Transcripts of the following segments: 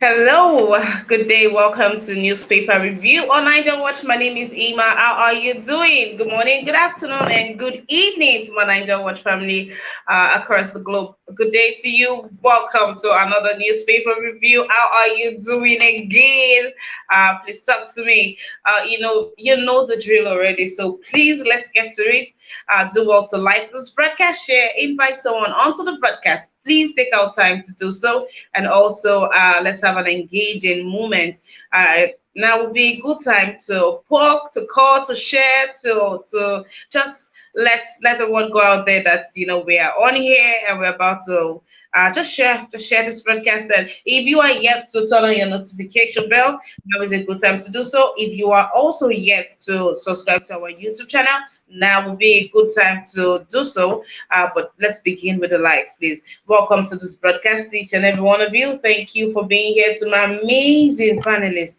Hello, good day. Welcome to Newspaper Review on Naija Watch. My name is Ima. How are you doing? Good morning, good afternoon, and good evening to my Naija Watch family across the globe. Good day to you. Welcome to another Newspaper Review. How are you doing again? Please talk to me. You know the drill already. So please let's get to it. Do well to like this broadcast, share, invite someone onto the broadcast. Please take out time to do so, and also let's have an engaging moment. Now would be a good time to talk, to call, to share, to just let the word go out there that we are on here and we're about to just share this broadcast. And if you are yet to turn on your notification bell, now is a good time to do so. If you are also yet to subscribe to our YouTube channel, now will be a good time to do so. But let's begin with the likes, please. Welcome to this broadcast, each and every one of you. Thank you for being here. To my amazing panelists,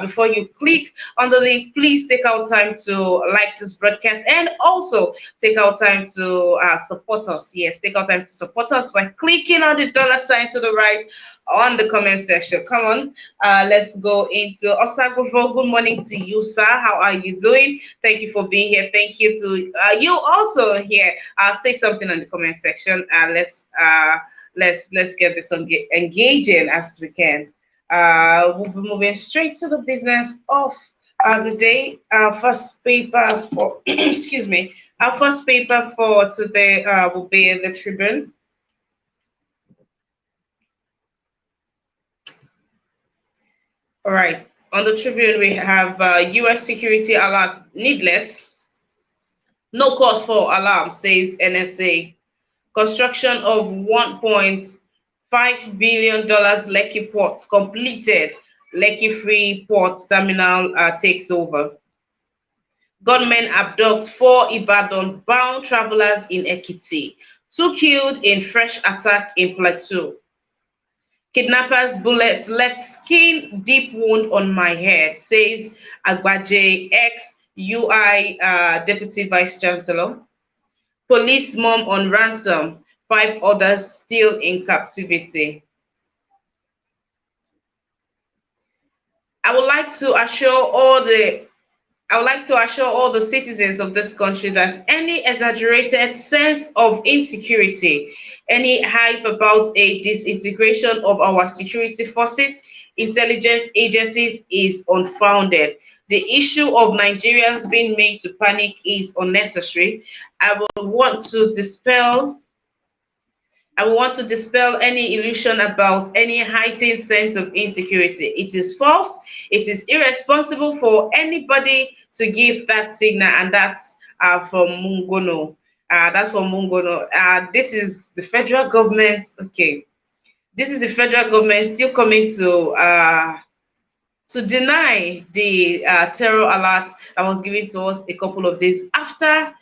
before you click on the link, please take out time to like this broadcast and also take out time to support us. Yes, take out time to support us by clicking on the dollar sign to the right on the comment section. Come on, let's go into Osagufo. Good morning to you, sir. How are you doing? Thank you for being here. Thank you to you also here. Say something on the comment section. Let's get this engaging as we can. We'll be moving straight to the business of the day. Our first paper for excuse me. Our first paper for today will be the Tribune. All right. On the Tribune, we have U.S. security alert needless. No cause for alarm, says NSA. Construction of $1.5 billion Lekki Port completed. Lekki Free Port Terminal takes over. Gunmen abduct four Ibadan-bound travelers in Ekiti. Two killed in fresh attack in Plateau. Kidnappers' bullets left skin deep wound on my head, says Agbaje, ex-UI Deputy Vice Chancellor. Police mom on ransom, five others still in captivity. I would like to assure all the I would like to assure all the citizens of this country that any exaggerated sense of insecurity, any hype about a disintegration of our security forces, intelligence agencies is unfounded. The issue of Nigerians being made to panic is unnecessary. I would want to dispel I want to dispel any illusion about any heightened sense of insecurity. It is false. It is irresponsible for anybody to give that signal, and that's from Mungono. That's from Mungono. This is the federal government. Okay, this is the federal government still coming to deny the terror alert that was given to us a couple of days after.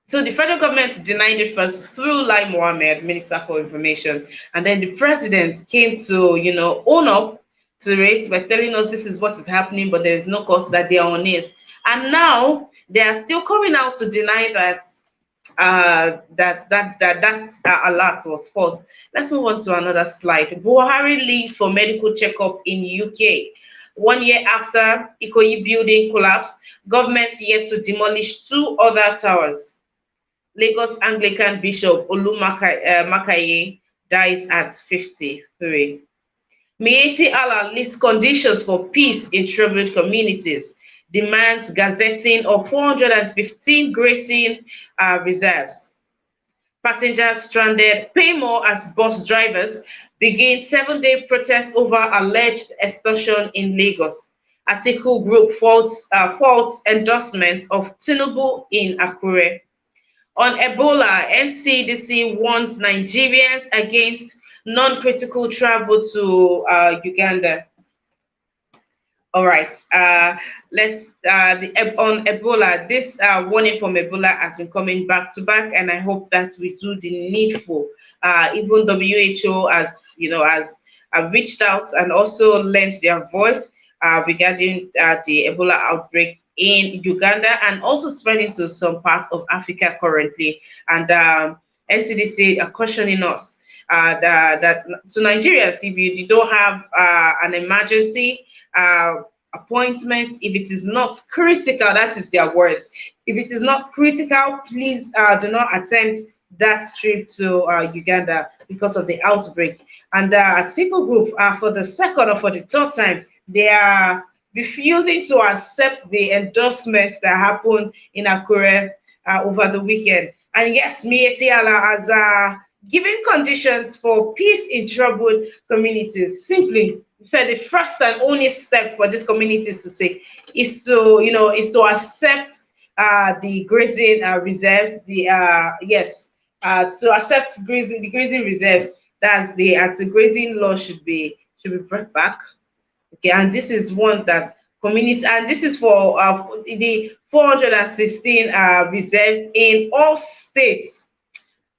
So the federal government denied it first through Lai Mohammed, Minister for Information, and then the president came to, own up to it by telling us this is what is happening, but there is no cause that they are on it. And now they are still coming out to deny that alert was false. Let's move on to another slide. Buhari leaves for medical checkup in UK. 1 year after Ikoyi building collapse, government yet to demolish two other towers. Lagos Anglican Bishop Makaye dies at 53. Miyetti Allah lists conditions for peace in troubled communities, demands gazetting of 415 grazing reserves. Passengers stranded pay more as bus drivers begin 7-day protest over alleged extortion in Lagos. Article Group faults endorsement of Tinubu in Akure. On Ebola, NCDC warns Nigerians against non-critical travel to Uganda. All right. On Ebola. This warning from Ebola has been coming back to back, and I hope that we do the needful. Even WHO has reached out and also lent their voice regarding the Ebola outbreak in Uganda and also spreading to some parts of Africa currently. And NCDC are cautioning us that to Nigerians, if you don't have an emergency appointment, if it is not critical, that is their words. If it is not critical, please do not attempt that trip to Uganda because of the outbreak. And the article group, for the second or for the third time, they are refusing to accept the endorsement that happened in Akure over the weekend. And yes, Mietiala has given conditions for peace in troubled communities. Simply said the first and only step for these communities to take is to, is to accept the grazing reserves. To accept the grazing reserves. That's the anti-grazing law should be brought back. Okay, and this is one that community, and this is for the 416 reserves in all states.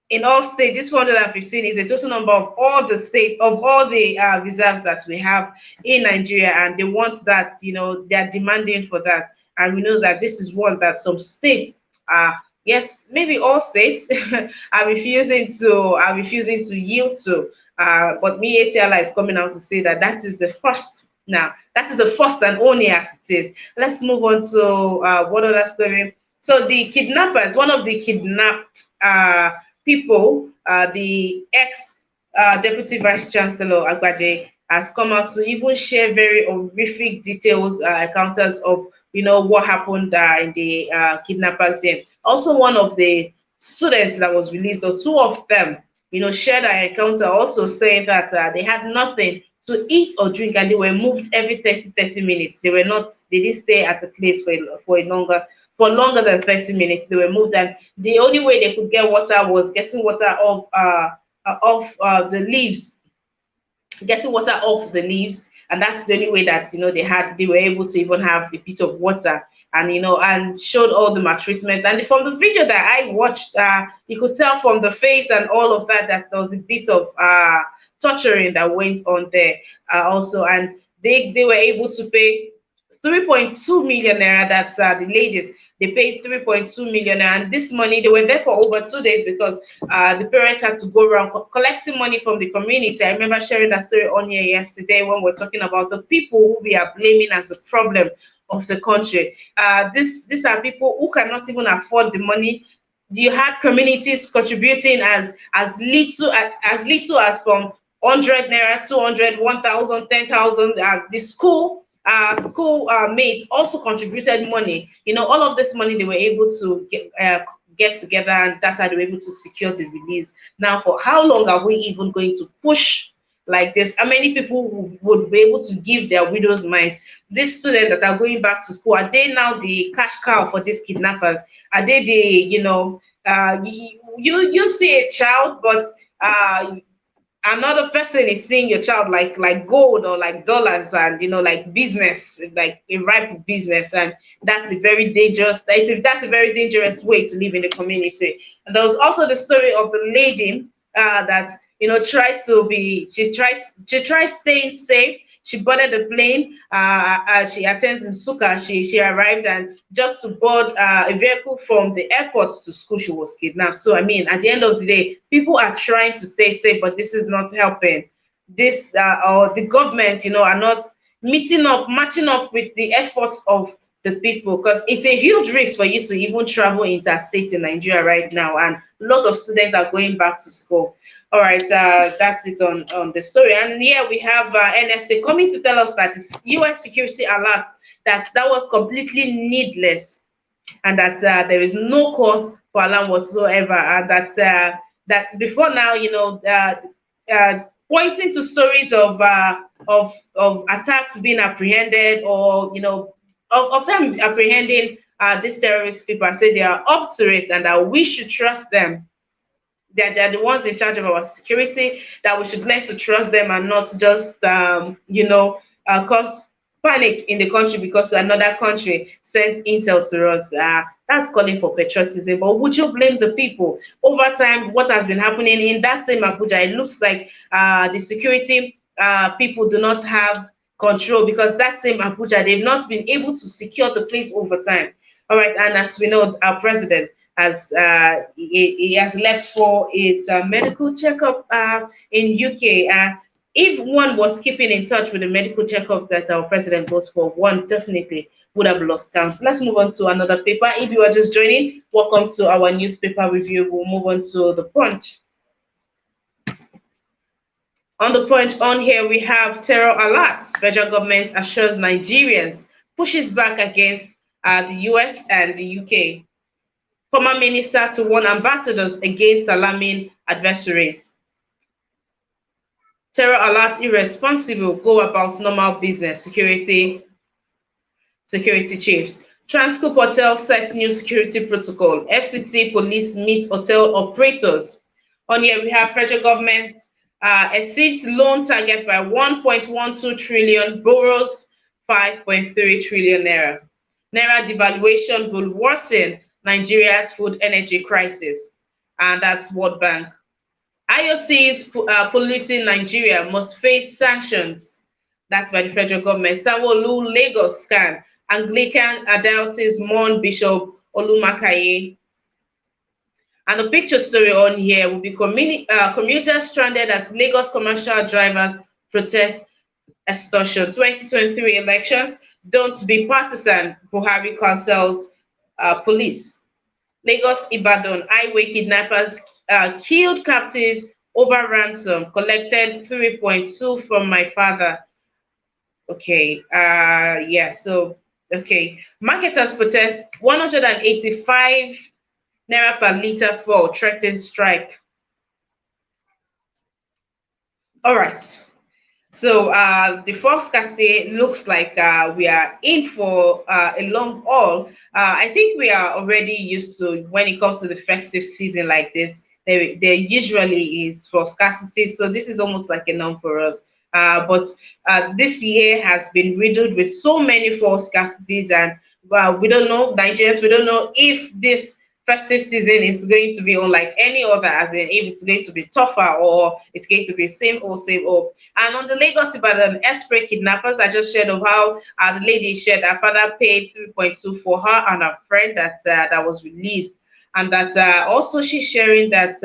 In all states, this 415 is a total number of all the states, of all the reserves that we have in Nigeria, and they want that, they are demanding for that. And we know that this is one that some states are, yes, maybe all states are refusing to yield to. But me, ATLI is coming out to say that that is the first. Now, that is the first and only as it is. Let's move on to what other story. So the kidnappers, one of the kidnapped people, the ex Deputy Vice Chancellor Agbaje, has come out to even share very horrific details, encounters of what happened in the kidnappers den. Also, one of the students that was released, or two of them, shared an encounter, also saying that they had nothing to eat or drink, and they were moved every 30 minutes. They didn't stay at a place for longer than 30 minutes. They were moved, and the only way they could get water was getting water off the leaves, and that's the only way that they were able to even have a bit of water. And and showed all the maltreatment. And from the video that I watched, you could tell from the face and all of that that there was a bit of torturing that went on there also. And they were able to pay 3.2 million naira. That's the ladies. They paid 3.2 million, and this money, they were there for over 2 days because the parents had to go around collecting money from the community. I remember sharing that story on here yesterday when we're talking about the people who we are blaming as the problem of the country. These are people who cannot even afford the money. You had communities contributing as little as from 100 naira, 200, 1,000, 10,000. The school mates also contributed money. All of this money they were able to get together, and that's how they were able to secure the release. Now, for how long are we even going to push like this? How many people would be able to give their widows' minds? These students that are going back to school, are they now the cash cow for these kidnappers? Are they you see a child, but another person is seeing your child like gold or like dollars, and like business, like a ripe business. And that's a very dangerous way to live in the community. And there was also the story of the lady that tried to be she tried staying safe. She boarded the plane. She attends in Suka. She arrived, and just to board a vehicle from the airport to school, she was kidnapped. So I mean, at the end of the day, people are trying to stay safe, but this is not helping. This or the government, are not matching up with the efforts of the people, because it's a huge risk for you to even travel interstate in Nigeria right now, and a lot of students are going back to school. All right, that's it on the story. And here we have NSA coming to tell us that it's US security alert that was completely needless, and that there is no cause for alarm whatsoever, and that before now, pointing to stories of attacks being apprehended, or of them apprehending these terrorist people, and say they are up to it, and that we should trust them, that they're the ones in charge of our security, that we should learn to trust them and not just, cause panic in the country because another country sent intel to us. That's calling for patriotism. But would you blame the people? Over time, what has been happening in that same Abuja, it looks like the security people do not have control, because that same Abuja, they've not been able to secure the place over time. All right, and as we know, our president has he has left for his medical checkup in UK. If one was keeping in touch with the medical checkup that our president goes for, one definitely would have lost count. Let's move on to another paper. If you are just joining, welcome to our newspaper review. We'll move on to the Punch. On the Punch on here, we have terror alerts. Federal government assures Nigerians, pushes back against the US and the UK. Former minister to warn ambassadors against alarming adversaries. Terror alert irresponsible, go about normal business. Security chiefs. Transcorp Hotel sets new security protocol. FCT police meet hotel operators. On here we have federal government exceeds loan target by 1.12 trillion, borrows 5.3 trillion naira. Naira devaluation will worsen Nigeria's food energy crisis, and that's World Bank. IOCs polluting Nigeria must face sanctions. That's by the federal government. Sanwo-Olu Lagos scan. Anglican diocese mourn Bishop Olumakaye. And the picture story on here will be commuters stranded as Lagos commercial drivers protest extortion. 2023 elections, don't be partisan, Buhari counsels police. Lagos Ibadan highway kidnappers killed captives over ransom, collected 3.2 from my father. Okay, yeah, so, okay. Marketers protest 185 naira per liter fall, threatened strike. All right. So the forecast looks like we are in for a long haul. I think we are already used to when it comes to the festive season like this. There usually is for scarcity, so this is almost like a norm for us. But this year has been riddled with so many false scarcities, and we don't know, Nigerians, we don't know if this festive season is going to be unlike any other, as in if it's going to be tougher or it's going to be same old. And on the Lagos Ibadan Express kidnappers, I just shared of how the lady shared her father paid 3.2 for her and her friend that was released, and that also she's sharing that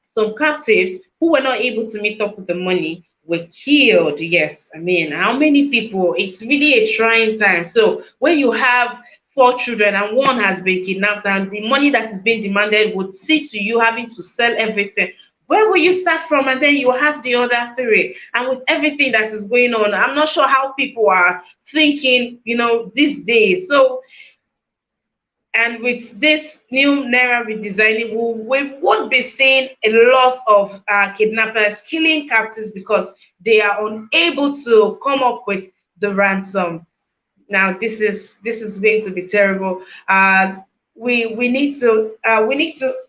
some captives who were not able to meet up with the money were killed. Yes, I mean, how many people? It's really a trying time. So when you have four children and one has been kidnapped and the money that is being demanded would see to you having to sell everything, where will you start from? And then you have the other three. And with everything that is going on, I'm not sure how people are thinking, these days. So, and with this new Naira redesigning, we would be seeing a lot of kidnappers killing captives because they are unable to come up with the ransom. Now this is going to be terrible. We need to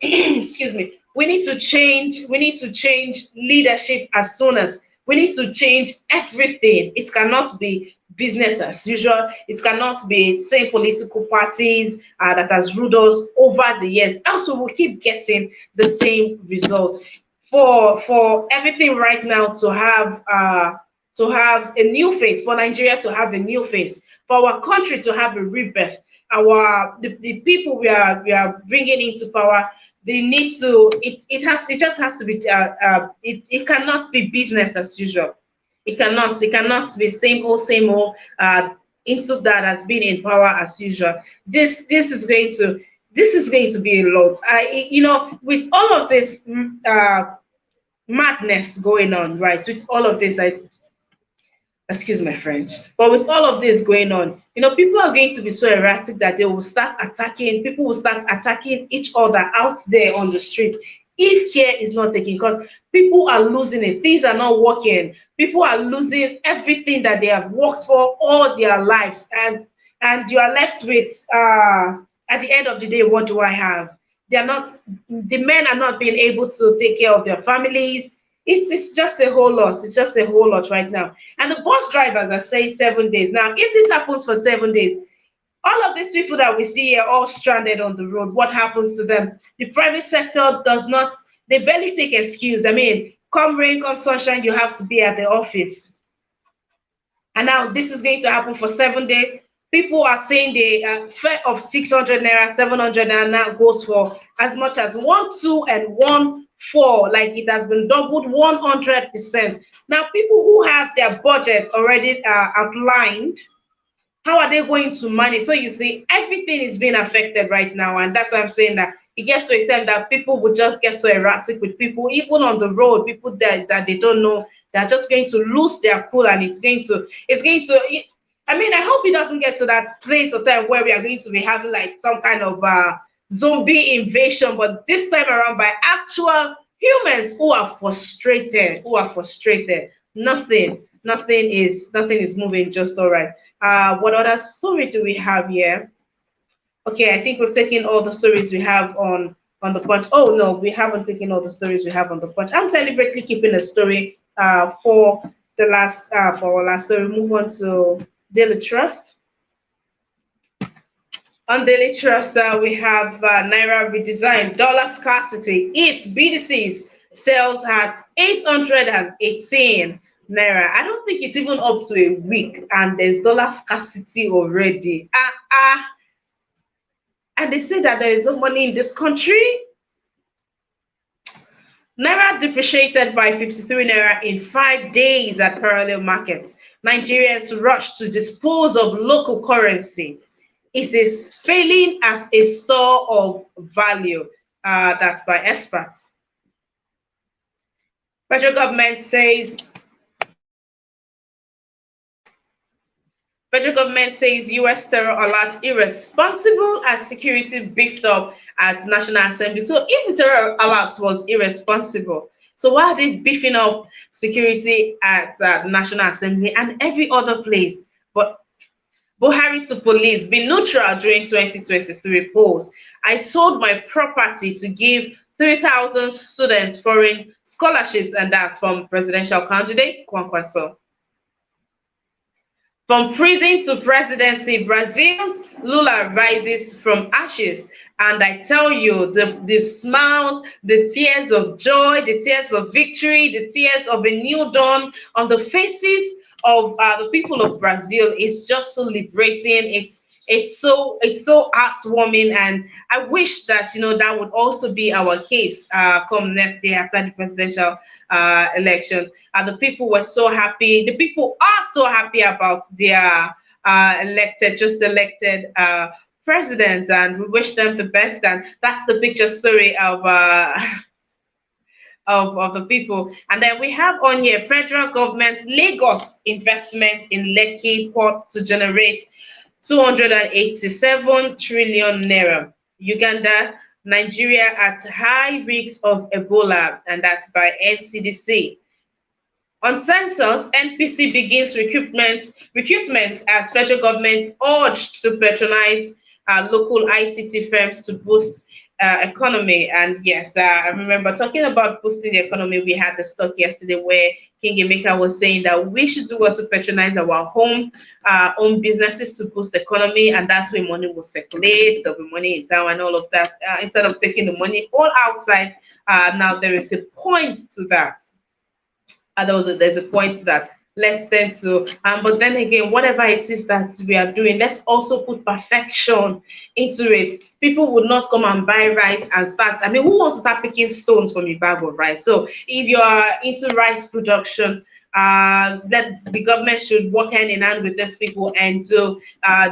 excuse me. We need to change leadership as soon as we need to change everything. It cannot be business as usual. It cannot be same political parties that has ruled us over the years. Else we will keep getting the same results. For everything right now to have a new face, for Nigeria to have a new face, for our country to have a rebirth, the people we are bringing into power, they need to it just has to be it cannot be business as usual. It cannot be same old into that has been in power as usual. This is going to be a lot. With all of this madness going on, right? With all of this, I excuse my French, but with all of this going on, people are going to be so erratic that people will start attacking each other out there on the streets if care is not taken, because people are losing it, things are not working, people are losing everything that they have worked for all their lives, and you are left with at the end of the day, what do I have? The men are not being able to take care of their families. It's just a whole lot. It's just a whole lot right now. And the bus drivers are saying 7 days. Now, if this happens for 7 days, all of these people that we see are all stranded on the road. What happens to them? The private sector does not, they barely take excuse. I mean, come rain, come sunshine, you have to be at the office. And now this is going to happen for 7 days. People are saying the fare of 600 naira, 700 naira now goes for as much as 1,2 and 1,4. Like it has been doubled 100%. Now, people who have their budget already outlined, how are they going to manage? So you see, everything is being affected right now, and that's why I'm saying that it gets to a time that people will just get so erratic with people, even on the road, people that they don't know, they're just going to lose their cool, and it's going to. I mean, I hope it doesn't get to that place or time where we are going to be having like some kind of zombie invasion, but this time around by actual humans who are frustrated. Nothing is moving just all right. What other story do we have here? Okay, I think we've taken all the stories we have on the punch. Oh no, we haven't taken all the stories we have on the punch. I'm deliberately keeping a story for our last story. Move on to Daily Trust. On Daily Trust, we have Naira redesign, dollar scarcity. Its BDCs sells at 818 Naira. I don't think it's even up to a week, and there's dollar scarcity already. And they say that there is no money in this country. Naira depreciated by 53 Naira in 5 days at parallel markets. Nigerians rush to dispose of local currency. It is failing as a store of value. That's by experts. Federal government says Federal government says US terror alert irresponsible as security beefed up at National Assembly. So if the terror alert was irresponsible, so why are they beefing up security at the National Assembly and every other place? But Buhari to police, be neutral during 2023 polls. I sold my property to give 3,000 students foreign scholarships, and that's from presidential candidate Kwankwaso. From prison to presidency, Brazil's Lula rises from ashes. And I tell you, the smiles, the tears of joy, the tears of victory, the tears of a new dawn on the faces of the people of Brazil is just so liberating. It's so heartwarming, and I wish that that would also be our case come next year after the presidential elections. The people were so happy. The people are so happy about their just elected president, and we wish them the best. And that's the picture story of of the people. And then we have on here federal government Lagos investment in Lekki port to generate 287 trillion naira. Uganda, Nigeria at high risk of Ebola, and that's by NCDC. On census, NPC begins recruitment as federal government urged to patronize local ICT firms to boost economy. And yes, I remember talking about boosting the economy. We had the stock yesterday where King Emeka was saying that we should do what to patronize our own businesses to boost the economy, and that's where money will circulate. There'll be money in town and all of that. Instead of taking the money all outside, now there is a point to that. There's a point to that. Let's tend to but then again, whatever it is that we are doing, let's also put perfection into it. People would not come and buy rice and start. I mean, who wants to start picking stones from a bag of rice? So if you are into rice production, that the government should work hand in hand with these people and do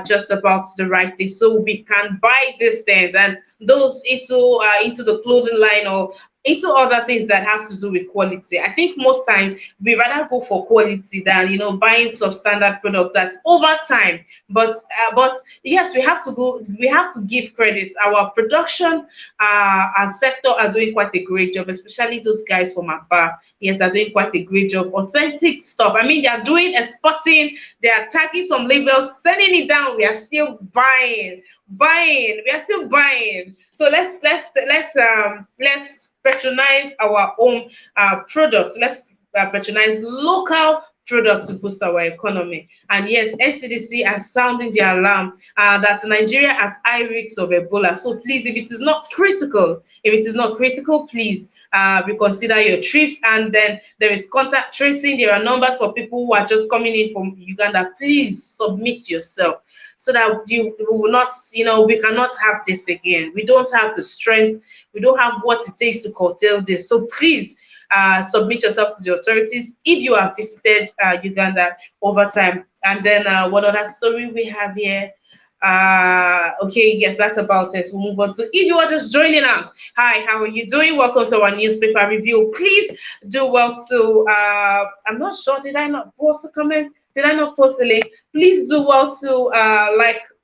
just about the right thing, so we can buy these things, and those into the clothing line or into other things that has to do with quality. I think most times we rather go for quality than buying substandard product that over time. But yes, we have to go. We have to give credit. Our production and sector are doing quite a great job, especially those guys from Aba. Yes, they're doing quite a great job. Authentic stuff. I mean, they are doing exporting. They are tagging some labels, sending it down. We are still buying. We are still buying. So let's patronize our own products. Let's patronize local product to boost our economy. And yes, NCDC has sounding the alarm that Nigeria at high risk of Ebola. So please, if it is not critical, please reconsider your trips. And then there is contact tracing. There are numbers for people who are just coming in from Uganda. Please submit yourself so that we will not, we cannot have this again. We don't have the strength. We don't have what it takes to curtail this. So please submit yourself to the authorities if you have visited Uganda over time. And then what other story we have here? Okay, yes, that's about it. We'll move on to, if you are just joining us, hi, how are you doing? Welcome to our newspaper review. Please do well to I'm not sure, did I not post the comment? Did I not post the link? Please do well to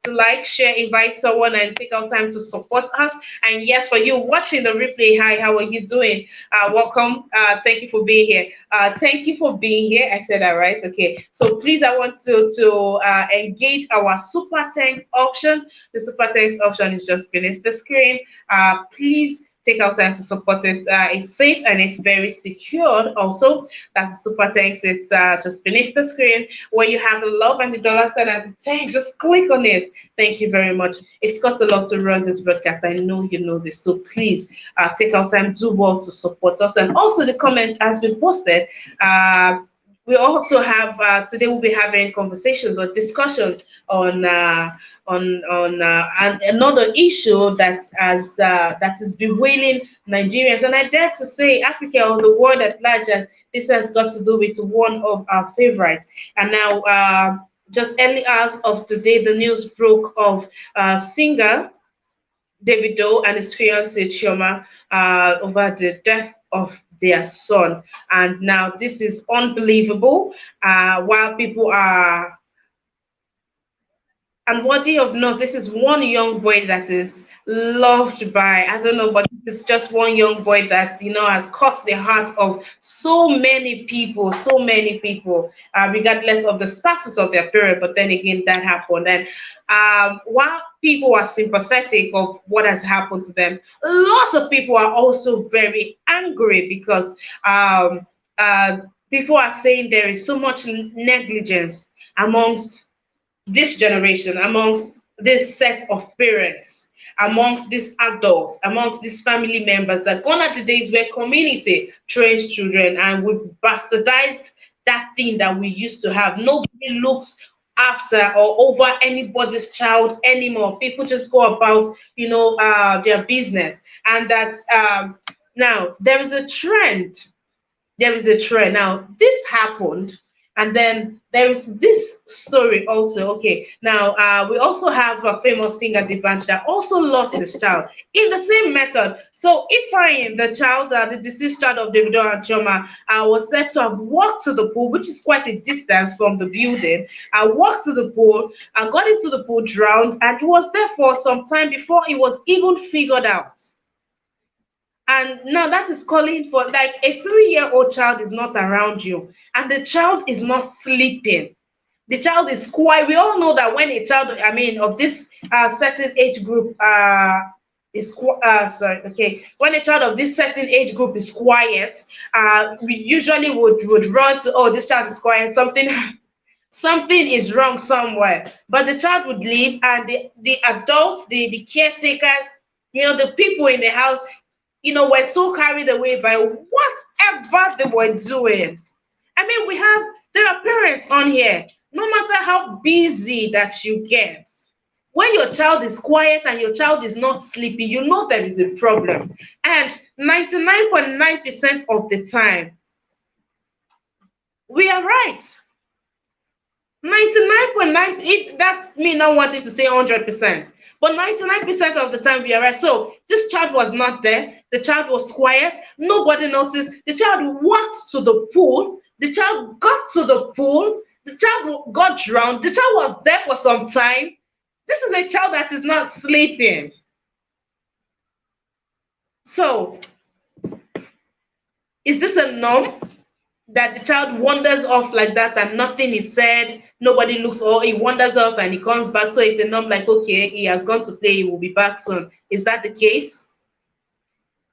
like, share, invite someone, and take out time to support us. And yes, for you watching the replay, hi, how are you doing? Welcome. Thank you for being here. Thank you for being here. I said that right. Okay. So please, I want to engage our super thanks option. The super thanks option is just beneath the screen. Please take out time to support it. It's safe and it's very secured. Also, that's super thanks. It's just beneath the screen where you have the love and the dollar sign and the thanks. Just click on it. Thank you very much. It's cost a lot to run this broadcast. I know you know this. So please take out time, do well to support us. And also the comment has been posted. We also have today we'll be having conversations or discussions on another issue that is bewailing Nigerians, and I dare to say Africa or the world at large, as this has got to do with one of our favorites. And now, just early hours of today, the news broke of singer Davido and his fiancée Chioma over the death of their son. And now this is unbelievable. While people are unworthy of note, this is one young boy that is loved by, I don't know, but it's just one young boy that has caught the hearts of so many people, regardless of the status of their parent. But then again, that happened. And while people are sympathetic of what has happened to them, lots of people are also very angry because people are saying there is so much negligence amongst this generation, amongst this set of parents, amongst these adults, amongst these family members, that gone are the days where community trains children and we bastardized that thing that we used to have. Nobody looks after or over anybody's child anymore. People just go about, their business. And that now there is a trend. Now, this happened, and then there is this story also. Okay, now we also have a famous singer, Dibanj, that also lost his child in the same method. So Ifeanyi, the child, the deceased child of Davido and Chioma, was said to have walked to the pool, which is quite a distance from the building. Walked to the pool and got into the pool, drowned, and he was there for some time before it was even figured out. And now that is calling for, like, a 3-year-old child is not around you, and the child is not sleeping. The child is quiet. We all know that when a child, of this certain age group when a child of this certain age group is quiet, we usually would run to, oh, this child is quiet, something is wrong somewhere. But the child would leave, and the adults, the caretakers, the people in the house, were so carried away by whatever they were doing. There are parents on here, no matter how busy that you get, when your child is quiet and your child is not sleeping, there is a problem. And 99.9% of the time, we are right. 99.9, that's me not wanting to say 100%. But 99% of the time we are right. So this child was not there. The child was quiet. Nobody noticed. The child walked to the pool. The child got to the pool. The child got drowned. The child was there for some time. This is a child that is not sleeping. So, is this a norm? That the child wanders off like that and nothing is said, nobody looks, or he wanders off and he comes back, so it's a norm, like, okay, he has gone to play, he will be back soon. Is that the case?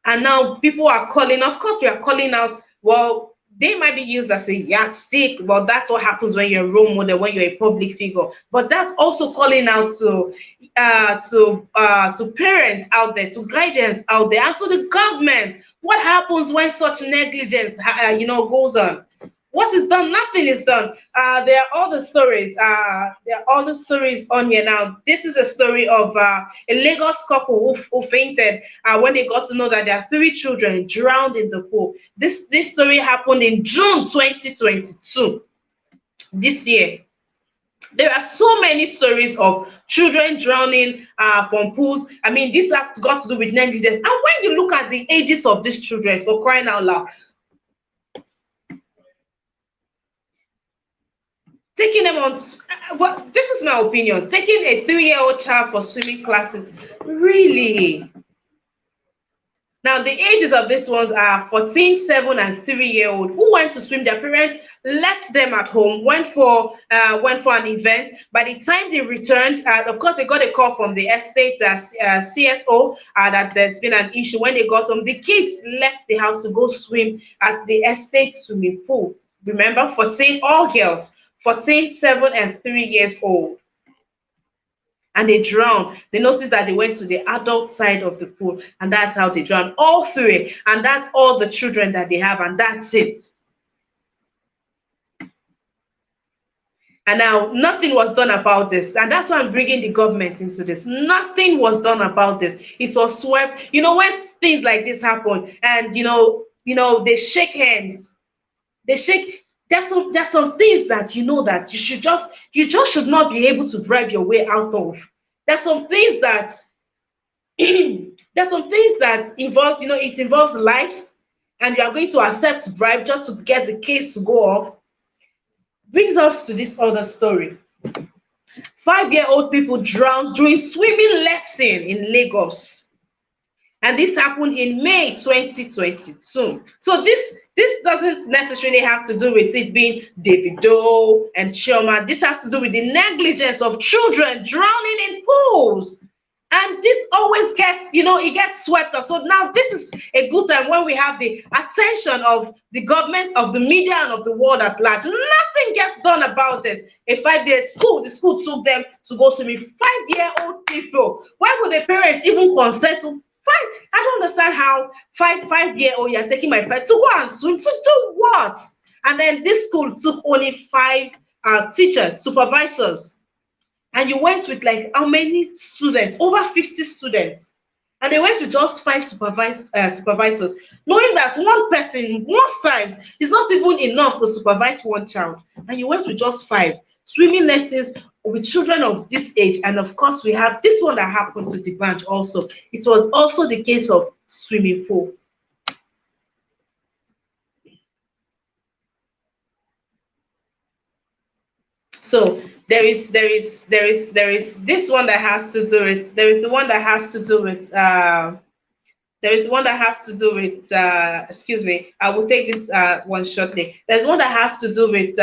And now people are calling, of course we are calling out, well, they might be used as a yardstick, but that's what happens when you're a role model, when you're a public figure. But that's also calling out to parents out there, to guidance out there, and to the government. What happens when such negligence, goes on? What is done? Nothing is done. There are all the stories. There are all the stories on here now. This is a story of a Lagos couple who fainted when they got to know that their three children drowned in the pool. This story happened in June 2022, this year. There are so many stories of children drowning from pools. I mean, this has got to do with negligence. And when you look at the ages of these children, for crying out loud, taking them on, well, this is my opinion, taking a 3-year-old child for swimming classes, really? Now, the ages of these ones are 14, 7, and 3-year-old who went to swim. Their parents left them at home, went for an event. By the time they returned, of course, they got a call from the estate CSO that there's been an issue. When they got home, the kids left the house to go swim at the estate swimming pool. Remember, 14, all girls, 14, 7, and 3 years old. And they drowned. They noticed that they went to the adult side of the pool, and that's how they drowned. All three, and that's all the children that they have, and that's it. And now nothing was done about this, and that's why I'm bringing the government into this. Nothing was done about this. It was swept. When things like this happen, and they shake hands, they shake. There's some things that that you just should not be able to bribe your way out of. There's some things that involves, it involves lives, and you are going to accept bribe just to get the case to go off. Brings us to this other story. 5-year-old people drowned during swimming lesson in Lagos. And this happened in May 2022. So this doesn't necessarily have to do with it being Davido and Chioma. This has to do with the negligence of children drowning in pools. And this always gets, it gets swept up. So now this is a good time when we have the attention of the government, of the media, and of the world at large. Nothing gets done about this. A 5-year school, the school took them to go swimming. 5-year-old people. Why would the parents even consent to five? I don't understand how 5-year-old, you're taking my friend to go and swim. To do what? And then this school took only 5 teachers, supervisors. And you went with like how many students? Over 50 students. And they went with just 5 supervisors, knowing that one person, most times, is not even enough to supervise one child. And you went with just 5 swimming lessons with children of this age. And of course, we have this one that happened to the branch also. It was also the case of swimming pool. So there is this one that has to do it. There is the one that has to do with there is one that has to do with excuse me, I will take this one shortly. There's one that has to do with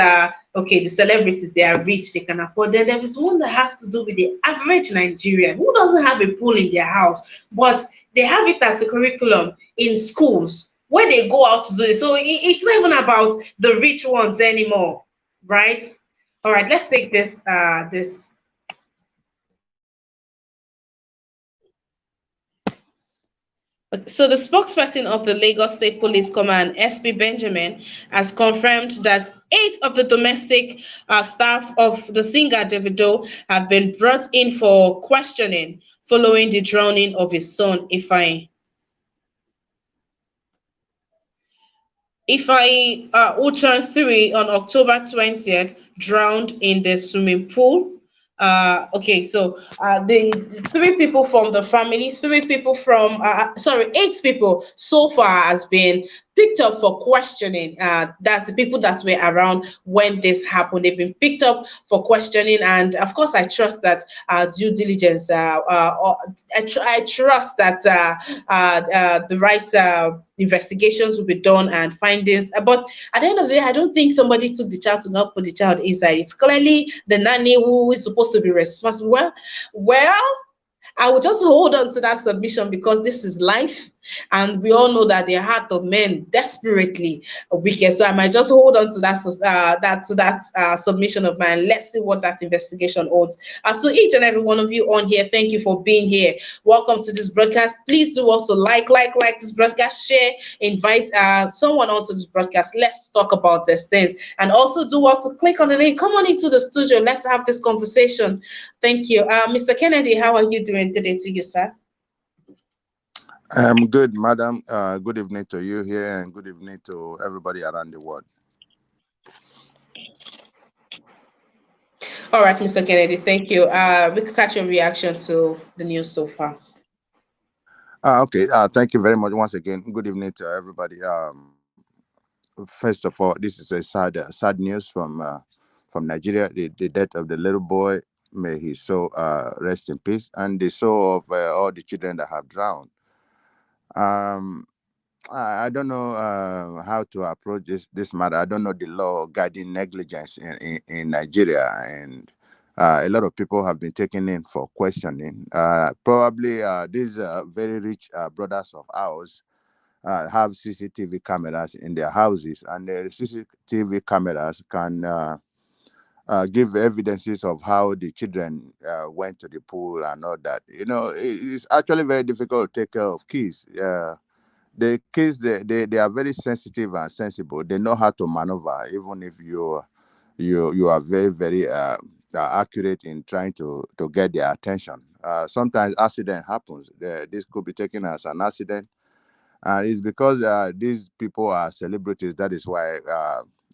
okay, the celebrities, they are rich, they can afford. Then there is one that has to do with the average Nigerian who doesn't have a pool in their house, but they have it as a curriculum in schools where they go out to do it. So it's not even about the rich ones anymore, right? All right, let's take this this. So the spokesperson of the Lagos State Police Command, SP Benjamin, has confirmed that 8 of the domestic staff of the singer Davido have been brought in for questioning following the drowning of his son, Ifeanyi. Ifeanyi, who turned 3 on October 20th, drowned in the swimming pool. Okay, so the 3 people from the family, 3 people from 8 people so far has been picked up for questioning. That's the people that were around when this happened. They've been picked up for questioning, and of course, I trust that due diligence. I trust that the right investigations will be done and findings. But at the end of the day, I don't think somebody took the child to not put the child inside. It's clearly the nanny who is supposed to be responsible. Well, I will just hold on to that submission because this is life. And we all know that the heart of men desperately wicked. So I might just hold on to that submission of mine. Let's see what that investigation holds. And to each and every one of you on here, thank you for being here. Welcome to this broadcast. Please do also like this broadcast, share, invite someone onto this broadcast. Let's talk about these things. And also do also click on the link. Come on into the studio. Let's have this conversation. Thank you. Mr. Kennedy, how are you doing? Good day to you, sir. I'm good, madam. Good evening to you here, and good evening to everybody around the world. All right, Mr. Kennedy, thank you. We could catch your reaction to the news so far. Okay. Thank you very much once again. Good evening to everybody. First of all, this is a sad news from Nigeria. The death of the little boy. May his soul rest in peace, and the soul of all the children that have drowned. Um, I don't know how to approach this matter. I don't know the law guiding negligence in Nigeria, and a lot of people have been taken in for questioning. Probably these very rich brothers of ours have CCTV cameras in their houses, and the CCTV cameras can give evidences of how the children went to the pool and all that. It's actually very difficult to take care of kids. The kids, they are very sensitive and sensible. They know how to maneuver, even if you are very very accurate in trying to get their attention. Sometimes accident happens. This could be taken as an accident, and it's because these people are celebrities. That is why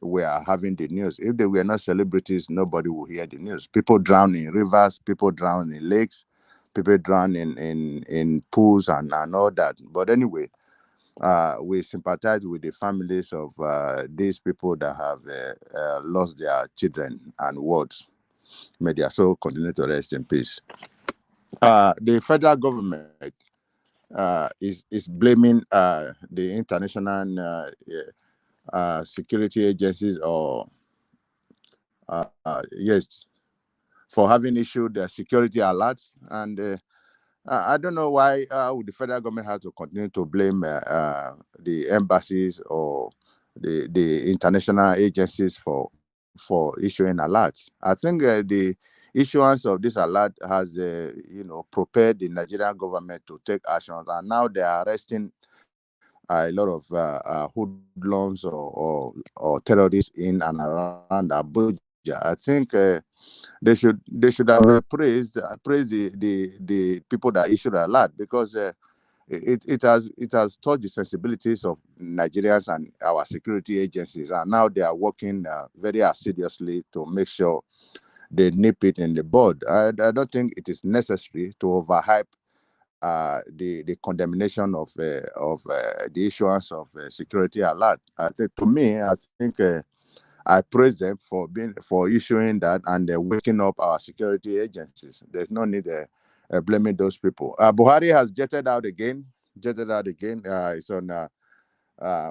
we are having the news. If they were not celebrities, nobody will hear the news. People drown in rivers, people drown in lakes, people drown in pools and all that. But anyway, we sympathize with the families of these people that have lost their children and wards. May their soul continue to rest in peace. The federal government is blaming the international security agencies, or yes, for having issued security alerts. And I don't know why would the federal government have to continue to blame the embassies or the international agencies for issuing alerts. I think the issuance of this alert has prepared the Nigerian government to take actions, and now they are arresting a lot of hoodlums or terrorists in and around Abuja. I think they should have praised the people that issued the alert, because it has touched the sensibilities of Nigerians and our security agencies, and now they are working very assiduously to make sure they nip it in the bud. I don't think it is necessary to overhype the condemnation of the issuance of security alert. I think, to me, I think I praise them for issuing that, and waking up our security agencies. There's no need blaming those people. Buhari has jetted out again. It's on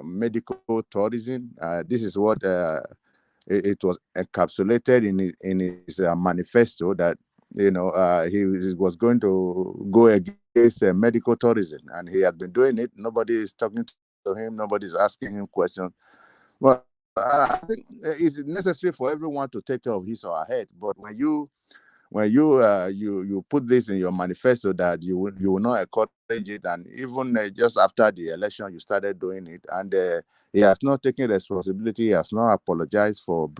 medical tourism. This is what it was encapsulated in his manifesto, that he was going to go against medical tourism, and he has been doing it. Nobody is talking to him. Nobody's asking him questions. Well, I think it's necessary for everyone to take care of his or her head. But when you put this in your manifesto, that you will not encourage it, and even just after the election you started doing it, and he has not taken responsibility. He has not apologized the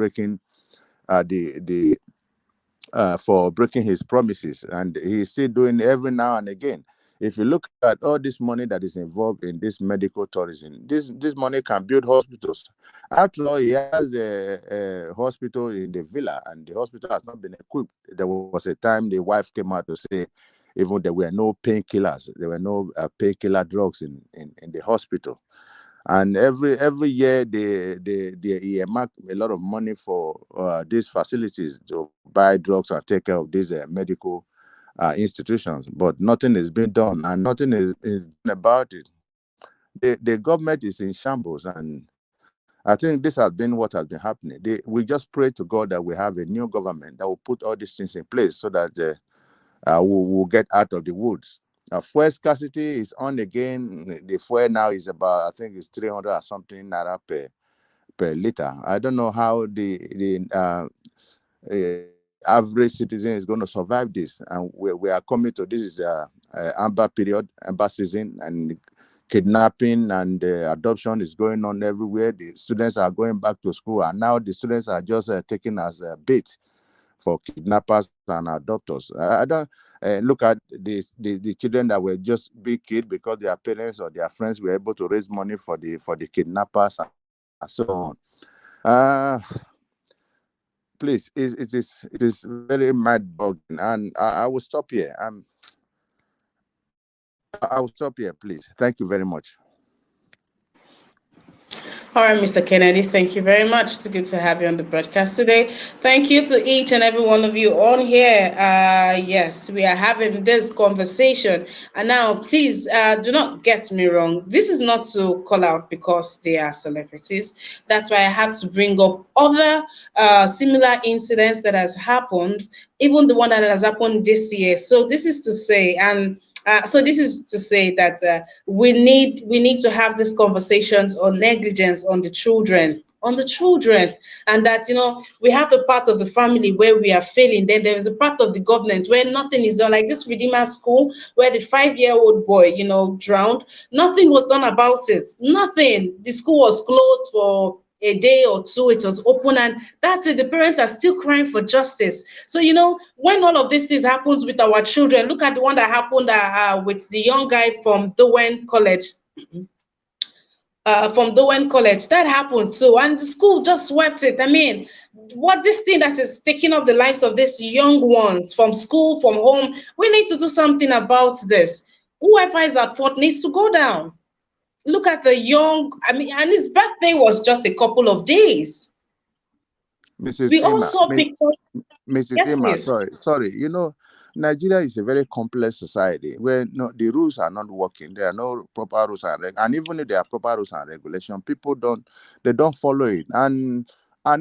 for breaking his promises, and he's still doing every now and again. If you look at all this money that is involved in this medical tourism, this money can build hospitals. After all, he has a hospital in the villa, and the hospital has not been equipped. There was a time the wife came out to say even there were no painkillers, there were no painkiller drugs in the hospital. And every year they earmark a lot of money for these facilities to buy drugs and take care of these medical institutions, but nothing is being done, and nothing is done about it. The government is in shambles, and I think this has been what has been happening. We just pray to God that we have a new government that will put all these things in place, so that we'll get out of the woods. Fuel scarcity is on again. The fuel now is about, I think it's 300 or something naira per liter. I don't know how average citizen is going to survive this. And we are coming to, this is amber period, amber season, and kidnapping and adoption is going on everywhere. The students are going back to school, and now the students are just taken as a bait for kidnappers and adopters. I don't look at the children that were just being killed because their parents or their friends were able to raise money for the kidnappers and so on. Uh, Please, it is very mad bogging, and I will stop here. I will stop here, please. Thank you very much. All right, Mr. Kennedy, thank you very much. It's good to have you on the broadcast today. Thank you to each and every one of you on here. Yes, we are having this conversation. And now, please do not get me wrong. This is not to call out because they are celebrities. That's why I had to bring up other similar incidents that has happened, even the one that has happened this year. So this is to say, that we need to have these conversations on negligence on the children, and that we have the part of the family where we are failing. Then there is a part of the government where nothing is done, like this Redeemer school where the 5-year-old boy drowned. Nothing was done about it. Nothing. The school was closed for a day or two. It was open, and that's it. The parents are still crying for justice. So when all of these things happens with our children, look at the one that happened with the young guy from Dowen College. That happened too, and the school just swept it. I mean, what this thing that is taking up the lives of these young ones from school, from home, we need to do something about this. Whoever is at fault needs to go down. Look at the young, I mean, and his birthday was just a couple of days. Mrs. We all Emma, saw pictures. Mrs. Yes, Emma, please. sorry. Nigeria is a very complex society where the rules are not working. There are no proper rules and even if there are proper rules and regulation, people don't follow it. And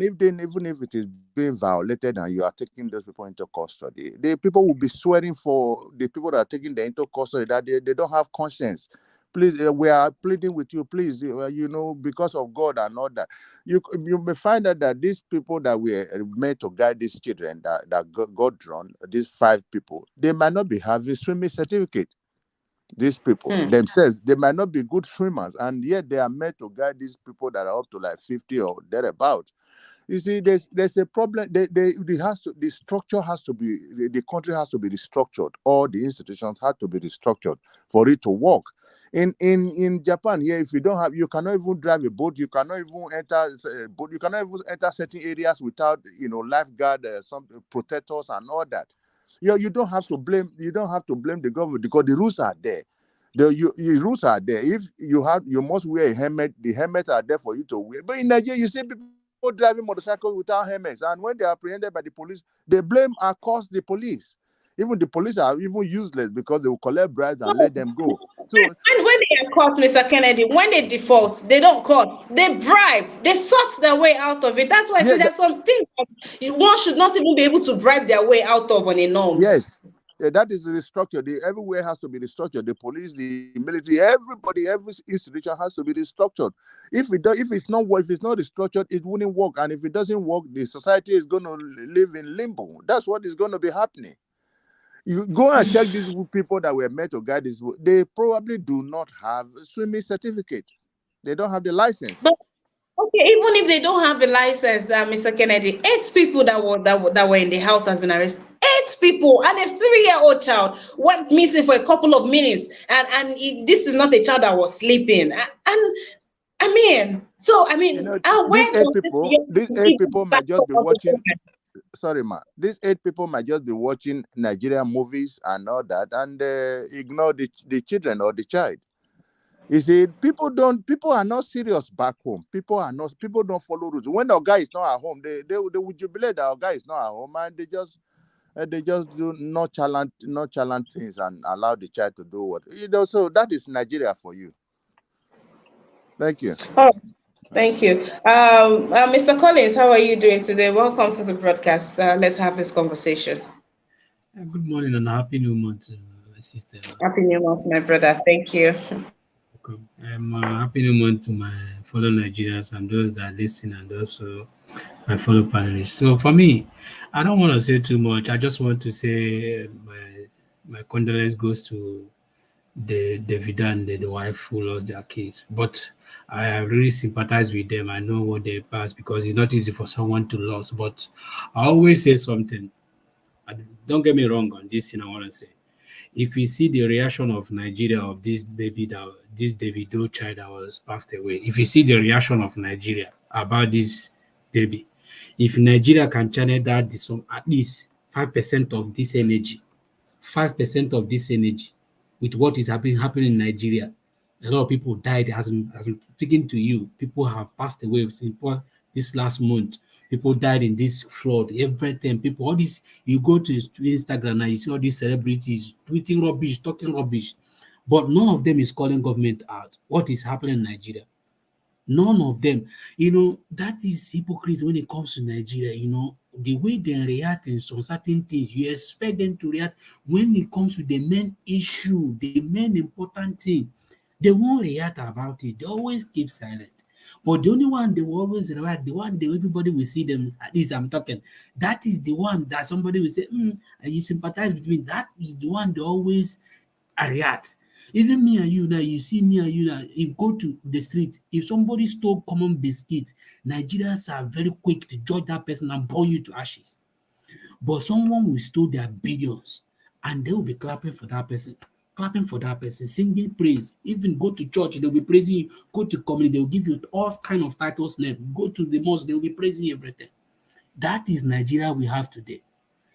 even if it is being violated and you are taking those people into custody, the people will be swearing for the people that are taking them into custody that they don't have conscience. Please, we are pleading with you, please, because of God and all that. You may find out that these people that were made to guide these children that got drawn, these 5 people, they might not be having swimming certificate. These people Hmm. themselves, they might not be good swimmers, and yet they are made to guide these people that are up to like 50 or thereabout. You see, there's a problem. The structure has to be, the country has to be restructured. All the institutions have to be restructured for it to work. In Japan here, if you don't have, you cannot even drive a boat. You cannot even enter a boat. You cannot even enter certain areas without lifeguard, some protectors and all that. You don't have to blame. You don't have to blame the government because the rules are there. The rules are there. If you must wear a helmet. The helmets are there for you to wear. But in Nigeria, you see people driving motorcycles without helmets, and when they are apprehended by the police, they blame and curse the police. Even the police are even useless because they will collect bribes and let them go. So And when they are caught, Mr. Kennedy, when they default, they don't cut, they bribe, they sort their way out of it. That's why I yeah, say there's some things that one should not even be able to bribe their way out of on a norms. yes. That is the structure. Everywhere has to be restructured. The police, the military, everybody, every institution has to be restructured. If it's not restructured, it wouldn't work. And if it doesn't work, the society is going to live in limbo. That's what is going to be happening. You go and check these people that were meant to guide this. They probably do not have a swimming certificate. They don't have the license. But okay, even if they don't have a license, Mr. Kennedy, 8 people that were in the house has been arrested. 8 people and a 3-year-old child went missing for a couple of minutes, and this is not a child that was sleeping. And I mean, so I You mean, know, where does this young these people eight even people start might just from be on the watching. Sorry, ma. These 8 people might just be watching Nigerian movies and all that, and ignore the children or the child. You see, people are not serious back home. People don't follow rules. When our guy is not at home, they would jubilate that our guy is not at home, and they just do nonchalant things and allow the child to do what. So that is Nigeria for you. Thank you. Oh, thank you. Mr. Collins, how are you doing today? Welcome to the broadcast. Let's have this conversation. Good morning and a happy new month, sister. Happy New Month, my brother. Thank you. Welcome. Happy New Month to my fellow Nigerians and those that listen and also my fellow panelists. So for me, I don't want to say too much. I just want to say my condolence goes to the Davido and the wife who lost their kids. But I really sympathize with them. I know what they passed because it's not easy for someone to lose. But I always say something. Don't get me wrong on this thing. I want to say, if you see the reaction of Nigeria of this baby that this Davido child that was passed away, if you see the reaction of Nigeria about this baby, if Nigeria can channel that some at least 5% of this energy, 5% of this energy with what is happening in Nigeria. A lot of people died as I'm speaking to you. People have passed away since this last month. People died in this flood. Everything. People, all this. You go to Instagram and you see all these celebrities tweeting rubbish, talking rubbish, but none of them is calling government out. What is happening in Nigeria? None of them. That is hypocrisy when it comes to Nigeria. The way they react in some certain things, you expect them to react when it comes to the main issue, the main important thing. They won't react about it. They always keep silent. But the only one they will always react, the one that everybody will see them, at least I'm talking, that is the one that somebody will say, you sympathize with me. That is the one they always react. Even me and you now, you see me and you now, if go to the street, if somebody stole common biscuit, Nigerians are very quick to judge that person and burn you to ashes. But someone will steal their billions and they will be clapping for that person, singing praise. Even go to church, they'll be praising you. Go to community, they'll give you all kind of titles name. Go to the mosque, they'll be praising everything. That is Nigeria we have today.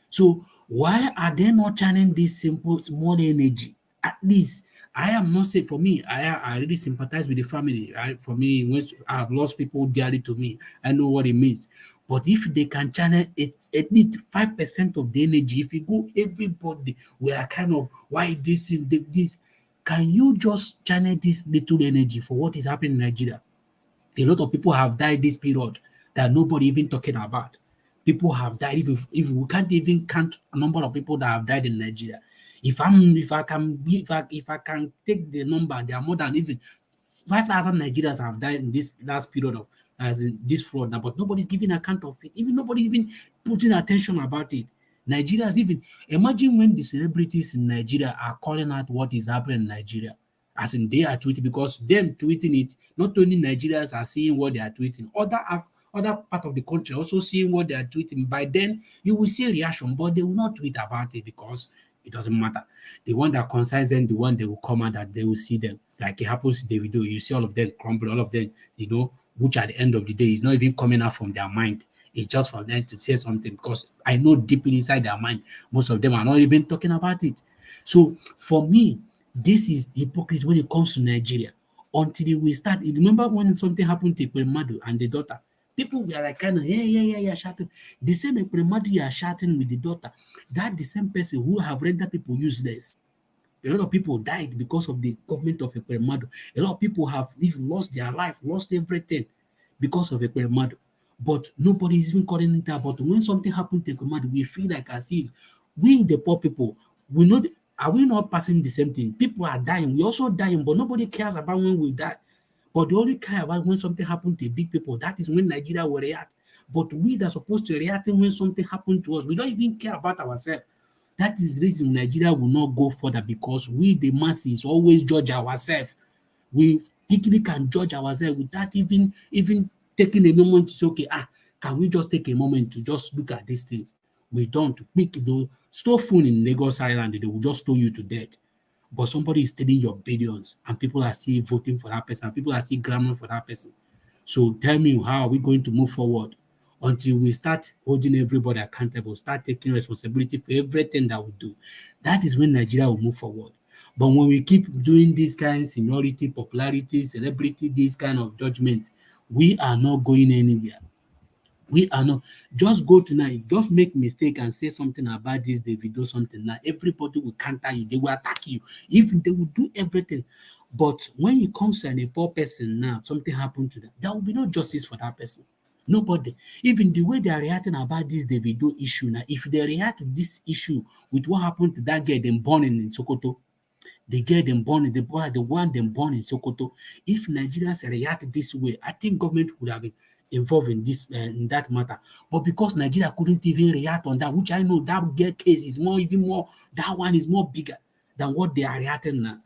So why are they not channeling this simple small energy? At least I am not saying for me, I really sympathize with the family. For me, when I have lost people dearly to me, I know what it means. But if they can channel it at least 5% of the energy, if you go everybody, we are kind of why this, can you just channel this little energy for what is happening in Nigeria? A lot of people have died this period that nobody even talking about. People have died. If we can't even count a number of people that have died in Nigeria, if I can take the number, there are more than even 5,000 Nigerians have died in this last period of as in this flood now, but nobody's giving account of it. Even nobody even putting attention about it. Nigeria's even imagine when the celebrities in Nigeria are calling out what is happening in Nigeria. As in they are tweeting because them tweeting it, not only Nigerians are seeing what they are tweeting, other part of the country also seeing what they are tweeting. By then you will see a reaction, but they will not tweet about it because it doesn't matter. The one that concerns them, the one they will come out that they will see them. Like it happens to Davido, you see all of them crumble, all of them, which at the end of the day is not even coming out from their mind. It's just for them to say something because I know deep inside their mind, most of them are not even talking about it. So for me, this is hypocrisy when it comes to Nigeria. Until we start, you remember when something happened to Madu and the daughter, people were like kind of yeah, shouting. The same Madu you are shouting with the daughter, that the same person who have rendered people useless. A lot of people died because of the government of Ekweremadu. A lot of people have even lost their life, lost everything because of Ekweremadu. But nobody is even calling it out. But when something happened to Ekweremadu, we feel like as if we, the poor people, we know, are we not passing the same thing? People are dying. We also dying, but nobody cares about when we die. But they only care about when something happened to big people. That is when Nigeria will react. But we that are supposed to react when something happened to us, we don't even care about ourselves. That is the reason Nigeria will not go further because we, the masses, always judge ourselves. We quickly can judge ourselves without even taking a moment to say, okay, can we just take a moment to just look at these things? We don't. Quick, though, store phone in Lagos Island, they will just stone you to death. But somebody is stealing your billions, and people are still voting for that person, and people are still clamoring for that person. So tell me, how are we going to move forward until we start holding everybody accountable, start taking responsibility for everything that we do? That is when Nigeria will move forward. But when we keep doing this kind of seniority, popularity, celebrity, this kind of judgment, we are not going anywhere. We are not. Just go tonight, just make mistake and say something about this Davido something now. Everybody will counter you, they will attack you, even they will do everything. But when it comes to a poor person now, something happened to them, there will be no justice for that person. Nobody. Even the way they are reacting about this Davido issue now, if they react to this issue with what happened to that girl them born in Sokoto, the girl them born in the one them born in Sokoto, if Nigerians react this way, I think government would have been involved in this in that matter. But because Nigeria couldn't even react on that, which I know that girl case is even more, that one is more bigger than what they are reacting now.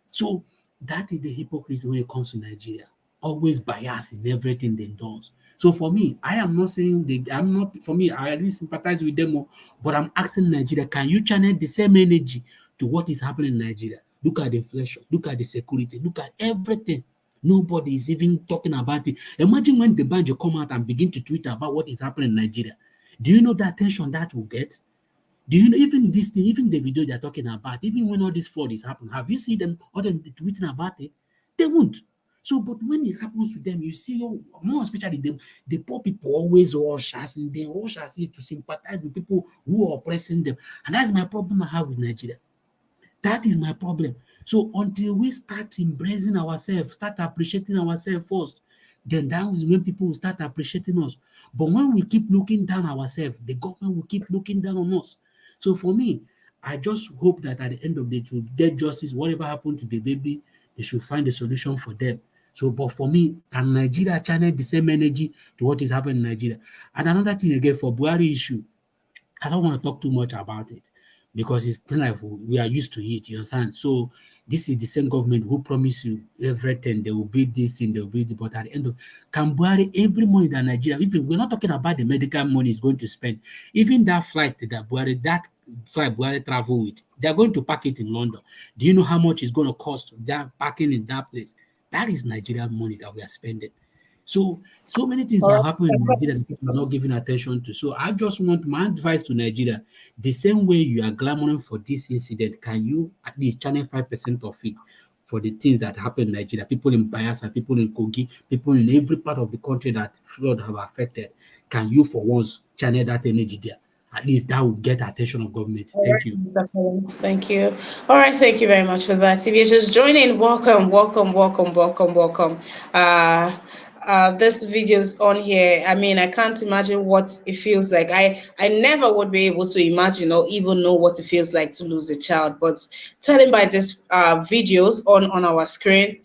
So that is the hypocrisy when it comes to Nigeria. Always bias in everything they do. So for me, I am not saying I'm not, for me, I really sympathize with them, but I'm asking Nigeria, can you channel the same energy to what is happening in Nigeria? Look at the inflation, look at the security, look at everything. Nobody is even talking about it. Imagine when the banjo come out and begin to tweet about what is happening in Nigeria. Do you know the attention that will get? Do you know even this thing, even the video they're talking about, even when all this fraud is happening, have you seen them or them tweeting about it? They won't. So, but when it happens to them, you see, more especially them, the poor people always rush as in they rush as if to sympathize with people who are oppressing them. And that's my problem I have with Nigeria. That is my problem. So until we start embracing ourselves, start appreciating ourselves first, then that is when people will start appreciating us. But when we keep looking down ourselves, the government will keep looking down on us. So for me, I just hope that at the end of the day, to get justice, whatever happened to the baby, they should find a solution for them. So, but for me, can Nigeria channel the same energy to what is happening in Nigeria? And another thing again for Buhari issue, I don't want to talk too much about it because it's kind of we are used to it, you understand? So this is the same government who promise you everything, they will build this thing, they will build it, but at the end of can Buhari every money that Nigeria, even we're not talking about the medical money is going to spend, even that flight that Buhari travel with, they're going to park it in London. Do you know how much it's going to cost that parking in that place? That is Nigerian money that we are spending. So many things All are right. happening in Nigeria that people are not giving attention to. So I just want my advice to Nigeria: the same way you are clamoring for this incident, can you at least channel 5% of it for the things that happen in Nigeria? People in Bayelsa, people in Kogi, people in every part of the country that flood have affected. Can you for once channel that energy there? At least that will get attention of government. All Thank right, you. Mr. Collins. Thank you. All right, thank you very much for that. If you're just joining, welcome, welcome, welcome, welcome, welcome. Uh, this video's on here. I mean, I can't imagine what it feels like. I never would be able to imagine or even know what it feels like to lose a child. But telling by this videos on our screen,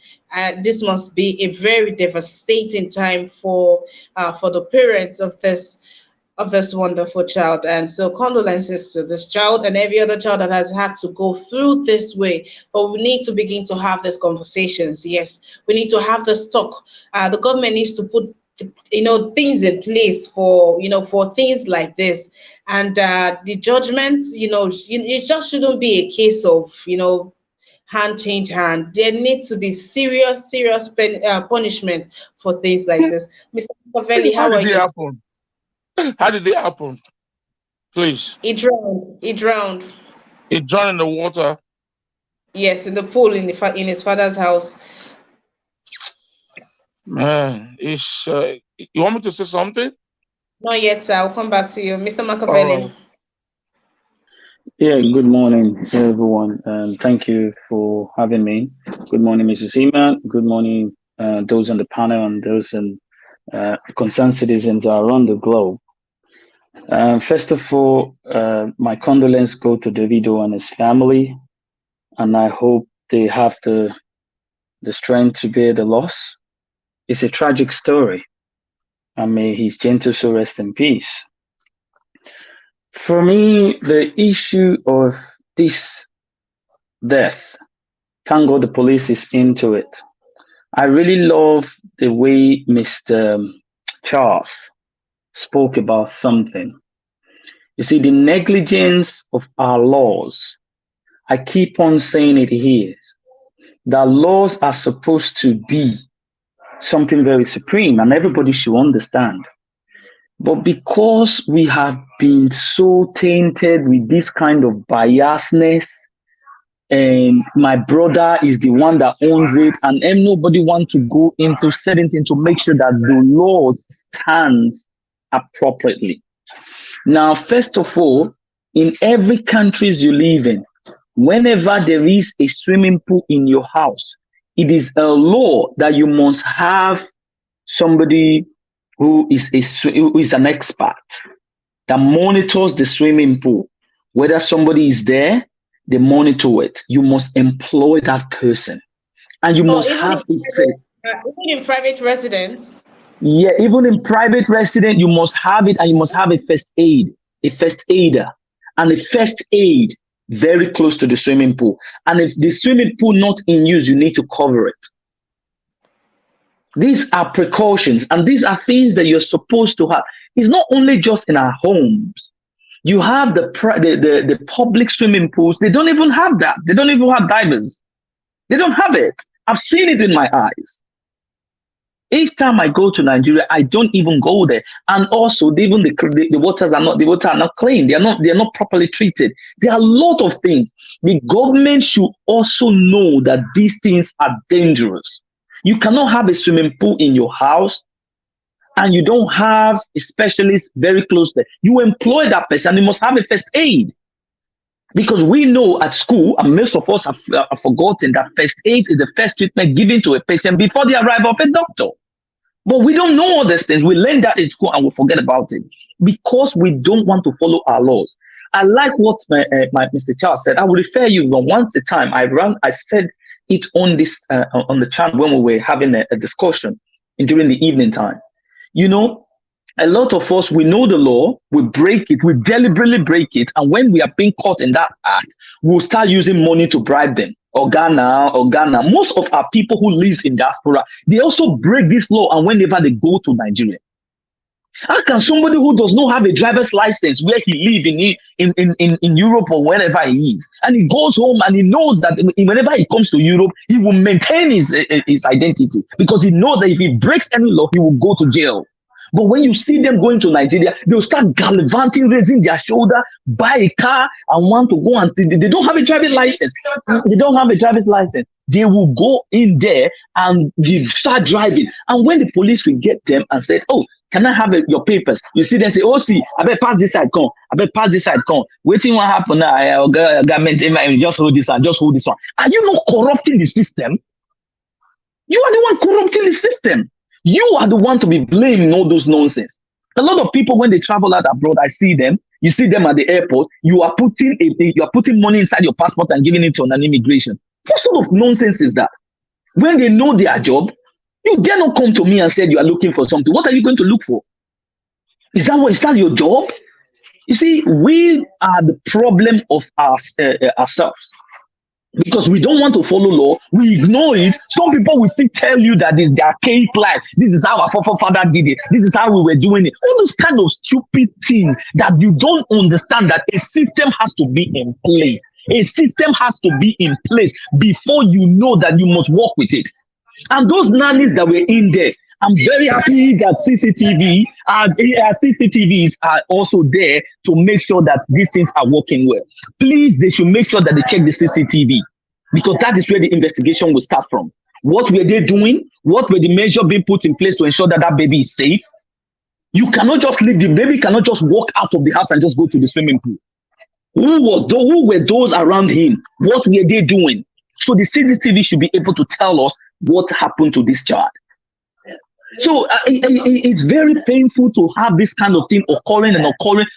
this must be a very devastating time for the parents of this wonderful child. And so condolences to this child and every other child that has had to go through this way. But we need to begin to have these conversations. Yes, we need to have this talk. The government needs to put things in place for things like this. And the judgments, it just shouldn't be a case of hand change hand. There needs to be serious punishment for things like this. Mr. Pavelli, How how are did it you? happen? How did it happen? Please. He drowned. He drowned. It drowned in the water. Yes, in the pool in his father's house. Man, it's you want me to say something? Not yet, sir. I'll come back to you, Mr. All right. Machiavelli. Yeah, good morning, everyone. Thank you for having me. Good morning, Mrs. Eman. Good morning, those on the panel and those in concerned citizens around the globe. First of all, my condolences go to Davido and his family, and I hope they have the strength to bear the loss. It's a tragic story, and may his gentle soul rest in peace. For me, the issue of this death, thank God the police is into it. I really love the way Mr. Charles spoke about something. You see, the negligence of our laws, I keep on saying it here, that laws are supposed to be something very supreme and everybody should understand. But because we have been so tainted with this kind of biasness, and my brother is the one that owns it, and nobody wants to go into certain things to make sure that the laws stands appropriately. Now, first of all, in every countries you live in, whenever there is a swimming pool in your house, it is a law that you must have somebody who is an expert that monitors the swimming pool. Whether somebody is there, they monitor it. You must employ that person, and you Oh, must have a even in private residence. yeah, even in private residence, you must have it, and you must have a first aider, and a first aid very close to the swimming pool. And if the swimming pool not in use, you need to cover it. These are precautions, and these are things that you're supposed to have. It's not only just in our homes. You have the public swimming pools. They don't even have that. They don't even have divers. They don't have it. I've seen it in my eyes. Each time I go to Nigeria, I don't even go there. And also, even the waters are not clean. They are not properly treated. There are a lot of things. The government should also know that these things are dangerous. You cannot have a swimming pool in your house and you don't have a specialist very close there. You employ that person. You must have a first aid. Because we know at school, and most of us have forgotten that first aid is the first treatment given to a patient before the arrival of a doctor. But we don't know all these things. We learn that in school and we forget about it because we don't want to follow our laws. I like what my Mr. Charles said. I will refer you once a time. I said it on this on the channel when we were having a discussion during the evening time. You know, a lot of us, we know the law, we break it, we deliberately break it. And when we are being caught in that act, we'll start using money to bribe them. Or Ghana. Most of our people who live in diaspora, they also break this law. And whenever they go to Nigeria, how can somebody who does not have a driver's license where he lives in Europe or wherever he is, and he goes home and he knows that whenever he comes to Europe, he will maintain his identity because he knows that if he breaks any law, he will go to jail. But when you see them going to Nigeria, they'll start gallivanting, raising their shoulder, buy a car, and want to go and they don't have a driving license. They don't have a driver's license. They will go in there and they start driving. And when the police will get them and say, "Oh, can I have your papers?" You see them say, "Oh, see, I better pass this side, come. I better pass this side, come. Waiting what happen now? Government, just hold this one, just hold this one." Are you not corrupting the system? You are the one corrupting the system. You are the one to be blaming all those nonsense. A lot of people, when they travel out abroad, I see them. You see them at the airport. You are putting money inside your passport and giving it to an immigration. What sort of nonsense is that? When they know their job, you dare not come to me and say you are looking for something. What are you going to look for? Is that your job? You see, we are the problem of ourselves. Because we don't want to follow law, we ignore it. Some people will still tell you that this is the archaic life. This is how our forefather did it. This is how we were doing it. All those kind of stupid things that you don't understand that a system has to be in place. A system has to be in place before you know that you must work with it. And those nannies that were in there, I'm very happy that CCTVs are also there to make sure that these things are working well. Please, they should make sure that they check the CCTV because that is where the investigation will start from. What were they doing? What were the measures being put in place to ensure that that baby is safe? You cannot just leave the baby, cannot just walk out of the house and just go to the swimming pool. Who were those around him? What were they doing? So the CCTV should be able to tell us what happened to this child. So it's very painful to have this kind of thing occurring,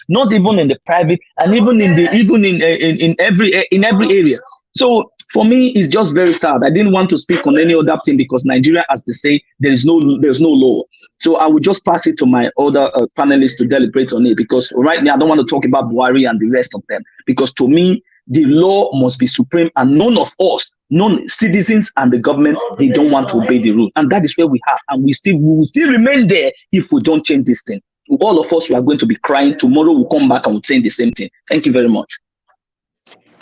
not even in the private and even in every area. So for me, it's just very sad. I didn't want to speak on any other thing because Nigeria, as they say, there's no law. So I would just pass it to my other panelists to deliberate on it because right now I don't want to talk about Buhari and the rest of them because to me, the law must be supreme and none of us, non-citizens and the government, they don't want to obey the rule. And that is where we are. And we will still remain there if we don't change this thing. All of us, we are going to be crying. Tomorrow we'll come back and we'll say the same thing. Thank you very much.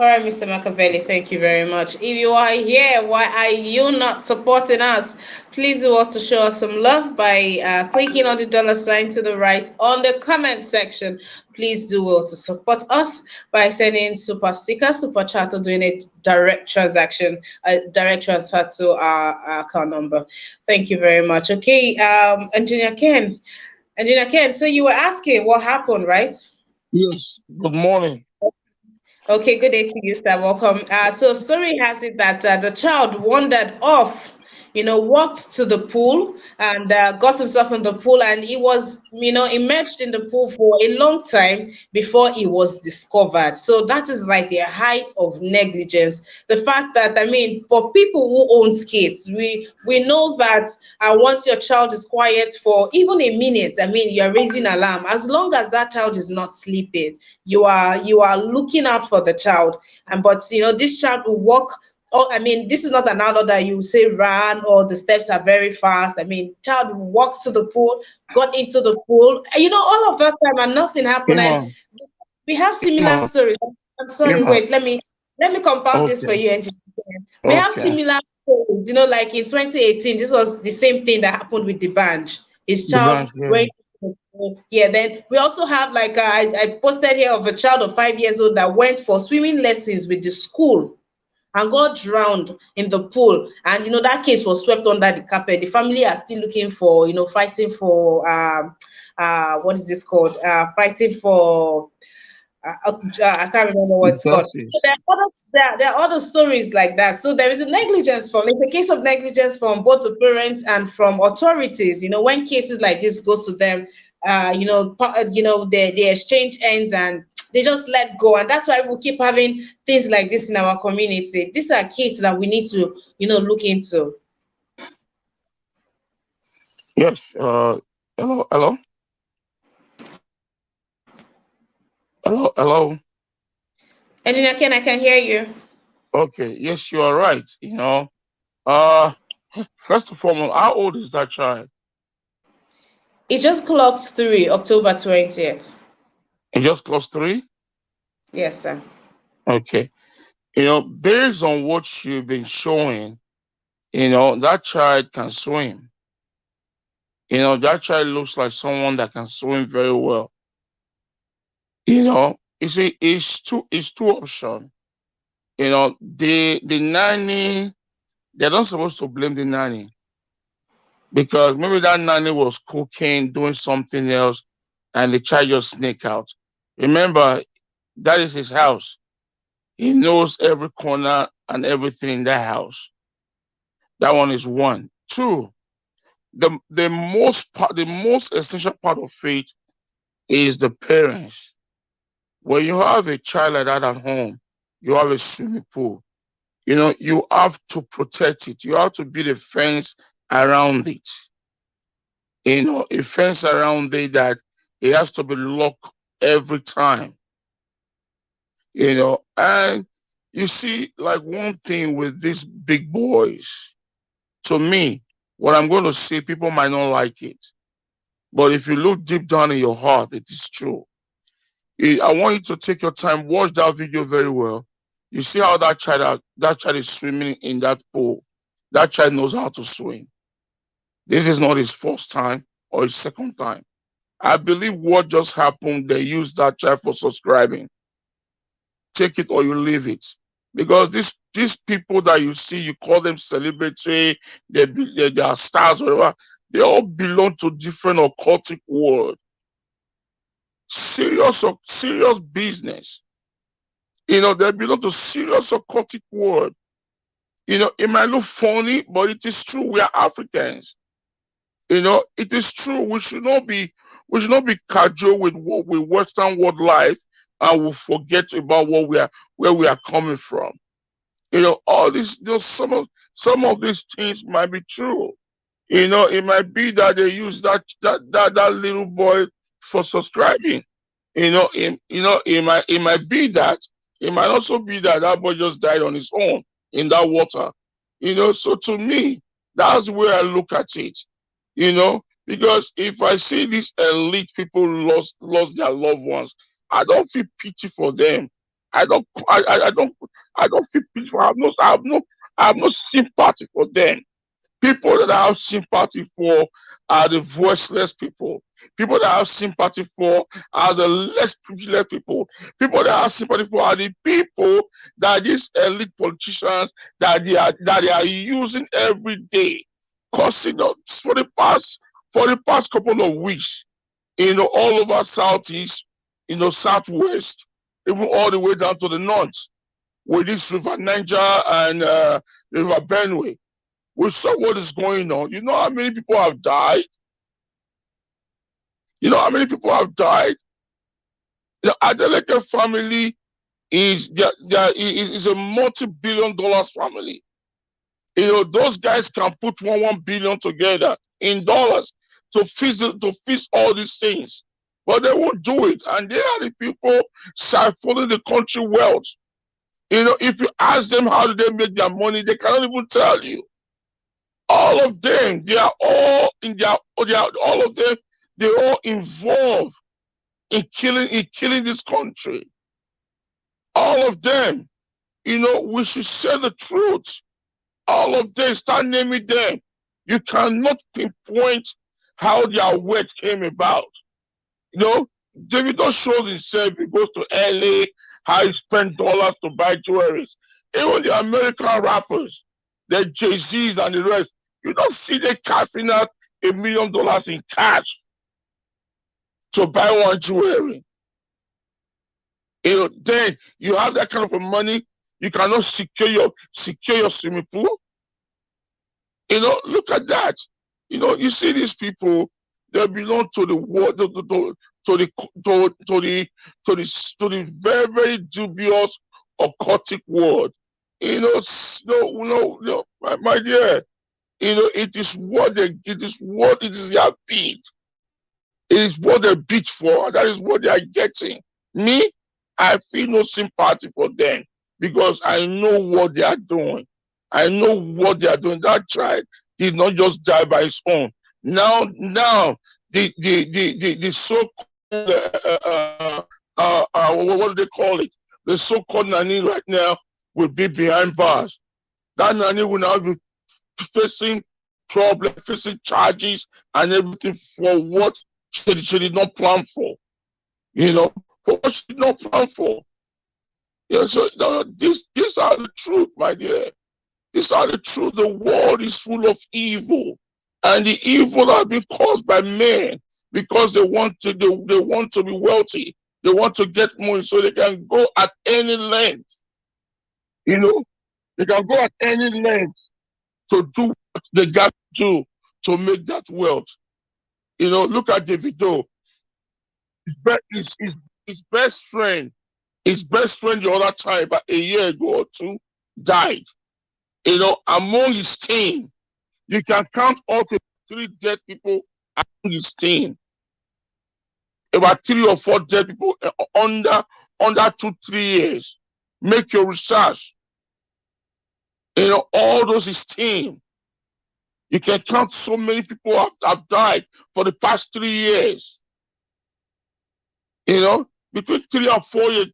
All right, Mr. Machiavelli, thank you very much. If you are here, why are you not supporting us? Please do also show us some love by clicking on the $ to the right on the comment section. Please do also support us by sending super sticker, super chat, or doing a direct transaction, a direct transfer to our account number. Thank you very much. Okay, Engineer Ken, so you were asking what happened, right? Yes. Good morning. Okay, good day to you, sir. Welcome. So story has it that the child wandered off walked to the pool and got himself in the pool, and he was, immersed in the pool for a long time before he was discovered. So that is like the height of negligence. The fact that, I mean, for people who own kids, we know that once your child is quiet for even a minute, I mean, you're raising alarm. As long as that child is not sleeping, you are looking out for the child. And but this child will walk. Oh, I mean, this is not an adult that you say ran or the steps are very fast. I mean, child walked to the pool, got into the pool, all of that time and nothing happened. And Iman, we have similar Iman, stories. I'm sorry, Iman. wait, let me compound this for Okay, you, engineer. We have okay. similar stories, like in 2018, this was the same thing that happened with the band. His The child bank, yeah. went to the pool. Yeah, then we also have like I posted here of a child of 5 years old that went for swimming lessons with the school and got drowned in the pool. And that case was swept under the carpet. The family are still looking for, fighting for what is this called? Fighting for I can't remember what It it's called. does So it. there are other stories like that. So there is a negligence from, it's a case of negligence from both the parents and from authorities. When cases like this go to them, the exchange ends and they just let go, and that's why we keep having things like this in our community. These are kids that we need to, look into. Yes. Hello, hello, hello, hello. Engineer Ken, I can hear you. Okay. Yes, you are right. Uh, first and foremost, how old is that child? It just clocked through October 20th. He just close 3. Yes, sir. Okay. Based on what you've been showing, that child can swim. That child looks like someone that can swim very well. You see, it's two options. The nanny, they're not supposed to blame the nanny because maybe that nanny was cooking, doing something else, and the child just sneak out. Remember, that is his house. He knows every corner and everything in that house. That one is one. Two, the most essential part of it is the parents. When you have a child like that at home, you have a swimming pool. You have to protect it. You have to build a fence around it. A fence around it that it has to be locked every time. And you see, like one thing with these big boys, to me, what I'm going to say, people might not like it, but if you look deep down in your heart, it is true. I want you to take your time, watch that video very well. You see how that child is swimming in that pool. That child knows how to swim. This is not his first time or his second time. I believe what just happened, they used that child for subscribing. Take it or you leave it. Because these people that you see, you call them celebrity, they are stars, whatever. They all belong to different occultic world. Serious business. They belong to serious occultic world. It might look funny, but it is true. We are Africans. It is true. We should not be casual with Western world life, and we forget about where we are coming from. All this, some of these things might be true. It might be that they use that little boy for subscribing. It might be that. It might also be that that boy just died on his own in that water. So to me, that's the way I look at it. Because if I see these elite people lost their loved ones, I don't feel pity for them. I don't. I don't feel pity for. I have no sympathy for them. People that I have sympathy for are the voiceless people. People that I have sympathy for are the less privileged people. People that I have sympathy for are the people that these elite politicians that they are using every day. Cause for the past couple of weeks, all over southeast, southwest, even all the way down to the north, with this river Niger and river Benue, we saw what is going on. You know how many people have died? You know how many people have died? The Adeleke family is a multi-billion-dollar family. You know, those guys can put 1 billion together in dollars to fix all these things, but they won't do it. And they are the people siphoning the country wealth. You know, if you ask them how do they make their money, they cannot even tell you. All of them, they are all involved in killing this country. All of them. You know, we should say the truth. All of them, start naming them. You cannot pinpoint how their wealth came about. You know, Davido shows himself, he goes to LA, how he spent dollars to buy jewelry. Even the American rappers, the Jay-Z's and the rest, you don't see them casting out $1 million in cash to buy one jewelry. You know, then you have that kind of money, you cannot secure your swimming pool. You know, look at that. You know, you see these people, they belong to the world, to the very, very dubious occultic world. You know, no, my dear. You know, it is their bid. It is what they bid for. That is what they are getting. Me, I feel no sympathy for them because I know what they are doing. I know what they are doing. That child did not just die by his own. Now, the so-called what do they call it? The so-called nanny right now will be behind bars. That nanny will now be facing problems, facing charges, and everything for what she did not plan for. You know, for what she did not plan for. Yeah, so these are the truth, my dear. These are the truth. The world is full of evil, and the evil has been caused by men because they want to be wealthy. They want to get money, so they can go at any length. You know, they can go at any length to do what they got to do to make that wealth. You know, look at Davido. His best friend the other time, about a year ago or two, died. You know, among his team, you can count all to 3 dead people among his team. About 3 or 4 dead people under 2-3 years. Make your research. You know, all those his team. You can count so many people have died for the past 3 years. You know, between 3 and 4 years,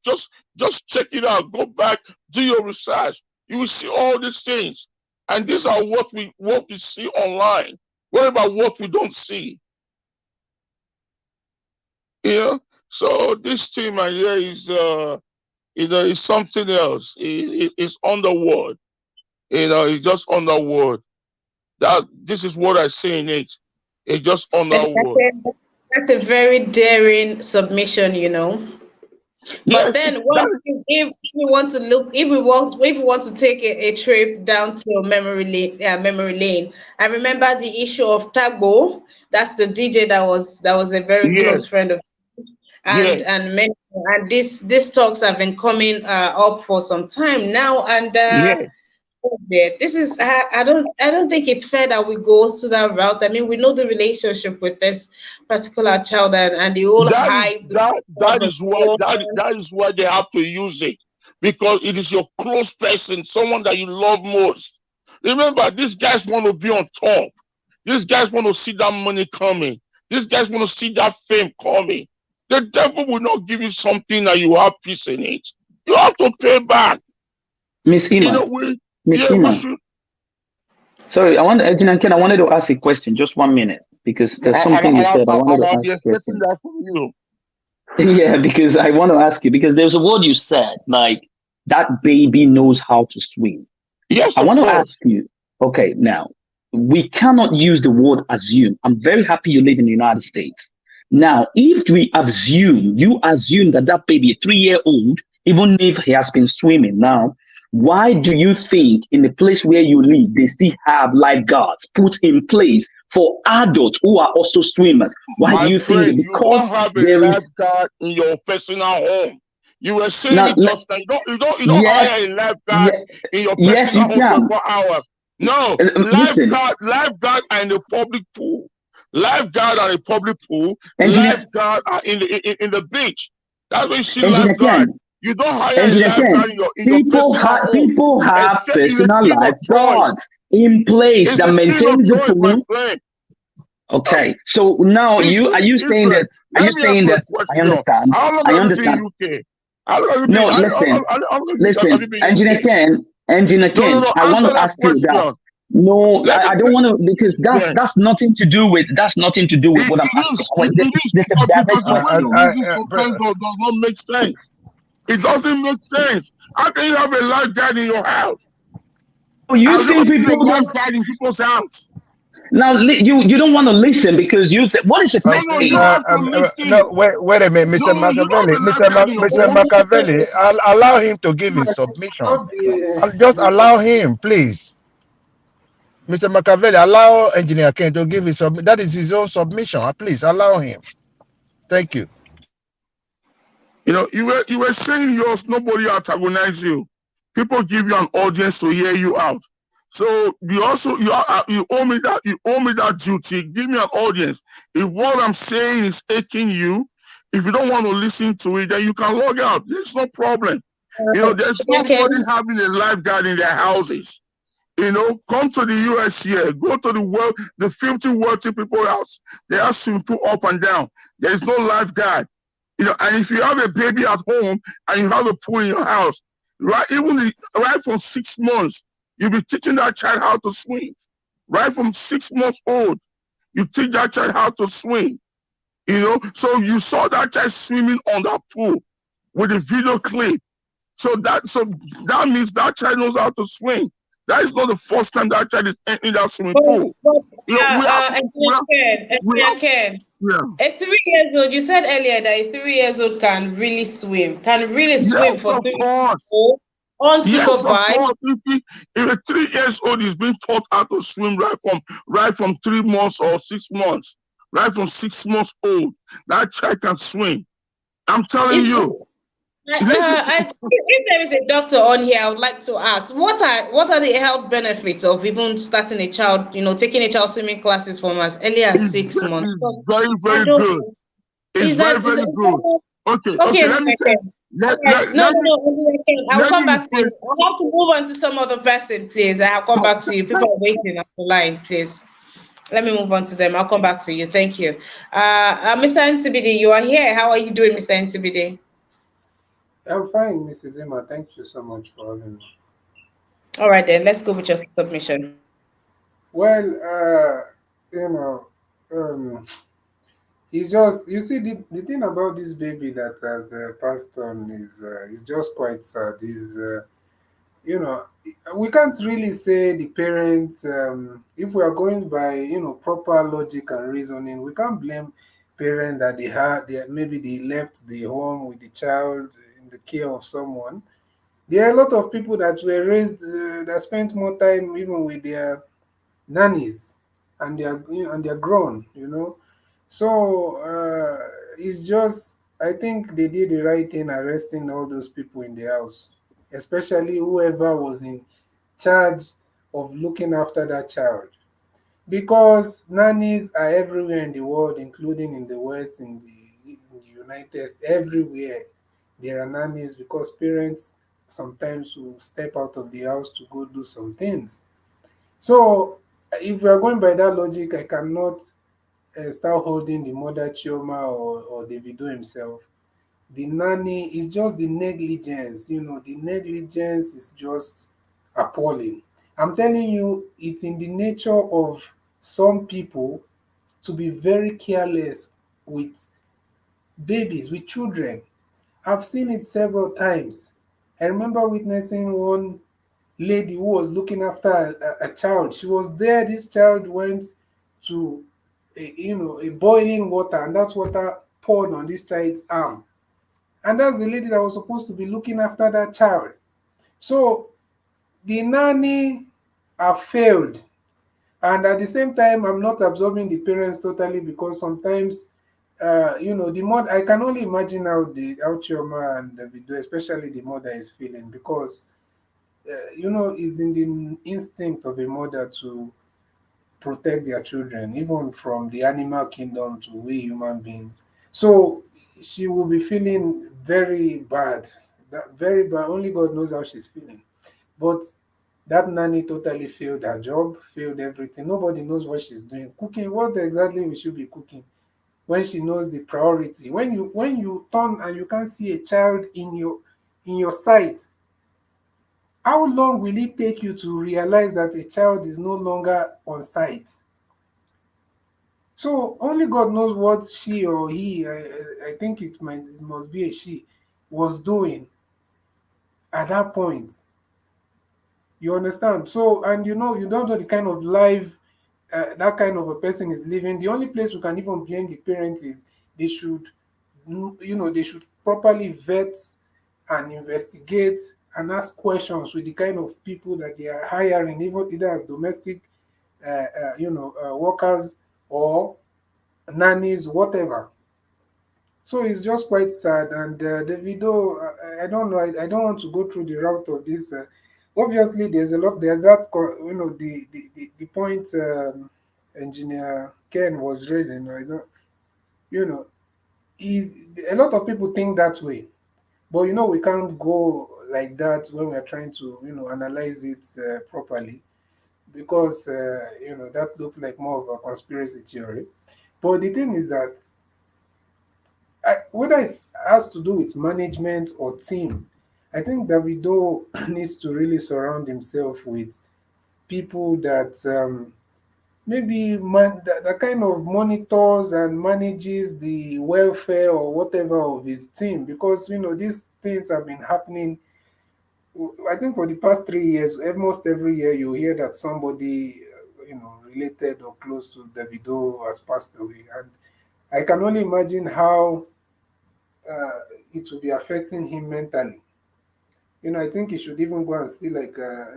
just check it out. Go back, do your research. You will see all these things. And these are what we see online. What about what we don't see? You know, so this team here is is something else. It's underworld. You know, it's just underworld. This is what I say in it. It's just underworld. That's a very daring submission, you know. But Yes, then, if we want to look, if we want to take a trip down to memory lane, I remember the issue of Tagbo. That's the DJ that was a very close yes, friend of his, yes, and these talks have been coming up for some time now, and yes. yeah, this is I don't think it's fair that we go to that route. I mean, we know the relationship with this particular child and the whole hype. That is why they have to use it, because it is your close person, someone that you love most. Remember, these guys want to be on top. These guys want to see that money coming. These guys want to see that fame coming. The devil will not give you something that you have peace in it. You have to pay back. Miss You Iman. know, Miss we Iman. should. Sorry, I wanted to ask a question, just 1 minute, because there's something you said. I wanted to I'll ask be a expecting question. that from you. Yeah, because I want to ask you, because there's a word you said, like, that baby knows how to swim. Yes, I of want to course. ask you, okay, now, we cannot use the word assume. I'm very happy you live in the United States. Now, if you assume that baby, a 3-year-old, even if he has been swimming now, Why do you think in the place where you live, they still have lifeguards put in place for adults who are also swimmers? Why do My you think? friend, you Because don't have a there is lifeguard in your personal home. You were saying now. it just now. You don't hire Yes, a lifeguard yes, in your yes, personal you home can. 24 hours. No, Listen, lifeguard are in the public pool. Lifeguard are in the public pool. engineer, Lifeguard are in the beach. That's where you see engineer lifeguard. Ken, You don't hire a engineer lifeguard Ken. in your personal home, People have except in a personal team of lifeguards choice. in place It's that a team of maintains the choice, my pool. friend. Okay, so now Israel, are you saying Israel, that? Are you let me ask saying you a that? I question. understand. How long I have you been in understand. UK? How long have you been? No, listen, How long have you listen, been in engineer UK? Ken, engineer No, no, Ken. no. I want Answer to that ask you that. question. No, Let me. I don't want to, because Yeah. that's nothing to do with what I'm asking. It is There's a because direct the way question. you reason sometimes does not make sense. It doesn't make sense. How can you have a lifeguard in your house? So you Have you ever think seen a people don't lifeguard in people's house? now? You don't want to listen because you say, what is the No, first no, you thing? have to listen. No, wait a minute, No, Mr. no, you don't have Machiavelli. a lifeguard in your Mr. home. Machiavelli, I'll allow him to give his submission. I'll just allow him, please. Mr. Machiavelli, allow Engineer Ken to give his submission. That is his own submission. Please allow him. Thank you. You were saying yours. Nobody antagonize you. People give you an audience to hear you out. So you owe me that duty. Give me an audience. If what I'm saying is aching you, if you don't want to listen to it, then you can log out. There's no problem. There's Okay. nobody having a lifeguard in their houses. Come to the US here. Go to the filthy, wealthy people house. They have swimming pool up and down. There is no lifeguard. And if you have a baby at home and you have a pool in your house, right from 6 months, you'll be teaching that child how to swim. Right from 6 months old, you teach that child how to swim. So you saw that child swimming on that pool with a video clip. So that means that child knows how to swim. That is not the first time that child is entering that swimming pool. But We have, Engineer Ken, yeah. a 3 years old, you said earlier that a 3 years old can really swim Yes, for of 3 years course. old, Yes, of unsupervised. course. If a 3 years old is being taught how to swim right from 3 months or 6 months, right from 6 months old, that child can swim. I'm telling Is you. Listen, if there is a doctor on here, I would like to ask, what are the health benefits of even starting a child, taking a child swimming classes from as early as 6 months? it's very, I very don't. good. It's Is very, that is very good. that Okay, okay, let me Engineer say, Ken? let, All right. let, No, let no, me no, Engineer Ken. I'll let come me back to you. rephrase. I'll have to move on to some other person, please. I'll come back to you. People are waiting on the line, please. Let me move on to them. I'll come back to you. Thank you. Mr. NCBD, you are here. How are you doing, Mr. NCBD? I'm fine, Mrs. Emma. Thank you so much for having me. All right, then. Let's go with your submission. Well, you know, um, it's just you see the thing about this baby that has passed on is just quite sad. Is you know we can't really say the parents if we are going by proper logic and reasoning. We can't blame parents that maybe they left the home with the child in the care of someone. There are a lot of people that were raised that spent more time even with their nannies, and they're grown. So it's just I think they did the right thing arresting all those people in the house, especially whoever was in charge of looking after that child. Because nannies are everywhere in the world, including in the West, in the United States, everywhere there are nannies because parents sometimes will step out of the house to go do some things. So, if we are going by that logic, I cannot start holding the mother Chioma or Davido himself. The nanny is just the negligence. The negligence is just appalling. I'm telling you, it's in the nature of some people to be very careless with babies, with children. I've seen it several times. I remember witnessing one lady who was looking after a child. She was there. This child went to a boiling water, and that water poured on this child's arm. And that's the lady that was supposed to be looking after that child. So the nanny have failed. And at the same time, I'm not absorbing the parents totally, because sometimes, the mother, I can only imagine how Chioma and Davido, especially the mother, is feeling, because it's in the instinct of a mother to protect their children, even from the animal kingdom to we human beings. So she will be feeling very bad, that very bad. Only God knows how she's feeling. But that nanny totally failed her job, failed everything. Nobody knows what she's doing. Cooking, what exactly we should be cooking when she knows the priority. When you turn and you can't see a child in your sight, how long will it take you to realize that a child is no longer on sight? So only God knows what she or he, I think it must be a she, was doing at that point. You understand? So, and you don't know the kind of life that kind of a person is living. The only place we can even blame the parents is they should, they should properly vet and investigate and ask questions with the kind of people that they are hiring, even either as domestic, workers, or nannies, whatever. So it's just quite sad. And Davido, I don't know. I don't want to go through the route of this. Obviously, there's a lot. There's that. The point Engineer Ken was raising. I don't. You know, a lot of people think that way, but we can't go like that when we are trying to analyze it properly, because that looks like more of a conspiracy theory. But the thing is that whether it has to do with management or team, I think Davido needs to really surround himself with people that maybe that kind of monitors and manages the welfare or whatever of his team, because these things have been happening. I think for the past 3 years, almost every year you hear that somebody related or close to Davido has passed away, and I can only imagine how uh, it will be affecting him mentally. I think he should even go and see like a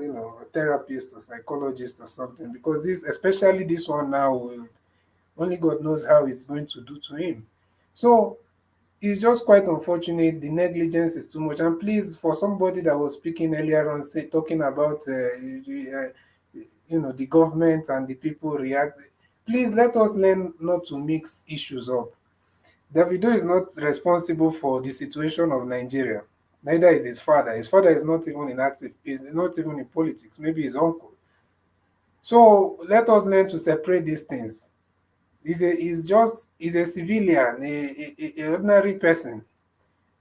therapist or psychologist or something, because this, especially this one now, will only God knows how it's going to do to him. So it's just quite unfortunate. The negligence is too much. And please, for somebody that was speaking earlier on, talking about the government and the people react. Please let us learn not to mix issues up. Davido is not responsible for the situation of Nigeria. Neither is his father. His father is not even in active, is not even in politics. Maybe his uncle. So let us learn to separate these things. He's a civilian, a ordinary person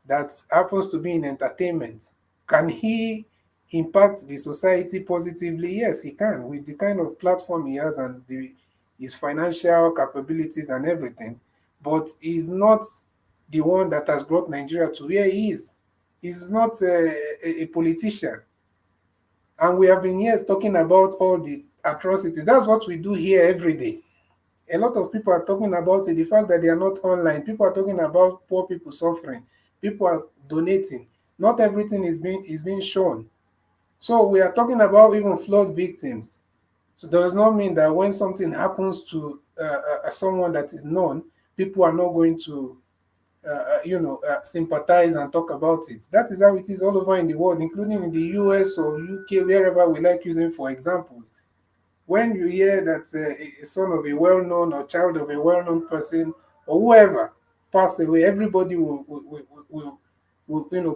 that happens to be in entertainment. Can he impact the society positively? Yes, he can, with the kind of platform he has and his financial capabilities and everything. But he's not the one that has brought Nigeria to where he is. He's not a politician. And we have been here talking about all the atrocities. That's what we do here every day. A lot of people are talking about it, the fact that they are not online. People are talking about poor people suffering. People are donating. Not everything is being shown. So we are talking about even flood victims. So does not mean that when something happens to someone that is known, people are not going to sympathize and talk about it. That is how it is all over in the world, including in the US or UK, wherever we like using for example. When you hear that a son of a well-known or child of a well-known person or whoever pass away, everybody will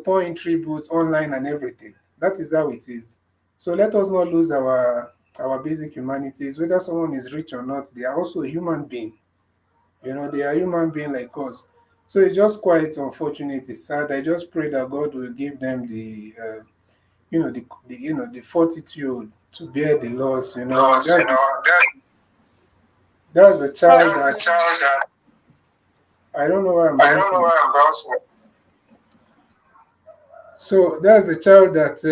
pour in tributes online and everything. That is how it is. So let us not lose our basic humanities. Whether someone is rich or not, they are also a human being. They are human being like us. So it's just quite unfortunate. It's sad. I just pray that God will give them the fortitude to bear the loss. That's a child that I don't know why I'm bouncing. So that's a child that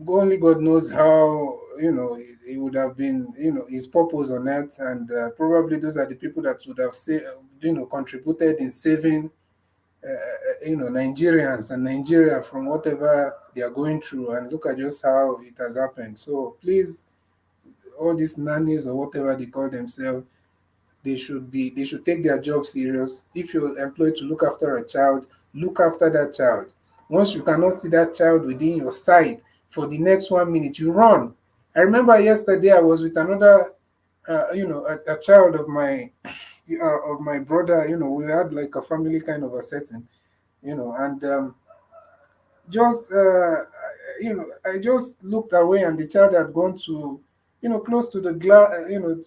only God knows how he would have been his purpose on earth, and probably those are the people that would have contributed in saving Nigerians and Nigeria from whatever they are going through, and look at just how it has happened. So please, all these nannies or whatever they call themselves, they should take their job serious. If you're employed to look after a child, look after that child. Once you cannot see that child within your sight for the next 1 minute, you run. I remember yesterday I was with another, a child of my brother. We had like a family kind of a setting, and just I just looked away, and the child had gone to, close to the glass,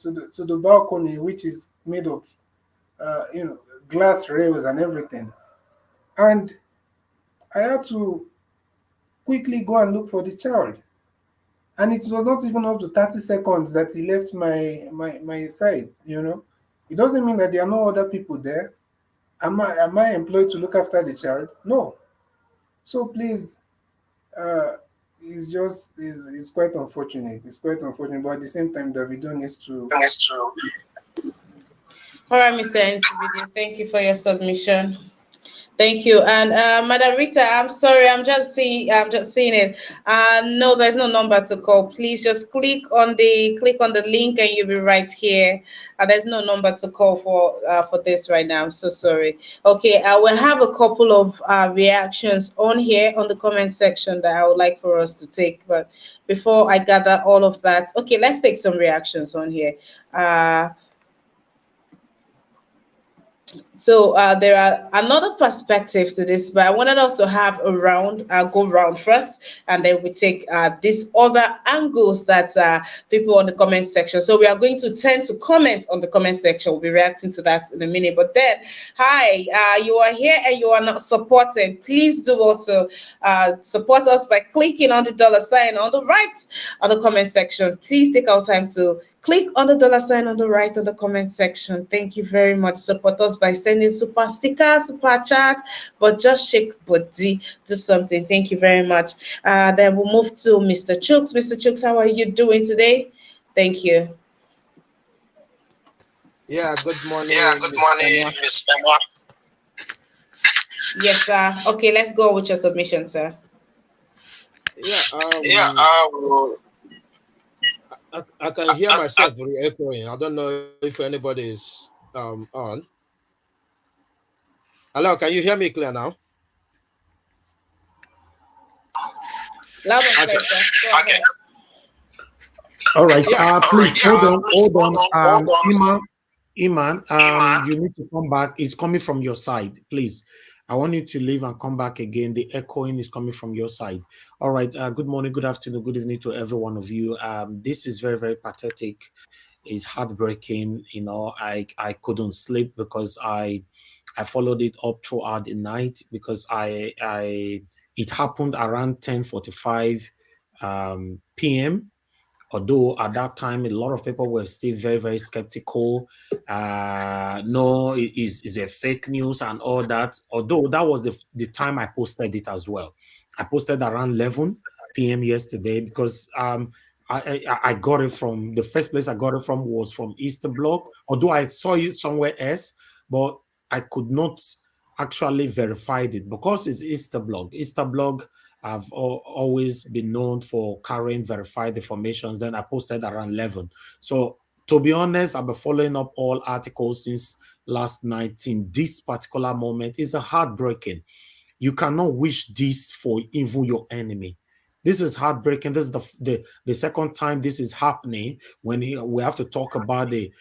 to the balcony, which is made of uh, you know glass rails and everything. And I had to quickly go and look for the child, and it was not even up to 30 seconds that he left my side. It doesn't mean that there are no other people there. Am I employed to look after the child? No. So please, uh it's quite unfortunate. It's quite unfortunate, but at the same time, Davido needs to. All right, Mr. NCBD, thank you for your submission. Thank you. And Madam Rita, I'm sorry, I'm just seeing it. No, there's no number to call. Please just click on the link and you'll be right here. There's no number to call for this right now. I'm so sorry. Okay, we'll have a couple of reactions on here on the comment section that I would like for us to take. But before I gather all of that, okay, let's take some reactions on here. Uh, So there are another perspective to this, but I wanted us to have a go round first, and then we take these other angles that people on the comment section. So we are going to tend to comment on the comment section. We'll be reacting to that in a minute. But then, hi, you are here and you are not supported. Please do also support us by clicking on the dollar sign on the right on the comment section. Please take our time to click on the dollar sign on the right on the comment section. Thank you very much. Support us by sending super sticker, super chat, but just shake body, do something. Thank you very much. Then we'll move to Mr. Chooks. Mr. Chooks, how are you doing today? Thank you. Yeah, good Yeah, morning, good Miss morning, Emma. Miss Emma. Yes, sir. Okay, let's go with your submission, sir. Yeah, Yeah, I can hear I, myself re-echoing. I don't know if anybody is on. Hello, can you hear me clear now? loud and Okay. clear, sir. Go ahead. All right. Yeah, All right. Please hold on. Please Hold hold on. on. Hold on. Iman, Iman. you need to come back. It's coming from your side, please. I want you to leave and come back again. The echoing is coming from your side. All right. Good morning, good afternoon, good evening to every one of you. This is very, very pathetic. It's heartbreaking. I couldn't sleep because I followed it up throughout the night because it happened around 10:45 p.m. Although at that time a lot of people were still very, very skeptical. No, is a fake news and all that. Although that was the time I posted it as well. I posted around 11 p.m. yesterday because I got it from the first place I got it from was from Easter Blog. Although I saw it somewhere else, but I could not actually verify it because it's Easter Blog. Easter Blog have always been known for carrying verified information. Then I posted around 11. So to be honest, I've been following up all articles since last night. In this particular moment, it's a heartbreaking. You cannot wish this for even your enemy. This is heartbreaking. This is the second time this is happening when we have to talk about the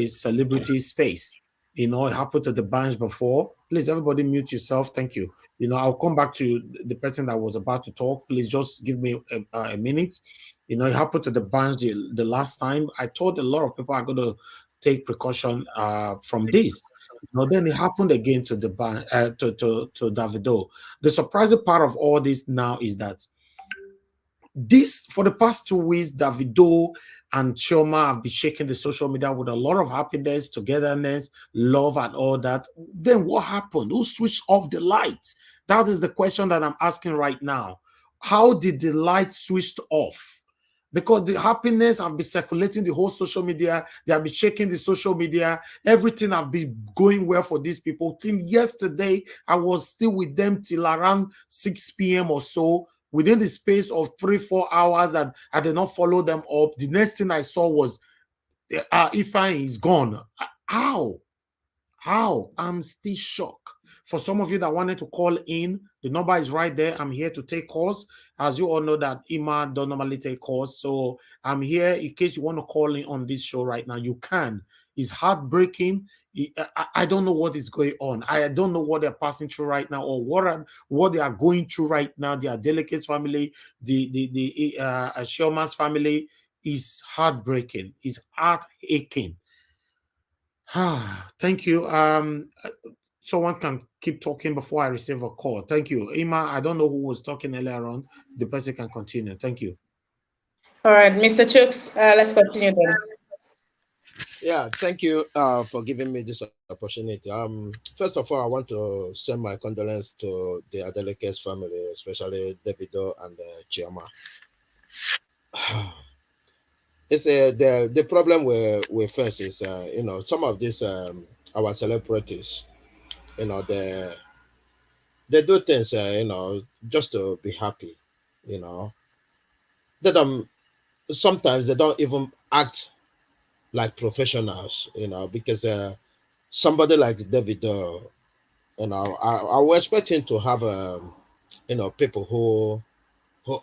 celebrity space. It happened to the bunch before. Please, everybody mute yourself. Thank you. I'll come back to the person that was about to talk. Please just give me a minute. It happened to the bunch the last time. I told a lot of people are going to take precaution from this. Then it happened again to the band, to Davido. The surprising part of all this now is that this for the past 2 weeks, Davido and Chioma have been shaking the social media with a lot of happiness, togetherness, love, and all that. Then what happened? Who switched off the light? That is the question that I'm asking right now. How did the light switched off? because the happiness have been circulating the whole social media. They have been shaking the social media. Everything have been going well for these people. Till yesterday, I was still with them till around 6 p.m. or so. Within the space of 3-4 hours that I did not follow them up, the next thing I saw was Ifeanyi is gone. How? How? I'm still shocked. For some of you that wanted to call in, the number is right there. I'm here to take calls. As you all know that Ima don't normally take calls. So I'm here in case you want to call in on this show right now. You can. It's heartbreaking. I don't know what is going on. I don't know what they're passing through right now or what they are going through right now. Their Delicate's family, the Sherman's family is heartbreaking. It's heart aching. Thank you. Someone can keep talking before I receive a call. Thank you. Ima, I don't know who was talking earlier on. The person can continue. Thank you. All right, Mr. Chooks, let's continue then. Yeah, thank you for giving me this opportunity. First of all, I want to send my condolences to the Adeleke's family, especially Davido and Chioma. It's the problem we face is some of these our celebrities, they do things just to be happy, they don't sometimes they don't even act like professionals, because somebody like Davido, I was expecting to have people who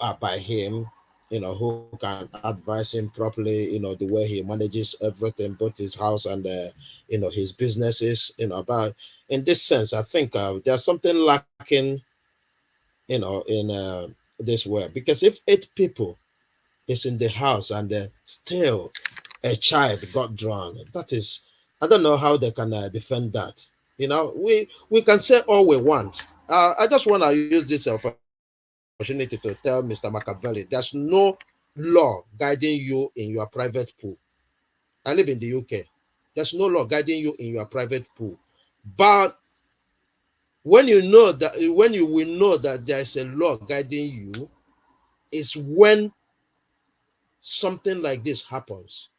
are by him, who can advise him properly, the way he manages everything, both his house and his businesses, but in this sense, I think there's something lacking, in this way, because if 8 people is in the house and still a child got drowned, that is, I don't know how they can defend that. We can say all we want. I just want to use this opportunity to tell Mr. Machiavelli there's no law guiding you in your private pool. I live in the UK. There's no law guiding you in your private pool. But when you will know that there is a law guiding you, is when something like this happens,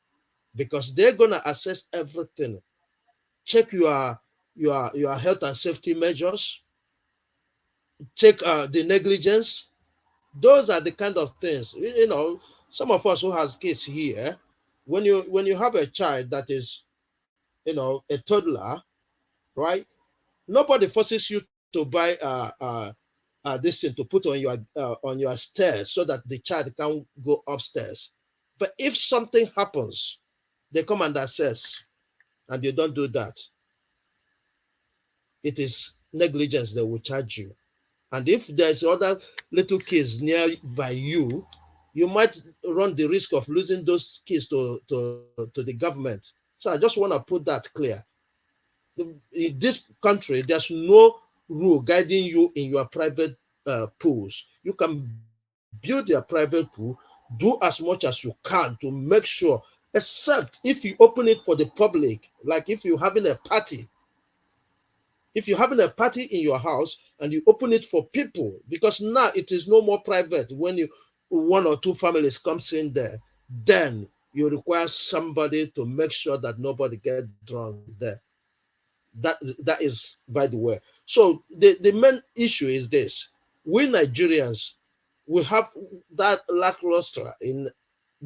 because they're gonna assess everything, check your health and safety measures, check the negligence. Those are the kind of things, some of us who has kids here, when you have a child that is, a toddler, right? Nobody forces you to buy this thing to put on your stairs so that the child can go upstairs. But if something happens, they come and assess, and you don't do that, it is negligence. They will charge you. And if there's other little kids nearby you, you might run the risk of losing those kids to the government. So I just want to put that clear. In this country, there's no rule guiding you in your private pools. You can build your private pool, do as much as you can to make sure, except if you open it for the public, like if you're having a party. If you're having a party in your house and you open it for people, because now it is no more private. When one or two families comes in there, then you require somebody to make sure that nobody gets drunk there. That is, by the way. So the main issue is this: we Nigerians, we have that lackluster in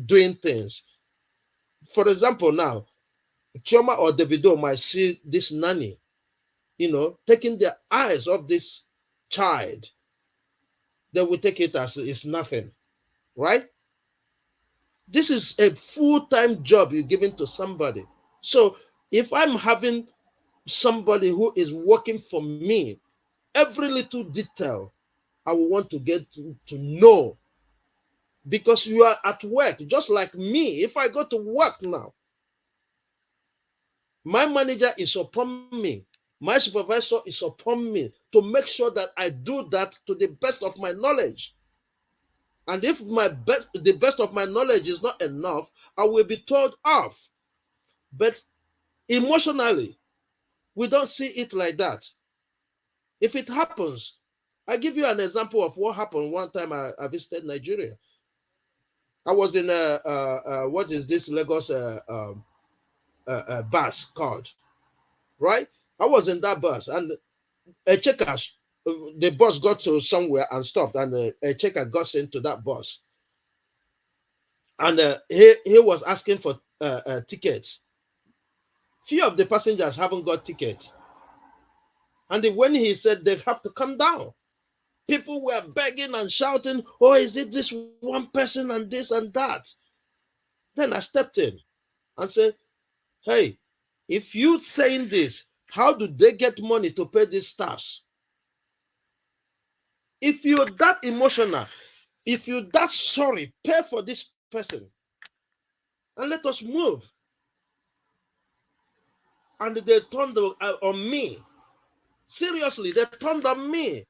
doing things. For example, now Chioma or Davido might see this nanny, taking their eyes off this child. They will take it as it's nothing, right? This is a full-time job you're giving to somebody. So if I'm having somebody who is working for me, every little detail I will want to get to know, because you are at work, just like me. If I go to work now, my manager is upon me, my supervisor is upon me to make sure that I do that to the best of my knowledge. And if the best of my knowledge is not enough, I will be told off. But emotionally, we don't see it like that. If it happens, I give you an example of what happened one time I visited Nigeria. I was in what is this Lagos bus called, right? I was in that bus, and a checker, the bus got to somewhere and stopped, and a checker got into that bus, and he was asking for tickets. Few of the passengers haven't got tickets, and when he said they have to come down, people were begging and shouting, "Oh, is it this one person and this and that?" Then I stepped in and said, "Hey, if you saying this, how do they get money to pay these staffs? If you're that emotional, if you're that sorry, pay for this person and let us move." And they turned on me. Seriously, they turned on me.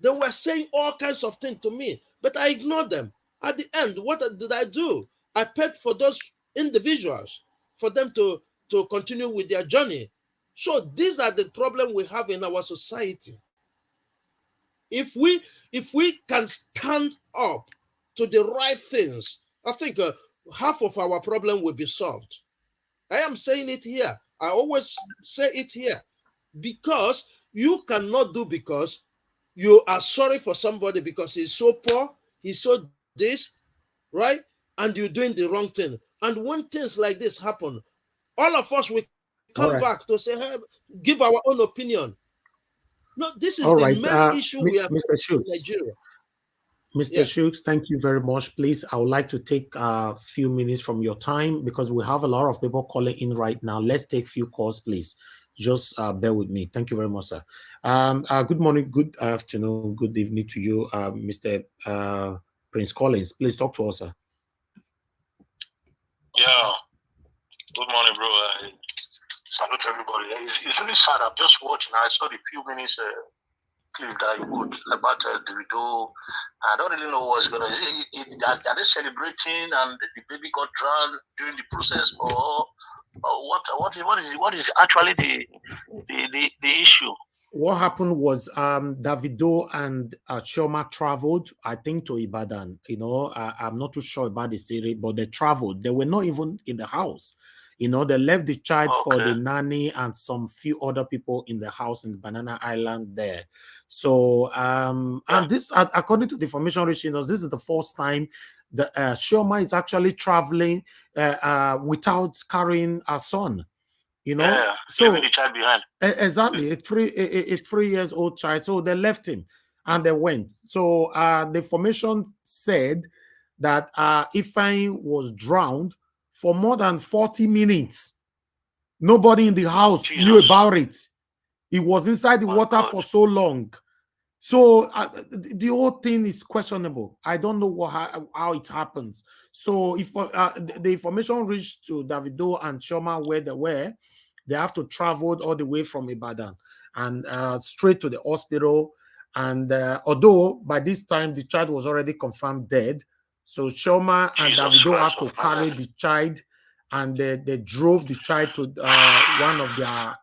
They were saying all kinds of things to me, but I ignored them. At the end, what did I do? I paid for those individuals for them to continue with their journey. So these are the problems we have in our society. If we can stand up to the right things, I think half of our problem will be solved. I am saying it here. I always say it here, because you cannot do because you are sorry for somebody because he's so poor, he's so this, right? And you're doing the wrong thing. And when things like this happen, all of us will come back All to right. say, hey, give our own opinion. No, this is the All main right. issue we are Mr. facing in Shooks. Nigeria. Mr. Yeah. Shooks, thank you very much. Please, I would like to take a few minutes from your time because we have a lot of people calling in right now. Let's take few calls, please. Just bear with me. Thank you very much, sir. Good morning, good afternoon, good evening to you, Mr. Prince Collins. Please talk to us, sir. Yeah, good morning, bro. Salute everybody. It's really sad. I'm just watching. I saw the few minutes clip that you put about Davido. I don't really know what's going on. Are they celebrating and the baby got drowned during the process, or what is actually the issue? What happened was Davido and Chioma traveled, I think, to Ibadan. You know, I'm not too sure about the city, but they traveled. They were not even in the house. You know, they left the child for the nanny and some few other people in the house in Banana Island there. So, and this, according to the information reaching us, this is the first time the Chioma is actually traveling without carrying a son. You know, Yeah, so leaving the child behind. Exactly, a 3 years old child. So they left him and they went. So the information said that Ifeanyi was drowned for more than 40 minutes. Nobody in the house knew about it. He was inside the water for so long. So the whole thing is questionable. I don't know how it happens. So if the information reached to Davido and Chioma where they were, they have to travel all the way from Ibadan and straight to the hospital. And although by this time the child was already confirmed dead, so Chioma and Davido have to carry the child, and they drove the child to one of their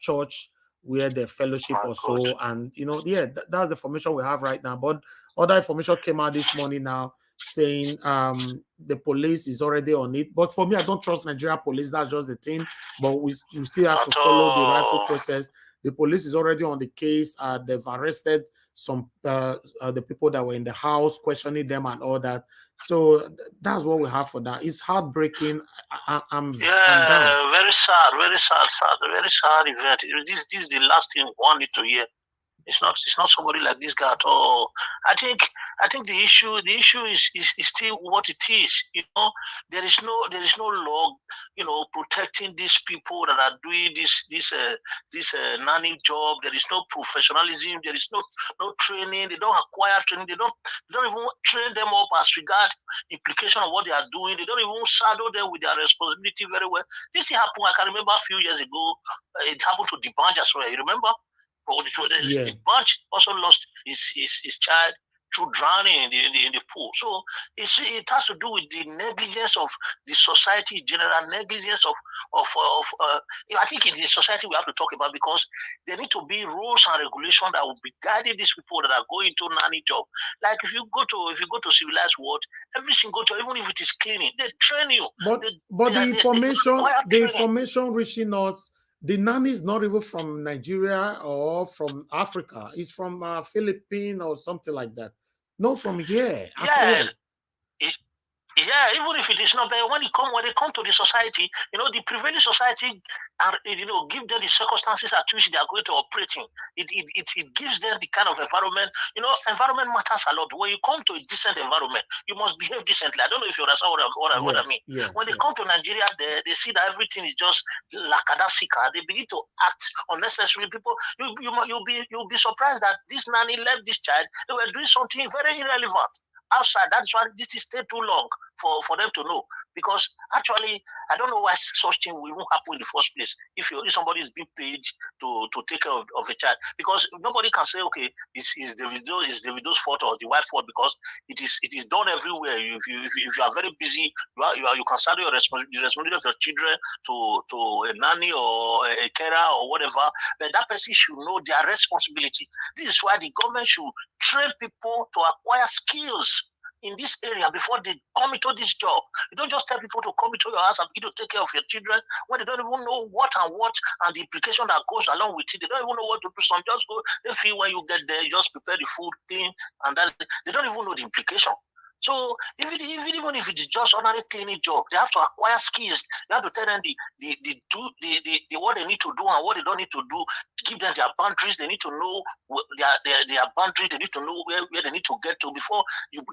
church where the fellowship or so. And you know, yeah, that's the information we have right now. But other information came out this morning now saying the police is already on it. But for me, I don't trust Nigeria police. That's just the thing. But we still have to follow the rightful process. The police is already on the case. They've arrested some the people that were in the house, questioning them and all that. So that's what we have for that. It's heartbreaking. I'm down. Very sad, very sad, very sad event. This is the last thing one need to hear. It's not somebody like this guy at all. I think the issue is still what it is. You know, there is no law, you know, protecting these people that are doing this nanny job. There is no professionalism. There is no training. They don't acquire training. They don't even train them up as regard implication of what they are doing. They don't even saddle them with their responsibility very well. This happened. I can remember a few years ago. It happened to the Banja as well. You remember? Yeah. The bunch also lost his child drowning in the pool. So it has to do with the negligence of the society in general, negligence of I think it's the society we have to talk about, because there need to be rules and regulations that will be guiding these people that are going to nanny job. Like if you go to civilized world, every single job, even if it is cleaning, they train you. But the information reaching us, the nanny is not even from Nigeria or from Africa. It's from Philippines or something like that. Not from here at all. Yeah, even if it is not, but when they come to the society, the prevailing society, give them the circumstances at which they are going to operate in. It gives them the kind of environment. Environment matters a lot. When you come to a decent environment, you must behave decently. I don't know if you understand what I mean. Yeah, when they come to Nigeria, they see that everything is just lakadasika. They begin to act unnecessarily. People, you'll be surprised that this nanny left this child. They were doing something very irrelevant outside. That's why this is stay too long for them to know. Because actually, I don't know why such thing will even happen in the first place. If somebody is being paid to take care of a child, because nobody can say, okay, it's Davido's fault or the wife's fault, because it is done everywhere. If you are very busy, you can saddle the responsibility of your children to a nanny or a carer or whatever. But that person should know their responsibility. This is why the government should train people to acquire skills in this area before they come into this job. You don't just tell people to come into your house and begin to take care of your children when they don't even know what and the implication that goes along with it. They don't even know what to do. Some just go, they feel when you get there, you just prepare the food, clean, and that they don't even know the implication. So even if it is just ordinary cleaning job, they have to acquire skills. You have to tell them the what they need to do and what they don't need to do. Give them their boundaries. They need to know their boundaries. They need to know where they need to get to before you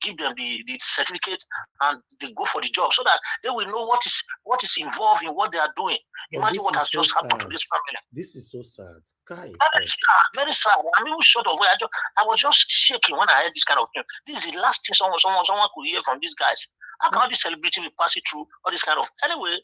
give them the certificate and they go for the job, so that they will know what is involved in what they are doing. But imagine what has just happened to this family. This is so sad. Very sad, very sad. I mean, short of where I was just shaking when I heard this kind of thing. This is the last thing someone could hear from these guys. How can all this celebrity be passing through all this kind of? Anyway,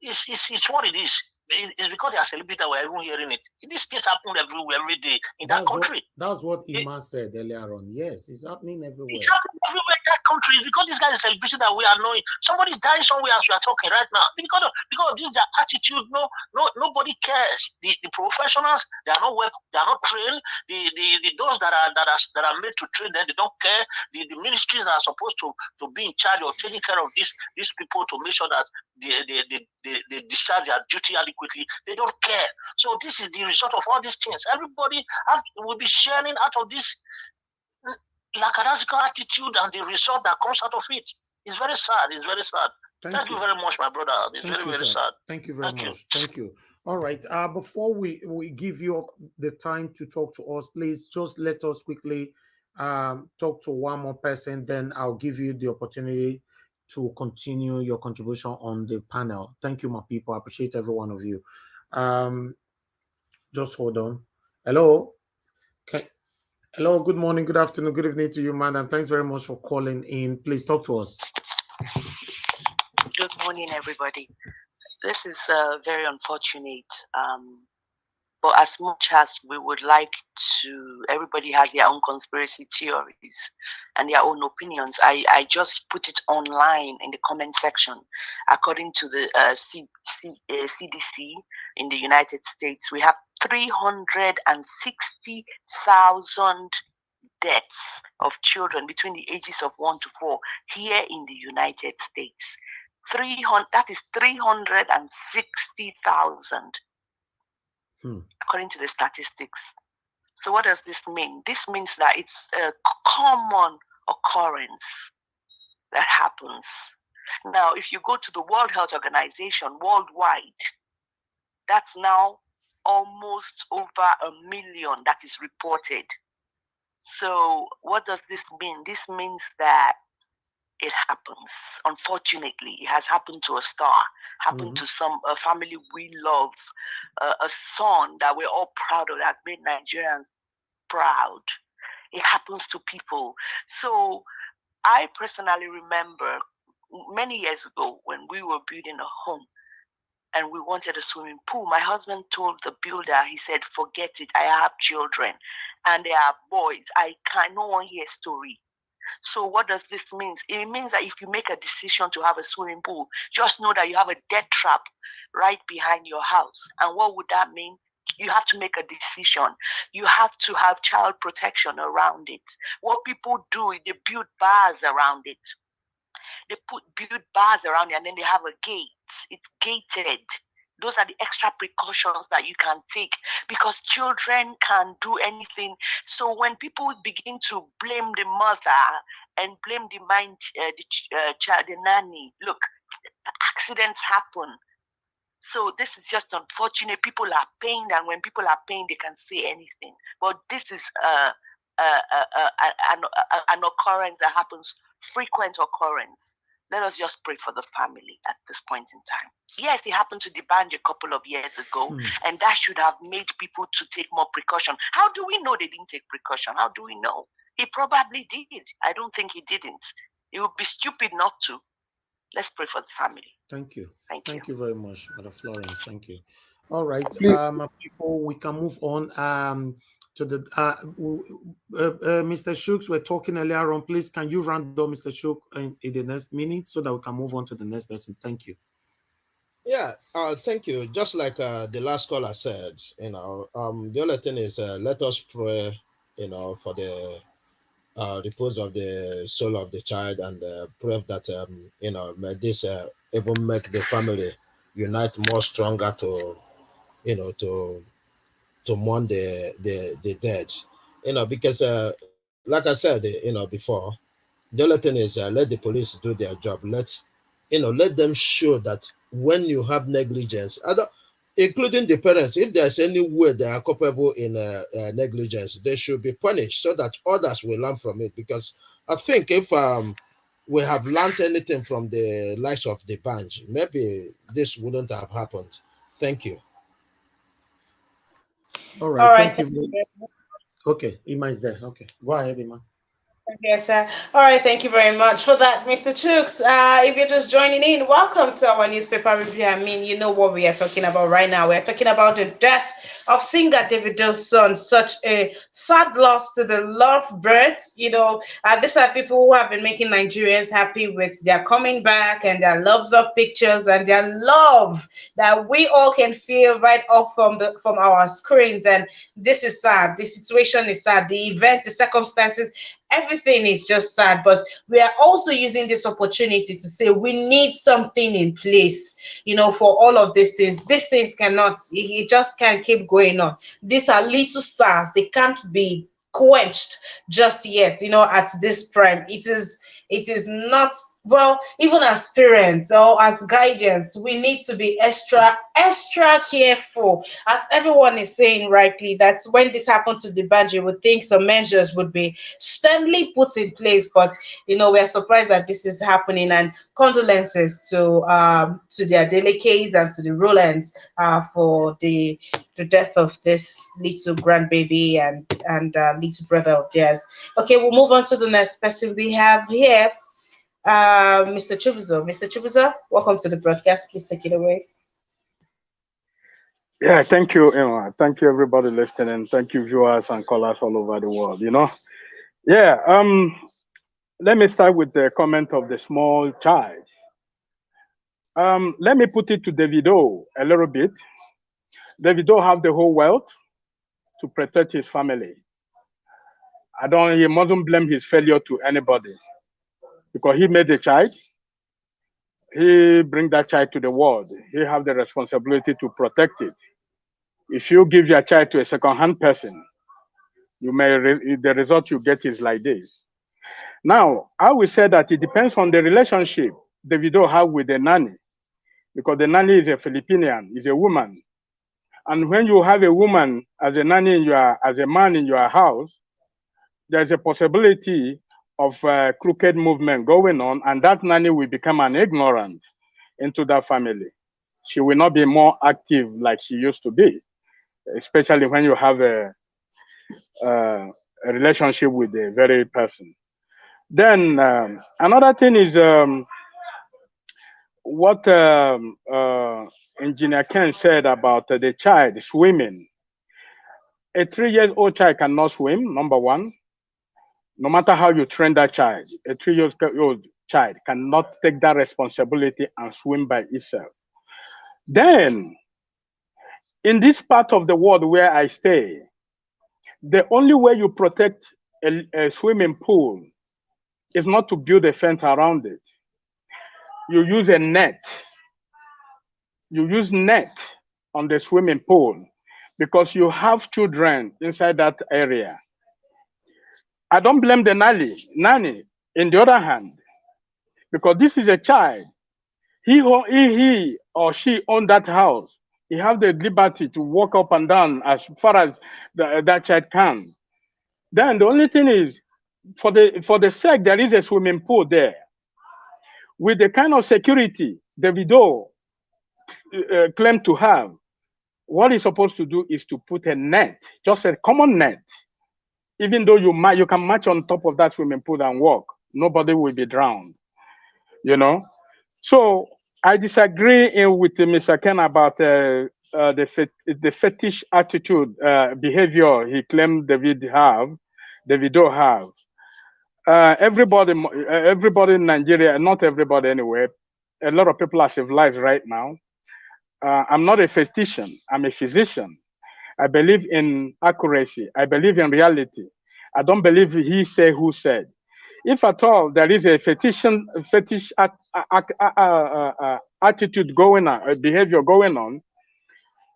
it's what it is. It's because they are celebrities that we're even hearing it. These things happen everywhere, every day in that country. That's what Iman said earlier on. Yes, it's happening everywhere. It's happening everywhere in that country. It's because these guys are celebrating that we are knowing. Somebody's dying somewhere as we are talking right now. Because of this their attitude, nobody cares. The professionals, they are not they are not trained. Those that are made to train them, they don't care. The ministries that are supposed to be in charge of taking care of these people to make sure that they discharge their duty adequately, they don't care. So this is the result of all these things. Everybody will be sharing out of this lackadaisical attitude and the result that comes out of it. It's very sad. It's very sad. Thank you very much, my brother. It's very sad. Thank you very much. Thank you. All right. Before we give you the time to talk to us, please just let us quickly talk to one more person. Then I'll give you the opportunity to continue your contribution on the panel. Thank you, my people. I appreciate every one of you. Just hold on. Hello. Okay. Hello. Good morning. Good afternoon. Good evening to you, madam. Thanks very much for calling in. Please talk to us. Good morning, everybody. This is very unfortunate. But as much as we would like to, everybody has their own conspiracy theories and their own opinions. I just put it online in the comment section. According to the CDC in the United States, we have 360,000 deaths of children between the ages of 1 to 4 here in the United States. That is 360,000. According to the statistics. So what does this mean? This means that it's a common occurrence that happens. Now, if you go to the World Health Organization worldwide, that's now almost over 1 million that is reported. So what does this mean? This means that it happens. Unfortunately, it has happened to a star, happened to a family we love, a son that we're all proud of, that has made Nigerians proud. It happens to people. So I personally remember many years ago when we were building a home and we wanted a swimming pool. My husband told the builder, he said, forget it, I have children. and they are boys, I cannot hear story. So what does this mean? It means that if you make a decision to have a swimming pool, just know that you have a death trap right behind your house. And what would that mean? You have to make a decision. You have to have child protection around it. What people do is they build bars around it. They build bars around it, and then they have a gate. It's gated. Those are the extra precautions that you can take, because children can do anything. So when people begin to blame the mother and blame the child, the nanny, look, accidents happen. So this is just unfortunate. People are pained, and when people are pained, they can say anything. But this is an occurrence that happens, frequent occurrence. Let us just pray for the family at this point in time. Yes, it happened to the band a couple of years ago, and that should have made people to take more precaution. How do we know they didn't take precaution? How do we know? He probably did. I don't think he didn't. It would be stupid not to. Let's pray for the family. Thank you. Thank you very much, Mother Florence. Thank you. All right, Please. people, we can move on to the Mr. Shooks. We're talking earlier on. Please, can you round up Mr. Shook in the next minute so that we can move on to the next person? Thank you. Yeah, thank you. Just like the last caller said, the only thing is let us pray, for the repose of the soul of the child, and pray that may this even make the family unite more stronger to mourn the dead, because like I said, before, the only thing is let the police do their job. Let them show that when you have negligence, including the parents, if there's any way they are culpable in negligence, they should be punished so that others will learn from it. Because I think if we have learned anything from the likes of the bunch, maybe this wouldn't have happened. Thank you. All right, thank you. Okay, Ima is there. Okay, go ahead, Ima. Yes, sir. All right, thank you very much for that, Mr. Chooks. If you're just joining in, welcome to our newspaper review. I mean, you know what we are talking about right now. We're talking about the death of singer Davido's son. Such a sad loss to the lovebirds. These are people who have been making Nigerians happy with their coming back and their loves of pictures and their love that we all can feel right off from our screens. And this is sad. The situation is sad. The event, the circumstances, everything is just sad, but we are also using this opportunity to say we need something in place, for all of these things. These things cannot, it just can't keep going on. These are little stars. They can't be quenched just yet, at this prime. It is not, well, even as parents or as guardians, we need to be extra careful. As everyone is saying rightly, that when this happened to the band, you would think some measures would be sternly put in place, but we're surprised that this is happening. And condolences to their delicates and to the Rolands for the death of this little grandbaby and little brother of theirs. Okay, we'll move on to the next person we have here. Mr. Chibuzo. Mr. Chibuzo, welcome to the broadcast. Please take it away. Yeah, thank you, Emma. Thank you, everybody listening. Thank you, viewers and callers all over the world. Yeah. Let me start with the comment of the small child. Let me put it to Davido a little bit. Davido have the whole world to protect his family. He mustn't blame his failure to anybody, because he made a child. He bring that child to the world. He have the responsibility to protect it. If you give your child to a second-hand person, the result you get is like this. Now, I will say that it depends on the relationship Davido have with the nanny, because the nanny is a Filipinian, is a woman. And when you have a woman as a nanny as a man in your house, there's a possibility of crooked movement going on, and that nanny will become an ignorant into that family. She will not be more active like she used to be, especially when you have a relationship with the very person. Then another thing is what Engineer Ken said about the child swimming. A 3-year-old child cannot swim, number one. No matter how you train that child, a 3-year-old child cannot take that responsibility and swim by itself. Then, in this part of the world where I stay, the only way you protect a swimming pool is not to build a fence around it. You use a net. You use net on the swimming pool because you have children inside that area. I don't blame the nanny. In the other hand, because this is a child, he or she own that house. He have the liberty to walk up and down as far as that child can. Then the only thing is, for the sake there is a swimming pool there, with the kind of security Davido claimed to have, what he's supposed to do is to put a net, just a common net. Even though you can march on top of that swimming pool and walk, nobody will be drowned. You know, so I disagree with Mr. Ken about the fetish attitude behavior he claimed Davido have. Everybody in Nigeria, not everybody anyway, a lot of people are civilized right now. I'm not a fetician, I'm a physician. I believe in accuracy. I believe in reality. I don't believe he said who said. If at all there is a fetish attitude going on, a behavior going on,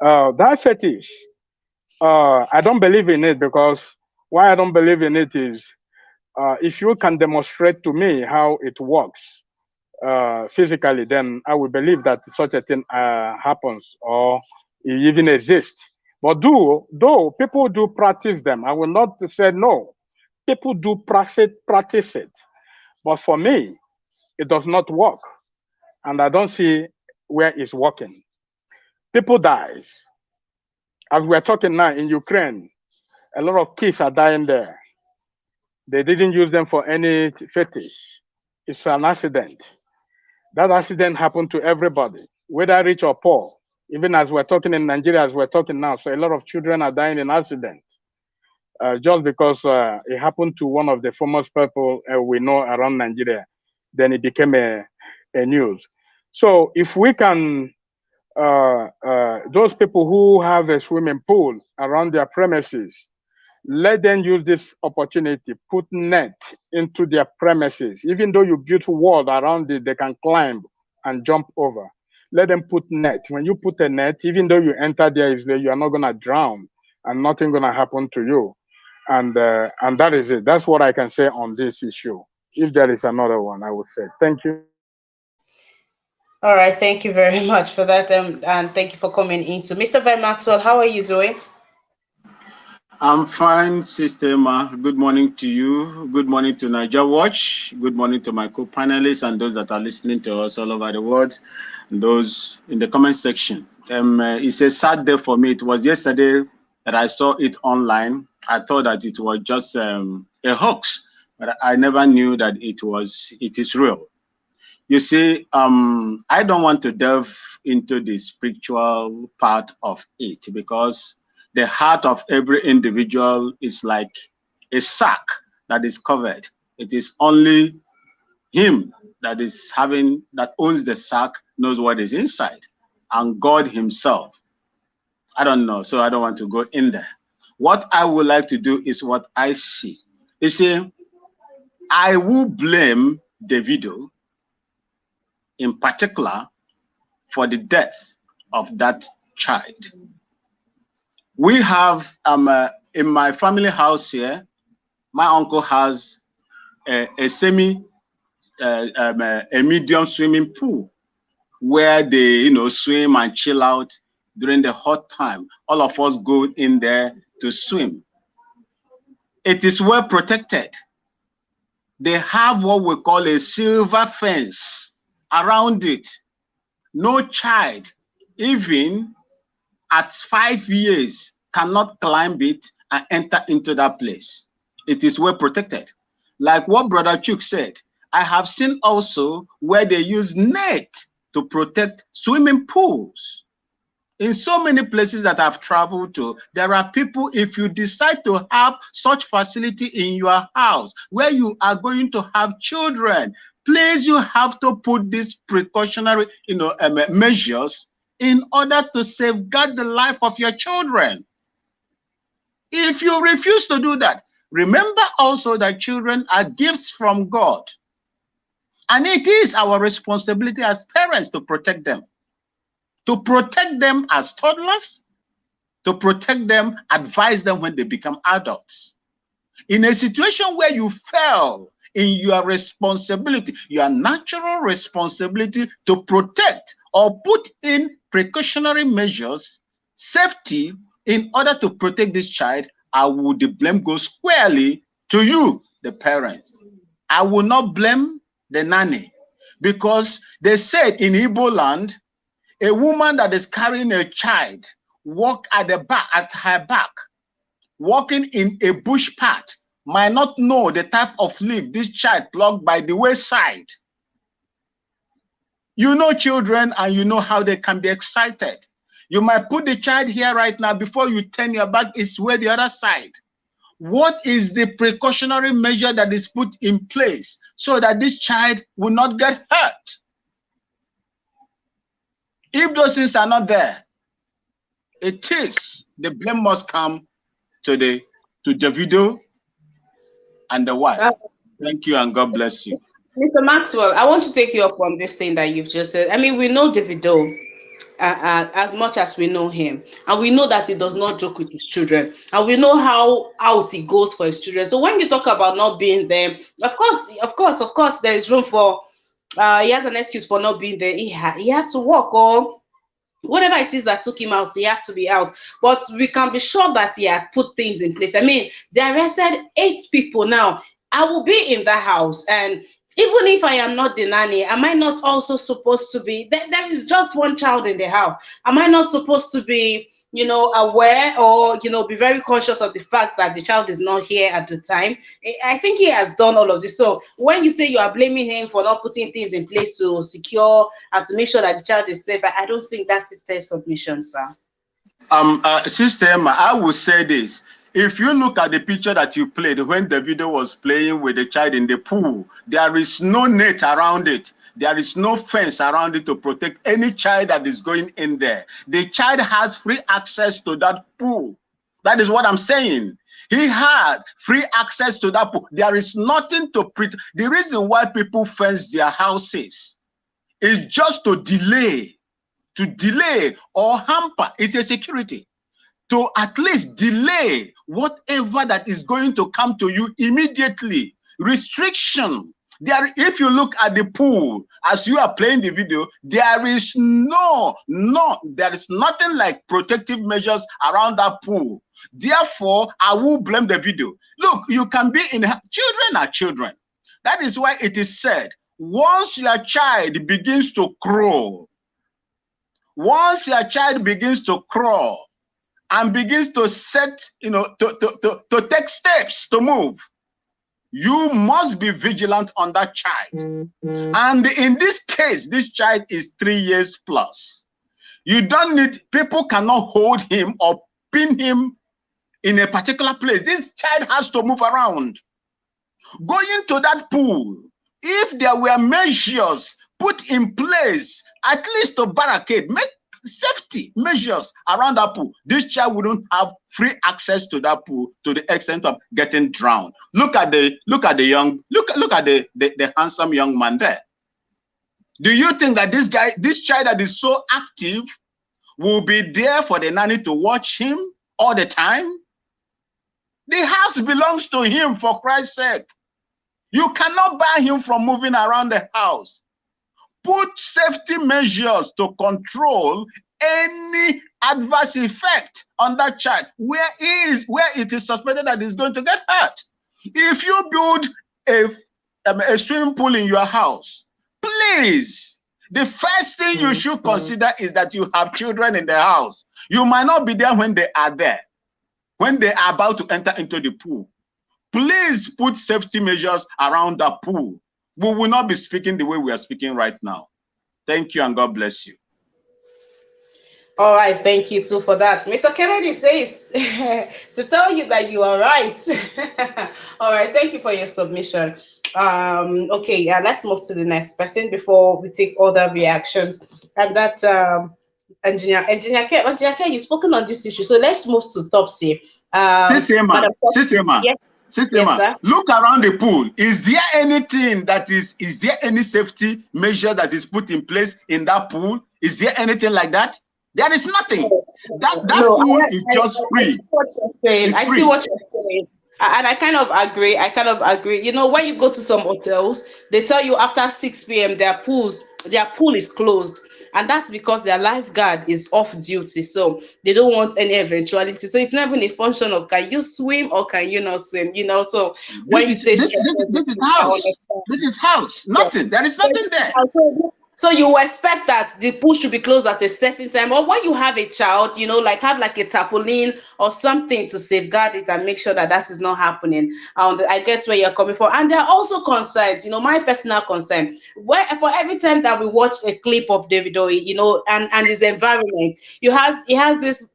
that fetish, I don't believe in it, because why I don't believe in it is, if you can demonstrate to me how it works physically, then I will believe that such a thing happens or it even exists. But though people do practice them, I will not say no. People do practice it. But for me, it does not work. And I don't see where it's working. People die. As we're talking now in Ukraine, a lot of kids are dying there. They didn't use them for any fetish. It's an accident. That accident happened to everybody, whether rich or poor. Even as we're talking in Nigeria, as we're talking now, so a lot of children are dying in accidents just because it happened to one of the famous people we know around Nigeria. Then it became a news. So if we can, those people who have a swimming pool around their premises, let them use this opportunity, put net into their premises. Even though you build a wall around it, they can climb and jump over. Let them put net. When you put a net, even though you enter there, you are not gonna drown and nothing gonna happen to you. And that is it. That's what I can say on this issue. If there is another one, I would say. Thank you. All right, thank you very much for that, and thank you for coming in. So, Mr. Van Maxwell, how are you doing? I'm fine, Sister Emma. Good morning to you. Good morning to Naija Watch. Good morning to my co-panelists and those that are listening to us all over the world, and those in the comment section. It's a sad day for me. It was yesterday that I saw it online. I thought that it was just a hoax, but I never knew that it is real. You see, I don't want to delve into the spiritual part of it, because the heart of every individual is like a sack that is covered. It is only him that owns the sack, knows what is inside, and God himself. I don't know, so I don't want to go in there. What I would like to do is what I see. You see, I will blame Davido in particular for the death of that child. We have in my family house here, my uncle has a medium swimming pool where they swim and chill out during the hot time. All of us go in there to swim. It is well protected. They have what we call a silver fence around it. No child, even at 5 years, cannot climb it and enter into that place. It is well protected. Like what Brother Chuk said, I have seen also where they use net to protect swimming pools. In so many places that I've traveled to, there are people, if you decide to have such facility in your house where you are going to have children, please, you have to put these precautionary, measures in order to safeguard the life of your children. If you refuse to do that, remember also that children are gifts from God. And it is our responsibility as parents to protect them as toddlers, to protect them, advise them when they become adults. In a situation where you fail in your responsibility, your natural responsibility to protect or put in precautionary measures, safety, in order to protect this child, the blame go squarely to you, the parents. I will not blame the nanny, because they said in Igbo land, a woman that is carrying a child walk at her back, walking in a bush path, might not know the type of leaf this child plucked by the wayside. You know children, and you know how they can be excited. You might put the child here right now, before you turn your back, it's where the other side. What is the precautionary measure that is put in place so that this child will not get hurt? If those things are not there, the blame must come to Davido and the wife. Thank you, and God bless you. Mr. Maxwell, I want to take you up on this thing that you've just said. I mean, we know Davido as much as we know him, and we know that he does not joke with his children, and we know how out he goes for his children. So when you talk about not being there, of course, there is room for. He has an excuse for not being there. He had to work, or whatever it is that took him out, he had to be out. But we can be sure that he had put things in place. I mean, they arrested 8 people now. I will be in that house, and even if I am not the nanny, am I not also supposed to be there is just one child in the house? Am I not supposed to be, aware, or be very conscious of the fact that the child is not here at the time? I think he has done all of this. So when you say you are blaming him for not putting things in place to secure and to make sure that the child is safe, I don't think that's a fair submission, sir. Sister Emma, I will say this. If you look at the picture that you played when Davido was playing with the child in the pool, there is no net around it. There is no fence around it to protect any child that is going in there. The child has free access to that pool. That is what I'm saying. He had free access to that pool. There is nothing to protect. The reason why people fence their houses is just to delay or hamper. It's a security. To at least delay whatever that is going to come to you immediately. Restriction. If you look at the pool as you are playing the video, there is there is nothing like protective measures around that pool. Therefore, I will blame the video. Look, you can be children are children. That is why it is said, once your child begins to crawl, and begins to to take steps to move, you must be vigilant on that child. And in this case, this child is 3 years plus. You don't need, people cannot hold him or pin him in a particular place. This child has to move around. Going to that pool, if there were measures put in place, at least to barricade, make safety measures around that pool, this child wouldn't have free access to that pool to the extent of getting drowned. Look at the handsome young man there. Do you think that this child that is so active will be there for the nanny to watch him all the time? The house belongs to him, for Christ's sake. You cannot ban him from moving around the house. Put safety measures to control any adverse effect on that child where it is suspected that he's going to get hurt. If you build a swimming pool in your house, please, the first thing you should consider is that you have children in the house. You might not be there when they are there, when they are about to enter into the pool. Please put safety measures around the pool. We will not be speaking the way we are speaking right now. Thank you, and God bless you. All right, thank you too for that. Mr. Kennedy says to tell you that you are right. All right, thank you for your submission. Okay, yeah, let's move to the next person before we take other reactions. And that engineer Ken, you've spoken on this issue. So let's move to Topsy. Systema, Madam Topsy, systema, yes, yes, systema. sir. Look around the pool. Is there anything is there any safety measure that is put in place in that pool? Is there anything like that? There is nothing. That No, pool is just I see free. what you're saying. It's I see free. what you're saying. And I kind of agree. I kind of agree. You know, when you go to some hotels, they tell you after 6 p.m. Their pool is closed. And that's because their lifeguard is off duty. So they don't want any eventuality. So it's not even a function of can you swim or can you not swim, you know. So This when you is say this stress, this this is I house. understand. This is house. Yeah. Nothing. There is But nothing there. so you expect that the pool should be closed at a certain time, or when you have a child, you know, like have like a tarpaulin or something to safeguard it and make sure that that is not happening. I get where you're coming from, and there are also concerns. You know, my personal concern, where for every time that we watch a clip of Davido, you know, and his environment, he has this,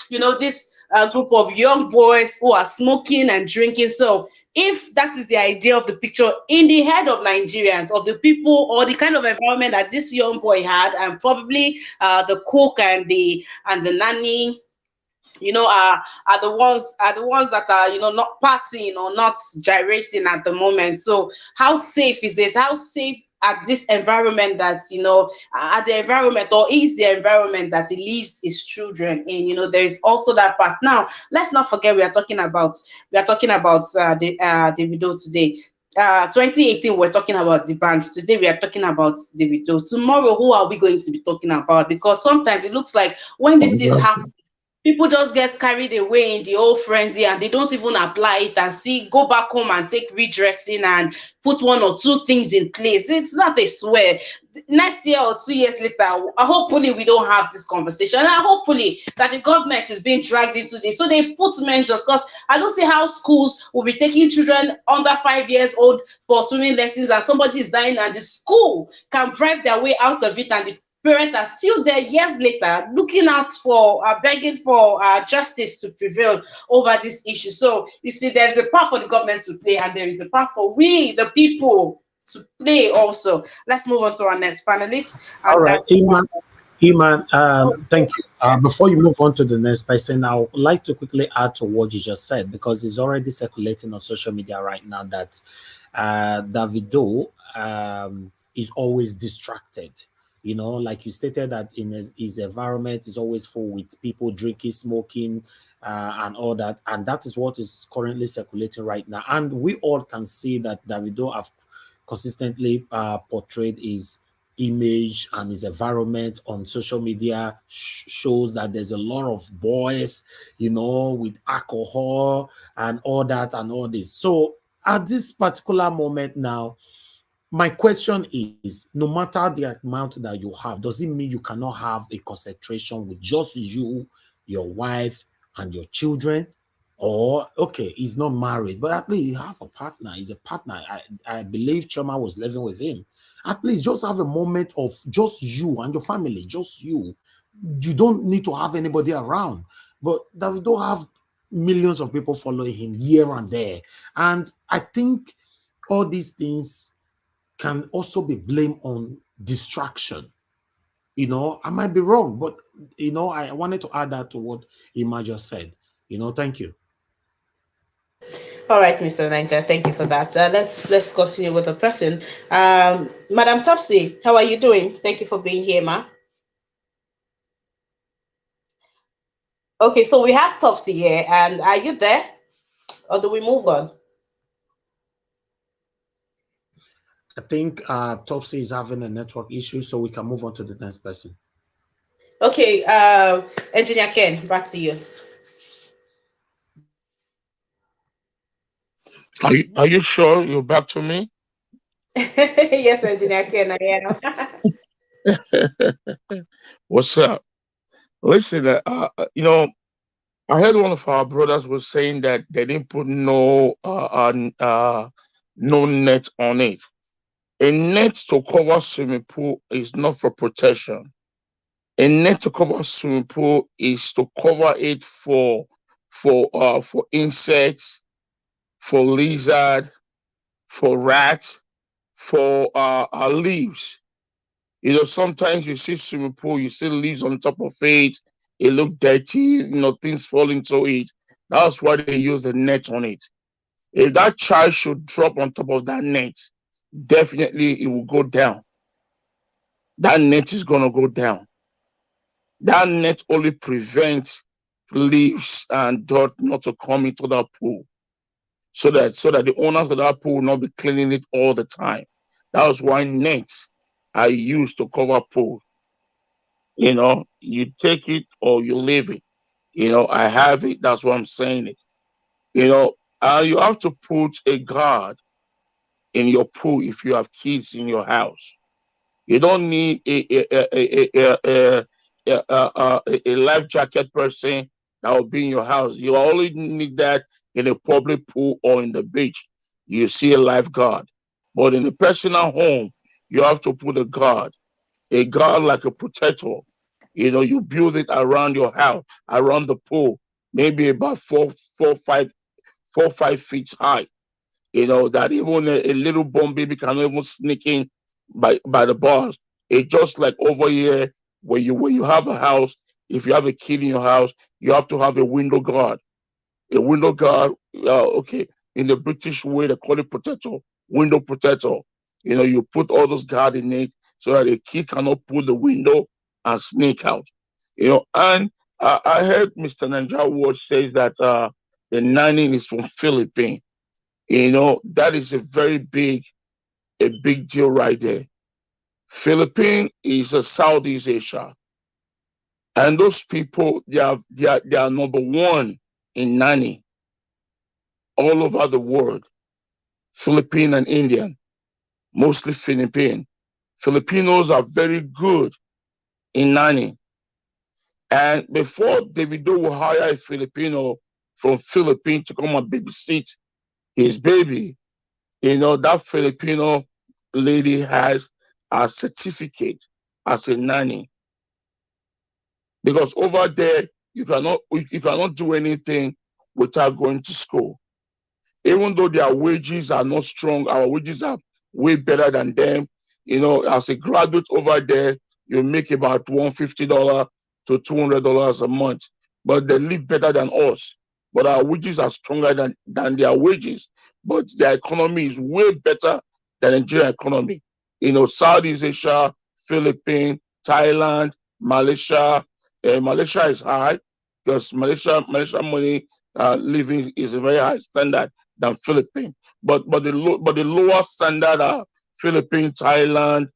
you know, this group of young boys who are smoking and drinking. So if that is the idea of the picture in the head of Nigerians, of the people or the kind of environment that this young boy had, and probably the cook and the nanny, you know, are the ones that are, you know, not partying or not gyrating at the moment. So how safe is it? How safe at this environment that, you know, at the environment, or is the environment that he leaves his children in? You know, there is also that part. Now let's not forget we are talking about the video today. 2018 we're talking about the band. Today we are talking about the video. Tomorrow, who are we going to be talking about? Because sometimes it looks like when these things happen, people just get carried away in the old frenzy and they don't even apply it and see go back home and take redressing and put one or two things in place. It's not a swear. Next year or 2 years later, hopefully we don't have this conversation, and hopefully that the government is being dragged into this, so they put measures, because I don't see how schools will be taking children under 5 years old for swimming lessons and somebody is dying and the school can bribe their way out of it, and the parents are still there years later looking out for begging for justice to prevail over this issue. So you see, there's a part for the government to play and there is a part for we the people to play also. Let's move on to our next panelist, All and right, that's Iman, thank you. Before you move on to the next person, I would like to quickly add to what you just said, because it's already circulating on social media right now that Davido is always distracted. You know, like you stated, that in his environment is always full with people drinking, smoking, and all that. And that is what is currently circulating right now. And we all can see that Davido have consistently portrayed his image and his environment on social media, shows that there's a lot of boys, you know, with alcohol and all that and all this. So at this particular moment now, my question is, no matter the amount that you have, does it mean you cannot have a concentration with just you, your wife, and your children? Or, okay, he's not married, but at least you have a partner. He's a partner. I believe Choma was living with him. At least just have a moment of just you and your family, just you. You don't need to have anybody around. But that we don't have millions of people following him here and there. And I think all these things can also be blamed on distraction. You know, I might be wrong, but you know, I wanted to add that to what Ima just said. You know, thank you. all right, Mr. Niger. Thank you for that. Let's continue with the person. Madam Topsy, how are you doing? Thank you for being here, ma. Okay, so we have Topsy here, and are you there, or do we move on? I think Topsy is having a network issue, so we can move on to the next person. Okay, Engineer Ken, back to you. Are you sure you're back to me? Yes, Engineer Ken, I am. What's up? Listen, you know, I heard one of our brothers was saying that they didn't put no net on it. A net to cover swimming pool is not for protection. A net to cover swimming pool is to cover it for insects, for lizard, for rats, for leaves. Sometimes you see swimming pool, you see leaves on top of it, it look dirty, things fall into it. That's why they use the net on it. If that child should drop on top of that net, definitely it will go down. That net is gonna go down. That net only prevents leaves and dirt not to come into that pool, so that the owners of that pool will not be cleaning it all the time. That's why nets are used to cover pools. You take it or you leave it. I have it. That's why I'm saying it. You have to put a guard in your pool if you have kids in your house. You don't need a life jacket person that will be in your house. You only need that in a public pool or in the beach. You see a lifeguard. But in a personal home, you have to put a guard like a protector. You build it around your house, around the pool, maybe about 4, 5 feet high. That even a little born baby can even sneak in by the bars. It's just like over here where you have a house. If you have a kid in your house, you have to have a window guard. A window guard, okay. In the British way, they call it protector, window protector. You put all those guard in it so that a kid cannot pull the window and sneak out. And I heard Mr. Naija Ward says that the nanny is from Philippines. That is a big deal right there. Philippines is a Southeast Asia, and those people they are number one in nanny all over the world. Philippine and Indian, mostly Philippine. Filipinos are very good in nanny. And before Davido will hire a Filipino from Philippines to come and babysit his baby, that Filipino lady has a certificate as a nanny. Because over there, you cannot do anything without going to school. Even though their wages are not strong, our wages are way better than them. As a graduate over there, you make about $150 to $200 a month, but they live better than us. But our wages are stronger than their wages. But their economy is way better than the Nigerian economy. Southeast Asia, Philippines, Thailand, Malaysia. Malaysia is high because Malaysia money living is a very high standard than Philippines. But the lower standard are Philippines, Thailand,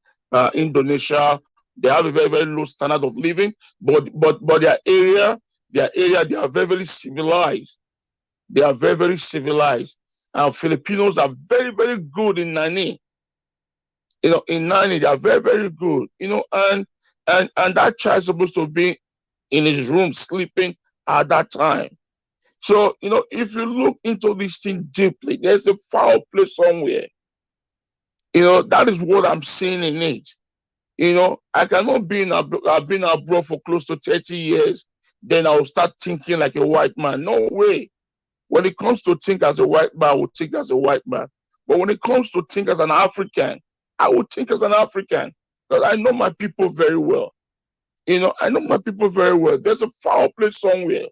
Indonesia. They have a very, very low standard of living, but their area they are very, very civilized. They are very, very civilized. And Filipinos are very, very good in nanny. In nanny, they are very, very good. And that child is supposed to be in his room sleeping at that time. So, if you look into this thing deeply, there's a foul play somewhere. That is what I'm seeing in it. I cannot be I've been abroad for close to 30 years, then I'll start thinking like a white man. No way. When it comes to think as a white man, I will think as a white man. But when it comes to think as an African, I will think as an African. Because I know my people very well. I know my people very well. There's a foul play somewhere.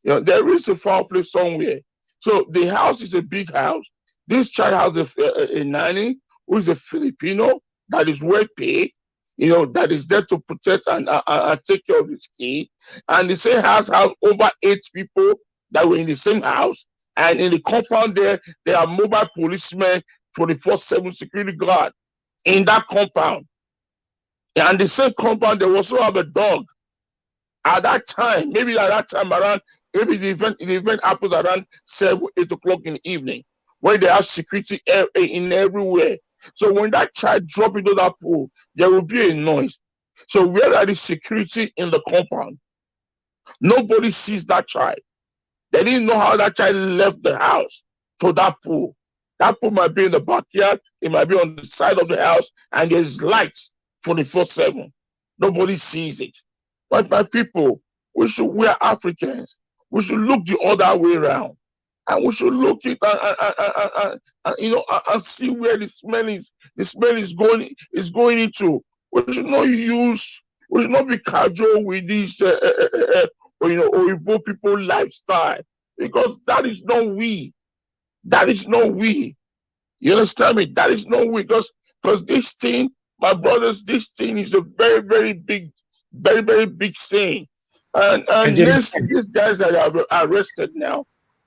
There is a foul play somewhere. So the house is a big house. This child has a nanny who is a Filipino that is well paid, that is there to protect and take care of his kid. And the same house has over 8 people that were in the same house. And in the compound there are mobile policemen, 24/7 security guard in that compound. And the same compound, they also have a dog. At that time, around, maybe the event happens around 7, 8 o'clock in the evening, where they have security in everywhere. So when that child drop into that pool, there will be a noise. So where are the security in the compound? Nobody sees that child. They didn't know how that child left the house to that pool. That pool might be in the backyard, it might be on the side of the house, and there's lights 24/7. Nobody sees it. But my people, we are Africans. We should look the other way around. And we should look it and see where the smell is going into. We should not be casual with this Oyibo people lifestyle, because that is not we. That is not we. You understand me? That is not we. Because this thing, my brothers, this thing is a very, very big thing. And yes, these guys that are arrested now,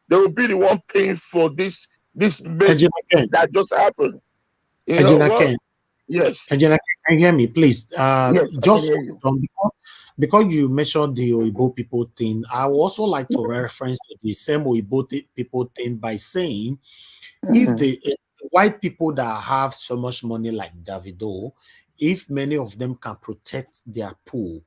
they will be the one paying for this mess that just happened. You know what? Yes. Can you hear me, please? Yes, Just I can hear you. because you mentioned the Oyibo people thing, I would also like to reference to the same Oyibo people thing by saying, if the white people that have so much money like Davido, if many of them can protect their pool,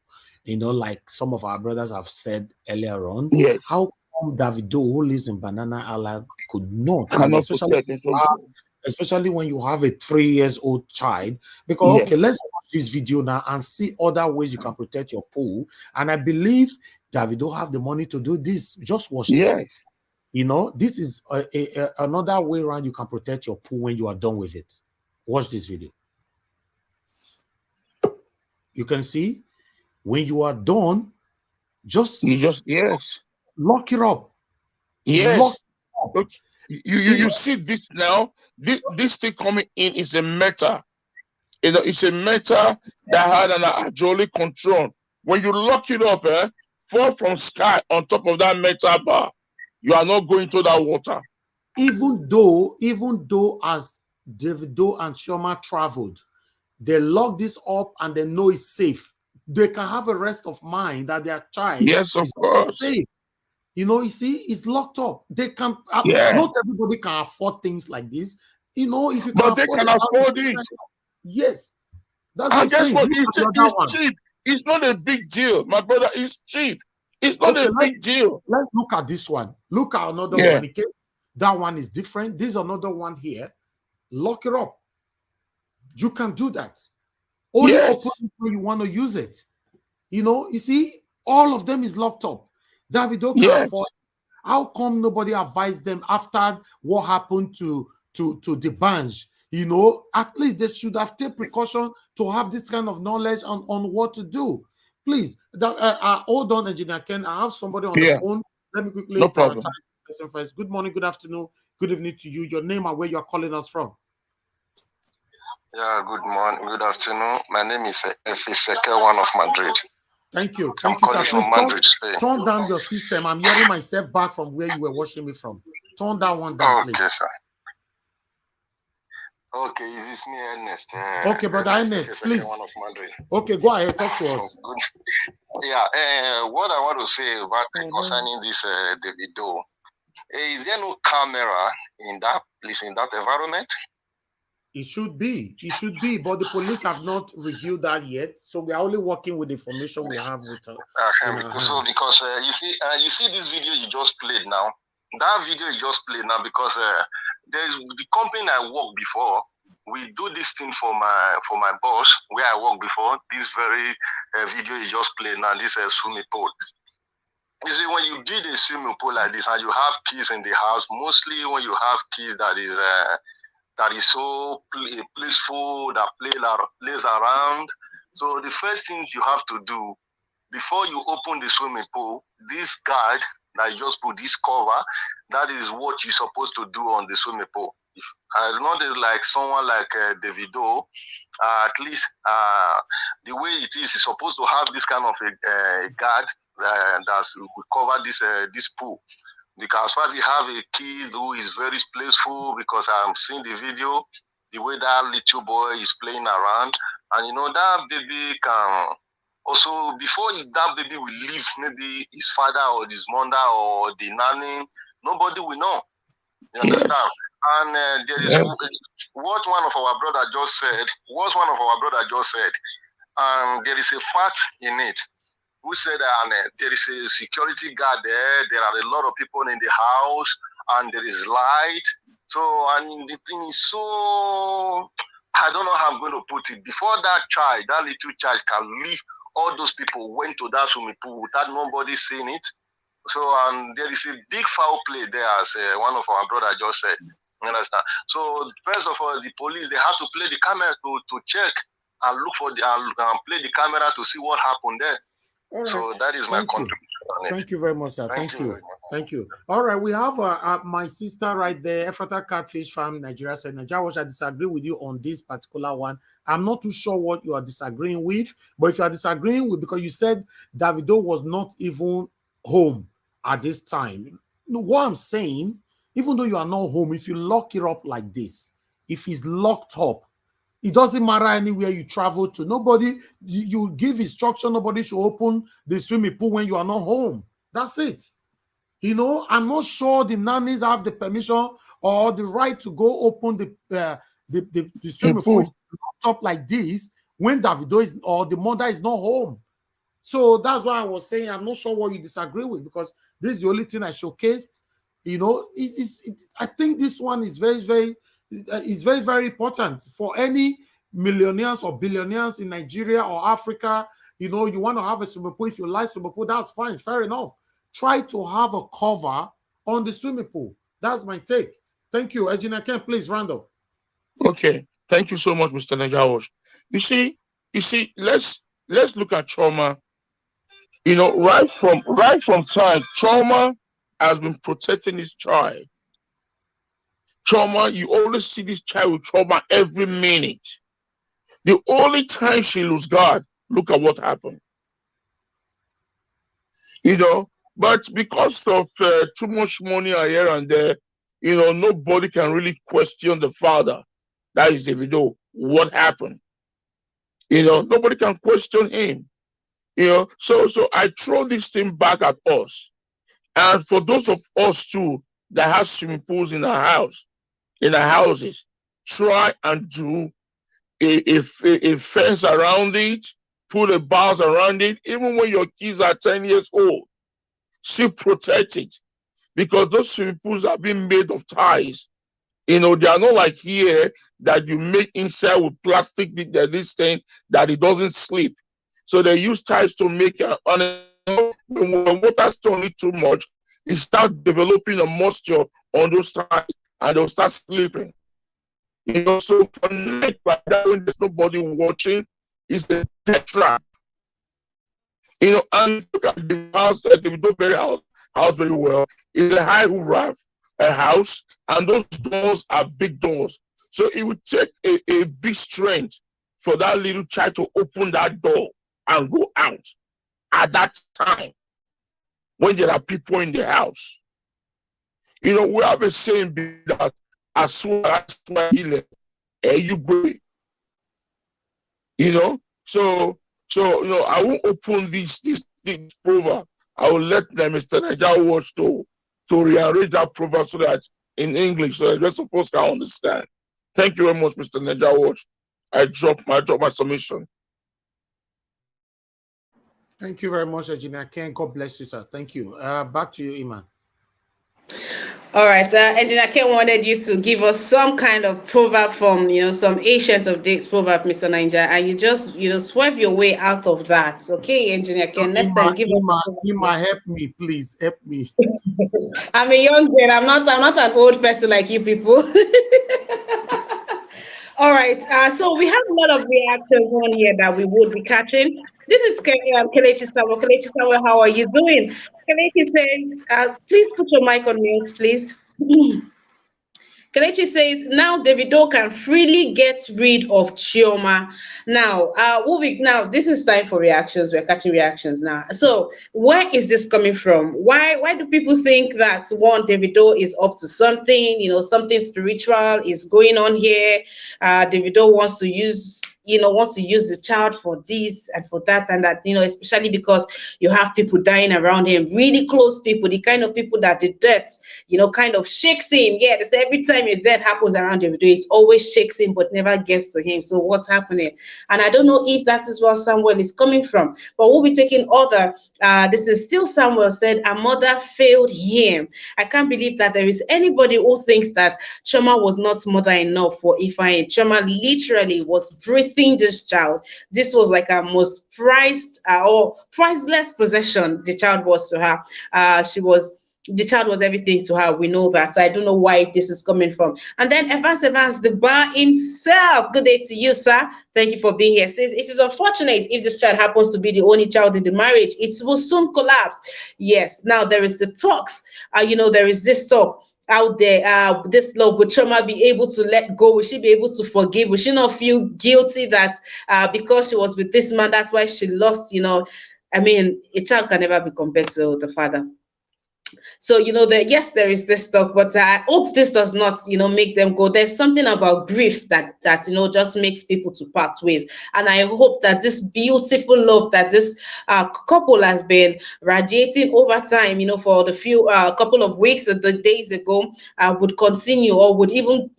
like some of our brothers have said earlier on, yes, how come Davido, who lives in Banana Island, could not? And cannot protect his own pool. especially when you have a 3-year-old child, because Yes. okay, let's watch this video now and see other ways you can protect your pool. And I believe Davido have the money to do this. Just watch Yes. this. This is another way around you can protect your pool when you are done with it. Watch this video. You can see when you are done, yes, lock it up. yes. Lock it up. You see this now. This thing coming in is a metal. It's a metal that had an hydraulic control. When you lock it up, fall from sky on top of that metal bar, you are not going to that water. Even though as Davido and Shoma traveled, they lock this up and they know it's safe. They can have a rest of mind that their child Yes, of course. safe. You see, it's locked up. They can not everybody can afford things like this. If you can but they can afford it. Yes. That's and what guess what? It's cheap. It's not a big deal, my brother. It's cheap. It's not a big deal. Let's look at this one. Look at another one. In case that one is different, there's another one here. Lock it up. You can do that. Only open it when you want to use it. You see, all of them is locked up. Davido can afford. How come nobody advised them after what happened to the Banj? At least they should have taken precaution to have this kind of knowledge on what to do. Please, hold on, Engineer Ken. I have somebody on the phone. Let me quickly prioritize the person first. Good morning, good afternoon, good evening to you. Your name and where you are calling us from. Yeah, good morning, good afternoon. My name is Efiseke, one of Madrid. Thank you, sir. Please turn down your system. I'm hearing myself back from where you were watching me from. Turn that one down, please. Okay, sir. Okay, is this me, Ernest? Okay, brother Ernest, please. One of Madrid. Okay, go ahead, talk to us. Yeah, what I want to say about concerning this Davido, is there no camera in that place, in that environment? It should be, but the police have not reviewed that yet. So we are only working with the information we have with us. Because you see this video you just played now. That video you just played now, because there's the company I worked before. We do this thing for my boss where I worked before. This very video you just played now. This swimming pool. You see, when you did a swimming pool like this and you have kids in the house, mostly when you have kids that is so peaceful, that plays around. So the first thing you have to do before you open the swimming pool, this guard that you just put this cover, that is what you're supposed to do on the swimming pool. If I know there's like someone like Davido, at least the way it is, he's supposed to have this kind of a guard that will cover this pool. Because as far as you have a kid who is very playful, because I'm seeing the video, the way that little boy is playing around, and that baby can also, before that baby will leave maybe his father or his mother or the nanny, nobody will know. You understand? And there is what one of our brother just said. There is a fact in it. Who said that there is a security guard there, there are a lot of people in the house, and there is light. So, the thing is so, I don't know how I'm going to put it. Before that little child can leave all those people went to that swimming pool without nobody seeing it. So, and there is a big foul play there, as one of our brothers just said. You understand? So, first of all, the police, they have to play the camera to check and look for and play the camera to see what happened there. All right. So that is my contribution on it. Thank you very much, sir. Thank you. very much. Thank you. All right, we have my sister right there, Ephrata Catfish Farm, Nigeria. Said, Naija, I disagree with you on this particular one. I'm not too sure what you are disagreeing with, but if you are disagreeing with, because you said Davido was not even home at this time. What I'm saying, even though you are not home, if you lock it up like this, if he's locked up, it doesn't matter anywhere you travel to. Nobody, you give instruction, nobody should open the swimming pool when you are not home. That's it. You know, I'm not sure the nannies have the permission or the right to go open the swimming pool locked up like this when Davido is or the mother is not home. So that's why I was saying I'm not sure what you disagree with, because this is the only thing I showcased. You know, I think this one is very important for any millionaires or billionaires in Nigeria or Africa. You know, you want to have a swimming pool. If you like swimming pool, that's fine. It's fair enough. Try to have a cover on the swimming pool. That's my take. Thank you. Ejina Ken, please round up. Okay. Thank you so much, Mr. Naija. You see, let's look at trauma. You know, right from time, trauma has been protecting his child. Trauma, you always see this child with trauma every minute. The only time she lose God, look at what happened. You know, but because of too much money here and there, you know, nobody can really question the father. That is Davido. What happened? You know, nobody can question him. You know, so I throw this thing back at us. And for those of us too that have swimming pools in our houses, try and do a fence around it, put a bars around it, even when your kids are 10 years old. Still protect it, because those swimming pools are being made of ties. You know, they are not like here that you make inside with plastic, this thing that it doesn't slip. So they use ties to make it. When water still need too much, it starts developing a moisture on those ties and they'll start slipping. You know, so for night like that, when there's nobody watching, it's a death trap. You know, and look at the house that they do house very well. It's a high roof, a house, and those doors are big doors. So it would take a big strength for that little child to open that door and go out at that time when there are people in the house. You know, we have a saying that as soon as you go, you know, so you know, I won't open this proverb. I will let them, Mr. Naija watch to rearrange that proverb so that in English, so the supposed to understand. Thank you very much, Mr. Naija watch. I drop my submission. Thank you very much, Ejina Ken. God bless you, sir. Thank you. Back to you, Iman. All right, Engineer Ken wanted you to give us some kind of proverb from, you know, some ancient of days proverb, Mr. Naija, and you just, you know, swerve your way out of that. Okay, Engineer Ken, next time give us. Ima, help me, please, help me. I'm a young girl. I'm not an old person like you people. All right, so we have a lot of reactions on here that we would be catching. This is Kelechi Samuel. Kelechi Samuel, how are you doing? Kelechi says, please put your mic on mute, please. Kelechi says, now Davido can freely get rid of Chioma. Now, this is time for reactions. We're catching reactions now. So, where is this coming from? Why do people think that Davido is up to something? You know, something spiritual is going on here. Davido wants to use the child for this and for that and that, you know, especially because you have people dying around him, really close people, the kind of people that the death, you know, kind of shakes him. Yeah, they say every time his death happens around him, it always shakes him, but never gets to him. So what's happening? And I don't know if that is where Samuel is coming from, but we'll be taking other. This is still Samuel said, a mother failed him. I can't believe that there is anybody who thinks that Chioma was not mother enough for Ifeanyi. Chioma literally was breathing everything this child. This was like her most prized or priceless possession the child was to her. The child was everything to her. We know that. So I don't know why this is coming from. And then Evans, the bar himself. Good day to you, sir. Thank you for being here. Says it is unfortunate if this child happens to be the only child in the marriage. It will soon collapse. Yes. Now there is the talks. There is this talk out there. This love, will Choma be able to let go? Will she be able to forgive? Will she not feel guilty that because she was with this man, that's why she lost? I mean, a child can never be compared to the father. So, yes, there is this talk, but I hope this does not, make them go. There's something about grief that just makes people to part ways. And I hope that this beautiful love that this couple has been radiating over time, for the few couple of weeks or the days ago, would continue, or would even,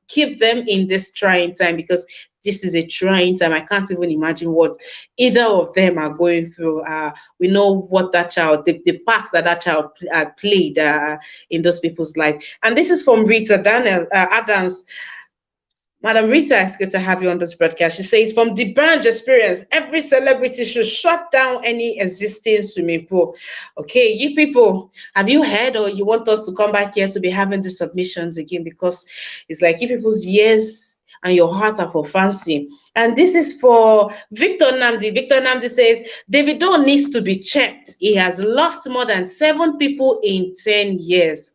keep them in this trying time, because this is a trying time. I can't even imagine what either of them are going through. We know what that child, the parts that child played in those people's life. And this is from Rita Daniel Adams. Madam Rita, it's good to have you on this broadcast. She says, from the branch experience, every celebrity should shut down any existing swimming pool. Okay, you people, have you heard, or you want us to come back here to be having the submissions again? Because it's like you people's ears and your heart are for fancy. And this is for Victor Namdi. Victor Namdi says, Davido needs to be checked. He has lost more than 7 people in 10 years.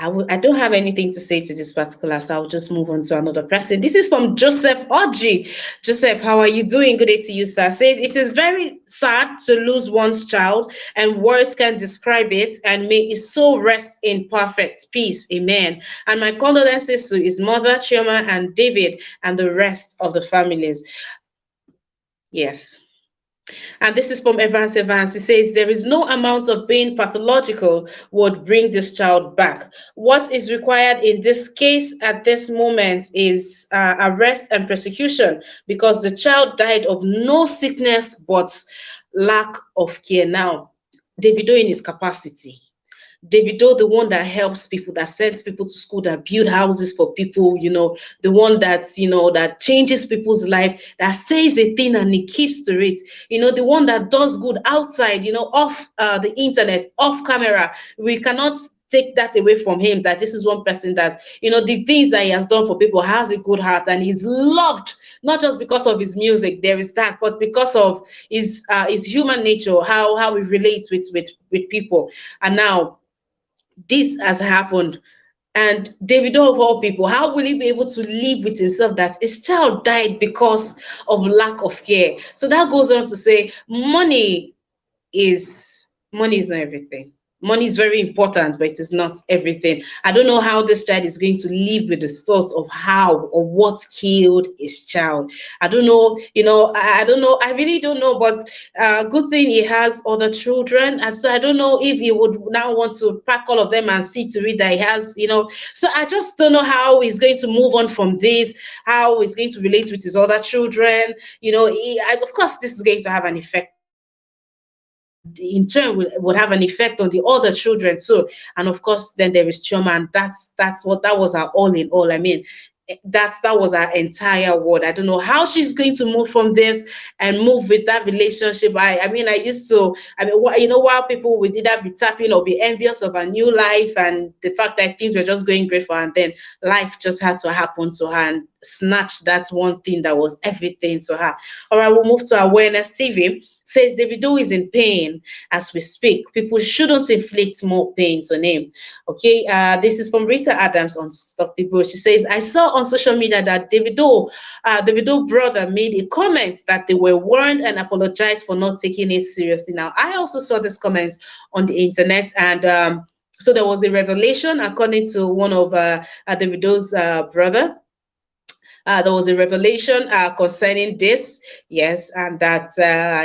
I don't have anything to say to this particular, so I'll just move on to another person. This is from Joseph Oji. Joseph, how are you doing? Good day to you, sir. Says, it is very sad to lose one's child, and words can describe it, and may his soul rest in perfect peace. Amen. And my condolences to his mother, Chioma, and David, and the rest of the families. Yes. And this is from Evans. He says, there is no amount of being pathological would bring this child back. What is required in this case at this moment is arrest and prosecution, because the child died of no sickness but lack of care. Now, Davido in his capacity, Davido, the one that helps people, that sends people to school, that build houses for people, the one that, that changes people's life, that says a thing and he keeps to it, the one that does good outside, off the internet, off camera. We cannot take that away from him, that this is one person that, the things that he has done for people, has a good heart, and he's loved, not just because of his music, there is that, but because of his human nature, how he relates with people. And now, this has happened, and Davido of all people, how will he be able to live with himself that his child died because of lack of care? So that goes on to say, money is not everything. Money is very important, but it is not everything. I don't know how this child is going to live with the thought of how or what killed his child. I don't know, I don't know. I really don't know, but good thing he has other children. And so I don't know if he would now want to pack all of them and see to it that he has, So I just don't know how he's going to move on from this, how he's going to relate with his other children. Of course, this is going to have an effect. In turn would have an effect on the other children too. And of course, then there is Chioma, and that was our all in all. I mean, that was our entire world. I don't know how she's going to move from this and move with that relationship. I mean, while people would either be tapping or be envious of her new life and the fact that things were just going great for her, and then life just had to happen to her and snatch that one thing that was everything to her. All right, we'll move to Awareness TV. Says Davido is in pain as we speak. People shouldn't inflict more pain on him. Okay, this is from Rita Adams on Stop People. She says, I saw on social media that Davido brother made a comment that they were warned and apologized for not taking it seriously. Now, I also saw this comments on the internet, and so there was a revelation according to one of Davido's brother. There was a revelation concerning this, yes, and that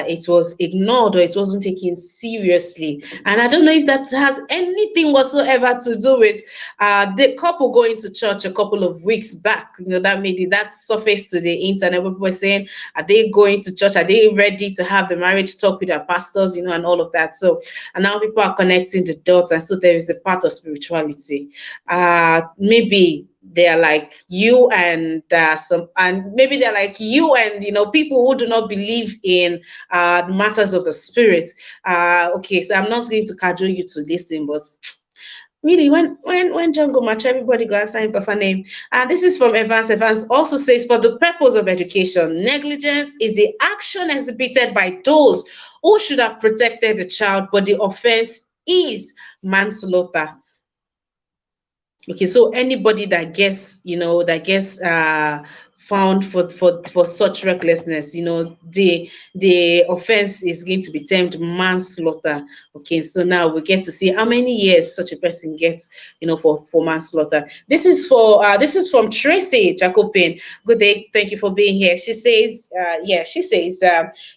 it was ignored or it wasn't taken seriously. And I don't know if that has anything whatsoever to do with the couple going to church a couple of weeks back. That surfaced to the internet. People were saying, are they going to church? Are they ready to have the marriage talk with their pastors, and all of that? So, and now people are connecting the dots, and so there is the part of spirituality. Maybe they're like you and some, and maybe they're like you and people who do not believe in matters of the spirit. Okay, so I'm not going to cajole you to this thing, but really, when John go match, everybody go and sign Papa name. And this is from Evans. Evans also says, for the purpose of education, negligence is the action exhibited by those who should have protected the child, but the offense is manslaughter. Okay, so anybody that gets, found for such recklessness, the offense is going to be termed manslaughter. Okay, so now we get to see how many years such a person gets, for manslaughter. This is from Tracy Jacobin. Good day, thank you for being here. She says,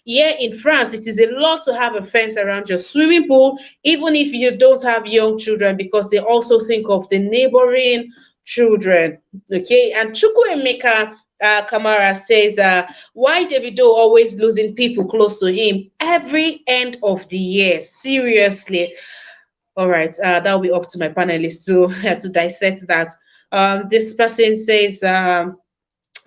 in France, it is a law to have a fence around your swimming pool, even if you don't have young children, because they also think of the neighboring children. Okay, and Chukwuemeka Kamara says, why Davido always losing people close to him every end of the year? Seriously. All right, that'll be up to my panelists to dissect that. This person says,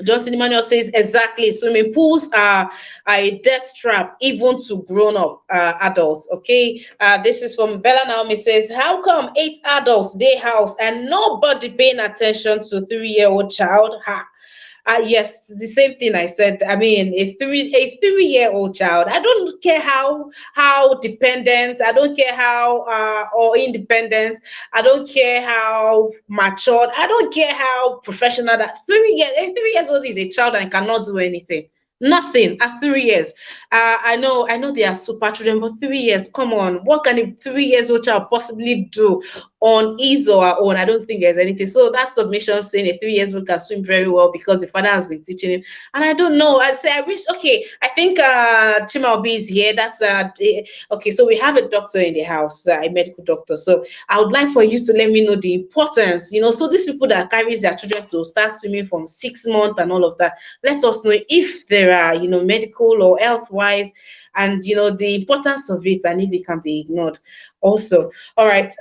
Justin Emmanuel says, exactly. Swimming pools are a death trap, even to grown-up adults. Okay. This is from Bella Naomi says, how come 8 adults day house and nobody paying attention to 3-year-old child? Ha. Yes, the same thing I said. I mean, a 3-year-old child. I don't care how dependent. I don't care how or independent. I don't care how matured. I don't care how professional that 3 years old is a child and cannot do anything. Nothing at 3 years. I know they are super children, but 3 years, come on. What can a 3 years old child possibly do on his or her own? I don't think there's anything. So that submission saying a 3 years old can swim very well because the father has been teaching him. And I don't know. I'd say I wish, okay, I think Chimaobi is here. That's okay. So we have a doctor in the house, a medical doctor. So I would like for you to let me know the importance, so these people that carries their children to start swimming from 6 months and all of that, let us know if there are, medical or health wise, and the importance of it, and if it can be ignored also. All right.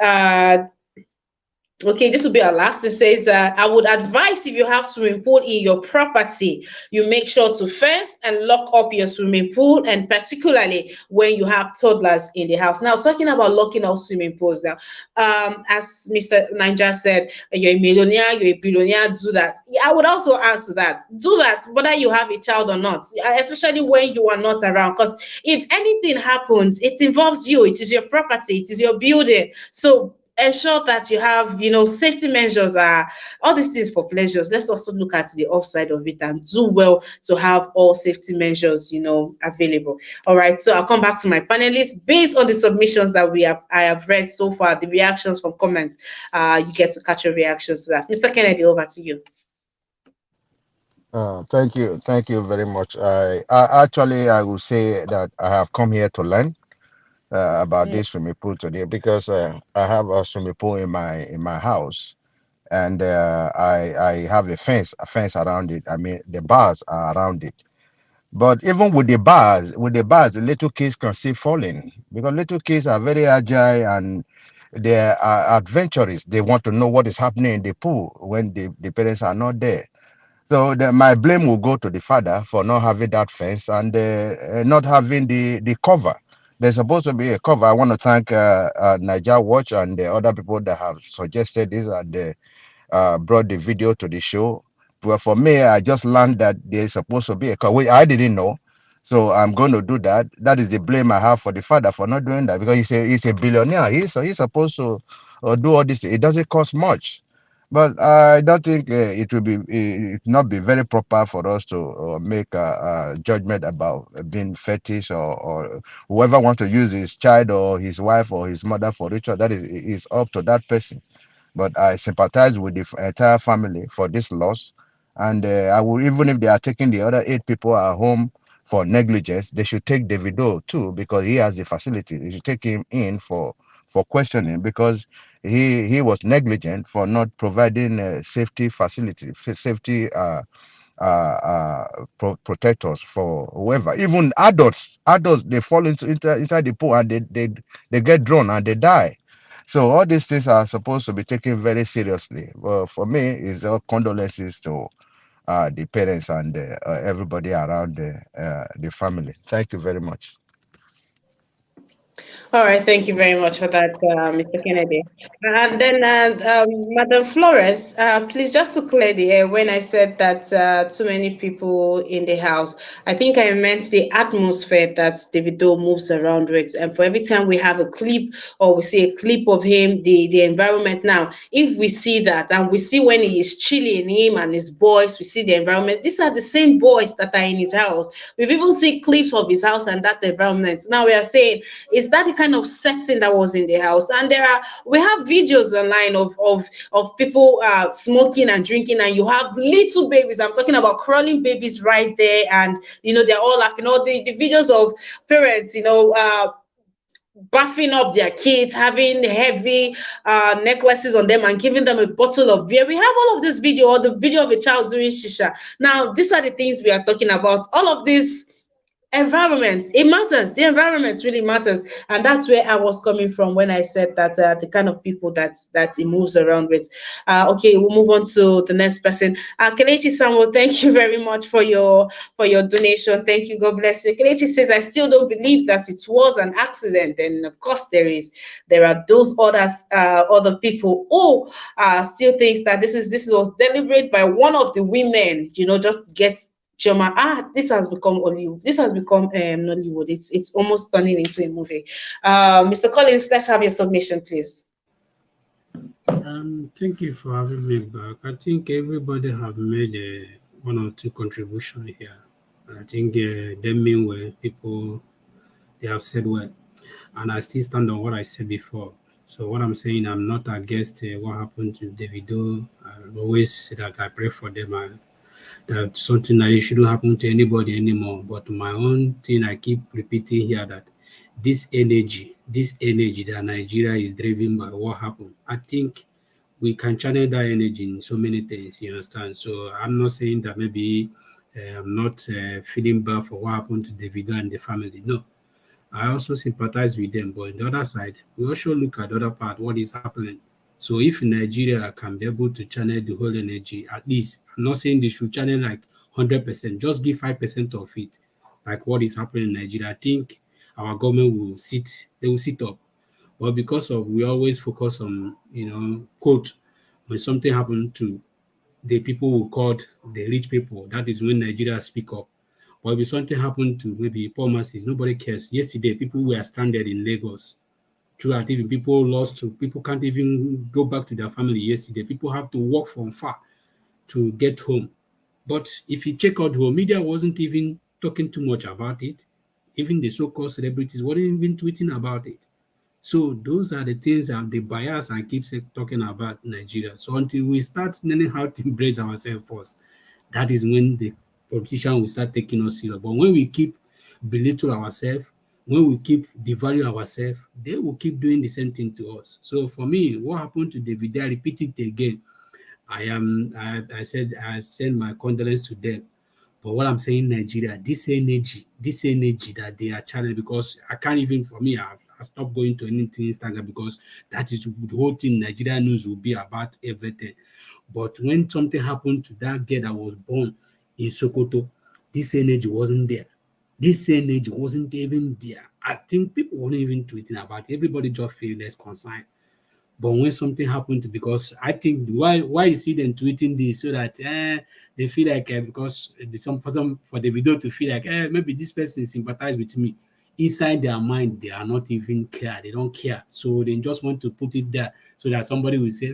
Okay, this will be our last. It says, I would advise, if you have swimming pool in your property, you make sure to fence and lock up your swimming pool, and particularly when you have toddlers in the house. Now, talking about locking up swimming pools now, as Mr. Naija said, you're a millionaire, you're a billionaire, do that. I would also answer that. Do that, whether you have a child or not, especially when you are not around, because if anything happens, it involves you. It is your property, it is your building. So ensure that you have, safety measures, are all these things for pleasures. Let's also look at the upside of it and do well to have all safety measures, available. All right, so I'll come back to my panelists based on the submissions that I have read so far, the reactions from comments. You get to catch your reactions to that. Mr. Kennedy, over to you. Thank you very much. I actually I will say that I have come here to learn about this swimming pool today, because I have a swimming pool in my house, and I have a fence around it. I mean, the bars are around it. But even with the bars, the little kids can still fall in, because little kids are very agile and they are adventurous. They want to know what is happening in the pool when the parents are not there. So my blame will go to the father for not having that fence and not having the cover. There's supposed to be a cover. I want to thank Naija Watch and the other people that have suggested this and brought the video to the show. Well, for me, I just learned that there's supposed to be a cover. I didn't know. So I'm going to do that. That is the blame I have for the father for not doing that, because he's a billionaire. He's supposed to do all this. It doesn't cost much. But I don't think it will be it not be very proper for us to make a judgment about being fetish, or whoever wants to use his child or his wife or his mother for ritual. That is up to that person. But I sympathize with the entire family for this loss, and I will, even if they are taking the other 8 people at home for negligence, they should take Davido too, because he has the facility. They should take him in for questioning, because he was negligent for not providing safety facility, safety protectors for whoever. Even adults they fall inside the pool and they get drawn and they die. So all these things are supposed to be taken very seriously. Well, for me, it's all condolences to the parents and everybody around the family. Thank you very much. All right, thank you very much for that, Mr. Kennedy. And then, Madam Flores, please just to clear the air, when I said that too many people in the house, I think I meant the atmosphere that Davido moves around with. And for every time we have a clip or we see a clip of him, the environment now, if we see that and we see when he is chilling, him and his boys, we see the environment. These are the same boys that are in his house. We've even seen clips of his house and that environment. Now we are saying, is that the kind of setting that was in the house? And we have videos online of people smoking and drinking, and you have little babies. I'm talking about crawling babies right there, and they're all laughing. All the videos of parents, buffing up their kids, having heavy necklaces on them and giving them a bottle of beer. We have all of this video, or the video of a child doing shisha. Now, these are the things we are talking about. All of this environment, it matters. The environment really matters, and that's where I was coming from when I said that the kind of people that it moves around with. Okay, we'll move on to the next person. Kelechi Samuel, thank you very much for your donation. Thank you. God bless you. Kelechi says, I still don't believe that it was an accident, and of course there are those other people who still thinks that this was deliberate by one of the women, just to get Chioma. This has become Hollywood. This has become Nollywood. It's almost turning into a movie. Mr. Collins, let's have your submission, please. Thank you for having me back. I think everybody have made one or two contributions here. I think they mean well. People, they have said well, and I still stand on what I said before. So what I'm saying, I'm not against what happened to Davido. I always say that I pray for them. That something that it shouldn't happen to anybody anymore. But my own thing, I keep repeating here that this energy that Nigeria is driven by what happened, I think we can channel that energy in so many things, you understand? So I'm not saying that maybe I'm not feeling bad for what happened to Davido and the family. No, I also sympathize with them. But on the other side, we also look at the other part, what is happening. So if Nigeria can be able to channel the whole energy, at least, I'm not saying they should channel like 100%, just give 5% of it, like what is happening in Nigeria. I think our government they will sit up. But because of we always focus on, quote, when something happened to the people who called the rich people, that is when Nigeria speak up. But if something happened to maybe poor masses, nobody cares. Yesterday, people were stranded in Lagos. Throughout, even people can't even go back to their family yesterday. People have to walk from far to get home. But if you check out the media wasn't even talking too much about it. Even the so-called celebrities weren't even tweeting about it. So those are the things that the bias and keeps talking about Nigeria. So until we start learning how to embrace ourselves first, that is when the politician will start taking us serious. But when we keep belittle ourselves, when we keep devalue ourselves, they will keep doing the same thing to us. So for me, what happened to David, I repeat it again. I said I send my condolences to them. But what I'm saying, Nigeria, this energy that they are channeling, because I can't even, for me, I stopped going to anything Instagram because that is the whole thing. Nigeria news will be about everything. But when something happened to that girl that was born in Sokoto, this energy wasn't there. This energy wasn't even there. I think people weren't even tweeting about it. Everybody just feel less concerned. But when something happened, because I think why you see them tweeting this so that they feel like because some for the video to feel like maybe this person sympathize with me. Inside their mind, they are not even care. They don't care. So they just want to put it there so that somebody will say,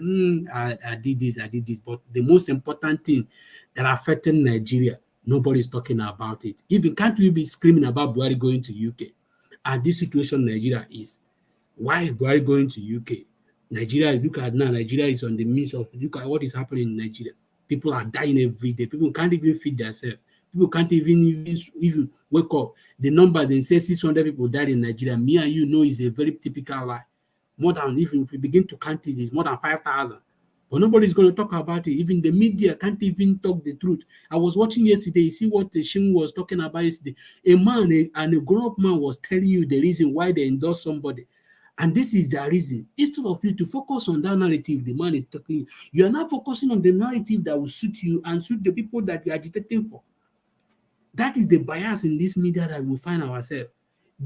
I did this. But the most important thing that affected Nigeria, nobody's talking about it. Even can't we be screaming about Buhari going to UK? And this situation Nigeria is, why is Buhari going to UK? Nigeria, look at now, Nigeria is on the midst of, look at what is happening in Nigeria. People are dying every day. People can't even feed themselves. People can't even wake up. The number, they say 600 people died in Nigeria. Me and you know is a very typical lie. More than, even if we begin to count it, it's more than 5,000. But nobody's going to talk about it. Even the media can't even talk the truth. I was watching yesterday. You see what the Shin was talking about yesterday. A man and a grown-up man was telling you the reason why they endorse somebody. And this is the reason. Instead of you to focus on that narrative the man is talking, you are now focusing on the narrative that will suit you and suit the people that you are agitating for. That is the bias in this media that we find ourselves.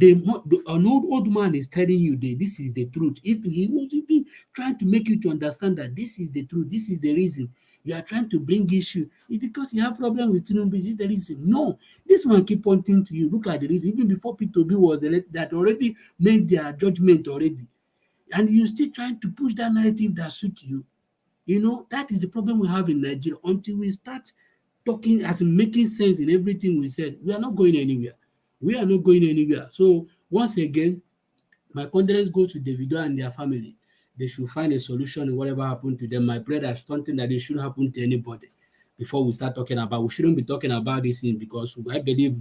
An old man is telling you that this is the truth. If he was even trying to make you to understand that this is the truth, this is the reason, you are trying to bring issue. It's because you have problem with Tinubu. This is the reason. No, this one keep pointing to you. Look at the reason. Even before P2B was elected, that already made their judgment already, and you still trying to push that narrative that suits you. You know, that is the problem we have in Nigeria. Until we start talking as in making sense in everything we said, we are not going anywhere. We are not going anywhere. So once again, my condolence go to Davido and their family. They should find a solution in whatever happened to them. My prayer that's something that it shouldn't happen to anybody. Before we start talking about, we shouldn't be talking about this thing because I believe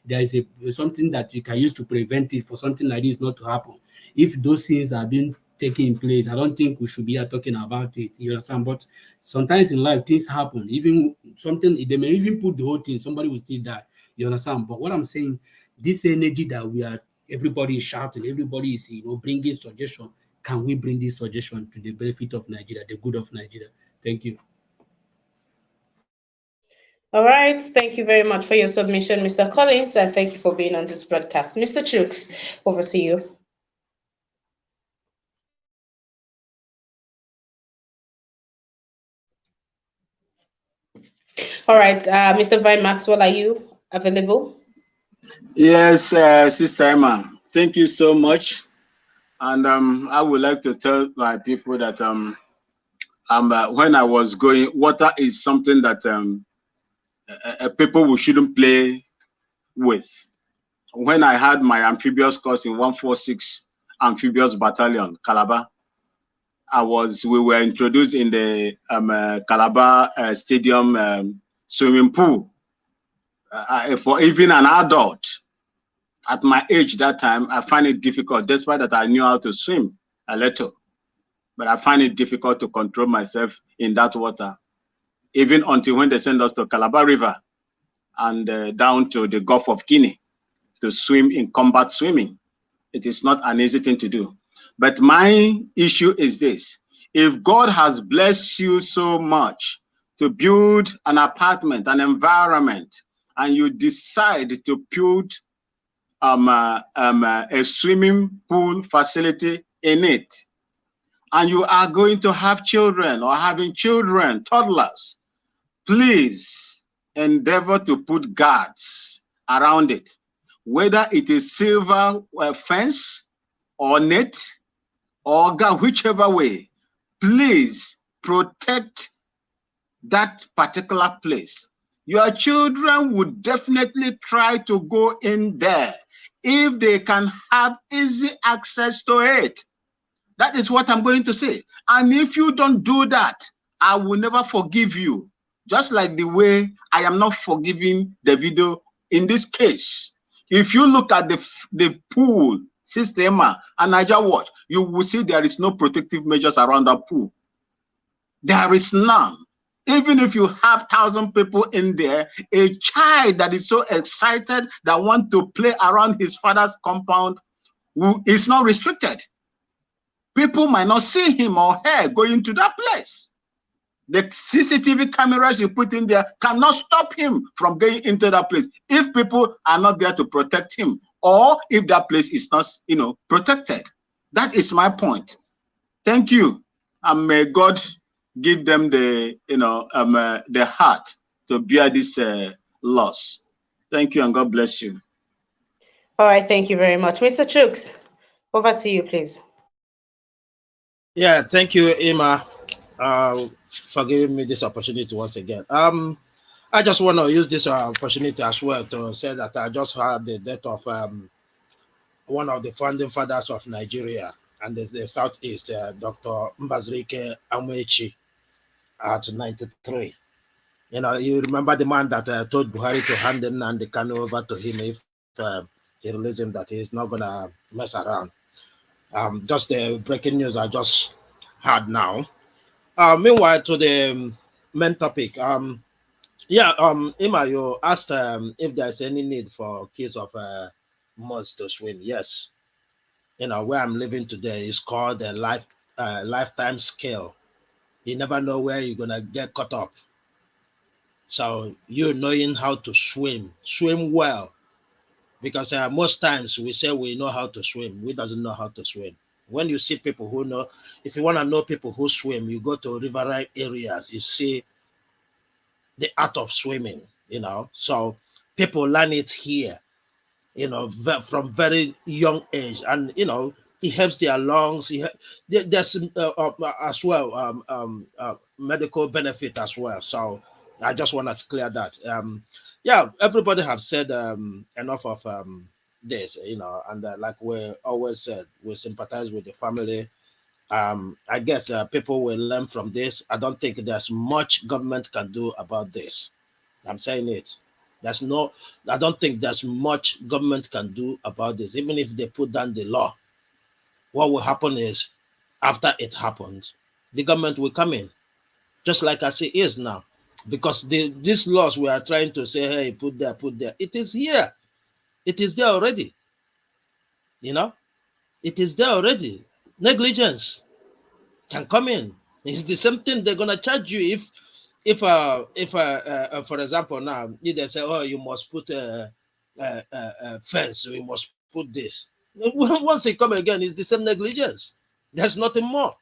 there is something that you can use to prevent it for something like this not to happen. If those things are being taken in place, I don't think we should be here talking about it. You understand? But sometimes in life things happen. Even something they may even put the whole thing, somebody will still die. You understand? But what I'm saying, this energy that we are, everybody is shouting, everybody is bringing suggestion. Can we bring this suggestion to the benefit of Nigeria, the good of Nigeria? Thank you. All right. Thank you very much for your submission, Mr. Collins, and thank you for being on this broadcast. Mr. Chooks, over to you. All right. Mr. Vine Maxwell, are you available? Yes, Sister Emma, thank you so much. And I would like to tell my people that when I was going, water is something that people shouldn't play with. When I had my amphibious course in 146 Amphibious Battalion, Calabar, we were introduced in the Calabar Stadium swimming pool for even an adult. At my age that time, I find it difficult, despite that I knew how to swim a little, but I find it difficult to control myself in that water, even until when they send us to Calabar River and down to the Gulf of Guinea to swim in combat swimming. It is not an easy thing to do. But my issue is this: if God has blessed you so much to build an apartment, an environment, and you decide to build a swimming pool facility in it, and you are going to have children or having children, toddlers, please endeavor to put guards around it, whether it is silver fence or net or guard, whichever way. Please protect that particular place. Your children would definitely try to go in there if they can have easy access to it. That is what I'm going to say. And if you don't do that, I will never forgive you. Just like the way I am not forgiving Davido in this case. If you look at the pool system and Naija Watch, you will see there is no protective measures around that pool. There is none. Even if you have 1,000 people in there, a child that is so excited that want to play around his father's compound is not restricted. People might not see him or her going to that place. The CCTV cameras you put in there cannot stop him from going into that place if people are not there to protect him, or if that place is not, protected. That is my point. Thank you, and may God give them the heart to bear this loss. Thank you, and God bless you. All right, thank you very much. Mr. Chooks, over to you, please. Yeah, thank you, Emma, for giving me this opportunity once again. I just want to use this opportunity as well to say that I just heard the death of one of the founding fathers of Nigeria and the Southeast, Dr. Mbazrike Amechi, at 93. You remember the man that told Buhari to hand in and the Kanu over to him if he released him, that he's not going to mess around. Just the breaking news I just had now. Meanwhile, to the main topic, Emma, you asked if there's any need for kids of moths to swim. Yes, where I'm living today is called a lifetime scale. You never know where you're gonna get caught up. So you knowing how to swim well, because most times we say we know how to swim, we doesn't know how to swim. When you see people who know, if you want to know people who swim, you go to riverine areas, you see the art of swimming, So people learn it here, from very young age, and it helps their lungs. There's as well medical benefit as well. So I just want to clear that. Yeah, everybody have said enough of this, and like we always said, we sympathize with the family. I guess people will learn from this. I don't think there's much government can do about this. I'm saying it. I don't think there's much government can do about this. Even if they put down the law, what will happen is, after it happens, the government will come in, just like as it is now. Because these laws we are trying to say, hey, put there, it is here. It is there already. It is there already. Negligence can come in. It's the same thing they're gonna charge you if for example now they say, oh, you must put a fence, we must put this. Once they come again, it's the same negligence. There's nothing more.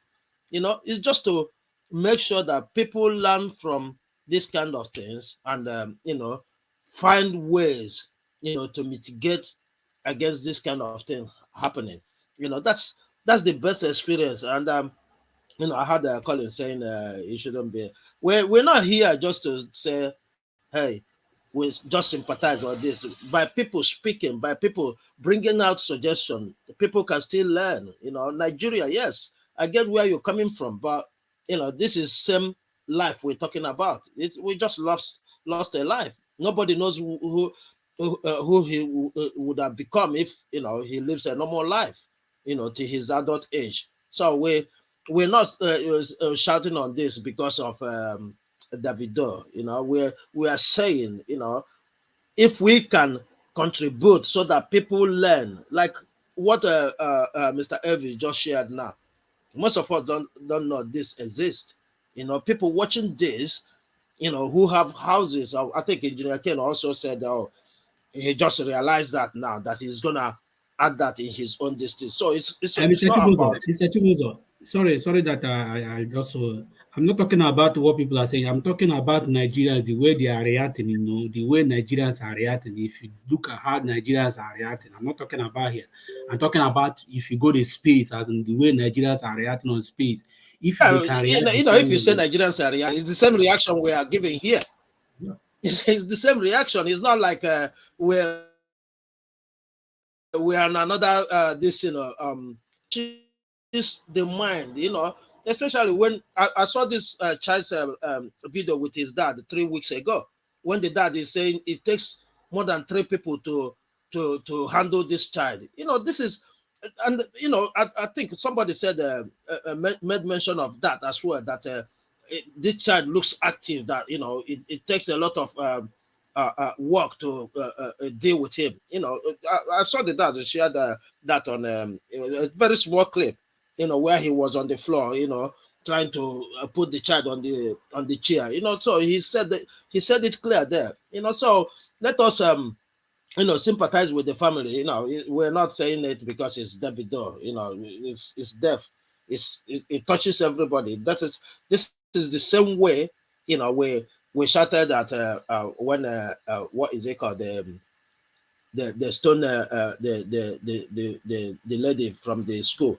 It's just to make sure that people learn from this kind of things, and find ways to mitigate against this kind of thing happening. That's the best experience. And I had Colin saying it shouldn't be. We're not here just to say, hey, we just sympathize or this. By people speaking, by people bringing out suggestion, people can still learn. Nigeria, yes, I get where you're coming from, but this is same life we're talking about. We just lost a life. Nobody knows who he would have become if he lives a normal life, to his adult age. So we're not shouting on this because of Davido. We are saying, if we can contribute so that people learn, like what Mr. Evie just shared now. Most of us don't know this exists. People watching this, who have houses. I think Engineer Ken also said, oh, he just realized that now that he's gonna add that in his own district. So it's Mr. not Chibuzo, about. Mr. Chibuzo, sorry that I also, I'm not talking about what people are saying. I'm talking about Nigerians, the way they are reacting, the way Nigerians are reacting. If you look at how Nigerians are reacting, I'm not talking about here. I'm talking about if you go to space, as in the way Nigerians are reacting on space. If they can react the same If you say way, Nigerians are reacting, it's the same reaction we are giving here. yeah. It's the same reaction. It's not like we are in another this is the mind, especially when I saw this child's video with his dad 3 weeks ago, when the dad is saying it takes more than 3 people to handle this child. This is, and I think somebody said made mention of that as well, that this child looks active, that it takes a lot of work to deal with him. I saw the dad shared that on a very small clip, where he was on the floor, trying to put the child on the chair. So he said it clear there. So let us sympathize with the family. We're not saying it because it's Davido. It's deaf. It touches everybody. This is the same way. We shouted at when what is it called, the stone the lady from the school.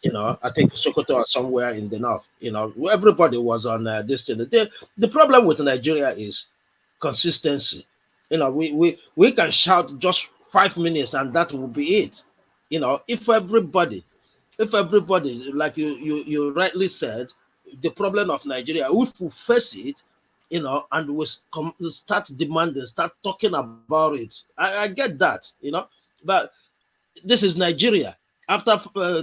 I think Sokoto or somewhere in the north. Everybody was on this thing. The problem with Nigeria is consistency. We can shout just 5 minutes and that will be it. If everybody, like you rightly said, the problem of Nigeria, if we face it, and we start demanding, start talking about it. I get that, but this is Nigeria. After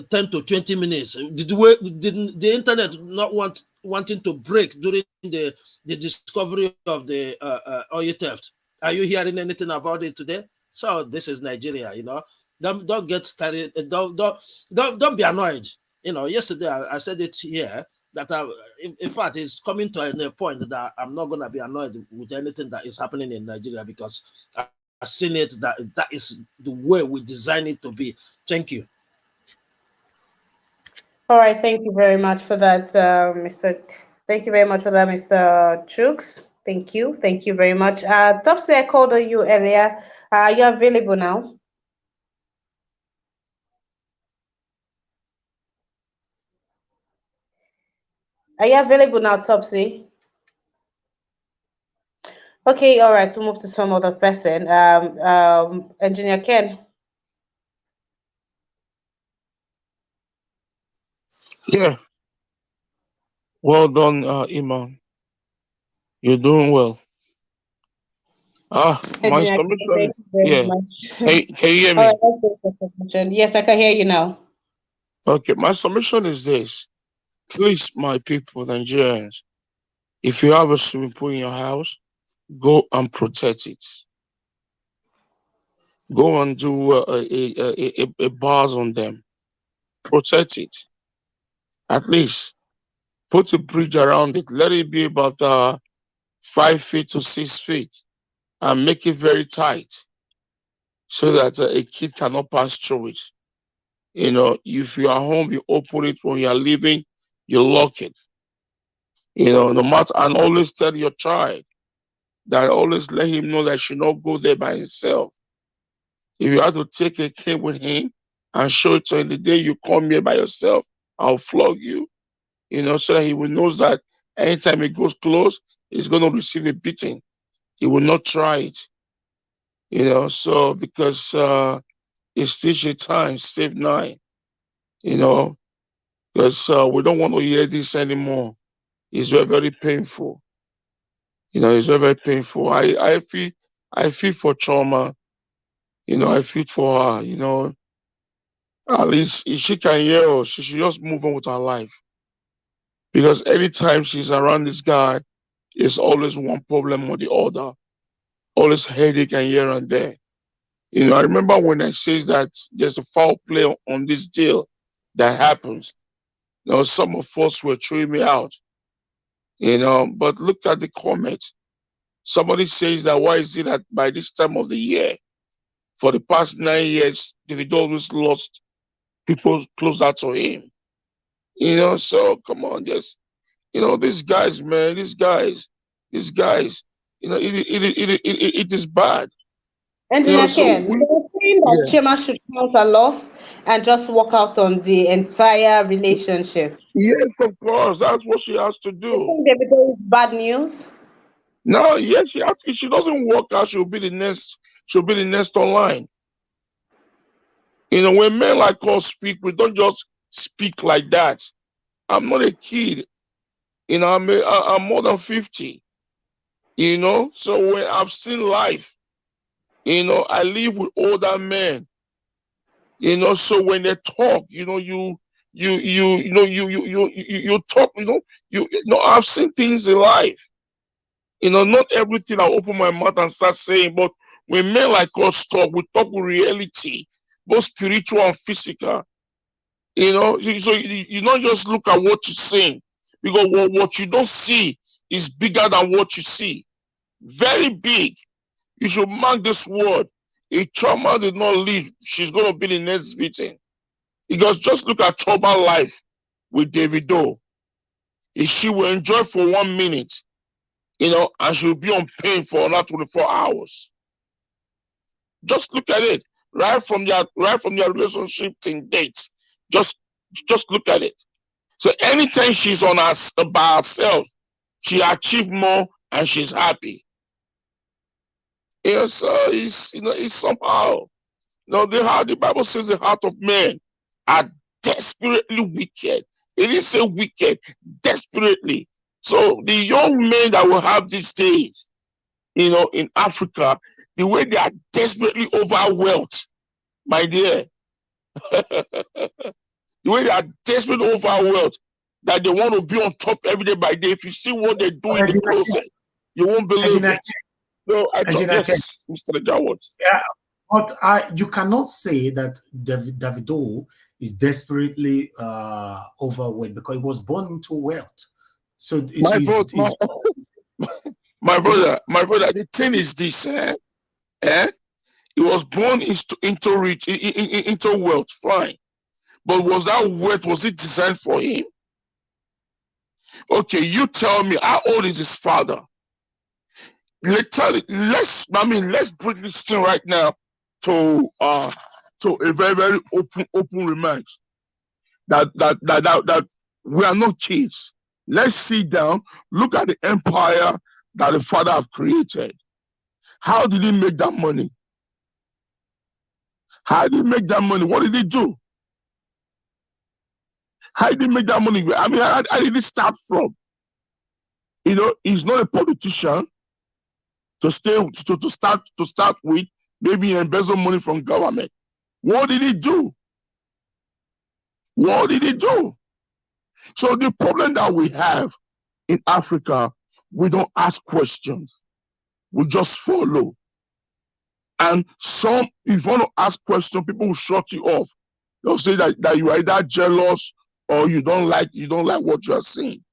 10 to 20 minutes, did the internet not wanting to break during the discovery of the oil theft? Are you hearing anything about it today? So this is Nigeria. Don't get carried. Don't be annoyed. Yesterday I said it here that in fact it's coming to a point that I'm not gonna be annoyed with anything that is happening in Nigeria because I've seen it that is the way we design it to be. Thank you. All right, thank you very much for that, Mr. Thank you very much for that, Mr. Chooks. Thank you very much. Topsy, I called on you earlier. You're available now. Are you available now, Topsy? Okay, all right, we'll move to some other person. Engineer Ken. Yeah. Well done, Iman. You're doing well. My Engineer Ken, submission. thank you very Yeah. much. Can you hear All me? right, let's go for submission. Yes, I can hear you now. Okay. My submission is this. Please, my people, Nigerians, if you have a swimming pool in your house, go and protect it. Go and do a bars on them. Protect it. At least put a bridge around it. Let it be about 5 feet to 6 feet, and make it very tight so that a kid cannot pass through it. If you are home, you open it. When you are leaving, you lock it. No matter, and always tell your child that, always let him know that he should not go there by himself. If you have to take a kid with him and show it to him, the day you come here by yourself, I'll flog you. So that he will know that anytime he goes close, he's going to receive a beating. He will not try it. So because it's teaching time, save 9. Because we don't want to hear this anymore. It's very, very painful. It's very, very painful. I feel for trauma. I feel for her. At least if she can hear us, she should just move on with her life. Because anytime she's around this guy, it's always one problem or the other. Always headache and here and there. I remember when I said that there's a foul play on this deal that happens. Some of us were throwing me out. But look at the comments. Somebody says that why is it that by this time of the year, for the past 9 years, David always lost people closer to him. So come on, just these guys, man, these guys, it is bad. Engineer Ken, We, you're saying that yeah. Chema should count a loss and just walk out on the entire relationship. Yes, of course, that's what she has to You do. think Davido is bad news? No, yes, if she doesn't work out, she'll be the next online. When men like us speak, we don't just speak like that. I'm not a kid. I'm more than 50. So when I've seen life, I live with older men. So when they talk, you talk. I've seen things in life. Not everything I open my mouth and start saying, but when men like us talk, we talk with reality, both spiritual and physical. So you don't just look at what you're saying, because what you don't see is bigger than what you see. Very big. You should mark this word. If trauma did not leave, she's going to be the next victim. Because just look at trauma life with Davido. If she will enjoy for 1 minute, and she'll be on pain for another 24 hours. Just look at it. Right from your relationship to date. Just look at it. So anytime she's by herself, she achieves more and she's happy. Yes, it's somehow. The Bible says the heart of man are desperately wicked. It didn't say wicked, desperately. So the young men that will have these days, in Africa, the way they are desperately overwhelmed, my dear. The way they are desperately overwhelmed, that they want to be on top every day by day. If you see what they do in the closet, you won't believe it. So I thought, yes, Mr. Jawad. Yeah. But you cannot say that Davido is desperately overweight because he was born into wealth. So my brother, my brother, the thing is this, he was born into wealth, fine. But was that wealth, was it designed for him? Okay, you tell me, how old is his father? Let's bring this thing right now to a very, very open remarks. That we are not kids. Let's sit down, look at the empire that the father have created. How did he make that money? How did he make that money? What did he do? How did he make that money? I mean, how did he start from? You know, he's not a politician to start with. Maybe he embezzled money from government. What did he do? What did he do? So the problem that we have in Africa, we don't ask questions. We just follow. And if you want to ask questions, people will shut you off. They'll say that you are either jealous or you don't like what you are seeing.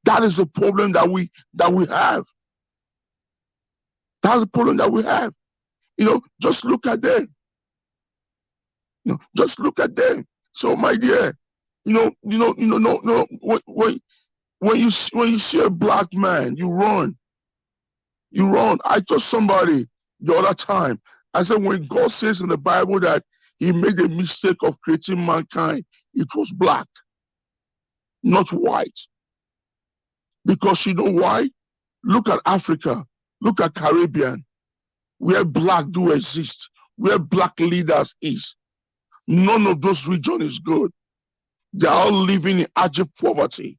That is the problem that we have. That's the problem that we have. You know, just look at them. You know, just look at them. So, my dear, when you see a black man, you run. You run. I told somebody the other time, I said, when God says in the Bible that he made a mistake of creating mankind, it was black, not white. Because you know why? Look at Africa. Look at Caribbean, where black do exist, where black leaders is. None of those regions is good. They are all living in abject poverty.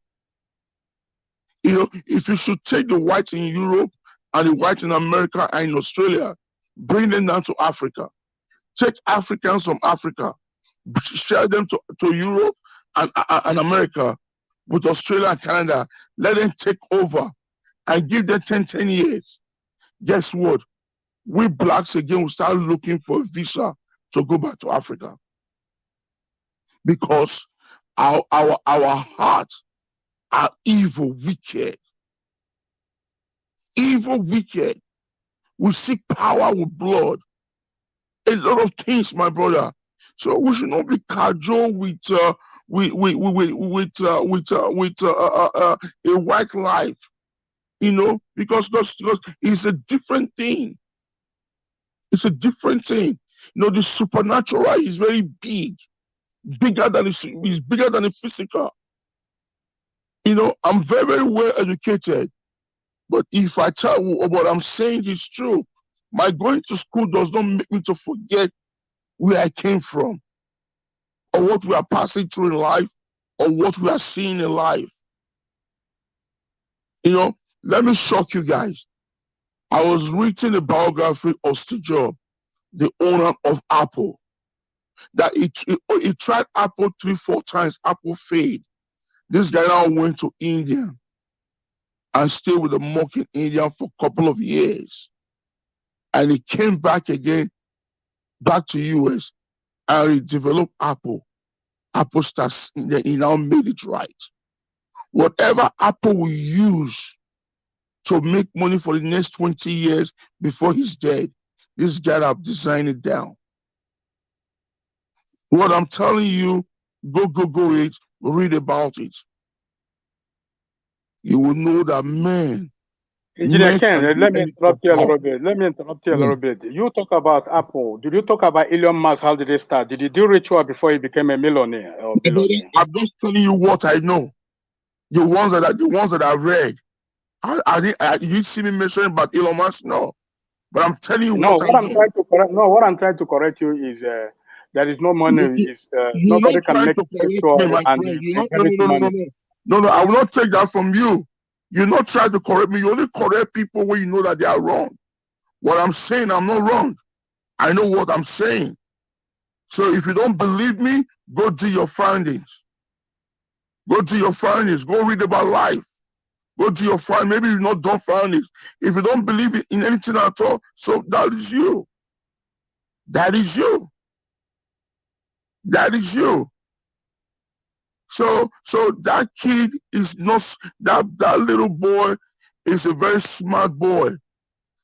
You know, if you should take the whites in Europe and the whites in America and in Australia, bring them down to Africa. Take Africans from Africa, share them to Europe and America with Australia and Canada. Let them take over and give them 10 years. Guess what? We blacks again will start looking for a visa to go back to Africa. Because our hearts are evil, wicked. Evil, wicked. We seek power with blood. A lot of things, my brother. So we should not be cajoled with a white life, you know, because it's a different thing. It's a different thing. You know, the supernatural is very big, bigger than the physical. You know, I'm very, very well educated, but if I tell you what I'm saying is true, my going to school does not make me to forget where I came from, or what we are passing through in life, or what we are seeing in life. You know, let me shock you guys. I was reading a biography of Steve Jobs, the owner of Apple, that he tried Apple 3-4 times. Apple failed. This guy now went to India and stayed with a monk in India for a couple of years. And he came back again, back to US, and he developed Apple. Apple starts, he now made it right. Whatever Apple will use to make money for the next 20 years before he's dead, this guy have designed it down. What I'm telling you, go it, read about it. You will know that man. Engineer Ken, let me interrupt you a little bit. You talk about Apple. Did you talk about Elon Musk? How did he start? Did he do ritual before he became a millionaire or billionaire? I'm just telling you what I know. The ones that I read. You see me mentioning about Elon Musk? No. But I'm telling you what I'm trying to correct. No, what I'm trying to correct you is there is no money. Nobody can make ritual and No, I will not take that from you. You're not trying to correct me. You only correct people when you know that they are wrong. What I'm saying, I'm not wrong. I know what I'm saying. So if you don't believe me, go do your findings. Go do your findings. Go read about life. Go do your findings. Maybe you've not done findings. If you don't believe in anything at all, so that is you. That is you. That is you. So that kid is not that little boy is a very smart boy.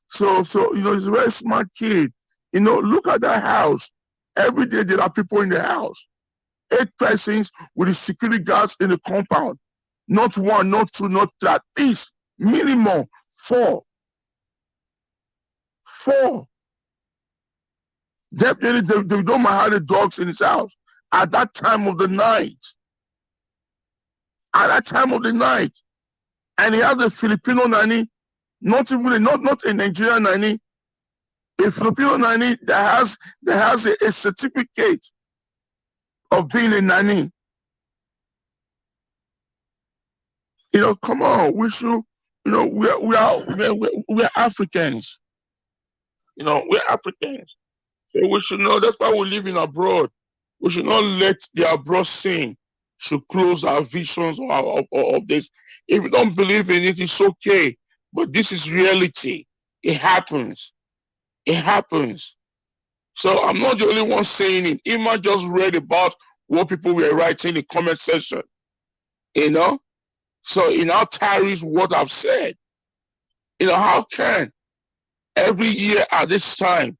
So he's a very smart kid. Look at that house. Every day there are people in the house. 8 persons with the security guards in the compound. Not 1, not 2, not 3. At least minimum 4. 4. Definitely they don't have the dogs in his house at that time of the night. At that time of the night. And he has a Filipino nanny, not a Nigerian nanny, a Filipino nanny that has a certificate of being a nanny. Come on, we should, we are Africans. We're Africans. So we should know, that's why we live in abroad. We should not let the abroad sin should close our visions of this. If you don't believe in it, it's okay. But this is reality. It happens. It happens. So I'm not the only one saying it. Ima just read about what people were writing in the comment section. So it now carries what I've said. How can every year at this time,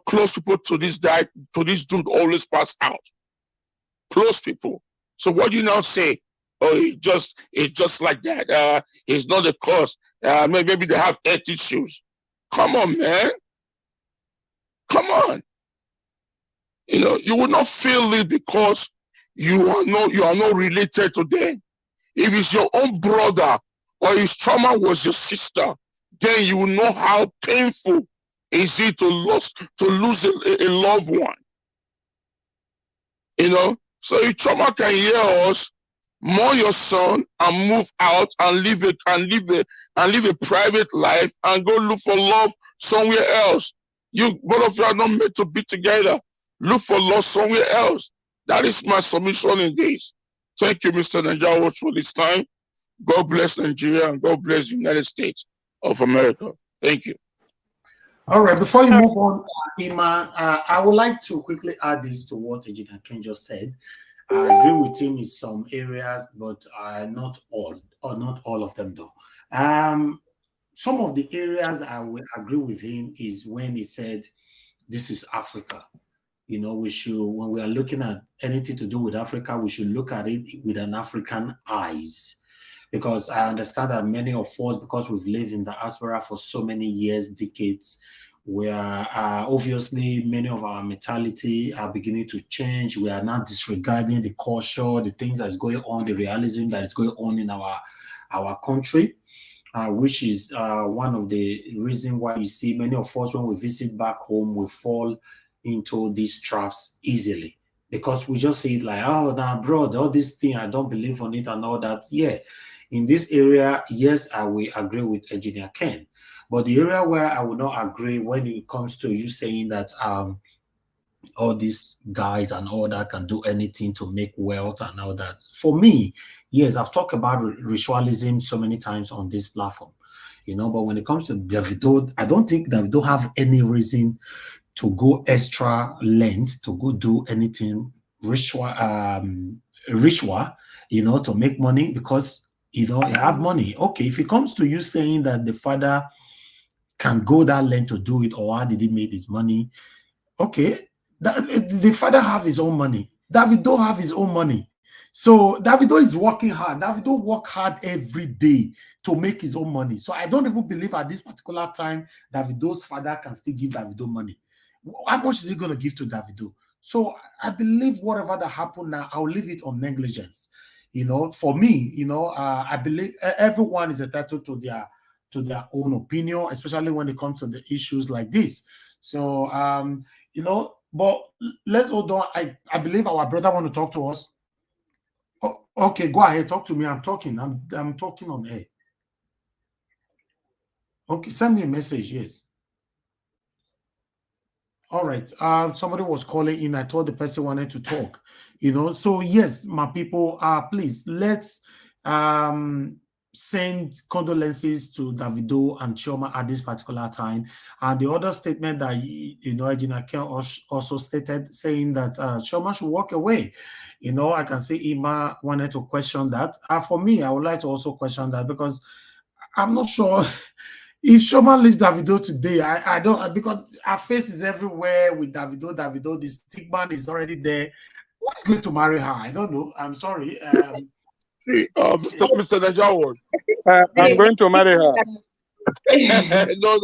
close people to this dude always pass out? Close people. So what do you now say? Oh, it's just like that. It's not the cause. Maybe they have health issues. Come on, man. Come on. You will not feel it because you are not related to them. If it's your own brother or his trauma was your sister, then you will know how painful is it to lose a loved one. So if trauma can hear us, mourn your son and move out and live a private life and go look for love somewhere else. Both of you are not meant to be together. Look for love somewhere else. That is my submission in this. Thank you, Mr. Naija, for this time. God bless Nigeria and God bless the United States of America. Thank you. All right, before you move on, Ima, I would like to quickly add this to what Engineer Ken just said. I agree with him in some areas, but not all of them though. Some of the areas I will agree with him is when he said, this is Africa. When we are looking at anything to do with Africa, we should look at it with an African eyes. Because I understand that many of us, because we've lived in the diaspora for so many years, decades, where obviously many of our mentality are beginning to change. We are not disregarding the culture, the things that is going on, the realism that is going on in our country, which is one of the reasons why you see many of us, when we visit back home, we fall into these traps easily. Because we just see it like, oh, now, bro, all this thing, I don't believe on it and all that. Yeah, in this area, yes, I will agree with Engineer Ken. But the area where I would not agree when it comes to you saying that all these guys and all that can do anything to make wealth and all that. For me, yes, I've talked about ritualism so many times on this platform, but when it comes to Davido, I don't think Davido have any reason to go extra length to go do anything ritual, to make money because you have money. Okay, if it comes to you saying that the father can go that length to do it, or how did he make his money? Okay, the father have his own money. Davido have his own money. So Davido is working hard. Davido work hard every day to make his own money. So I don't even believe at this particular time Davido's father can still give Davido money. How much is he going to give to Davido? So I believe whatever that happened now, I'll leave it on negligence. For me, I believe everyone is entitled to their own opinion, especially when it comes to the issues like this. So, but let's hold on. I believe our brother want to talk to us. Oh, okay, go ahead. Talk to me. I'm talking. I'm talking on air. Okay, send me a message. Yes. All right. Somebody was calling in. I thought the person wanted to talk. So yes, my people, please let's send condolences to Davido and Chioma at this particular time. And the other statement that Regina Ken also stated, saying that Chioma should walk away. I can see Ima wanted to question that. For me, I would like to also question that, because I'm not sure if Chioma leaves Davido today. I don't, because her face is everywhere with Davido. The stigma is already there. Who's going to marry her? I don't know. I'm sorry. See, Mr. Najawad. I'm going to marry her. No.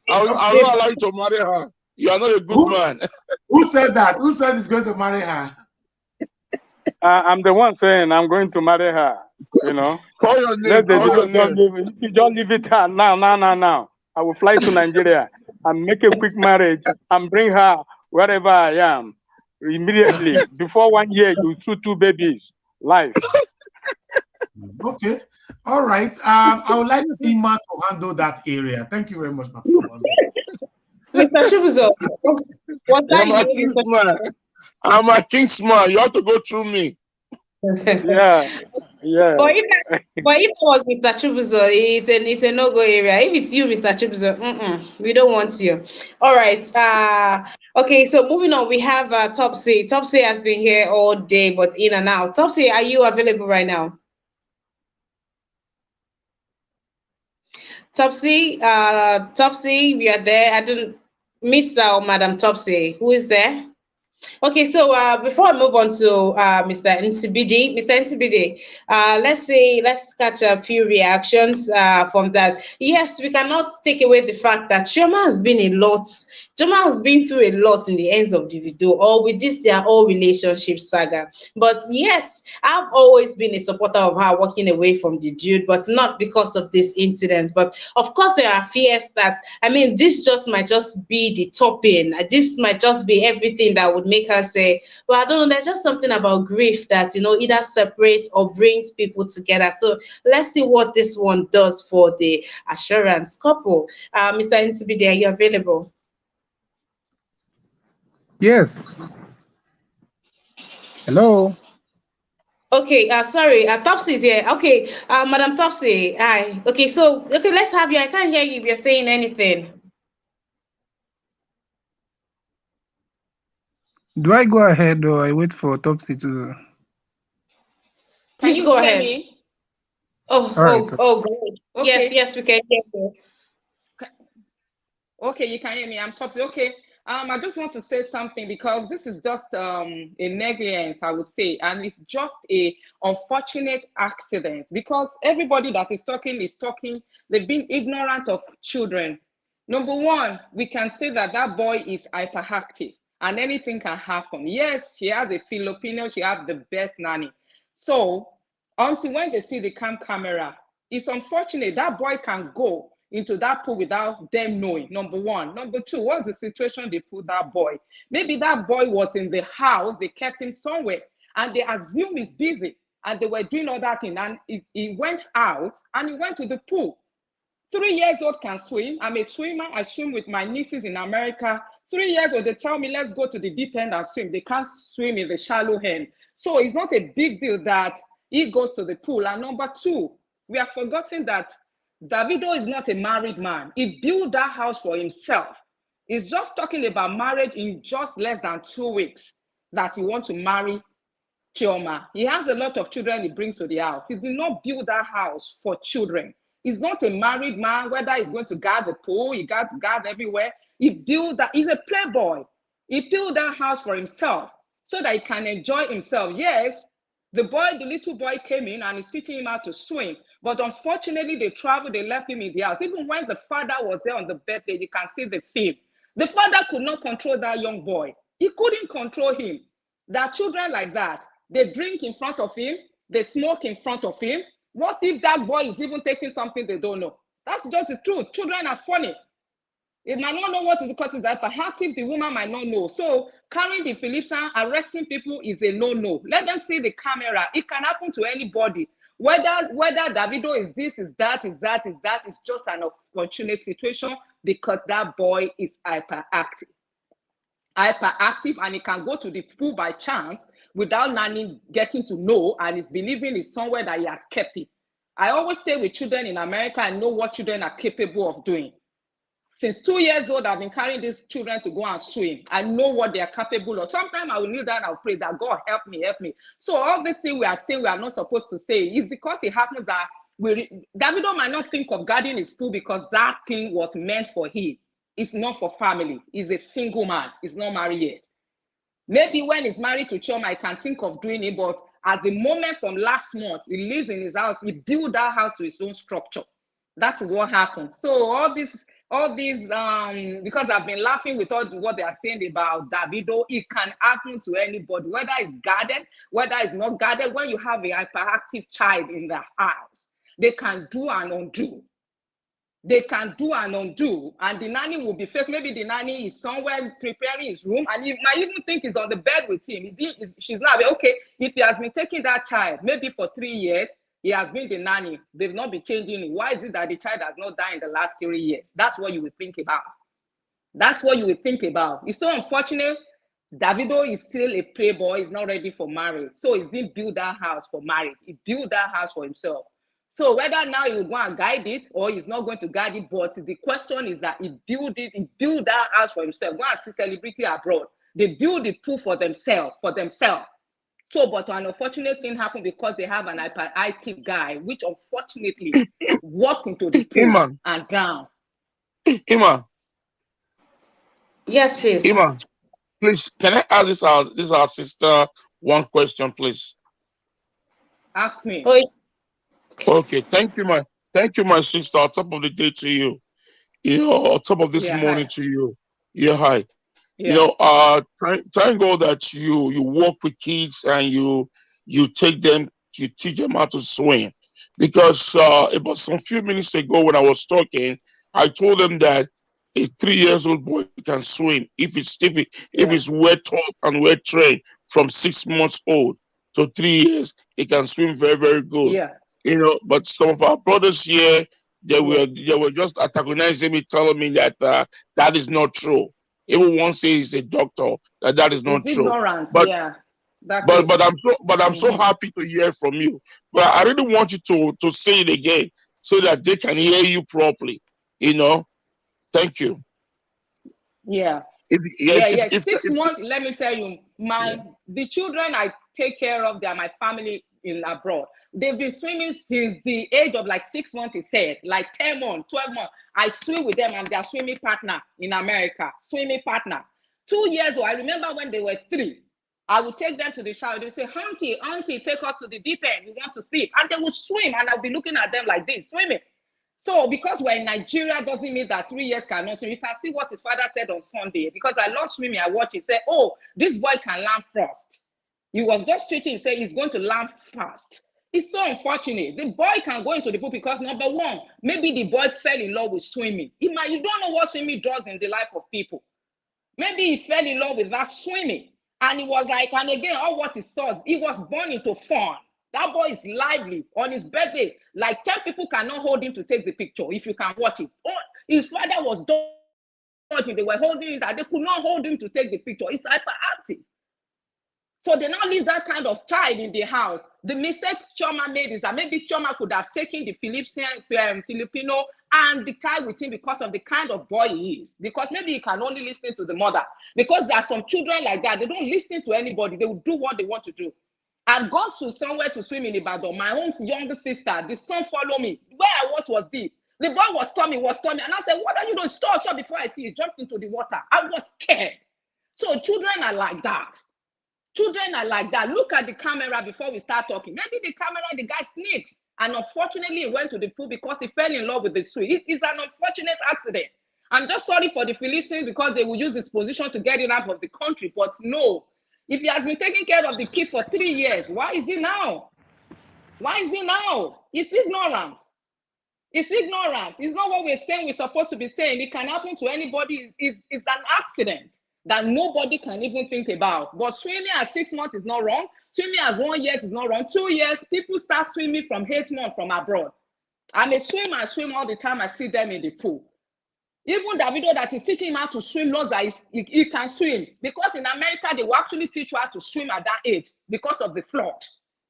I don't allow you to marry her. You are not a good man. Who said that? Who said he's going to marry her? I'm the one saying I'm going to marry her. Call your name. You don't leave it now. I will fly to Nigeria and make a quick marriage and bring her wherever I am immediately. Before 1 year, you shoot 2 babies. Life. Okay. All right. I would like Ima to handle that area. Thank you very much, my people. Mr. Chibuzo, what's that? I'm a Kingsman. You have to go through me. Yeah. But if it was Mr. Chibuzo, it's a no-go area. If it's you, Mr. Chibuzo, we don't want you. All right. Okay, so moving on, we have Topsy. Topsy has been here all day, but in and out. Topsy, are you available right now? Topsy, we are there. I don't, Mr. or Madam Topsy, who is there? Okay, so before I move on to Mr. NCBD, let's catch a few reactions from that. Yes, we cannot take away the fact that Chioma has been through a lot in the ends of Davido, or with this their whole relationship saga. But yes, I've always been a supporter of her walking away from the dude, but not because of this incident. But of course, there are fears that, this might just be the topping. This might just be everything that would make her say, well, I don't know, there's just something about grief that, either separates or brings people together. So let's see what this one does for the Assurance couple. Mr. NCBD, are you available? Yes. Hello. Okay, sorry, Topsy is here. Okay, Madam Topsy, hi. Okay, let's have you. I can't hear you if you're saying anything. Do I go ahead or I wait for Topsy to? Please go ahead. Me? Great. Okay. Yes, we can hear you. Okay, you can hear me. I'm Topsy. Okay. I just want to say something, because this is just a negligence, I would say, and it's just a unfortunate accident, because everybody that is talking, they've been ignorant of children. Number one, we can say that boy is hyperactive and anything can happen. Yes, she has a Filipino, she has the best nanny. So until when they see the camera, it's unfortunate that boy can go into that pool without them knowing, number one. Number two, what's the situation they put that boy? Maybe that boy was in the house, they kept him somewhere, and they assume he's busy, and they were doing all that thing, and he went out, and he went to the pool. 3 years old can swim. I'm a swimmer. I swim with my nieces in America. 3 years old, they tell me, let's go to the deep end and swim. They can't swim in the shallow end. So it's not a big deal that he goes to the pool. And number two, we are forgetting that Davido is not a married man. He built that house for himself. He's just talking about marriage in just less than 2 weeks that he wants to marry Chioma. He has a lot of children he brings to the house. He did not build that house for children. He's not a married man, whether he's going to guard the pool, he guard everywhere. He built that, he's a playboy. He built that house for himself so that he can enjoy himself. Yes, the little boy came in and is teaching him how to swim. But unfortunately, they traveled, they left him in the house. Even when the father was there on the birthday, you can see the film. The father could not control that young boy. He couldn't control him. There are children like that. They drink in front of him. They smoke in front of him. What if that boy is even taking something they don't know? That's just the truth. Children are funny. It might not know what is the cause of that. Perhaps the woman might not know. So carrying the Philippian, arresting people is a no-no. Let them see the camera. It can happen to anybody. Whether Davido is this, is that, it's just an unfortunate situation because that boy is hyperactive, and he can go to the pool by chance without nanny getting to know, and is believing it's somewhere that he has kept it. I always stay with children in America and know what children are capable of doing. Since 2 years old, I've been carrying these children to go and swim. I know what they are capable of. Sometimes I will kneel down and I'll pray that God help me, help me. So all this thing we are saying we are not supposed to say is because it happens that Davido might not think of guarding his pool because that thing was meant for him. It's not for family. He's a single man. He's not married yet. Maybe when he's married to Choma, I can think of doing it, but at the moment from last month, he lives in his house. He built that house to his own structure. That is what happened. So all these, because I've been laughing with all what they are saying about Davido, it can happen to anybody, whether it's guarded, whether it's not guarded. When you have a hyperactive child in the house, they can do and undo. They can do and undo, and the nanny will be faced. Maybe the nanny is somewhere preparing his room, and you might even think he's on the bed with him. She's not okay. If he has been taking that child, maybe for 3 years, he has been the nanny. They've not been changing it. Why is it that the child has not died in the last 3 years? That's what you will think about. That's what you will think about. It's so unfortunate. Davido is still a playboy. He's not ready for marriage. So he didn't build that house for marriage. He built that house for himself. So whether now he will go and guide it or he's not going to guide it, but the question is that he built that house for himself. Go and see celebrity abroad. They build the pool for themselves. So, but an unfortunate thing happened because they have an hyperactive guy, which unfortunately walked into the pool and drowned. Ima. Yes, please. Ima, please, can I ask our sister one question, please? Ask me. Okay, thank you, my sister. On top of the day to you. On top of this morning to you. Yeah, hi. Yeah. Thank God that you work with kids and you take them, you teach them how to swim. Because about some few minutes ago when I was talking, I told them that a 3-year-old boy can swim if it's well taught and well trained from 6 months old to 3 years, he can swim very, very good. Yeah. But some of our brothers here, they were just antagonizing me, telling me that that is not true. Even one says he's a doctor, that is not it's true. Ignorant, but yeah. I'm so happy to hear from you. But I really want you to say it again so that they can hear you properly. Thank you. Yeah. 6 months. Let me tell you, the children I take care of, they are my family in abroad. They've been swimming since the age of like 6 months, he said, like 10 months, 12 months. I swim with them and their swimming partner in America, swimming partner. 2 years old, I remember when they were 3, I would take them to the shower. They would say, auntie, take us to the deep end. We want to sleep. And they would swim and I'll be looking at them like this, swimming. So because we're in Nigeria doesn't mean that 3 years cannot swim. You can see what his father said on Sunday. Because I love swimming, I watch. He said, oh, this boy can learn fast. He was just treating, he said he's going to learn fast. It's so unfortunate. The boy can go into the pool because, number one, maybe the boy fell in love with swimming. You don't know what swimming does in the life of people. Maybe he fell in love with that swimming. And he was like, and again, all what he saw, he was born into fun. That boy is lively. On his birthday, like 10 people cannot hold him to take the picture if you can watch it. His father was dodging. They were holding it, and they could not hold him to take the picture. It's hyperactive. So they now leave that kind of child in the house. The mistake Choma made is that maybe Choma could have taken the Filipino and the child with him because of the kind of boy he is. Because maybe he can only listen to the mother. Because there are some children like that. They don't listen to anybody. They will do what they want to do. I've gone to somewhere to swim in Ibadan. My own younger sister, the son followed me. Where I was deep. The boy was coming. And I said, what are you doing? Stop before I see you. Jumped into the water. I was scared. So children are like that. Children are like that. Look at the camera before we start talking. Maybe the camera, the guy sneaks. And unfortunately, he went to the pool because he fell in love with the swim. It's an unfortunate accident. I'm just sorry for the Philistines because they will use this position to get it out of the country. But no. If he has been taking care of the kid for 3 years, why is he now? Why is he now? It's ignorant. It's ignorant. It's not what we're saying we're supposed to be saying. It can happen to anybody. It's an accident that nobody can even think about. But swimming at 6 months is not wrong. Swimming at 1 year is not wrong. 2 years, people start swimming from 8 months from abroad. I'm a swimmer. I swim all the time. I see them in the pool. Even Davido that is teaching him how to swim knows that he can swim. Because in America, they will actually teach you how to swim at that age because of the flood.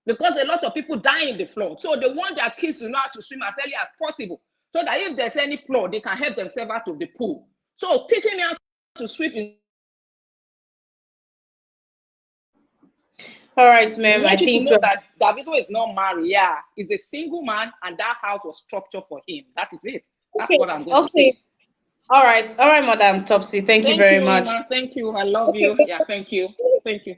because a lot of people die in the flood. So they want their kids to know how to swim as early as possible, so that if there's any flood, they can help themselves out of the pool. So teaching me how to swim is All right, ma'am. I I want you to think know that Davido is not married. Yeah, he's a single man, and that house was structured for him. That is it. That's okay. what I'm going to say. All right, Madam Topsy. Thank you very much. Iman. Thank you. I love you. Yeah, thank you. Thank you.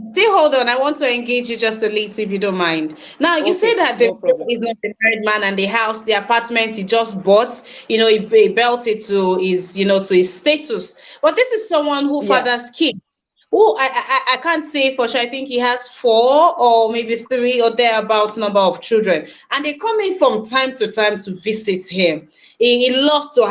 Still hold on. I want to engage you just a little, if you don't mind. Now, you say that the no problem. is not a married man, and the house, the apartment he just bought, he built it to his, to his status. But this is someone who fathers kids. Oh, I can't say for sure. I think he has 4 or maybe 3 or thereabouts number of children, and they come in from time to time to visit him. He loves to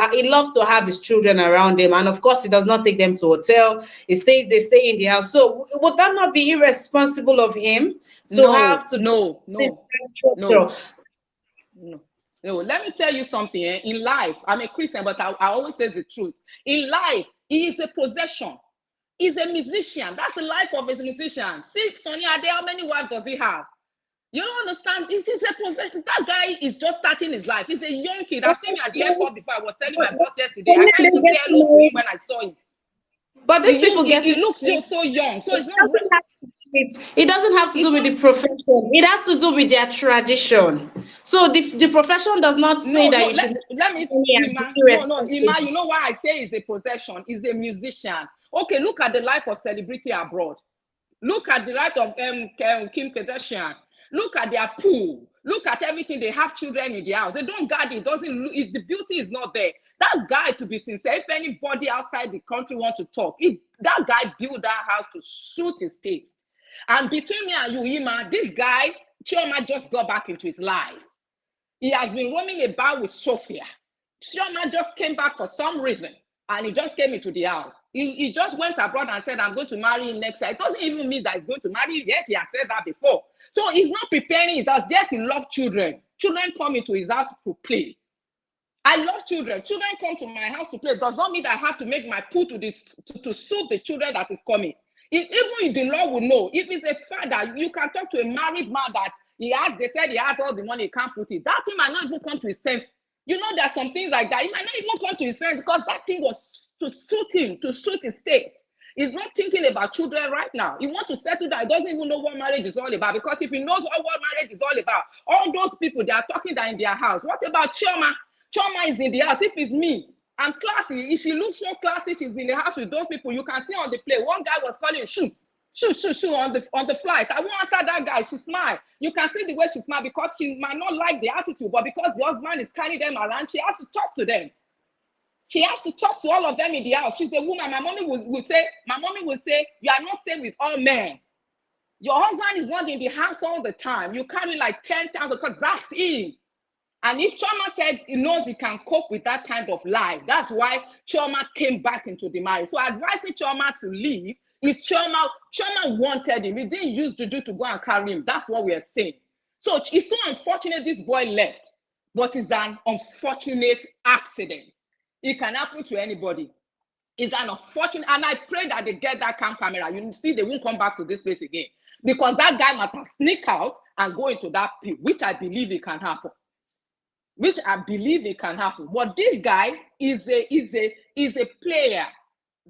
have his children around him, and of course, he does not take them to hotel. They stay in the house. So would that not be irresponsible of him to have to? No. Let me tell you something. In life, I'm a Christian, but I always say the truth. In life, he is a possession. He's a musician. That's the life of a musician. See, Sonny Ade, how many wives does he have? You don't understand. This is a possession. That guy is just starting his life. He's a young kid. I've seen him at the airport before. I was telling my boss yesterday. I can't even say hello to him when I saw him. But these people he looks so young. So it's not. It doesn't have to do with the profession. It has to do with their tradition. So the profession does not say that you should. Let me, Ima, you know why I say he's a possession? He's a musician. Okay, look at the life of celebrity abroad. Look at the life of Kim Kardashian. Look at their pool. Look at everything. They have children in the house. They don't guard it. The beauty is not there. That guy, to be sincere, if anybody outside the country wants to talk, that guy built that house to suit his taste. And between me and you, Ima, this guy, Chioma, just got back into his life. He has been roaming about with Sophia. Chioma just came back for some reason, and he just came into the house. He just went abroad and said, I'm going to marry him next year. It doesn't even mean that he's going to marry you yet. He has said that before. So he's not preparing his house. Yes, he loves children. Children come into his house to play. I love children. Children come to my house to play. It does not mean that I have to make my pool to suit the children that is coming. Even if the law will know, if it's a father, you can talk to a married man that they said he has all the money, he can't put it. That thing might not even come to his sense. You know, there's some things like that. He might not even come to his sense because that thing was to suit him, to suit his taste. He's not thinking about children right now. He wants to settle down. He doesn't even know what marriage is all about, because if he knows what marriage is all about, all those people, they are talking that in their house. What about Chioma? Chioma is in the house. If it's me, I'm classy. If she looks so classy, she's in the house with those people. You can see on the plane. One guy was calling shoo on the flight. I won't answer that guy. She smiled. You can see the way she smiled because she might not like the attitude, but because the husband is carrying them around, she has to talk to them. She has to talk to all of them in the house. She's a woman. My mommy will say, you are not safe with all men. Your husband is not in the house all the time. You carry like 10,000 because that's him. And if Chioma said he knows he can cope with that kind of life, that's why Chioma came back into the marriage. So advising Chioma to leave is Chioma wanted him. He didn't use Juju to go and carry him. That's what we are saying. So it's so unfortunate this boy left, but it's an unfortunate accident. It can happen to anybody. It's an unfortunate, and I pray that they get that camera. You see, they won't come back to this place again, because that guy might have sneak out and go into that pit, which I believe it can happen. But this guy is a player.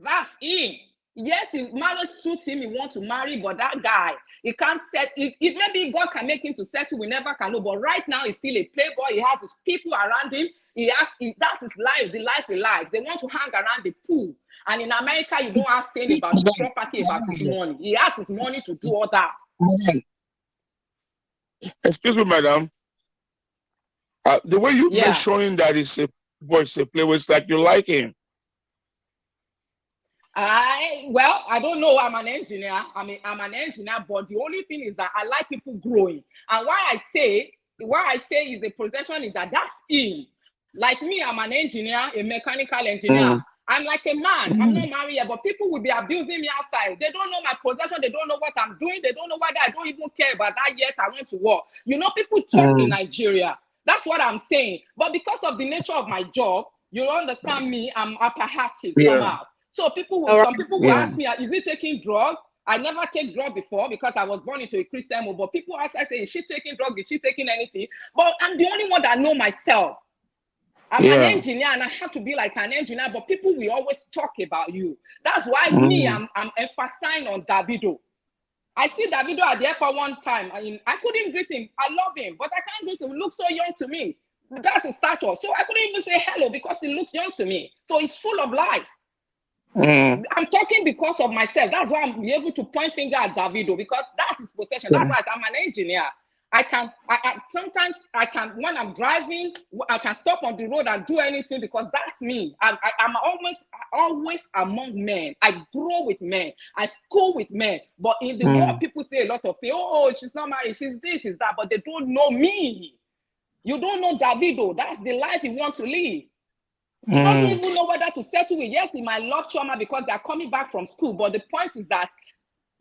That's him. Yes, marriage suits him. He wants to marry, but that guy, he can't set. If maybe God can make him to settle, we never can know. But right now, he's still a playboy. He has his people around him. That's his life, the life he likes. They want to hang around the pool. And in America, you don't have saying about his property, about his money. He has his money to do all that. Excuse me, madam. The way you've been showing that it's a voice, a play, it's like you like him. I don't know. I'm an engineer. I'm an engineer, but the only thing is that I like people growing. And why I say is the possession is that that's him. Like me, I'm an engineer, a mechanical engineer. I'm like a man. I'm not married yet, but people will be abusing me outside. They don't know my possession. They don't know what I'm doing. They don't know why I don't even care about that yet. I went to work. You know, people talk in Nigeria. That's what I'm saying. But because of the nature of my job, you understand me, I'm hyperactive somehow. So some people will ask me, is he taking drugs? I never take drug before because I was born into a Christian home. But people outside say, is she taking drugs? Is she taking anything? But I'm the only one that know myself. I'm an engineer and I have to be like an engineer, but people will always talk about you. That's why I'm emphasizing on Davido. I see Davido at the airport one time. I couldn't greet him. I love him, but I can't greet him. He looks so young to me. That's his stature. So I couldn't even say hello because he looks young to me. So he's full of life. I'm talking because of myself. That's why I'm able to point finger at Davido, because that's his possession. That's why I'm an engineer. Sometimes when I'm driving, I can stop on the road and do anything because that's me. I'm always among men. I grow with men. I school with men. But in the world, people say a lot of things. Oh, she's not married. She's this, she's that. But they don't know me. You don't know Davido. That's the life he wants to live. He doesn't even know whether to settle with. Yes, he might love trauma because they're coming back from school. But the point is that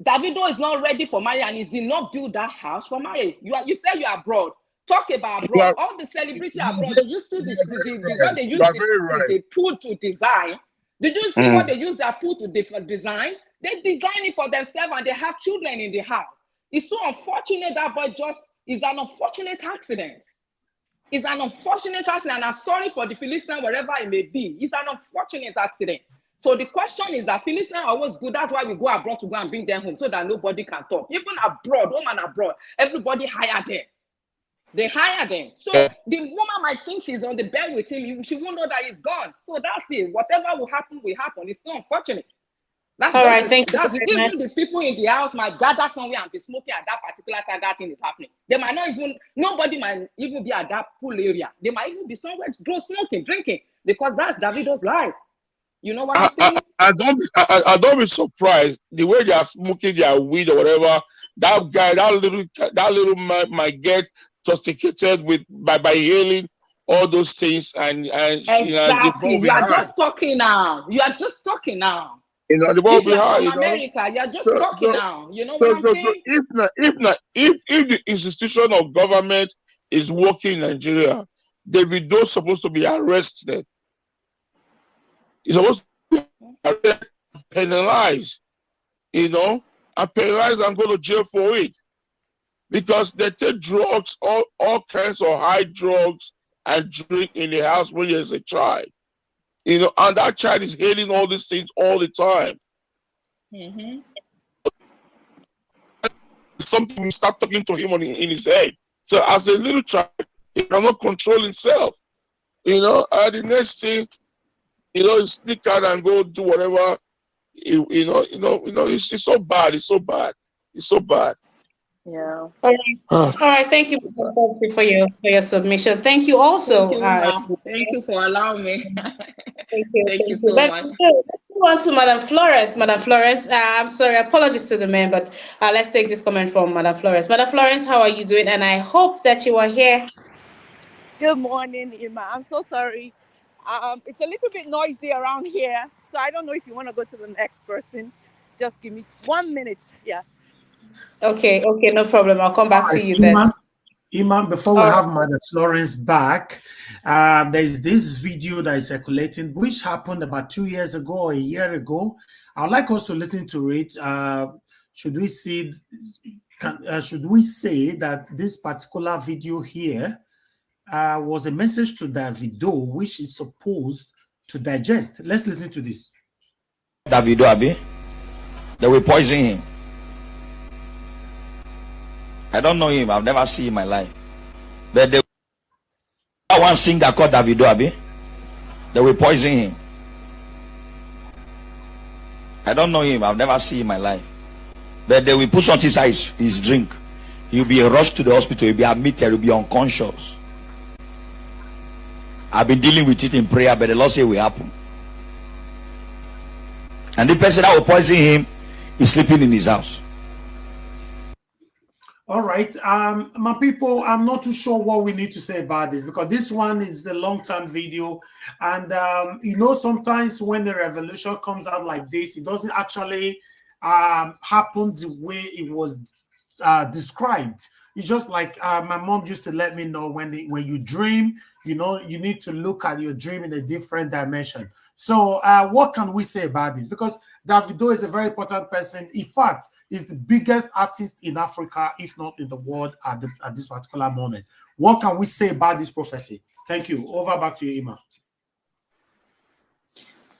Davido is not ready for marriage and he did not build that house for marriage. You said you're abroad. Talk about abroad. All the celebrities abroad. Did you see what they use the pool to design? Did you see what they use that pool to design? They design it for themselves and they have children in the house. It's so unfortunate that boy is an unfortunate accident. It's an unfortunate accident, and I'm sorry for the Philistine, wherever it may be. It's an unfortunate accident. So the question is that Philistines are always good. That's why we go abroad to go and bring them home so that nobody can talk. Even abroad, home and abroad, everybody hire them. They hire them. So the woman might think she's on the bed with him. She won't know that he's gone. So that's it. Whatever will happen, will happen. It's so unfortunate. That's all right. Thank you. Even the people in the house might gather somewhere and be smoking at that particular time that thing is happening. They might not even, nobody might even be at that pool area. They might even be somewhere smoking, drinking, because that's Davido's life. You know what I'm saying? I don't be surprised the way they are smoking their weed or whatever. That guy, that little man might get toxicated by healing all those things and exactly. You are just talking now. You are just talking now. You know, the ball behind, from America, you're just talking now. You know what I'm saying? If the institution of government is working in Nigeria, Davido is supposed to be arrested. He's supposed to be penalized, and penalized and go to jail for it. Because they take drugs, all kinds of high drugs, and drink in the house when there's a child. And that child is hating all these things all the time. Something we start talking to him in his head. So as a little child, he cannot control himself. And the next thing, he sneak out and go do whatever. It's so bad. It's so bad. It's so bad. Yeah. All right. Thank you for your submission. Thank you also. Thank you for allowing me. Thank you so much. Let's move on to Madam Flores. Madam Flores, I'm sorry, apologies to the men, but let's take this comment from Madam Flores. Madam Flores, how are you doing? And I hope that you are here. Good morning, Ima. I'm so sorry. It's a little bit noisy around here, so I don't know if you want to go to the next person. Just give me 1 minute. Yeah. Okay, no problem. I'll come back to you then. Iman, before we have Madam Florence back, there's this video that is circulating, which happened about 2 years ago or a year ago. I'd like us to listen to it. Should we say that this particular video here was a message to Davido, which is supposed to digest? Let's listen to this. Davido, Abi, they will poison him. I don't know him. I've never seen him in my life. But the one singer called Davido, Abi, they will poison him. I don't know him. I've never seen him in my life. But they will put something inside his drink. He'll be rushed to the hospital. He'll be admitted. He'll be unconscious. I've been dealing with it in prayer, but the Lord said it will happen. And the person that will poison him is sleeping in his house. All right, my people, I'm not too sure what we need to say about this, because this one is a long-term video, and sometimes when the revolution comes out like this, it doesn't actually happen the way it was described. It's just like my mom used to let me know when you dream, you need to look at your dream in a different dimension. So what can we say about this? Because Davido is a very important person. In fact, he's the biggest artist in Africa, if not in the world, at this particular moment. What can we say about this prophecy? Thank you. Over back to you, Ima.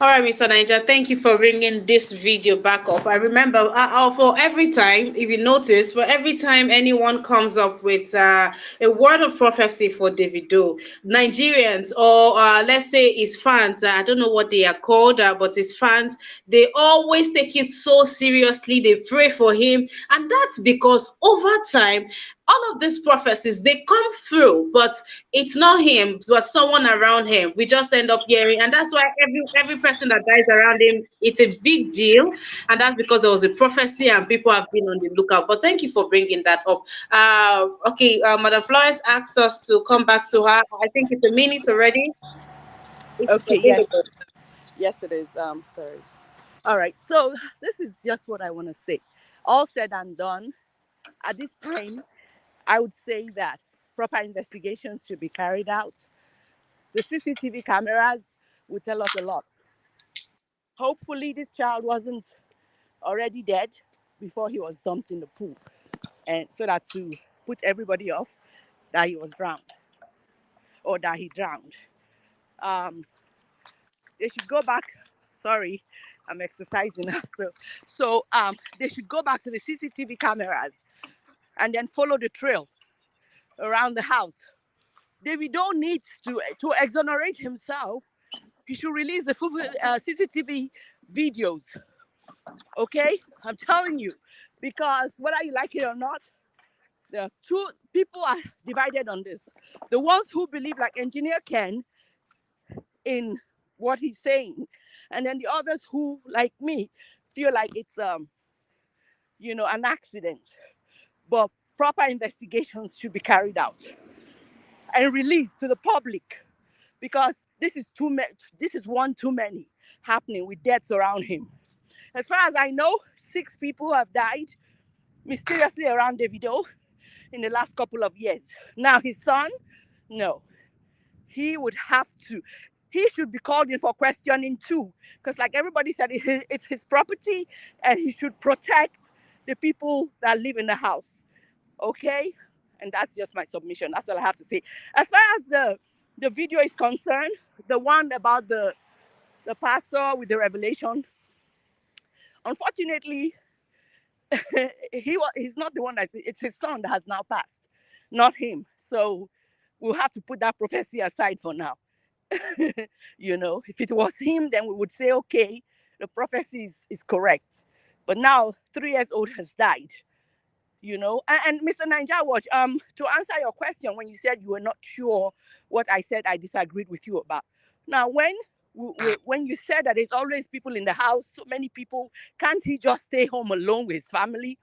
All right, Mr. Naija, thank you for bringing this video back up. I remember for every time, if you notice, for every time anyone comes up with a word of prophecy for Davido, Nigerians or let's say his fans, I don't know what they are called, but his fans, they always take it so seriously. They pray for him. And that's because over time, all of these prophecies they come through, but it's not him, but someone around him. We just end up hearing, and that's why every person that dies around him, it's a big deal, and that's because there was a prophecy and people have been on the lookout. But thank you for bringing that up. Okay, Madam Florence asked us to come back to her. I think it's a minute already. Okay, yes, yes, it is. Sorry. All right, so this is just what I want to say. All said and done, at this time, I would say that proper investigations should be carried out. The CCTV cameras will tell us a lot. Hopefully, this child wasn't already dead before he was dumped in the pool, and so that to put everybody off that he was drowned or that he drowned. They should go back. Sorry, I'm exercising now. So they should go back to the CCTV cameras and then follow the trail around the house. Davido needs to exonerate himself. He should release the full CCTV videos. Okay, I'm telling you, because whether you like it or not, the two people are divided on this. The ones who believe, like Engineer Ken, in what he's saying, and then the others who, like me, feel like it's an accident. But proper investigations should be carried out and released to the public, because this is too much. This is one too many happening with deaths around him. As far as I know, 6 people have died mysteriously around Davido in the last couple of years. Now his son, no, he should be called in for questioning too, because like everybody said, it's his property and he should protect the people that live in the house. Okay, and that's just my submission. That's all I have to say. As far as the video is concerned, the one about the pastor with the revelation, unfortunately, he's not the one it's his son that has now passed, not him. So we'll have to put that prophecy aside for now. If it was him, then we would say, okay, the prophecy is correct. But now 3 years old has died. And Mr. Naija Watch, to answer your question, when you said you were not sure what I said, I disagreed with you about. Now, when you said that there's always people in the house, so many people, can't he just stay home alone with his family?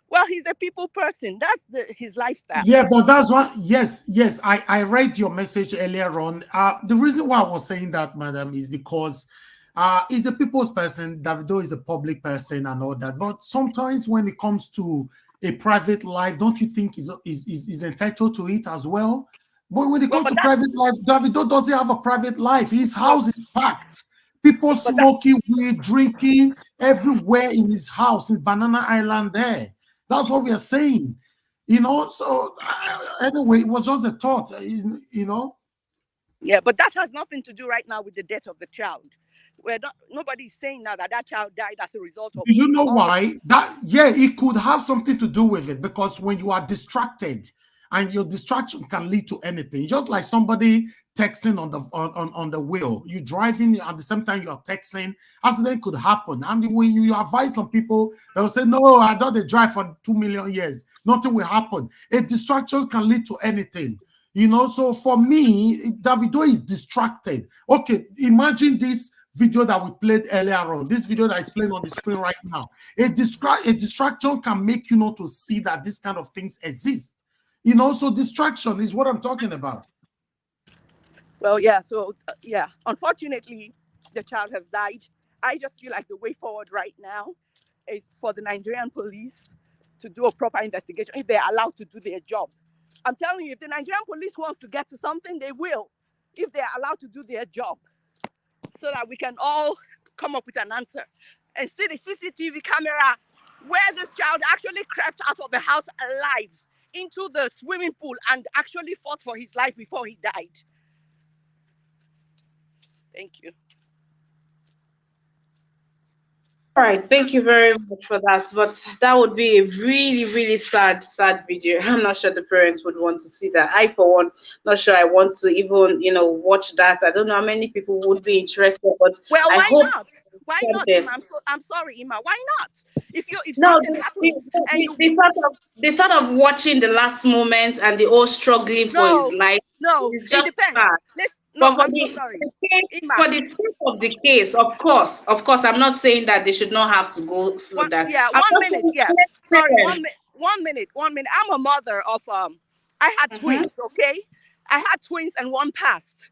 Well, he's a people person. That's his lifestyle. Yeah, but that's what. Yes. I read your message earlier on. The reason why I was saying that, madam, is because he's a people's person. Davido is a public person and all that. But sometimes when it comes to a private life, don't you think is entitled to it as well? But when it comes to private life, Davido doesn't have a private life. His house is packed. People smoking weed, drinking everywhere in his house, in Banana Island there. That's what we are saying. So anyway, it was just a thought, Yeah, but that has nothing to do right now with the death of the child. Nobody's saying now that child died as a result of. Do you know why? It could have something to do with it, because when you are distracted, and your distraction can lead to anything, just like somebody texting on the wheel. You're driving at the same time you are texting. Accident could happen. And when you advise some people, they'll say, "No, I don't drive for 2 million years. Nothing will happen." A distraction can lead to anything. So for me, Davido is distracted. Okay, imagine this video that we played earlier on, this video that is playing on the screen right now. A distraction can make you not to see that this kind of things exist. So distraction is what I'm talking about. Well, yeah. So, unfortunately, the child has died. I just feel like the way forward right now is for the Nigerian police to do a proper investigation if they're allowed to do their job. I'm telling you, if the Nigerian police wants to get to something, they will, if they're allowed to do their job, so that we can all come up with an answer. And see the CCTV camera where this child actually crept out of the house alive into the swimming pool and actually fought for his life before he died. Thank you. All right, thank you very much for that. But that would be a really, really sad video. I'm not sure the parents would want to see that. I, for one, not sure I want to even, watch that. I don't know how many people would be interested, but well, I why hope. not? Why not, Ima? I'm sorry, Ima. Why not? If No, something happens and you the thought of watching the last moment and the whole struggling for his life, it's it just depends. sad. No, But I'm so sorry. for the sake of the case, of course, I'm not saying that they should not have to go through that. Yeah, I'm 1 minute. Yeah, sorry, 1 minute. I'm a mother of I had twins. Okay, I had twins and one passed.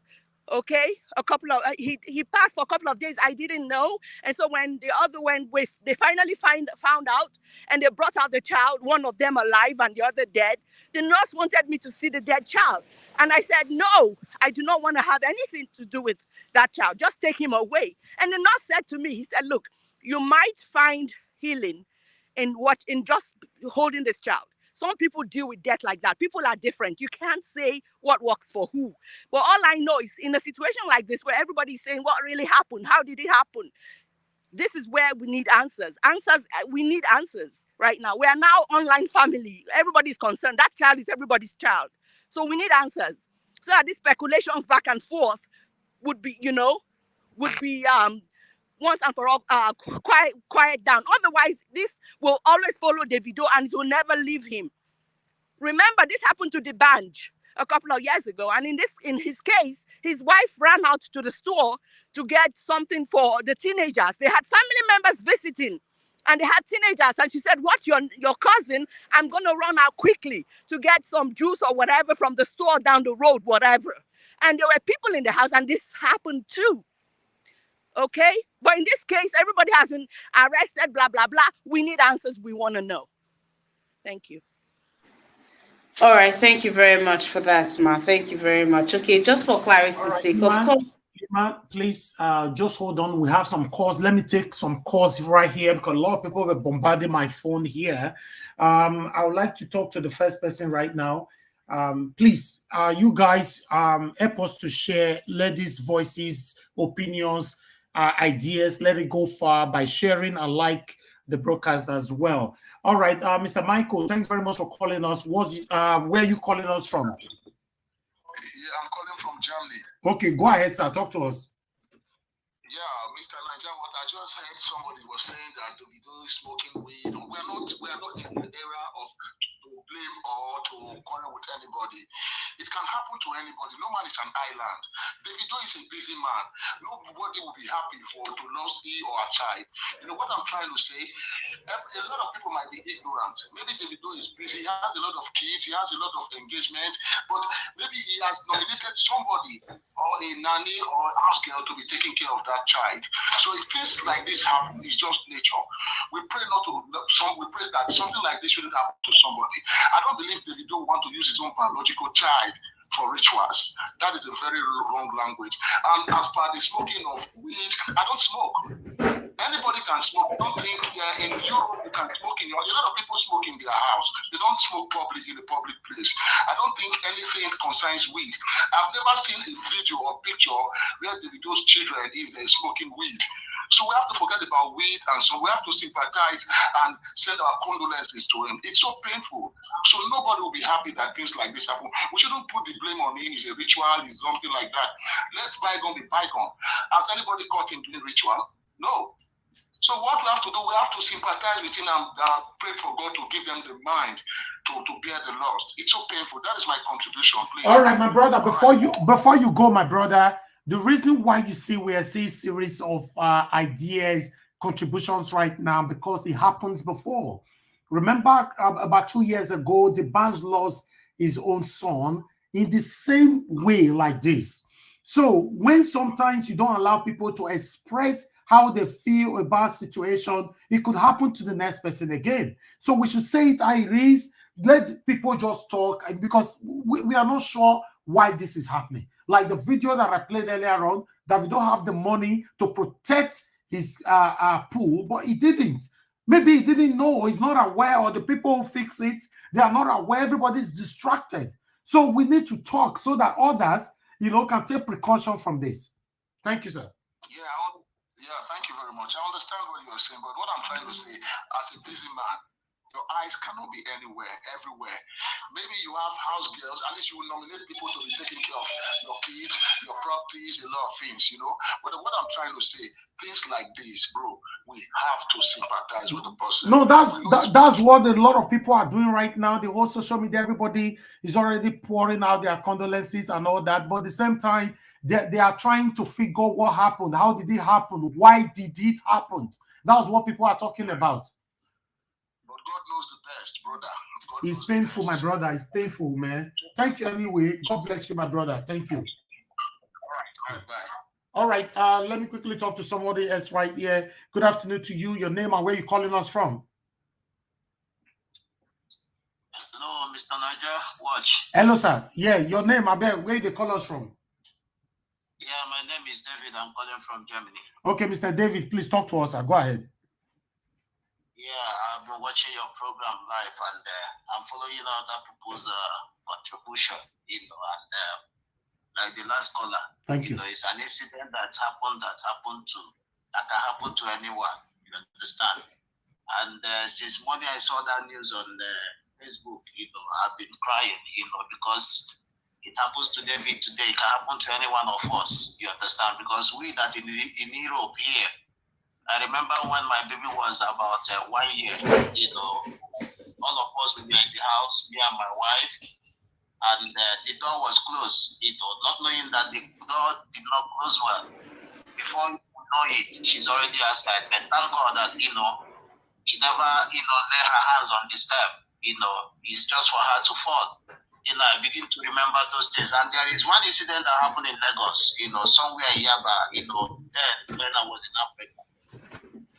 Okay, a couple of he passed for a couple of days. I didn't know, and so when the other went with, they finally found out, and they brought out the child, one of them alive and the other dead. The nurse wanted me to see the dead child, and I said no, I do not want to have anything to do with that child. Just take him away. And the nurse said to me, he said, look, you might find healing in just holding this child. Some people deal with death like that. People are different. You can't say what works for who. But all I know is in a situation like this where everybody's saying what really happened, how did it happen? This is where we need answers. We need answers right now. We are now online family. Everybody's concerned. That child is everybody's child. So we need answers. So that these speculations back and forth would be once and for all quiet down. Otherwise, this will always follow Davido and it will never leave him. Remember, this happened to the Banj a couple of years ago, and in his case, his wife ran out to the store to get something for the teenagers. They had family members visiting, and they had teenagers, and she said, "What, your cousin? I'm gonna run out quickly to get some juice or whatever from the store down the road, whatever." And there were people in the house, and this happened too. Okay, but in this case, everybody has been arrested, blah, blah, blah. We need answers. We want to know. Thank you. All right, thank you very much for that, Ma. Thank you very much. Okay, just for clarity's sake, of course. Iman, please just hold on. We have some calls. Let me take some calls right here because a lot of people were bombarding my phone here. I would like to talk to the first person right now. Please, you guys help us to share ladies' voices, opinions, ideas. Let it go far by sharing and like the broadcast as well. All right, Mr. Michael, thanks very much for calling us. Where are you calling us from? Yeah, I'm calling from Germany. Okay, go ahead, sir. Talk to us. Yeah, Mr. Naija, what I just heard somebody was saying that Davido is smoking weed. We're not in the era of to blame or to quarrel with anybody. It can happen to anybody. No man is an island. Davido is a busy man. Nobody will be happy to lose he or a child. You know what I'm trying to say? A lot of people might be ignorant. Maybe Davido is busy. He has a lot of kids. He has a lot of engagement. But maybe he has nominated somebody or a nanny or a house girl to be taking care of that child. So if things like this happen, it's just nature. We pray we pray that something like this shouldn't happen to somebody. I don't believe Davido want to use his own biological child for rituals. That is a very wrong language. And as per the smoking of weed, I don't smoke. Anybody can smoke. I don't think in Europe you can smoke a lot of people smoke in their house. They don't smoke in a public place. I don't think anything concerns weed. I've never seen a video or picture where Davido's children is smoking weed. So we have to forget about weed, and so we have to sympathize and send our condolences to him. It's so painful. So nobody will be happy that things like this happen. We shouldn't put the blame on him. It's a ritual, it's something like that. Let bygone be bygone. Has anybody caught him doing ritual? No. So what we have to do, we have to sympathize with him and pray for God to give them the mind to bear the loss. It's so painful. That is my contribution, please. All right, my brother. Before you go, my brother, the reason why you see we are seeing series of ideas, contributions right now, because it happens before. Remember, about 2 years ago, the Banj lost his own son in the same way like this. So when sometimes you don't allow people to express how they feel about situation, it could happen to the next person again. So we should say it how it is. Let people just talk, and because we are not sure why this is happening. Like the video that I played earlier on, that we don't have the money to protect his pool, but he didn't. Maybe he didn't know, he's not aware, or the people who fix it, they are not aware, everybody's distracted. So we need to talk so that others, can take precaution from this. Thank you, sir. Yeah, thank you very much. I understand what you're saying, but what I'm trying to say, as a busy man, your eyes cannot be anywhere, everywhere. Maybe you have house girls, at least you will nominate people to be taking care of your kids, your properties, a lot of things, But what I'm trying to say, things like this, bro, we have to sympathize with the person. No, that's what a lot of people are doing right now. The whole social media, everybody is already pouring out their condolences and all that. But at the same time, they are trying to figure what happened. How did it happen? Why did it happen? That's what people are talking about. God knows the best, brother. It's painful, my brother. It's painful, man. Thank you anyway. God bless you, my brother. Thank you. All right, bye. All right, let me quickly talk to somebody else right here. Good afternoon to you. Your name and where you calling us from? Hello, Mr. Naija, watch. Hello, sir. Yeah, your name, I bet. Where you call us from? Yeah, my name is David. I'm calling from Germany. Okay, Mr. David, please talk to us. Go ahead. Yeah, I've been watching your program live, and I'm following other people's contribution, and like the last caller. Thank you. It's an incident that can happen to anyone. You understand? And since morning I saw that news on Facebook. I've been crying. Because it happens to David today. It can happen to any one of us. You understand? Because we that in Europe here. I remember when my baby was about 1 year, all of us were in the house, me and my wife, and the door was closed, not knowing that the door did not close well. Before you know it, she's already outside. But thank God that, she never, lay her hands on the step. It's just for her to fall. I begin to remember those things. And there is one incident that happened in Lagos, somewhere in Yaba, then when I was in Africa.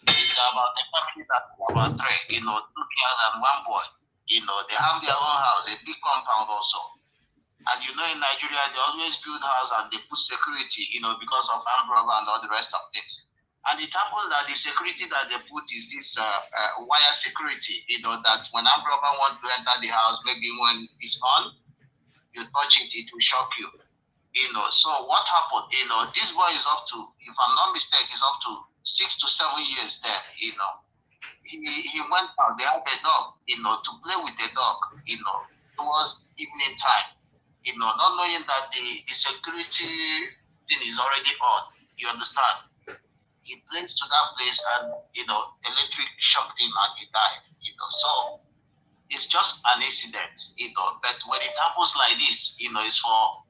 It's about a family that about 3, 2 girls and 1 boy. They have their own house, a big compound also. And in Nigeria, they always build house and they put security, because of armed robbery and all the rest of things. And it happens that the security that they put is this wire security, that when armed robber wants to enter the house, maybe when it's on, you touch it, it will shock you. So what happened? This boy is up to, if I'm not mistaken, is up to 6 to 7 years there. He went out. They had a dog. To play with the dog. Towards evening time. Not knowing that the security thing is already on. You understand? He plays to that place, and electric shocked him and he died. So it's just an incident. But when it happens like this, it's for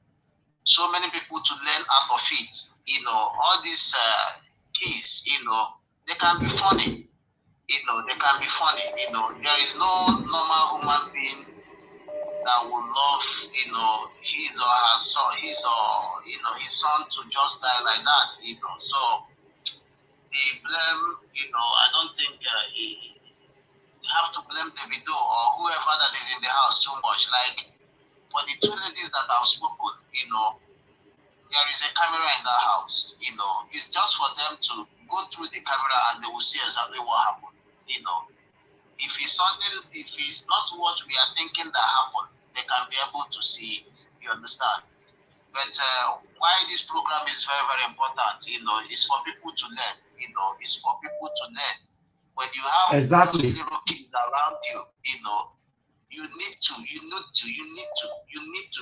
so many people to learn out of it. All these keys, they can be funny. They can be funny. There is no normal human being that would love, his or her son, his son to just die like that. So the blame, I don't think you have to blame Davido or whoever that is in the house too much. Like for the 2 ladies that have spoken, there is a camera in the house. It's just for them to go through the camera and they will see exactly what happened. If it's something, if it's not what we are thinking that happened, they can be able to see it. You understand? But why this program is very, very important, is for people to learn. It's for people to learn. When you have exactly those little kids around you, you need to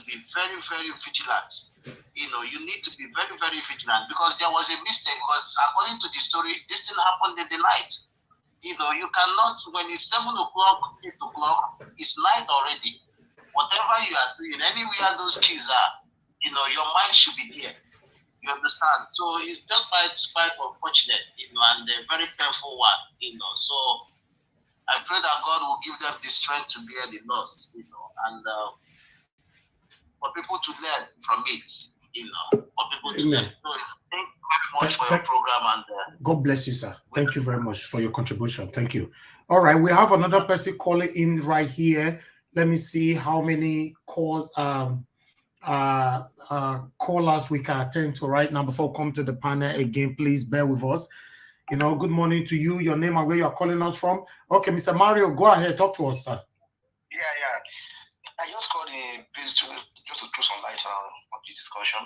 be very, very vigilant. You need to be very, very vigilant, because there was a mistake. Because according to the story, this thing happened in the night. You cannot, when it's 7 o'clock, 8 o'clock, it's night already. Whatever you are doing, anywhere those kids are, your mind should be there. You understand? So it's just quite unfortunate, and a very painful one, So I pray that God will give them the strength to bear the loss, and for people to learn from it, for people to learn. So I think very much for your program, and God bless you, sir. Thank you very much for your contribution. Thank you. All right, we have another person calling in right here. Let me see how many callers we can attend to right now before we come to the panel again. Please bear with us. Good morning to you. Your name and where you are calling us from. Okay, Mr. Mario, go ahead. Talk to us, sir. Yeah. I just called in just to throw some light on the discussion.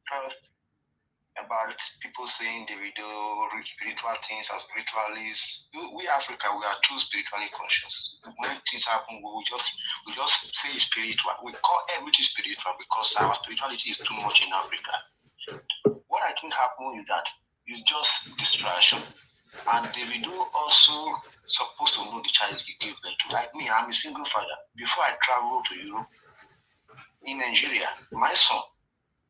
First, about people saying Davido spiritual things and spiritualists. We Africa, we are too spiritually conscious. When things happen, we just say spiritual. We call everything spiritual because our spirituality is too much in Africa. What I think happened is that it's just distraction. And Davido also supposed to know the child he gave birth to. Like me, I'm a single father. Before I traveled to Europe, in Nigeria, my son,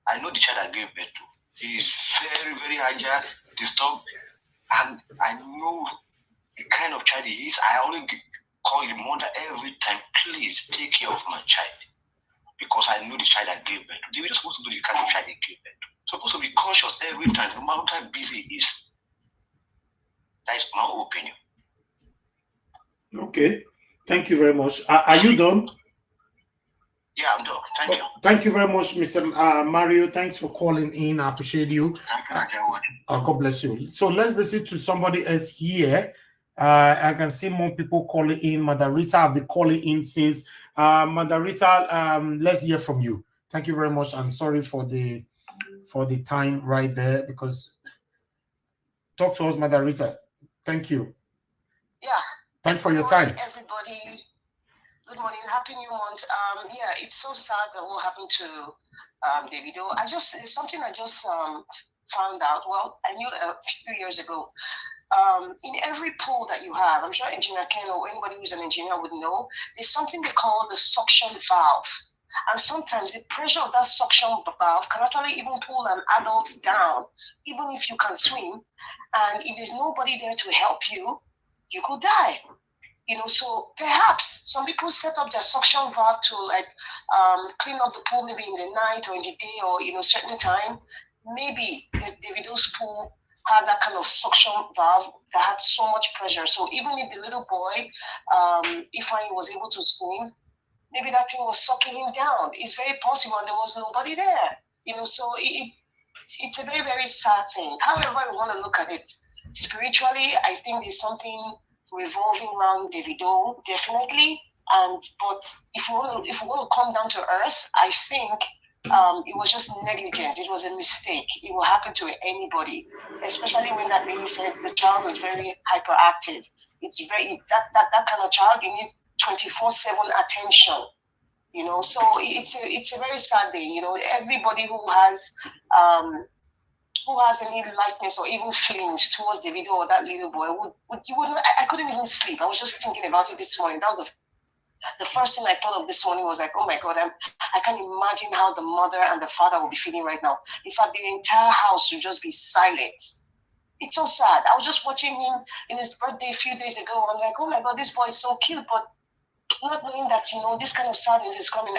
I know the child I gave birth to. He is very, very agile, disturbed, and I know the kind of child he is. I only call the mother every time, please take care of my child, because I know the child I gave birth to. Davido is supposed to do the kind of child he gave birth to. Supposed to be conscious every time, no matter how busy he is. That is my opinion. Okay. Thank you very much. Are you done? Yeah, I'm done. Thank you. Thank you very much, Mr. Mario. Thanks for calling in. I appreciate you. Thank you. God bless you. So let's listen to somebody else here. I can see more people calling in. Madarita have been calling in since. Madarita, let's hear from you. Thank you very much. I'm sorry for the time right there, because talk to us, Madarita. Thank you. Yeah. Thanks for your time. Everybody. Good morning. Happy New Month. Yeah, it's so sad that what happened to Davido. It's something I just found out. Well, I knew a few years ago. In every pool that you have, I'm sure Engineer Ken or anybody who's an engineer would know, there's something they call the suction valve. And sometimes the pressure of that suction valve can actually even pull an adult down, even if you can swim. And if there's nobody there to help you, you could die. So perhaps some people set up their suction valve to clean up the pool maybe in the night or in the day or certain time. Maybe the Davido's pool had that kind of suction valve that had so much pressure. So even if the little boy, if he was able to swim, maybe that thing was sucking him down. It's very possible, and there was nobody there. So it's a very, very sad thing. However we want to look at it, spiritually, I think there's something revolving around Davido, definitely. But if we want to come down to earth, I think it was just negligence. It was a mistake. It will happen to anybody, especially when that lady said the child was very hyperactive. It's very that kind of child, you need 24/7 attention. So it's a very sad day. Everybody who has any likeness or even feelings towards Davido or that little boy I couldn't even sleep. I was just thinking about it this morning. That was the first thing I thought of this morning was like, oh my God, I can't imagine how the mother and the father will be feeling right now. In fact, the entire house would just be silent. It's so sad. I was just watching him in his birthday a few days ago. I'm like, oh my God, this boy is so cute, but not knowing that, this kind of sadness is coming.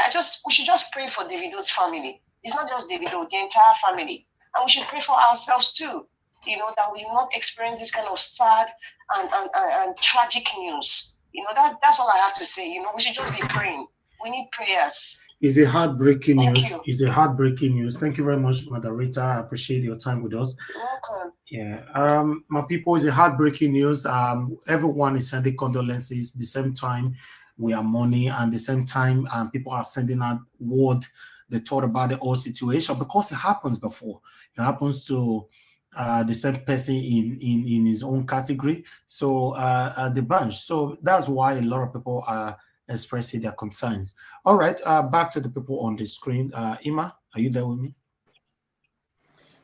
We should just pray for Davido's family. It's not just Davido, the entire family. And we should pray for ourselves too, that we will not experience this kind of sad and tragic news. That's all I have to say. We should just be praying. We need prayers. It's a heartbreaking news. It's a heartbreaking news. Thank you very much, Madarita. I appreciate your time with us. You're welcome. Yeah. My people, it's a heartbreaking news. Everyone is sending condolences. The same time, we are mourning, and the same time, people are sending out word. They thought about the whole situation because it happens before. It happens to the same person in his own category. So the bunch. So that's why a lot of people are expressing their concerns. All right, back to the people on the screen. Ima, are you there with me?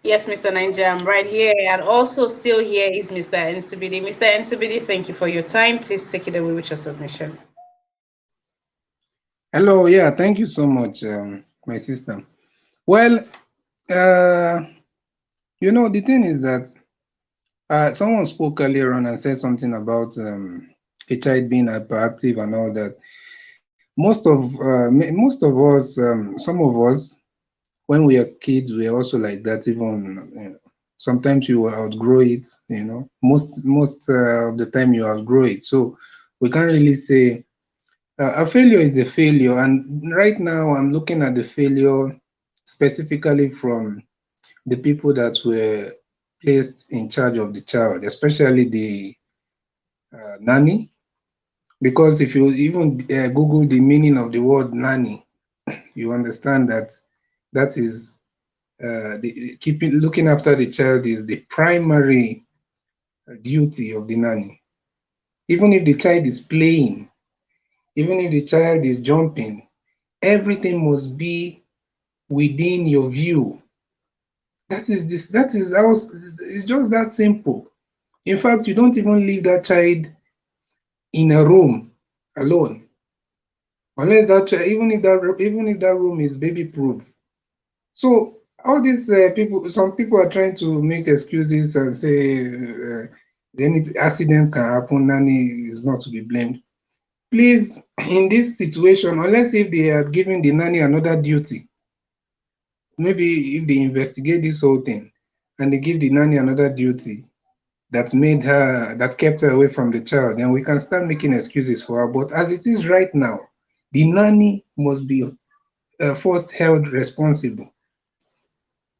Yes, Mr. Naija, I'm right here. And also still here is Mr. Nsibidi. Mr. Nsibidi, thank you for your time. Please take it away with your submission. Hello, yeah, thank you so much, my sister. Well, the thing is that someone spoke earlier on and said something about a child being hyperactive and all that. Most of us, some of us, when we are kids, we are also like that. Even Sometimes you will outgrow it, you know. Most of the time you outgrow it. So we can't really say a failure is a failure. And right now I'm looking at the failure specifically from the people that were placed in charge of the child, especially the nanny. Because if you even Google the meaning of the word nanny, you understand that that is looking after the child is the primary duty of the nanny. Even if the child is playing, even if the child is jumping, everything must be within your view. That is this. That is how. It's just that simple. In fact, you don't even leave that child in a room alone, unless that child, even if that room is baby proof. So all these people, some people are trying to make excuses and say any accident can happen, nanny is not to be blamed. Please, in this situation, unless if they are giving the nanny another duty, maybe if they investigate this whole thing and they give the nanny another duty that kept her away from the child, then we can start making excuses for her. But as it is right now, the nanny must be first held responsible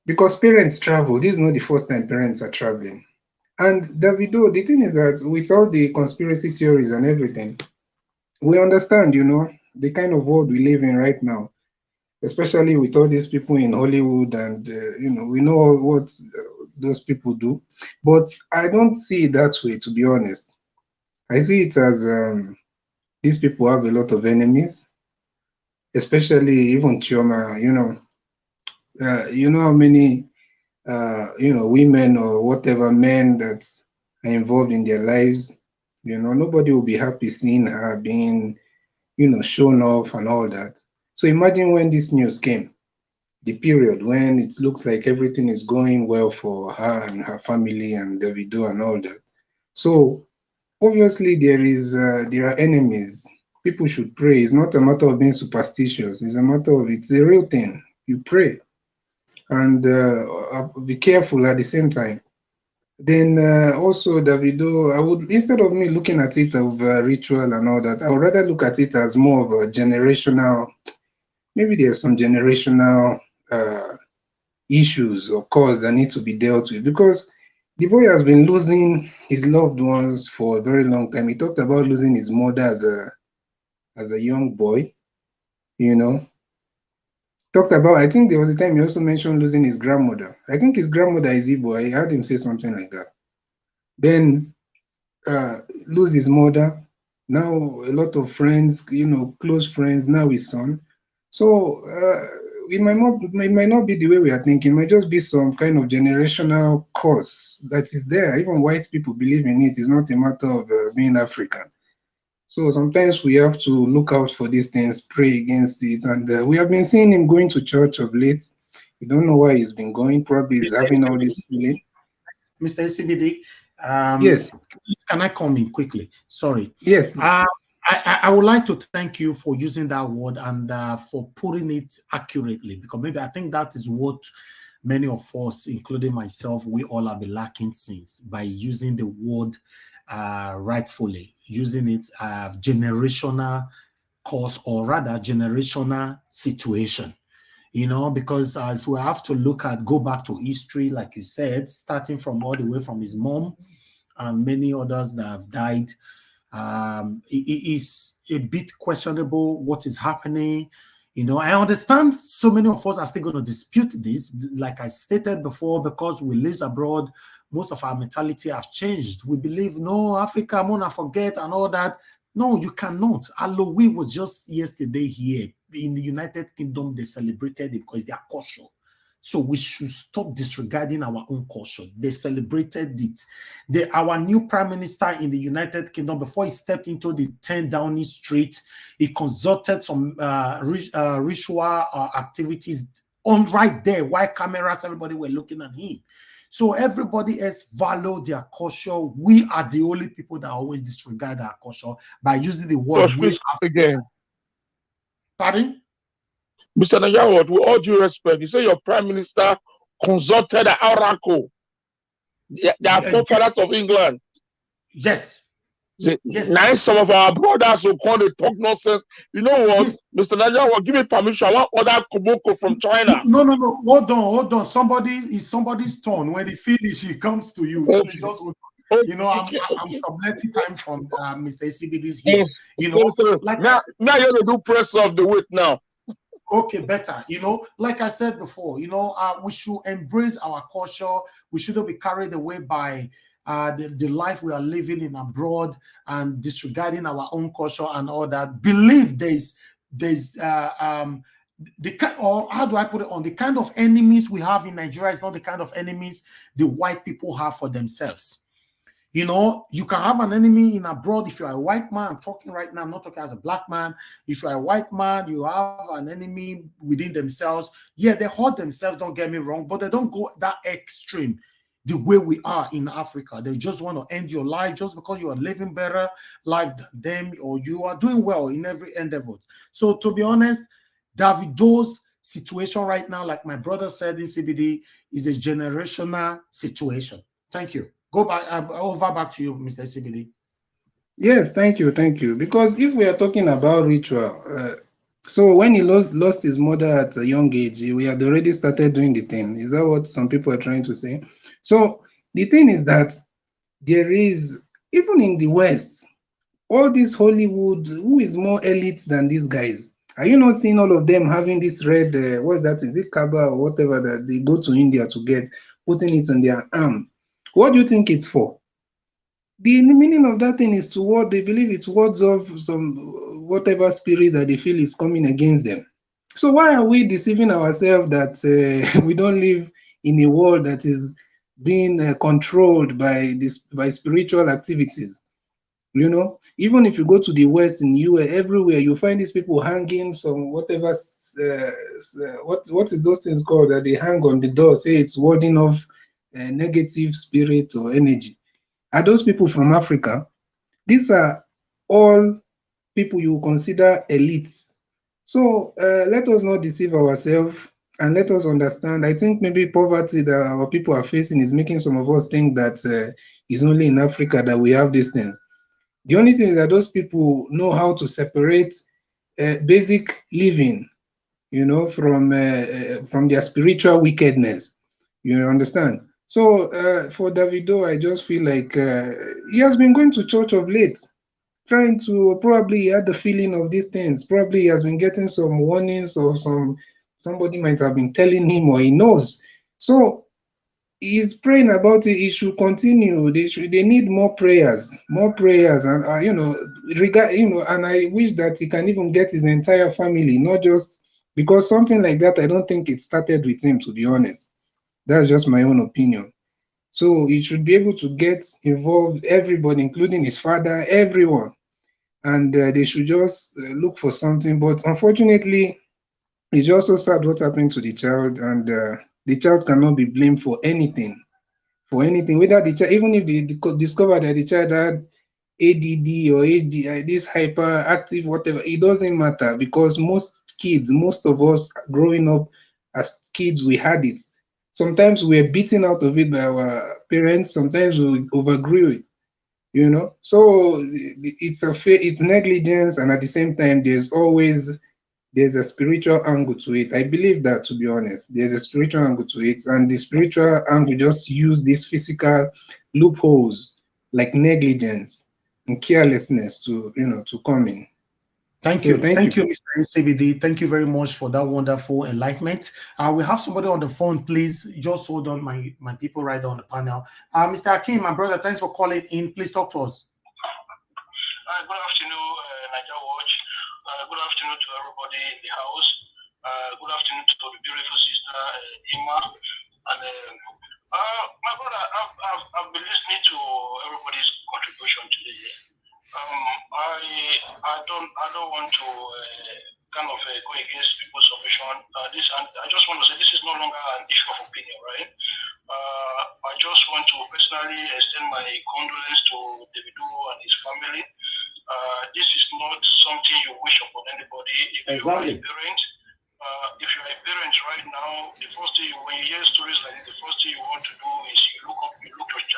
because parents travel. This is not the first time parents are traveling. And Davido, the thing is that with all the conspiracy theories and everything, we understand, you know, the kind of world we live in right now, especially with all these people in Hollywood, and you know, we know what those people do. But I don't see it that way, to be honest. I see it as these people have a lot of enemies, especially even Chioma. You know how many you know, women or whatever men that are involved in their lives. You know, nobody will be happy seeing her being, you know, shown off and all that. So imagine when this news came, the period when it looks like everything is going well for her and her family and Davido and all that. So obviously there are enemies. People should pray. It's not a matter of being superstitious. It's a matter of it's a real thing. You pray and be careful at the same time. Then also Davido, I would, instead of me looking at it of ritual and all that, I would rather look at it as more of a generational. Maybe there's some generational issues or cause that need to be dealt with because the boy has been losing his loved ones for a very long time. He talked about losing his mother as a young boy, you know. Talked about, I think there was a time he also mentioned losing his grandmother. I think his grandmother is Igbo. I heard him say something like that. Then lose his mother. Now a lot of friends, you know, close friends. Now his son. So it might not be the way we are thinking. It might just be some kind of generational cause that is there. Even white people believe in it. It's not a matter of being African. So sometimes we have to look out for these things, pray against it. And we have been seeing him going to church of late. We don't know why he's been going. Probably he's having all this feeling. Mr. CBD, yes. Can I come in quickly? Sorry. Yes. I would like to thank you for using that word and for putting it accurately, because maybe I think that is what many of us, including myself, we all have been lacking since, by using the word rightfully, using it generational cause, or rather generational situation. You know, because if we have to go back to history, like you said, starting from all the way from his mom and many others that have died, it is a bit questionable what is happening. You know, I understand so many of us are still going to dispute this, like I stated before, because we live abroad. Most of our mentality have changed. We believe, no, Africa, I'm gonna forget and all that. No, you cannot. Halloween was just yesterday here in the United Kingdom. They celebrated it because they are culture. So we should stop disregarding our own culture. They celebrated it. Our new prime minister in the United Kingdom, before he stepped into the 10 Downing Street, he consulted some ritual activities on right there, while cameras, everybody were looking at him. So everybody else value their culture. We are the only people that always disregard our culture by using the word we again. Pardon? Mr. Naija, with all due respect, you say your prime minister consulted the oracle. They are forefathers of England. Yes. Yes. Now some of our brothers who call it talk nonsense. You know what, yes. Mr. Naija will give me permission. I want other Koboko from China. No. Hold on. Somebody's turn. When he finish, he comes to you. Okay. Please just hold on. Okay. You know, I'm subletting time from Mr. CBD's here. Yes. You know, like now you're gonna do press of the week now. Okay, better. You know, like I said before, you know, we should embrace our culture. We shouldn't be carried away by the life we are living in abroad and disregarding our own culture and all that. Believe there's the kind, or how do I put it on, the kind of enemies we have in Nigeria is not the kind of enemies the white people have for themselves. You know, you can have an enemy in abroad. If you're a white man, I'm talking right now, I'm not talking as a black man. If you're a white man, you have an enemy within themselves. Yeah, they hurt themselves, don't get me wrong, but they don't go that extreme the way we are in Africa. They just want to end your life just because you are living better life than them, or you are doing well in every endeavor. So to be honest, Davido's situation right now, like my brother said in CBD, is a generational situation. Thank you. Go back over back to you, Mr. CBD. Yes, thank you. Because if we are talking about ritual, so when he lost his mother at a young age, we had already started doing the thing. Is that what some people are trying to say? So the thing is that there is, even in the West, all this Hollywood, who is more elite than these guys? Are you not seeing all of them having this red, what's that? Is it Kaba or whatever that they go to India to get, putting it on their arm? What do you think it's for? The meaning of that thing is to what they believe it's words of some whatever spirit that they feel is coming against them. So why are we deceiving ourselves that we don't live in a world that is being controlled by spiritual activities? You know, even if you go to the West, in US, everywhere you find these people hanging some whatever. What is those things called that they hang on the door? Say it's warding off negative spirit or energy. Are those people from Africa? These are all people you consider elites. So let us not deceive ourselves and let us understand. I think maybe poverty that our people are facing is making some of us think that it's only in Africa that we have these things. The only thing is that those people know how to separate basic living, you know, from their spiritual wickedness. You understand? So for Davido, I just feel like he has been going to church of late, trying to, probably he had the feeling of these things. Probably he has been getting some warnings or somebody might have been telling him, or he knows. So he's praying about it. He should continue. They need more prayers, and you know, and I wish that he can even get his entire family, not just because something like that. I don't think it started with him, to be honest. That's just my own opinion. So he should be able to get involved, everybody, including his father, everyone, and they should just look for something. But unfortunately, it's just so sad what happened to the child, and the child cannot be blamed for anything. Whether the child, even if they discover that the child had ADD or this hyperactive, whatever, it doesn't matter, because most of us growing up as kids, we had it. Sometimes we're beaten out of it by our parents. Sometimes we overgrew it, you know. So it's negligence, and at the same time, there's a spiritual angle to it. I believe that, to be honest, there's a spiritual angle to it, and the spiritual angle just use these physical loopholes like negligence and carelessness to come in. Thank you, Mr. CBD. Thank you very much for that wonderful enlightenment. We have somebody on the phone. Please just hold on, my people right on the panel. Mr. Akim, my brother, thanks for calling in. Please talk to us. Good afternoon, Naija Watch. Good afternoon to everybody in the house. Good afternoon to the beautiful sister Ima. And my brother, I've been listening to everybody's contribution today. I don't want to kind of go against people's submission. I just want to say this is no longer an issue of opinion, right? I just want to personally extend my condolence to Davido and his family. This is not something you wish upon anybody. If you are a parent right now, the first thing when you hear stories like this, the first thing you want to do is you look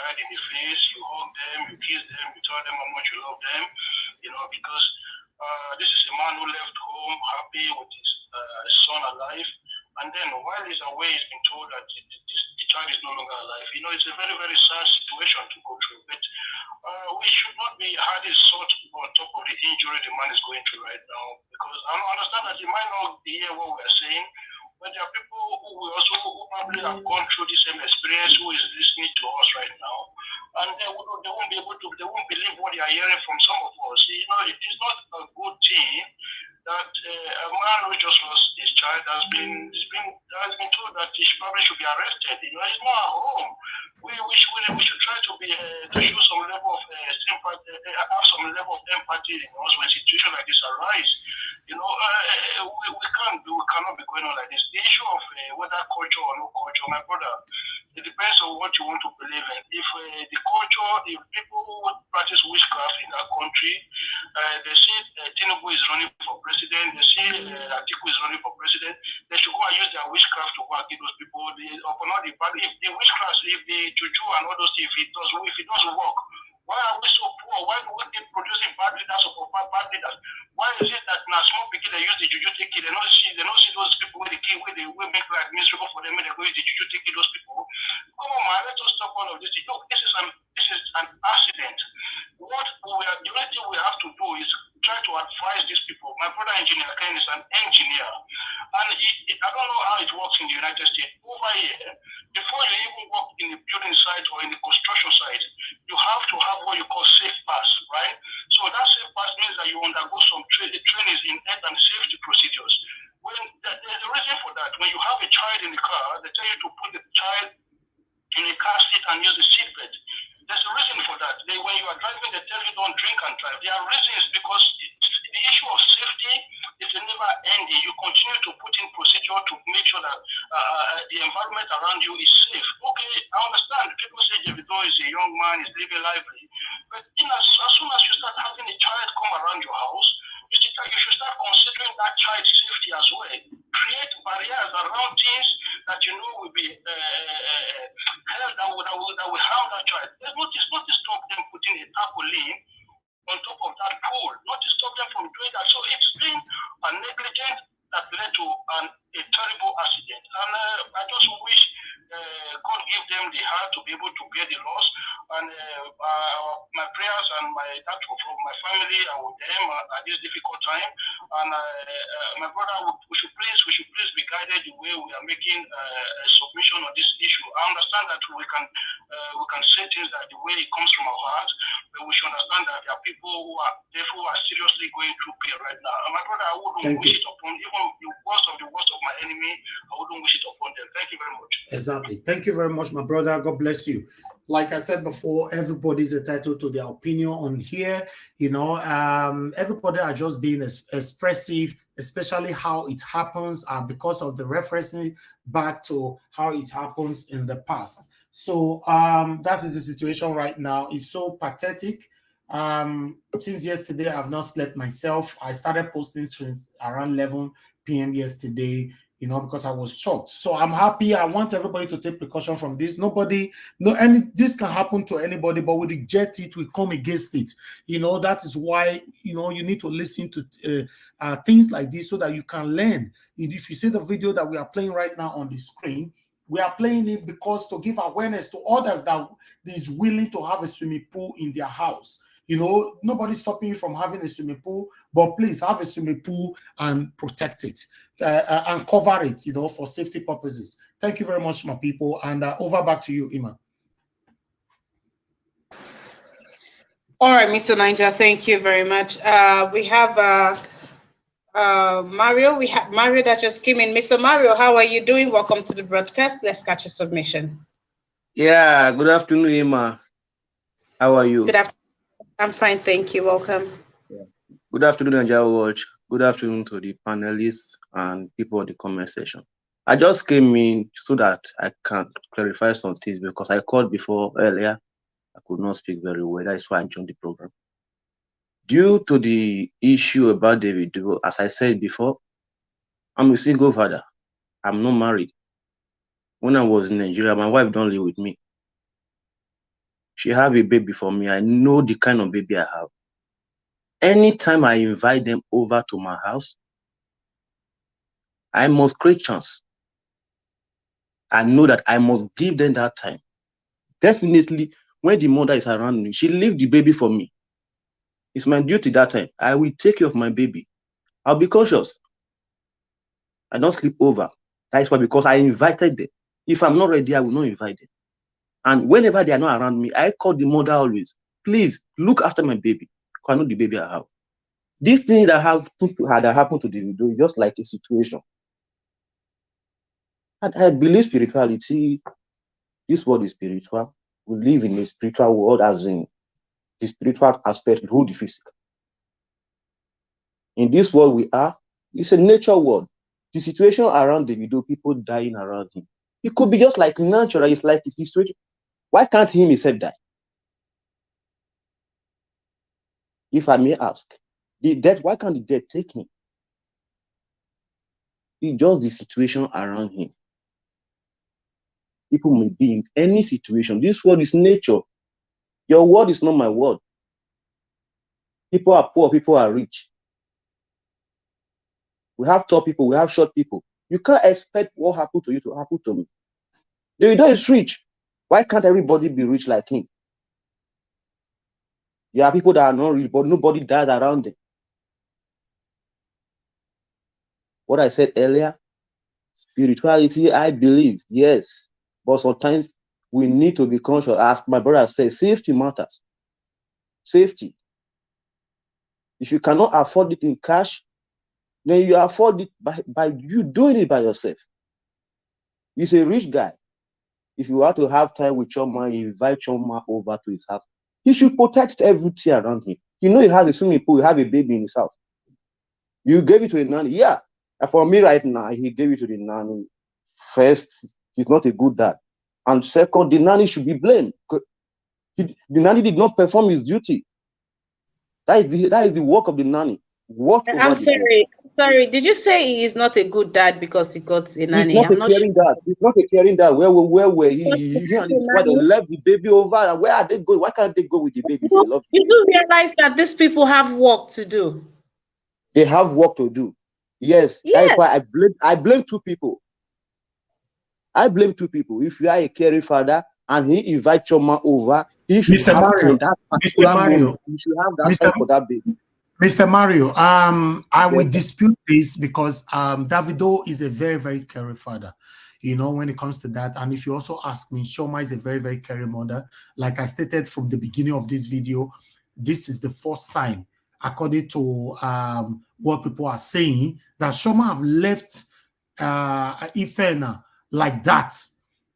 child in the face, you hug them, you kiss them, you tell them how much you love them, because this is a man who left home happy with his son alive, and then while he's away, he's been told that the child is no longer alive. It's a very, very sad situation to go through, but we should not be hardly salt on top of the injury the man is going through right now, because I understand that he might not hear what we are saying, but there are people who probably have gone through the same experience who is listening to us right now, and they won't believe what they are hearing from some of us. It is not a good thing that a man who just lost his child has been told that he probably should be arrested. He's not at home. We should try to show some level of sympathy, have some level of empathy when situations like this arise. We cannot be going on like this. The issue of whether culture or no culture, my brother, it depends on what you want to believe in. If if people who practice witchcraft in that country, they see Tinubu is running for president, they see Atiku is running for president, they should go and use their witchcraft to go and kill those people. If the witchcraft, if the juju and all those things, if it doesn't work, why are we so poor? Why do we keep producing bad leaders or bad leaders? Why is it that now small people they use the juju take it? They don't see those people where they kill, where they make life miserable for them, and they go use the juju take it those people. Come on, man, let us stop all of this. Look, this is an accident. The only thing we have to do is try to advise these people. My brother engineer Ken is an engineer, and I don't know how it works in the United States. Over here, before you even work in the building site or in the construction site, you have to have what you call safe pass, right? So that safe pass means that you undergo some trainings in health and safety procedures. When there's a reason for that. When you have a child in the car, they tell you to put the child in a car seat and use the seat belt. There's a reason for that. When you are driving, they tell you don't drink and drive. There are reasons because the issue of safety is never ending. You continue to put in procedure to make sure that the environment around you is safe. Okay, I understand. People say Davido is a young man, is living lively. But as soon as you start having a child come around your house, you should start considering that child's safety as well. Create barriers around things that you know will be held that will harm that child. Not to stop them putting a tarpaulin on top of that pool, not to stop them from doing that. So it's been a negligence that led to a terrible accident. And I just wish God give them the heart to be able to bear the loss. And my prayers and that from my family and with them at this difficult time. And my brother, we should please be guided the way we are making a submission on this issue. I understand that we can say things that the way it comes from our hearts, but we should understand that there are people who are seriously going through pain right now. And my brother, I wouldn't wish it upon even the worst of my enemy. I wouldn't wish it upon them. Thank you very much. Exactly. Thank you very much, my brother. God bless you. Like I said before, everybody's entitled to their opinion on here. Everybody are just being expressive, especially how it happens, because of the referencing back to how it happens in the past. So that is the situation right now. It's so pathetic. Since yesterday, I've not slept myself. I started posting things around 11 p.m. yesterday, because I was shocked. So I'm happy. I want everybody to take precaution from this. This can happen to anybody, but we reject it. We come against it. That is why, you need to listen to things like this so that you can learn. If you see the video that we are playing right now on the screen, we are playing it because to give awareness to others that is willing to have a swimming pool in their house. Nobody's stopping you from having a swimming pool, but please have a swimming pool and protect it and cover it, for safety purposes. Thank you very much, my people. And over back to you, Ima. All right, Mr. Naija, thank you very much. We have Mario. We have Mario that just came in. Mr. Mario, how are you doing? Welcome to the broadcast. Let's catch a submission. Yeah, good afternoon, Ima. How are you? Good afternoon. I'm fine, thank you. Welcome. Yeah. Good afternoon, Naija Watch. Good afternoon to the panelists and people in the comment section. I just came in so that I can clarify some things because I called before earlier. I could not speak very well. That is why I joined the program. Due to the issue about Davido, as I said before, I'm a single father. I'm not married. When I was in Nigeria, my wife don't live with me. She have a baby for me. I know the kind of baby I have. Anytime I invite them over to my house, I must create chance. I know that I must give them that time. Definitely, when the mother is around me, she leave the baby for me. It's my duty that time. I will take care of my baby. I'll be cautious. I don't sleep over. That is why, because I invited them. If I'm not ready, I will not invite them. And whenever they are not around me, I call the mother always. Please look after my baby. Because I know the baby I have. This thing that happened to Davido is just like a situation. And I believe spirituality. This world is spiritual. We live in a spiritual world, as in the spiritual aspect rule the physical. In this world we are, it's a nature world. The situation around Davido, people dying around him, it could be just like natural. It's like the situation. Why can't he himself die? If I may ask, the death, why can't the death take him? It's just the situation around him. People may be in any situation. This world is nature. Your word is not my word. People are poor, people are rich. We have tall people, we have short people. You can't expect what happened to you to happen to me. Davido is rich. Why can't everybody be rich like him? There are people that are not rich, but nobody dies around them. What I said earlier, spirituality, I believe, yes. But sometimes we need to be conscious. As my brother said, safety matters. Safety. If you cannot afford it in cash, then you afford it by you doing it by yourself. He's a rich guy. If you want to have time with Choma, you invite Choma over to his house. He should protect everything around him. You know he has a swimming pool, he has a baby in his house. You gave it to a nanny. Yeah. And for me right now, he gave it to the nanny. First, he's not a good dad. And second, the nanny should be blamed. The nanny did not perform his duty. That is the work of the nanny. I'm sorry. Did you say he is not a good dad because he got a nanny? He's not a caring dad. He's not a caring dad. Where were he and his wife left the baby over? And where are they going? Why can't they go with the baby? They love you do realize that these people have work to do. They have work to do. Yes. That's why I blame two people. I blame two people. If you are a caring father and he invites Choma over, he should have time. That particular moment, he should have that time for that baby. Mr. Mario, I will dispute this because Davido is a very, very caring father, you know, when it comes to that. And if you also ask me, Choma is a very, very caring mother. Like I stated from the beginning of this video, this is the first time, according to what people are saying, that Choma have left Ifena like that,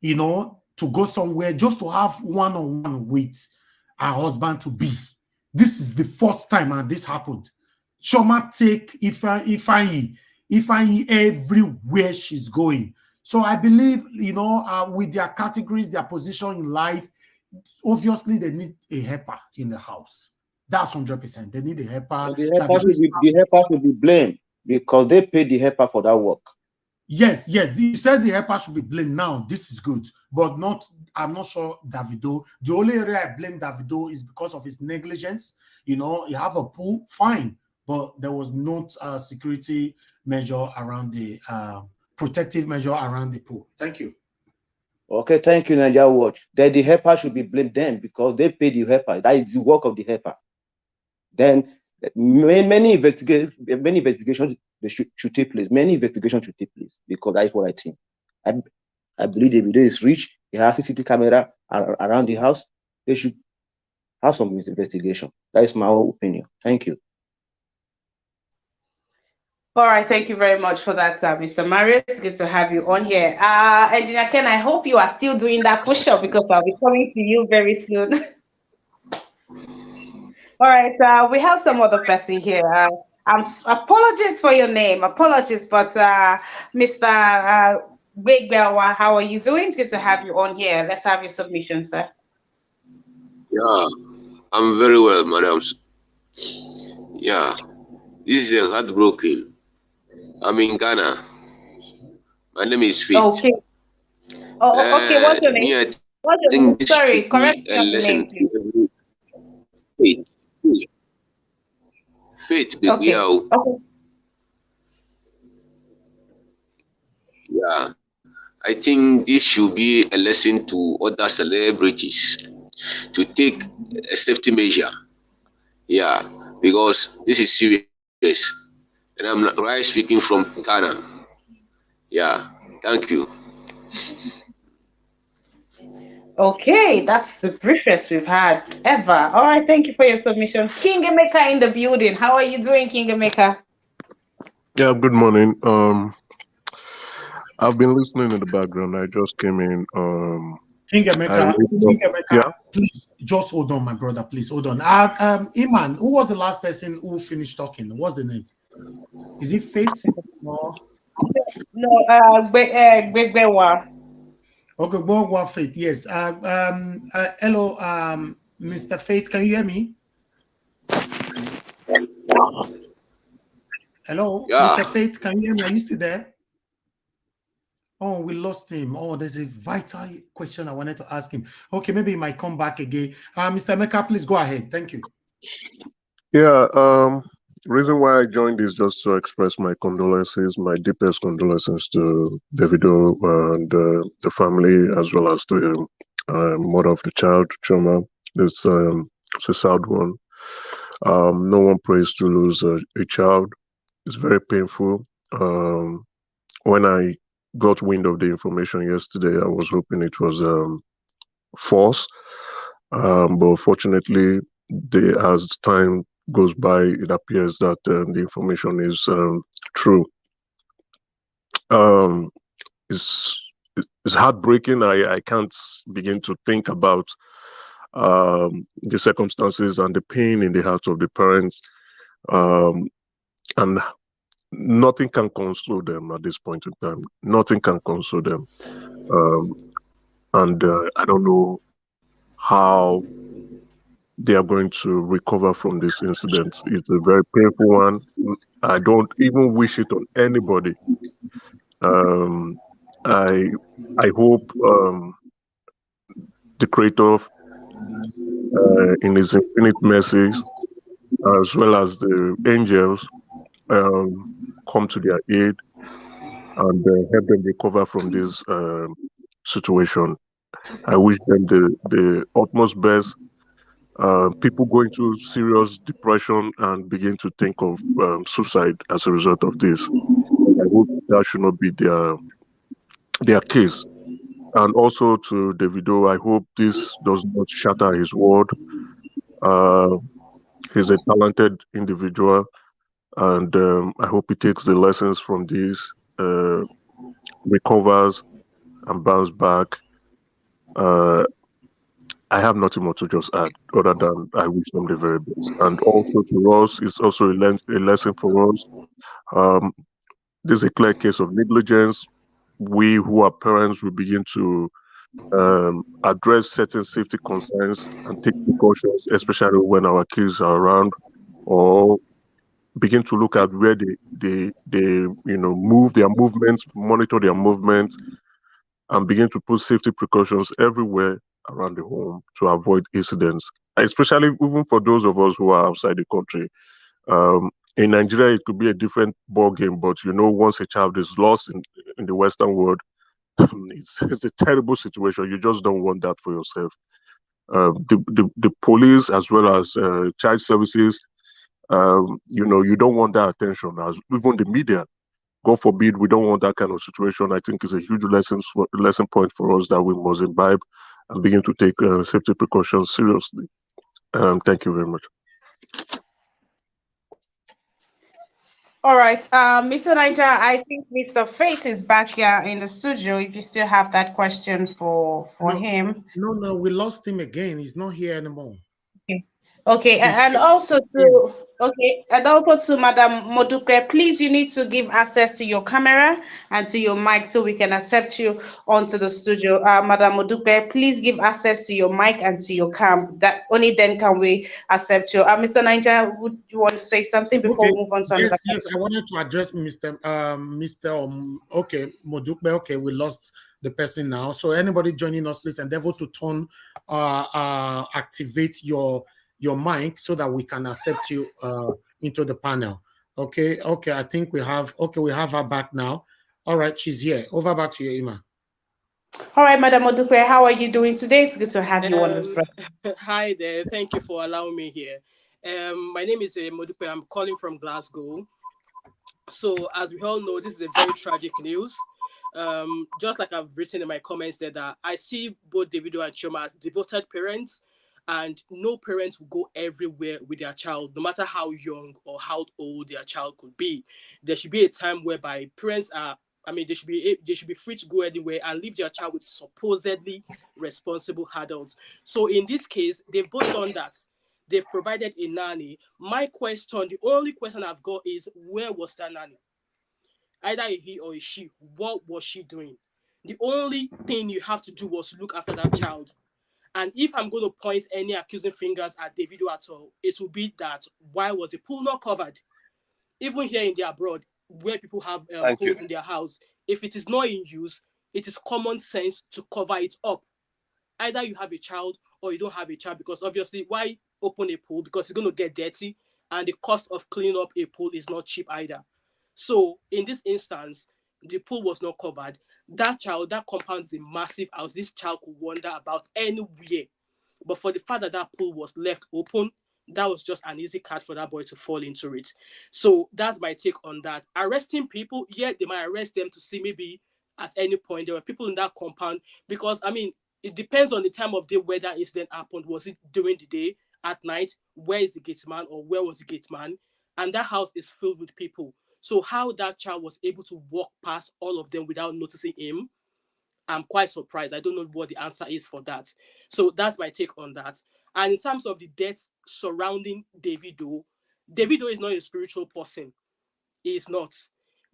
you know, to go somewhere just to have one-on-one with her husband to be. This is the first time and this happened. Choma take Ifeanyi everywhere she's going. So I believe, you know, with their categories, their position in life, obviously they need a helper in the house. That's 100%. They need a helper. The helper should be blamed because they paid the helper for that work. Yes. You said the helper should be blamed. Now, this is good, but not. I'm not sure Davido. The only area I blame Davido is because of his negligence. You know, you have a pool, fine, but there was no security measure around the protective measure around the pool. Thank you. Okay, thank you, Naija Watch. Then the helper should be blamed then because they paid the helper. That is the work of the helper. Then many investigations should take place. Many investigations should take place because that is what I think. I believe Davido is rich. He has a CCTV camera around the house. They should have some investigation. That is my own opinion. Thank you. All right, thank you very much for that, Mr. Mario. It's good to have you on here. Engineer Ken, I hope you are still doing that push-up because I'll be coming to you very soon. All right, we have some other person here. Apologies for your name, apologies, but Mr. Big Belwa, how are you doing? It's good to have you on here. Let's have your submission, sir. Yeah, I'm very well, madam. Yeah, this is heartbroken. I'm in Ghana. My name is Faith. Okay. Okay, what's your name? What's I your name? think this Sorry, should correct be me a on the name, lesson to please. every faith. Faith, Okay. Okay. yeah. I think this should be a lesson to other celebrities to take a safety measure. Yeah, because this is serious. And I'm right speaking from Ghana. Yeah, thank you. Okay, that's the briefest we've had ever. All right, thank you for your submission. King Emeka in the building. How are you doing, King Emeka? Yeah, good morning. I've been listening in the background. I just came in. King I Emeka, wake up. King Emeka, Yeah. please just hold on, my brother. Please hold on. Iman, who was the last person who finished talking? What's the name? Is it Faith? No. No, Begbewa. Okay, Bogwa Faith. Yes. Hello, Mr. Faith. Can you hear me? Hello, Yeah. Mr. Faith. Can you hear me? Are you still there? Oh, we lost him. Oh, there's a vital question I wanted to ask him. Okay, maybe he might come back again. Mr. Meka, please go ahead. Thank you. Yeah. Reason why I joined is just to express my condolences, my deepest condolences to Davido and the family, as well as to mother of the child, Choma. It's a sad one. No one prays to lose a child. It's very painful. When I got wind of the information yesterday, I was hoping it was false. But fortunately, as time goes by, it appears that the information is true. Um, it's it's heartbreaking. I can't begin to think about the circumstances and the pain in the heart of the parents, and nothing can console them at this point in time. Nothing can console them, and I don't know how they are going to recover from this incident. It's a very painful one. I don't even wish it on anybody. Um, I I hope the Creator, in His infinite mercies, as well as the angels, come to their aid and help them recover from this situation. I wish them the utmost best. People going through serious depression and begin to think of suicide as a result of this. I hope that should not be their case. And also to Davido, I hope this does not shatter his world. He's a talented individual, and I hope he takes the lessons from this, recovers, and bounce back. I have nothing more to just add other than I wish them the very best. And also to us, it's also a lesson for us. This is a clear case of negligence. We who are parents will begin to address certain safety concerns and take precautions, especially when our kids are around, or begin to look at where they move their movements, monitor their movements, and begin to put safety precautions everywhere around the home to avoid incidents, especially even for those of us who are outside the country. In Nigeria, it could be a different ball game, but once a child is lost in the Western world, it's a terrible situation. You just don't want that for yourself. The police, as well as child services, you don't want that attention. As even the media, God forbid, we don't want that kind of situation. I think it's a huge lesson point for us that we must imbibe and begin to take safety precautions seriously. Thank you very much. All right, Mr. Naija, I think Mr. Faith is back here in the studio. If you still have that question for him. No, we lost him again. He's not here anymore. Okay, and also to Madam Modupe, please, you need to give access to your camera and to your mic so we can accept you onto the studio. Madam Modupe, please give access to your mic and to your cam. That only then can we accept you. Mr. Naija, would you want to say something before we move on to another? Yes, I wanted to address Mr. Okay, Modupe. Okay, we lost the person now. So anybody joining us, please endeavor to turn activate your mic so that we can accept you into the panel. Okay, I think we have her back now. All right, she's here. Over back to you, Ima. All right, Madam Odupe, how are you doing today? It's good to have you on this program. Hi there. Thank you for allowing me here. My name is Modupe. I'm calling from Glasgow. So, as we all know, this is a very tragic news. Just like I've written in my comments there, that I see both Davido and Chioma as devoted parents, and no parents will go everywhere with their child, no matter how young or how old their child could be. There should be a time whereby parents are, they should be free to go anywhere and leave their child with supposedly responsible adults. So in this case, they've both done that. They've provided a nanny. My question, the only question I've got is, where was that nanny? Either a he or a she, what was she doing? The only thing you have to do was to look after that child. And if I'm going to point any accusing fingers at Davido at all, it will be that, why was the pool not covered? Even here in the abroad, where people have pools in their house, if it is not in use, it is common sense to cover it up. Either you have a child or you don't have a child, because obviously, why open a pool? Because it's going to get dirty, and the cost of cleaning up a pool is not cheap either. So in this instance, the pool was not covered. That child, that compound is a massive house. This child could wander about anywhere. But for the fact that that pool was left open, that was just an easy card for that boy to fall into it. So that's my take on that. Arresting people, yeah, they might arrest them to see maybe at any point there were people in that compound, because it depends on the time of day where that incident happened. Was it during the day, at night? Where is the gate man, or where was the gate man? And that house is filled with people. So how that child was able to walk past all of them without noticing him, I'm quite surprised. I don't know what the answer is for that. So that's my take on that. And in terms of the deaths surrounding Davido is not a spiritual person. He is not.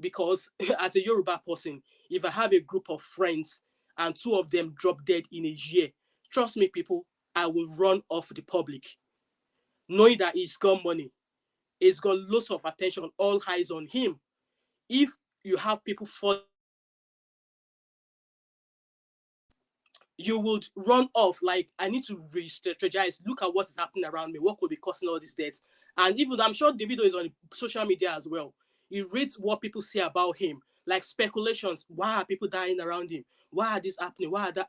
Because as a Yoruba person, if I have a group of friends and two of them drop dead in a year, trust me, people, I will run off the public. Knowing that he's got money, he's got lots of attention, all eyes on him. If you have people fall, you would run off like, I need to re-strategize, look at what is happening around me, what could be causing all these deaths. And even, I'm sure Davido is on social media as well. He reads what people say about him, like speculations. Why are people dying around him? Why are this happening? Why are that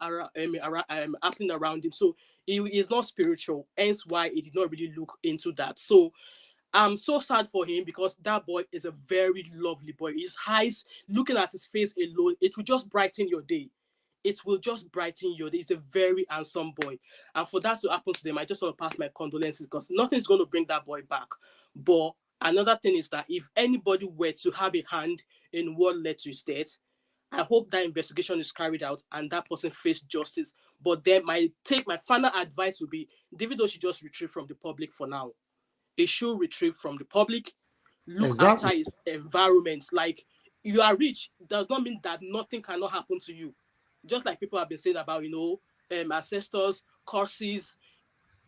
happening around him? So he is not spiritual, hence why he did not really look into that. So I'm so sad for him, because that boy is a very lovely boy. His eyes, looking at his face alone, it will just brighten your day. It will just brighten your day. He's a very handsome boy. And for that to happen to them, I just want to pass my condolences, because nothing's going to bring that boy back. But another thing is that if anybody were to have a hand in what led to his death, I hope that investigation is carried out and that person faced justice. But then my final advice would be, Davido should just retreat from the public for now. He should retrieve from the public, look after his environment. Like, you are rich does not mean that nothing cannot happen to you. Just like people have been saying about, ancestors, curses,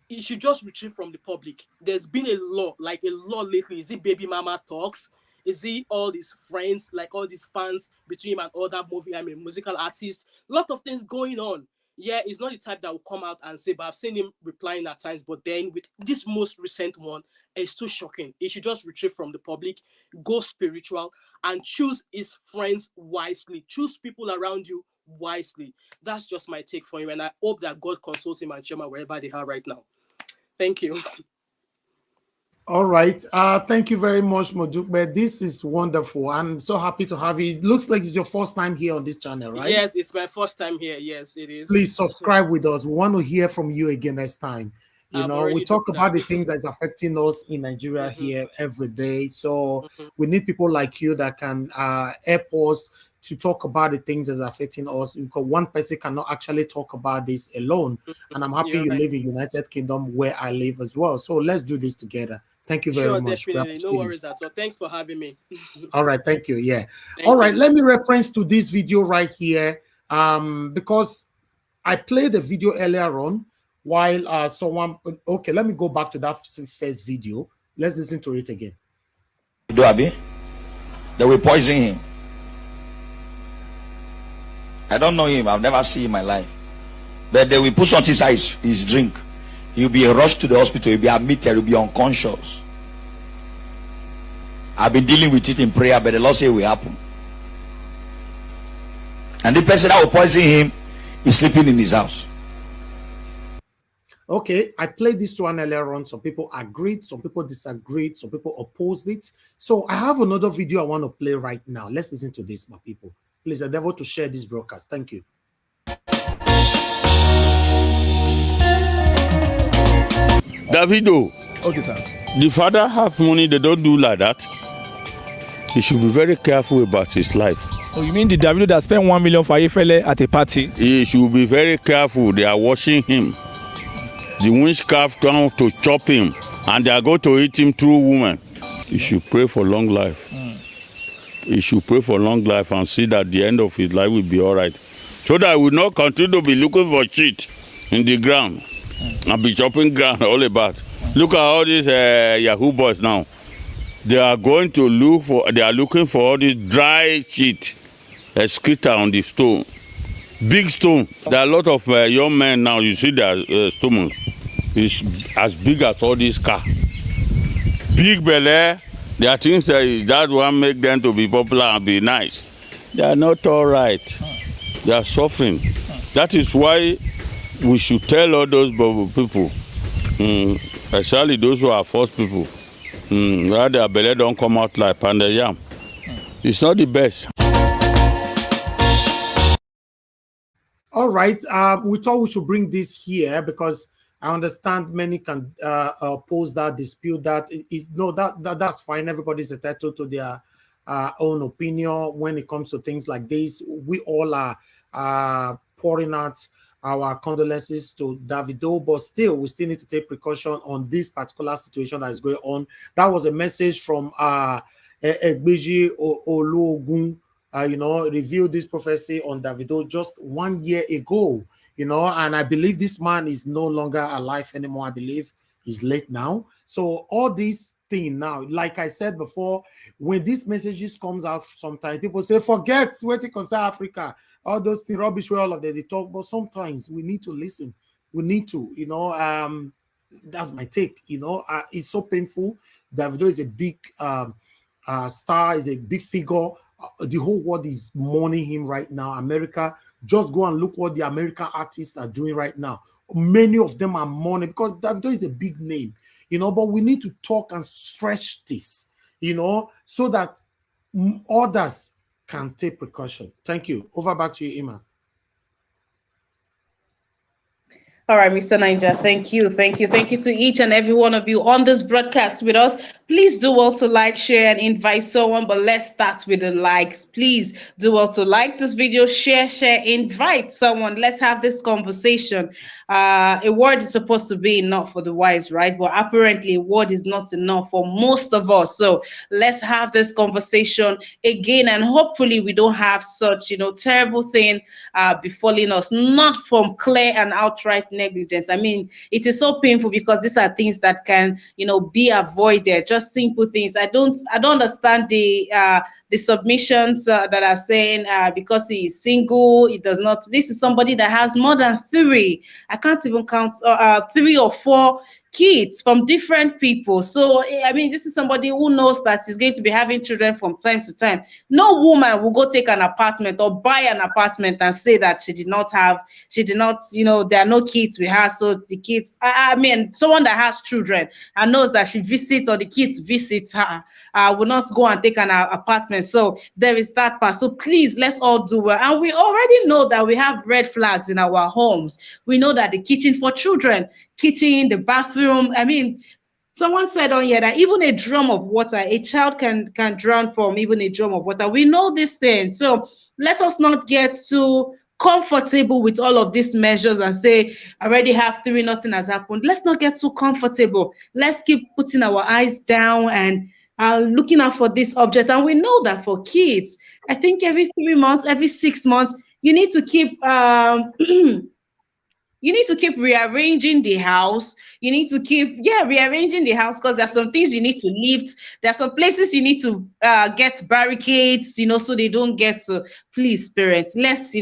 he should just retrieve from the public. There's been a law lately. Is it Baby Mama Talks? Is it all these friends, like all these fans between him and other musical artists? A lot of things going on. Yeah, he's not the type that will come out and say, but I've seen him replying at times. But then with this most recent one, it's too shocking. He should just retrieve from the public, go spiritual, and choose his friends wisely. Choose people around you wisely. That's just my take for him. And I hope that God consoles him and Chioma wherever they are right now. Thank you. All right. Thank you very much, Modupe. This is wonderful. I'm so happy to have you. It looks like it's your first time here on this channel, right? Yes, it's my first time here. Yes, it is. Please subscribe with us. We want to hear from you again next time. We talk about the things that's affecting us in Nigeria here every day. So we need people like you that can help us to talk about the things that's affecting us, because one person cannot actually talk about this alone. And I'm happy you live in United Kingdom, where I live as well. So let's do this together. Thank you very much. Definitely. No worries at all. Thanks for having me. All right. Thank you. Yeah. All right. Let me reference to this video right here, because I played the video earlier on while someone. Okay, let me go back to that first video. Let's listen to it again. They will poison him. I don't know him. I've never seen him in my life. But they will put something inside his drink. He'll be rushed to the hospital. He'll be admitted. He'll be unconscious. I've been dealing with it in prayer, but the Lord said it will happen. And the person that will poison him is sleeping in his house. Okay, I played this one earlier on. Some people agreed, some people disagreed, some people opposed it. So I have another video I want to play right now. Let's listen to this, my people. Please endeavor to share this broadcast. Thank you. Davido. Okay, sir. The father have money, they don't do like that. He should be very careful about his life. Oh, you mean the Davido that spent 1 million for Ayefele at a party? He should be very careful. They are watching him. The witchcraft trying to chop him, and they are going to eat him through women. He should pray for long life. He should pray for long life and see that the end of his life will be all right. So that he will not continue to be looking for shit in the ground and be chopping ground all about. Look at all these Yahoo boys now. They are going to look for, they are looking for all this dry shit, excreta on the stone. Big stone. There are a lot of young men now, you see their stomach is as big as all these cars. Big belly, there are things that one make them to be popular and be nice. They are not all right. They are suffering. That is why we should tell all those people, especially those who are forced people, that their belly don't come out like panda yam. It's not the best. All right. We thought we should bring this here because I understand many can oppose that, dispute that. That's fine. Everybody's entitled to their own opinion when it comes to things like this. We all are pouring out our condolences to Davido, but still, we still need to take precaution on this particular situation that is going on. That was a message from Egbeji Oluogun. Revealed this prophecy on Davido just 1 year ago, and I believe this man is no longer alive anymore. I believe he's late now. So all these things now, like I said before, when these messages comes out, sometimes people say, forget what you consider Africa, all those things, rubbish where all of them they talk, but sometimes we need to listen. We need to, that's my take, it's so painful. Davido is a big star, is a big figure. The whole world is mourning him right now. America, just go and look what the American artists are doing right now. Many of them are mourning because Davido is a big name, but we need to talk and stretch this, so that others can take precaution. Thank you. Over back to you, Ima. All right, Mr. Naija, thank you. Thank you to each and every one of you on this broadcast with us. Please do well to like, share, and invite someone, but let's start with the likes. Please do well to like this video, share, invite someone. Let's have this conversation. A word is supposed to be enough for the wise, right? But apparently a word is not enough for most of us. So let's have this conversation again, and hopefully we don't have such, terrible thing befalling us, not from clear and outright negligence. I mean, it is so painful because these are things that can, be avoided, just simple things. I don't understand the submissions that are saying because he is single, it does not. This is somebody that has more than 3. I can't even count 3 or 4 kids from different people. So, I mean, this is somebody who knows that he's going to be having children from time to time. No woman will go take an apartment or buy an apartment and say that she did not, there are no kids with her. So the kids, I mean, someone that has children and knows that she visits or the kids visit her will not go and take an apartment. So there is that part. So please, let's all do well. And we already know that we have red flags in our homes. We know that the kitchen for children, kitchen, the bathroom. I mean, someone said on here that even a drum of water, a child can drown from even a drum of water. We know this thing. So let us not get too comfortable with all of these measures and say, I already have 3, nothing has happened. Let's not get too comfortable. Let's keep putting our eyes down and looking out for this object. And we know that for kids, I think every 3 months, every 6 months, you need to keep You need to keep rearranging the house. You need to keep, yeah, rearranging the house, because there's some things you need to lift. There's some places you need to get barricades, so they don't get to. Please, parents, let's,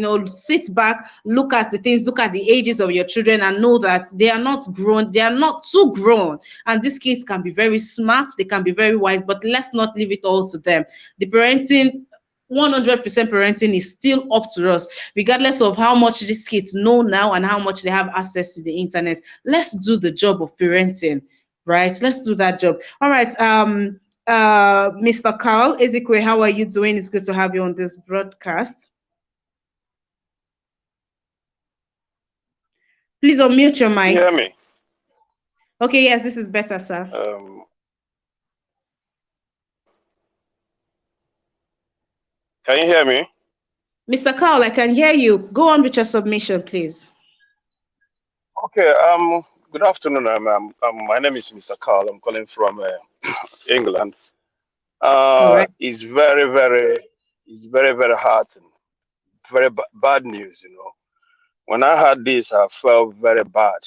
sit back, look at the things, look at the ages of your children, and know that they are not grown, they are not too grown. And these kids can be very smart, they can be very wise, but let's not leave it all to them. The parenting, 100% parenting is still up to us, regardless of how much these kids know now and how much they have access to the internet. Let's do the job of parenting, right? Let's do that job. All right. Mr. Carl Ezekwe, how are you doing? It's good to have you on this broadcast. Please unmute your mic. You hear me? Okay, yes, this is better, sir. Can you hear me? Mr. Carl, I can hear you. Go on with your submission, please. Okay. Good afternoon. My name is Mr. Carl. I'm calling from England. All right. It's very, very hard and very bad news. When I heard this, I felt very bad.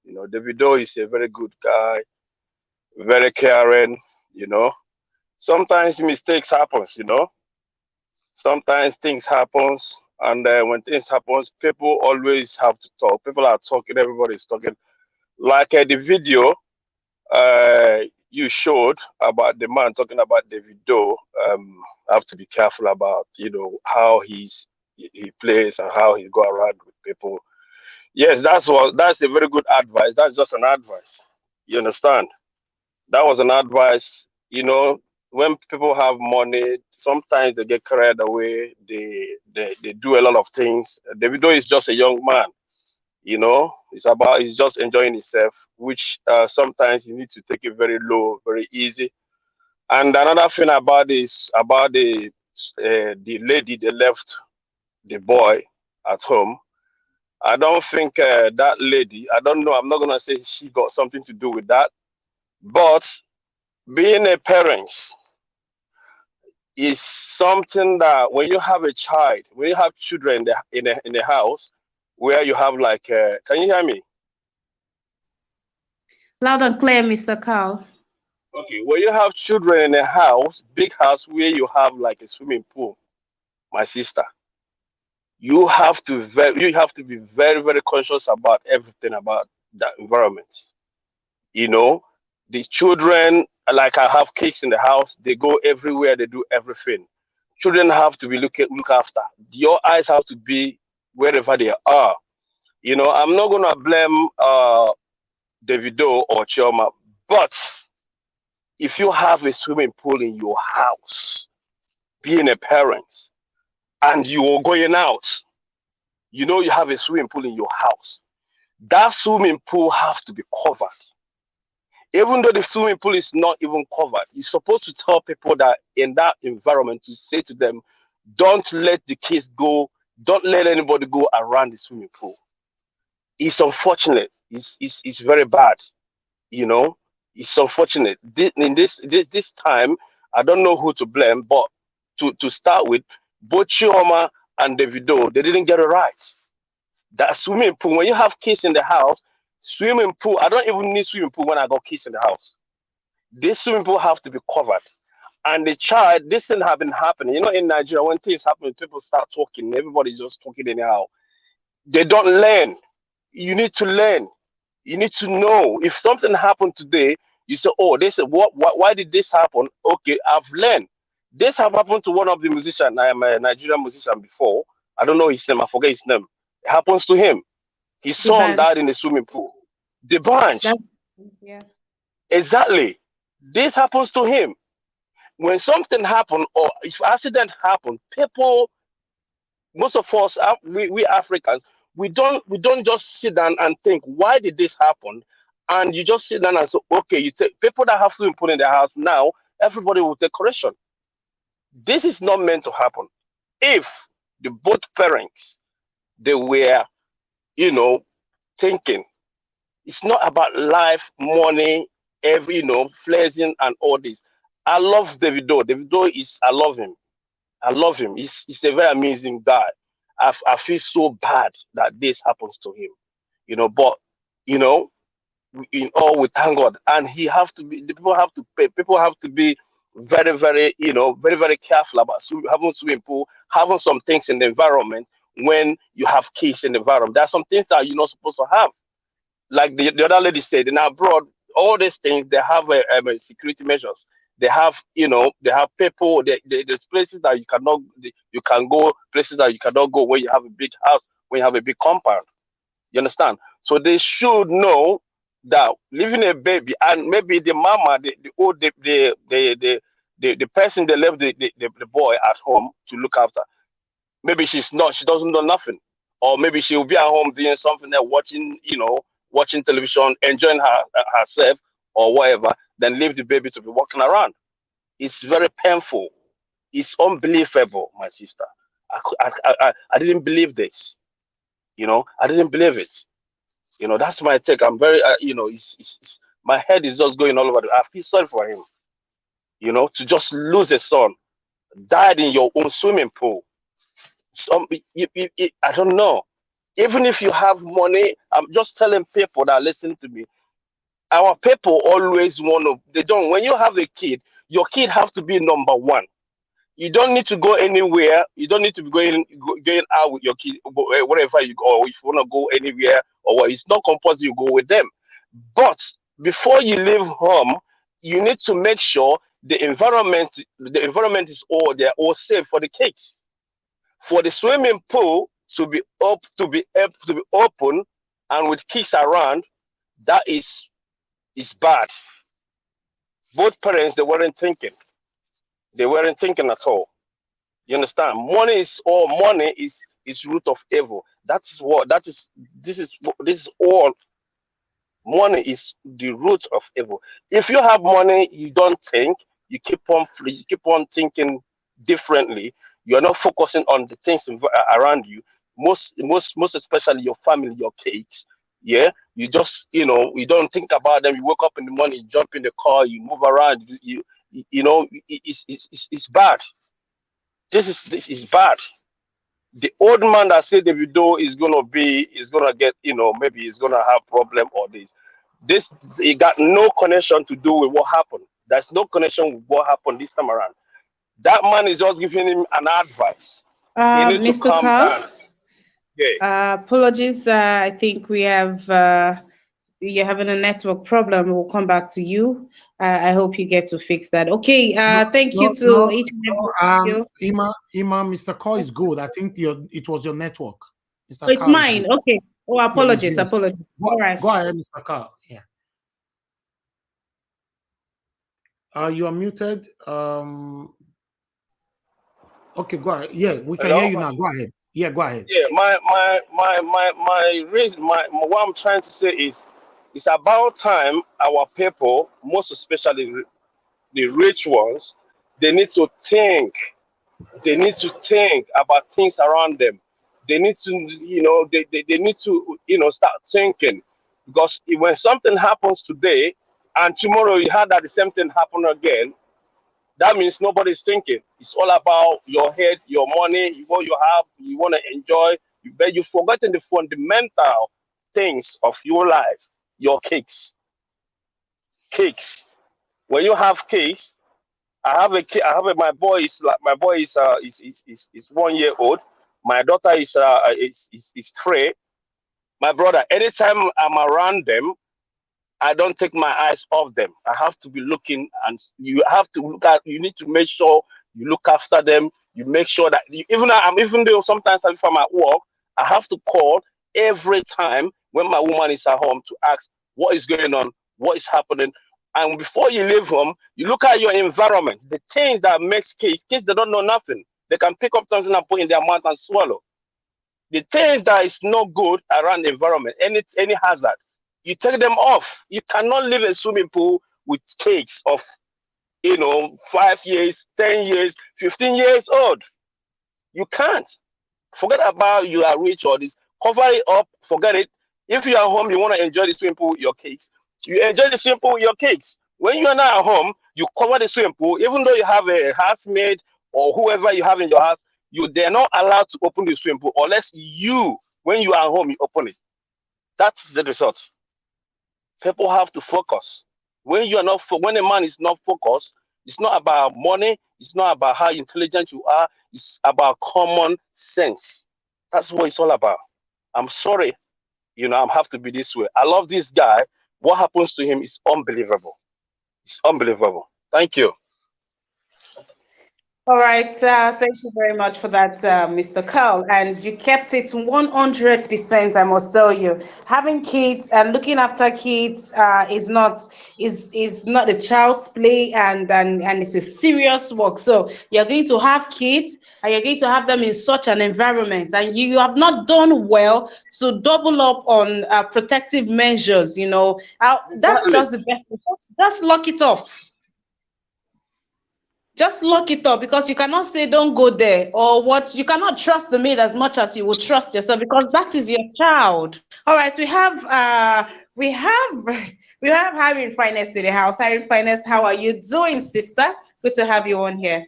Davido is a very good guy, very caring. Sometimes mistakes happens. Sometimes things happens, and when things happens, people always have to talk. People are talking. Everybody's talking. Like the video you showed about the man talking about Davido. I have to be careful about how he plays and how he go around with people. Yes, that's a very good advice. That's just an advice. You understand? That was an advice. When people have money, sometimes they get carried away. They do a lot of things. Davido is just a young man. He's just enjoying himself, which sometimes you need to take it very low, very easy. And another thing about this, about the lady that left the boy at home. I don't think that lady. I don't know. I'm not gonna say she got something to do with that. But being a parent is something that when you have a child, when you have children in a house where you have like, can you hear me? Loud and clear, Mr. Carl. Okay, when you have children in a house, big house where you have like a swimming pool, my sister, you have to be very, very conscious about everything about that environment. The children, like I have kids in the house, they go everywhere, they do everything. Children have to be look after. Your eyes have to be wherever they are. I'm not gonna blame Davido or Chioma, but if you have a swimming pool in your house, being a parent, and you are going out, you have a swimming pool in your house, that swimming pool has to be covered. Even though the swimming pool is not even covered, you're supposed to tell people that in that environment, to say to them, don't let the kids go, don't let anybody go around the swimming pool. It's unfortunate. It's very bad. It's unfortunate. In this time, I don't know who to blame, but to start with, both Chioma and Davido, they didn't get it right. That swimming pool, when you have kids in the house, swimming pool, I don't even need swimming pool when I got kids in the house. This swimming pool have to be covered. And the child, this thing have been happening. In Nigeria, when things happen, people start talking. Everybody's just talking anyhow. They don't learn. You need to learn. You need to know. If something happened today, you say, "Oh, they said, why did this happen?" Okay, I've learned. This have happened to one of the musicians. I am a Nigerian musician before. I don't know his name. I forget his name. It happens to him. His son died in the swimming pool. The bunch. Yeah. Exactly. This happens to him. When something happen or if accident happen, people, most of us, we Africans, we don't just sit down and think, why did this happen? And you just sit down and say, okay, you take people that have swimming pool in their house now, everybody will take correction. This is not meant to happen. If the both parents they were, thinking it's not about life, money, flexing and all this. I love Davido. I love him. I love him. He's a very amazing guy. I feel so bad that this happens to him. you know. But you know, in all we thank God, and he have to be. The people have to pay. People have to be very, very, you know, very, very careful about having swimming pool, having some things in the environment when you have kids in the environment. There are some things that you're not supposed to have. Like the other lady said, in abroad, all these things they have security measures. They have, you know, they have people. There's places that you cannot, you can go, places that you cannot go when you have a big house, when you have a big compound. You understand? So they should know that leaving a baby and maybe the mama, the person they left the boy at home to look after. Maybe she doesn't know nothing, or maybe she will be at home doing something there, watching, you know, watching television, enjoying herself or whatever. Then leave the baby to be walking around. It's very painful. It's unbelievable, my sister. I didn't believe this. You know, I didn't believe it. You know, that's my take. I'm very, you know, my head is just going all over. I feel sorry for him. You know, to just lose a son, died in your own swimming pool. I don't know. Even if you have money, I'm just telling people that listen to me. Our people always want to. They don't. When you have a kid, your kid have to be number one. You don't need to go anywhere. You don't need to be going out with your kid wherever you go. Or if you want to go anywhere or what, it's not compulsory you go with them. But before you leave home, you need to make sure the environment is all they're all safe for the kids. For the swimming pool to be to be open and with kids around, that is bad. Both parents they weren't thinking. They weren't thinking at all. You understand? Money is root of evil. That is what that is. This is all. Money is the root of evil. If you have money, you don't think. You keep on thinking differently. You're not focusing on the things around you. Most especially your family, your kids. Yeah, you just you don't think about them. You wake up in the morning, you jump in the car, you move around. You know it's bad. This is bad. The old man that said Davido is gonna get, maybe he's gonna have problem or this it got no connection to do with what happened. There's no connection with what happened this time around. That man is just giving him an advice. He needs to Mr. calm Carl, down. Yeah. apologies. I think you're having a network problem. We'll come back to you. I hope you get to fix that. Okay. Thank you to each and every one of you. Ima, Mr. Call is good. I think it was your network. Mr. It's Carl is mine. good. Okay. Oh, Yeah, it's apologies. yours. Apologies. All right. Go ahead, Mr. Carl. Yeah. You are muted. Okay, go ahead. Yeah, we can hear you now. Go ahead. Yeah, go ahead. Yeah, my reason, what I'm trying to say is, it's about time our people, most especially the rich ones, they need to think. They need to think about things around them. They need to, they need to, start thinking, because when something happens today and tomorrow you had that the same thing happen again, that means nobody's thinking. It's all about your head, your money, what you have, you want to enjoy. But you've forgotten the fundamental things of your life, your kids. Kids. When you have kids, I have a kid. My boy is 1 year old. My daughter is 3. My brother. Anytime I'm around them, I don't take my eyes off them. I have to be looking, and you have to look at. You need to make sure you look after them. You make sure that even though sometimes if I'm at work, I have to call every time when my woman is at home to ask what is going on, what is happening. And before you leave home, you look at your environment, the things that makes kids they don't know nothing. They can pick up something and put in their mouth and swallow. The things that is not good around the environment, any hazard, you take them off. You cannot leave a swimming pool with kids of 5 years, 10 years, 15 years old. You can't. Forget about you are rich or this. Cover it up, forget it. If you are home, you want to enjoy the swimming pool with your kids. You enjoy the swimming pool with your kids. When you are not at home, you cover the swimming pool, even though you have a housemate or whoever you have in your house, they're not allowed to open the swimming pool unless you, when you are home, you open it. That's the result. People have to focus. When you are not, when a man is not focused, it's not about money. It's not about how intelligent you are. It's about common sense. That's what it's all about. I'm sorry, I have to be this way. I love this guy. What happens to him is unbelievable. It's unbelievable. Thank you. All right, thank you very much for that, Mr. Carl. And you kept it 100%, I must tell you. Having kids and looking after kids is not a child's play, and it's a serious work. So you're going to have kids and you're going to have them in such an environment, and you have not done well to double up on protective measures. That's Exactly. just the best. Just lock it up. Just lock it up, because you cannot say don't go there, or what, you cannot trust the maid as much as you would trust yourself, because that is your child. All right, we have Hiring Finest in the house. Hiring Finest, how are you doing, sister? Good to have you on here.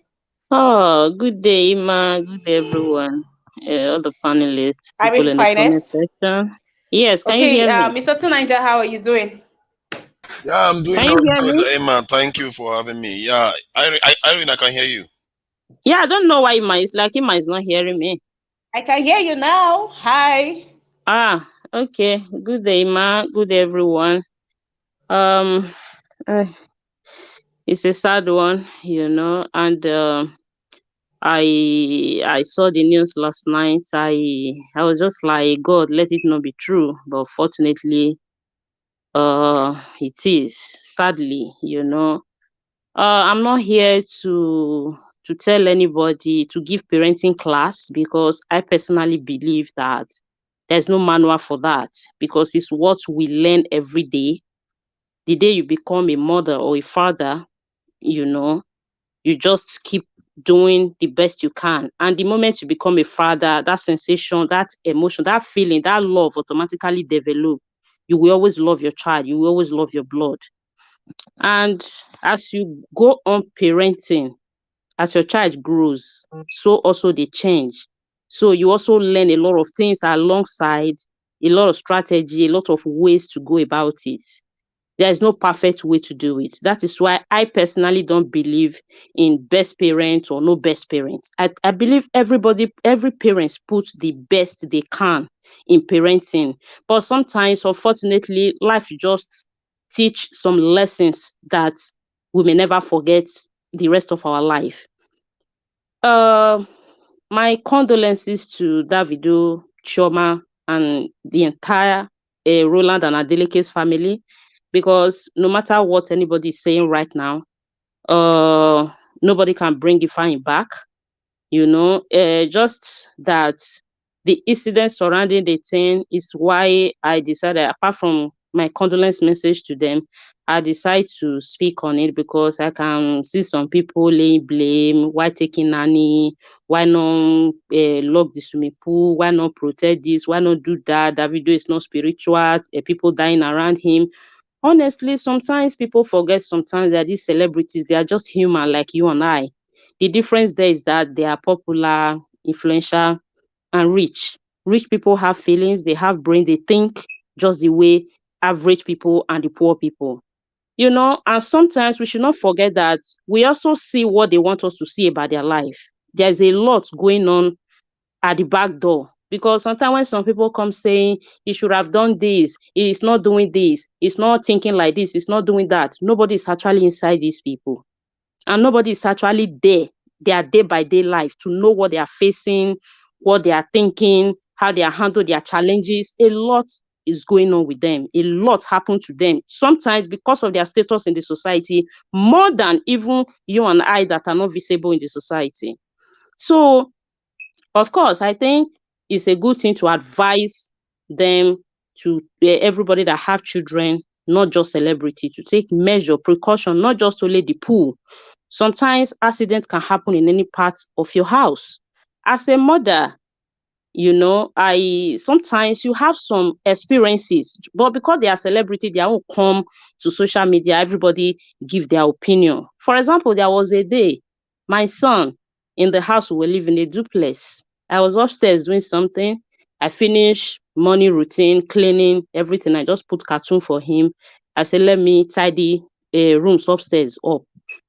Oh, good day, Ima. Good day, everyone. All the panelists, people Hiring in the comment Finest. section. Yes, can you Okay, hear me? Mr. Tunaija, how are you doing? Yeah, I'm doing Can you all hear good, me? Emma. Thank you for having me. Yeah, Irene, I can hear you. Yeah, I don't know why Ima is not hearing me. I can hear you now. Hi. Ah, okay. Good day, Ima. Good day, everyone. Um, uh, it's a sad one, and I saw the news last night. I was just like, God, let it not be true. But fortunately, it is. Sadly. I'm not here to tell anybody to give parenting class, because I personally believe that there's no manual for that, because it's what we learn every day. The day you become a mother or a father, you know, you just keep doing the best you can. And the moment you become a father, that sensation, that emotion, that feeling, that love automatically develop. You will always love your child. You will always love your blood. And as you go on parenting, as your child grows, so also they change. So you also learn a lot of things alongside, a lot of strategy, a lot of ways to go about it. There is no perfect way to do it. That is why I personally don't believe in best parent or no best parent. I believe every parent puts the best they can in parenting. But sometimes, unfortunately, life just teach some lessons that we may never forget the rest of our life. Uh, my condolences to Davido, Choma, and the entire Roland and Adeleke's family, because no matter what anybody is saying right now, nobody can bring Ifeanyi back. Just that the incident surrounding the thing is why I decided, apart from my condolence message to them, I decided to speak on it, because I can see some people laying blame. Why taking nanny? Why not lock the swimming pool? Why not protect this? Why not do that? Davido is not spiritual. People dying around him. Honestly, sometimes people forget sometimes that these celebrities, they are just human like you and I. The difference there is that they are popular, influential, and rich. Rich people have feelings, they have brain, they think just the way average people and the poor people. And sometimes we should not forget that we also see what they want us to see about their life. There's a lot going on at the back door. Because sometimes when some people come saying he should have done this, he's not doing this, he's not thinking like this, he's not doing that. Nobody is actually inside these people. And nobody is actually there, their day by day life, to know what they are facing, what they are thinking, how they are handling their challenges. A lot is going on with them. A lot happened to them. Sometimes because of their status in the society, more than even you and I that are not visible in the society. So, of course, I think it's a good thing to advise them, to everybody that have children, not just celebrity, to take measure, precaution, not just to lay the pool. Sometimes accidents can happen in any part of your house. As a mother, I sometimes you have some experiences, but because they are celebrity, they won't come to social media. Everybody give their opinion. For example, there was a day, my son, in the house we were living, a duplex. I was upstairs doing something. I finished morning routine, cleaning, everything. I just put cartoon for him. I said, let me tidy rooms upstairs up.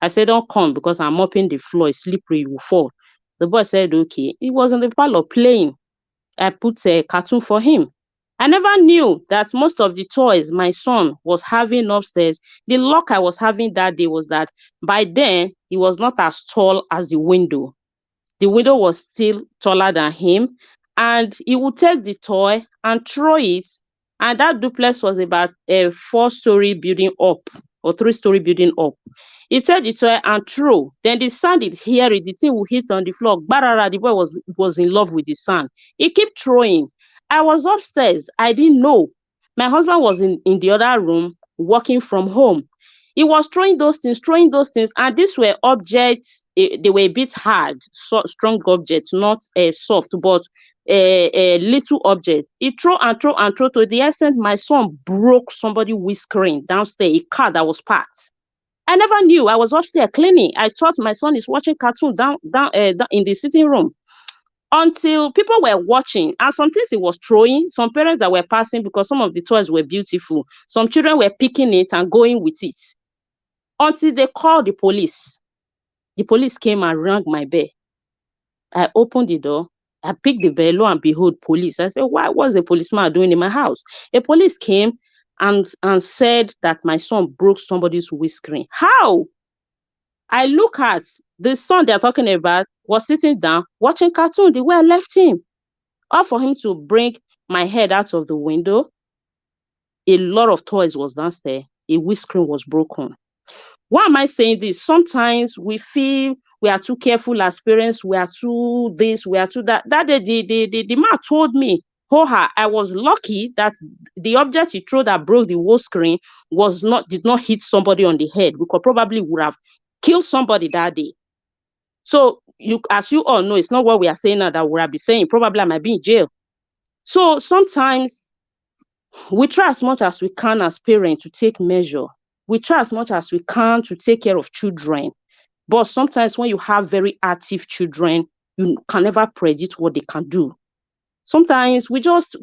I said, don't come because I'm mopping the floor. It's slippery, you will fall. The boy said, okay. He was in the parlor playing. I put a cartoon for him. I never knew that most of the toys my son was having upstairs, the luck I was having that day was that by then he was not as tall as the window. The window was still taller than him, and he would take the toy and throw it. And that duplex was about a 4-story building up or 3-story building up. He take the toy and throw. Then the sand is here, the thing will hit on the floor. Barara, the boy was in love with the sand. He kept throwing. I was upstairs. I didn't know. My husband was in the other room working from home. He was throwing those things, and these were objects. They were a bit hard, strong objects, not soft, but a little object. He throw and throw and throw to the extent my son broke somebody's windscreen downstairs, a car that was parked. I never knew. I was upstairs cleaning. I thought my son is watching cartoon down in the sitting room. Until people were watching, and some things he was throwing, some parents that were passing because some of the toys were beautiful. Some children were picking it and going with it. Until they called the police. The police came and rang my bell. I opened the door. I picked the bell, lo and behold, police. I said, what's the policeman doing in my house? A police came and said that my son broke somebody's windscreen. How? I look at the son they're talking about was sitting down watching cartoon the way I left him. All for him to bring my head out of the window. A lot of toys was downstairs. A windscreen was broken. Why am I saying this? Sometimes we feel we are too careful as parents, we are too this, we are too that. That the man told me, I was lucky that the object he threw that broke the whole screen did not hit somebody on the head, because probably would have killed somebody that day. So as you all know, it's not what we are saying now that we will be saying. Probably I might be in jail. So sometimes we try as much as we can as parents to take measure. We try as much as we can to take care of children. But sometimes when you have very active children, you can never predict what they can do. Sometimes we just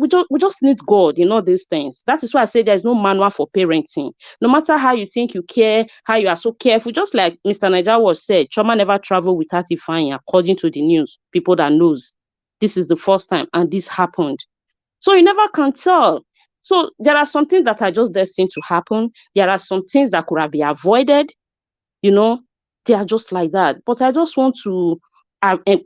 need God in all these things. That is why I say there's no manual for parenting. No matter how you think you care, how you are so careful, just like Mr. Naija was said, Choma never traveled without Ifeanyi, according to the news, people that knows. This is the first time and this happened. So you never can tell. So there are some things that are just destined to happen. There are some things that could have been avoided. They are just like that. But I just want to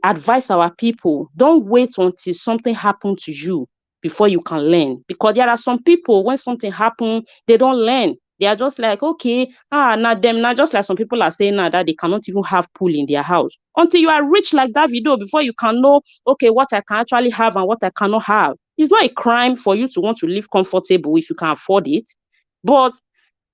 advise our people, don't wait until something happens to you before you can learn. Because there are some people, when something happens, they don't learn. They are just like, okay, not just like some people are saying now that they cannot even have pool in their house. Until you are rich like Davido, before you can know, okay, what I can actually have and what I cannot have. It's not a crime for you to want to live comfortable if you can afford it. But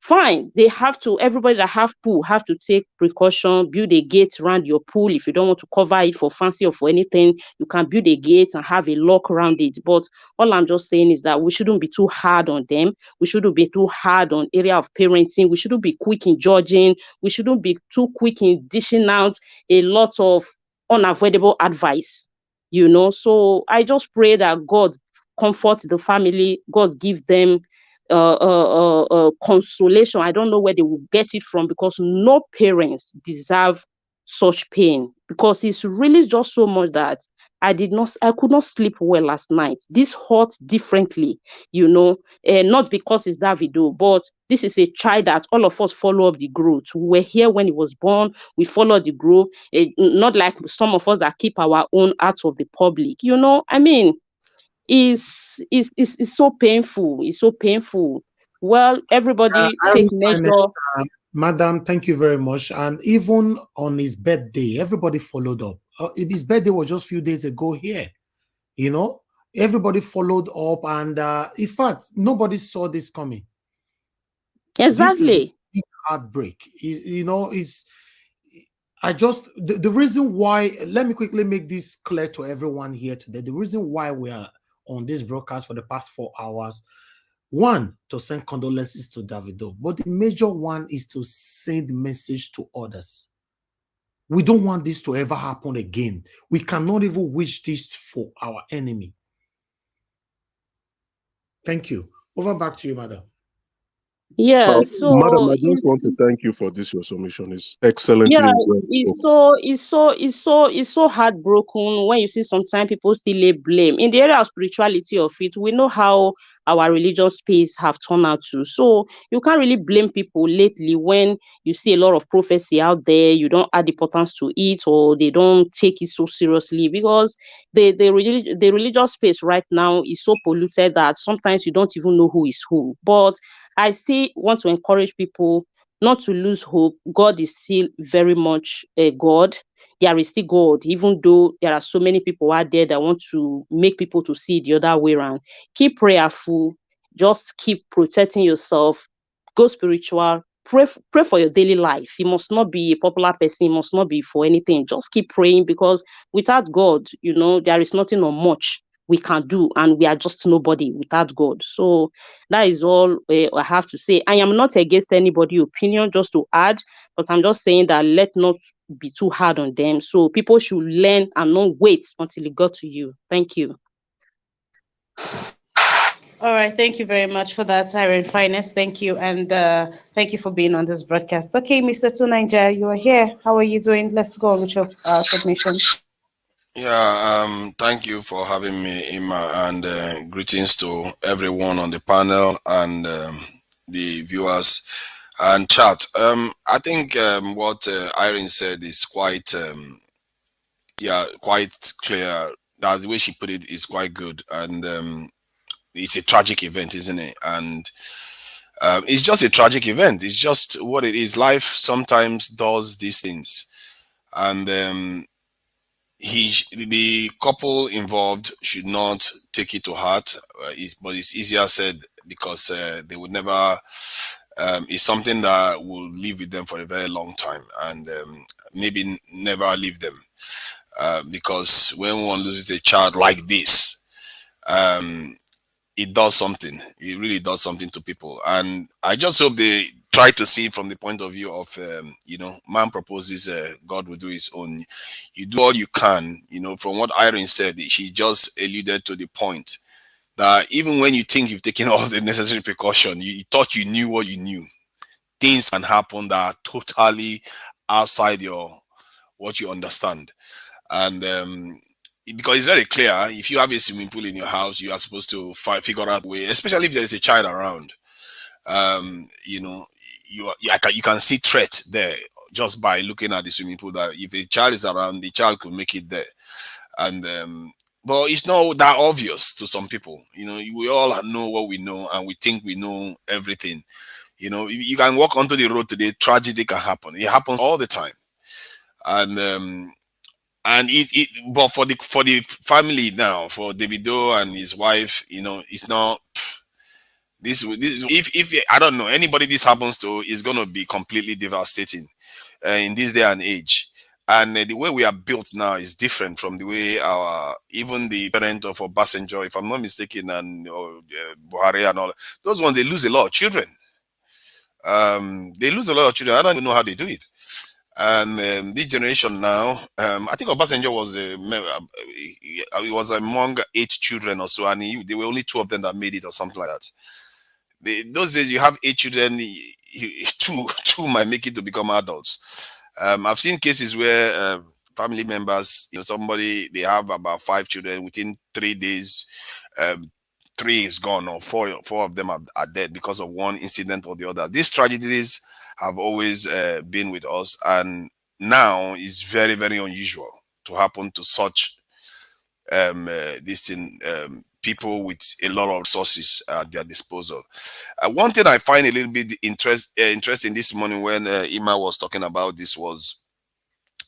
fine, everybody that have pool have to take precaution, build a gate around your pool. If you don't want to cover it for fancy or for anything, you can build a gate and have a lock around it. But all I'm just saying is that we shouldn't be too hard on them. We shouldn't be too hard on area of parenting. We shouldn't be quick in judging. We shouldn't be too quick in dishing out a lot of unavoidable advice. So I just pray that God comfort the family, God give them consolation. I don't know where they will get it from, because no parents deserve such pain, because it's really just so much that I could not sleep well last night. This hurt differently, not because it's Davido, but this is a child that all of us follow up the growth. We were here when he was born. We follow the growth. Not like some of us that keep our own out of the public. It's so painful. It's so painful. Well, everybody take measure. Madam, thank you very much. And even on his birthday, everybody followed up. His birthday was just a few days ago here. Everybody followed up, and in fact, nobody saw this coming. Exactly. This is a big heartbreak. The reason why, let me quickly make this clear to everyone here today. The reason why we are on this broadcast for the past 4 hours, one, to send condolences to Davido, but the major one is to send message to others. We don't want this to ever happen again. We cannot even wish this for our enemy. Thank you. Over back to you, madam. Yeah, Madam, so I just want to it's thank you for this. Your submission is excellently yeah, well it's spoken. so heartbroken when you see sometimes people still lay blame in the area of spirituality of it. We know how our religious space have turned out to. So you can't really blame people lately when you see a lot of prophecy out there. You don't add importance to it, or they don't take it so seriously, because the religious space right now is so polluted that sometimes you don't even know who is who. But I still want to encourage people not to lose hope. God is still very much a God. There is still God, even though there are so many people out there that want to make people to see the other way around. Keep prayerful. Just keep protecting yourself. Go spiritual. Pray for your daily life. You must not be a popular person. You must not be for anything. Just keep praying, because without God, there is nothing or much we can do, and we are just nobody without God. So that is all I have to say. I am not against anybody' opinion, just to add, but I'm just saying that let not be too hard on them. So people should learn and not wait until it got to you. Thank you. All right, thank you very much for that, Irene Finest. Thank you, and thank you for being on this broadcast. Okay, Mr. Naija, you are here. How are you doing? Let's go on with your submission. Yeah, thank you for having me, Ima, and greetings to everyone on the panel and the viewers and chat. I think what Irene said is quite, quite clear. That the way she put it is quite good, and it's a tragic event, isn't it? And it's just a tragic event. It's just what it is. Life sometimes does these things, and the couple involved should not take it to heart. But it's easier said, because they would never. It's something that will live with them for a very long time, and maybe never leave them. Because when one loses a child like this, it does something. It really does something to people, and I just hope they try to see it from the point of view of man proposes, God will do his own. You do all you can. From what Irene said, she just alluded to the point that even when you think you've taken all the necessary precaution, you thought you knew what you knew, things can happen that are totally outside what you understand. And because it's very clear, if you have a swimming pool in your house, you are supposed to figure out a way, especially if there is a child around. You can see threat there just by looking at the swimming pool, that if a child is around, the child could make it there. And but it's not that obvious to some people. We all know what we know, and we think we know everything. You can walk onto the road today, tragedy can happen. It happens all the time. And but for the family now, for Davido and his wife, it's not this. If I don't know anybody this happens to, is going to be completely devastating in this day and age. And the way we are built now is different from the way even the parent of Obasanjo, if I'm not mistaken, and Buhari and all those ones, they lose a lot of children. They lose a lot of children. I don't even know how they do it. And this generation now, I think Obasanjo was he was among 8 children or so, and there were only 2 of them that made it, or something like that. Those days, you have 8 children, two might make it to become adults. I've seen cases where family members, somebody, they have about 5 children, within 3 days, 3 is gone, or four of them are dead because of one incident or the other. These tragedies have always been with us, and now is very, very unusual to happen to such people with a lot of resources at their disposal. One thing I find a little bit interesting this morning when Ima was talking about this was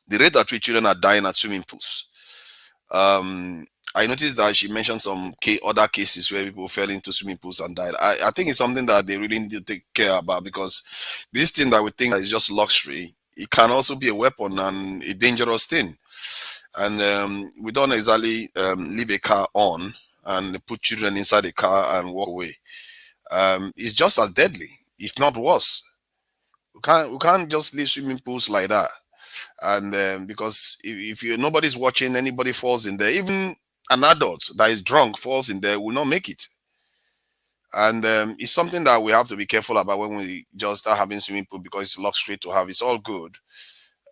the rate at which children are dying at swimming pools. I noticed that she mentioned some other cases where people fell into swimming pools and died. I think it's something that they really need to take care about, because this thing that we think is just luxury, it can also be a weapon and a dangerous thing. And we don't exactly leave a car on and put children inside the car and walk away. It's just as deadly, if not worse. We can't just leave swimming pools like that. And because if nobody's watching, anybody falls in there, even an adult that is drunk falls in there, will not make it. And it's something that we have to be careful about when we just start having swimming pool, because it's luxury to have. It's all good,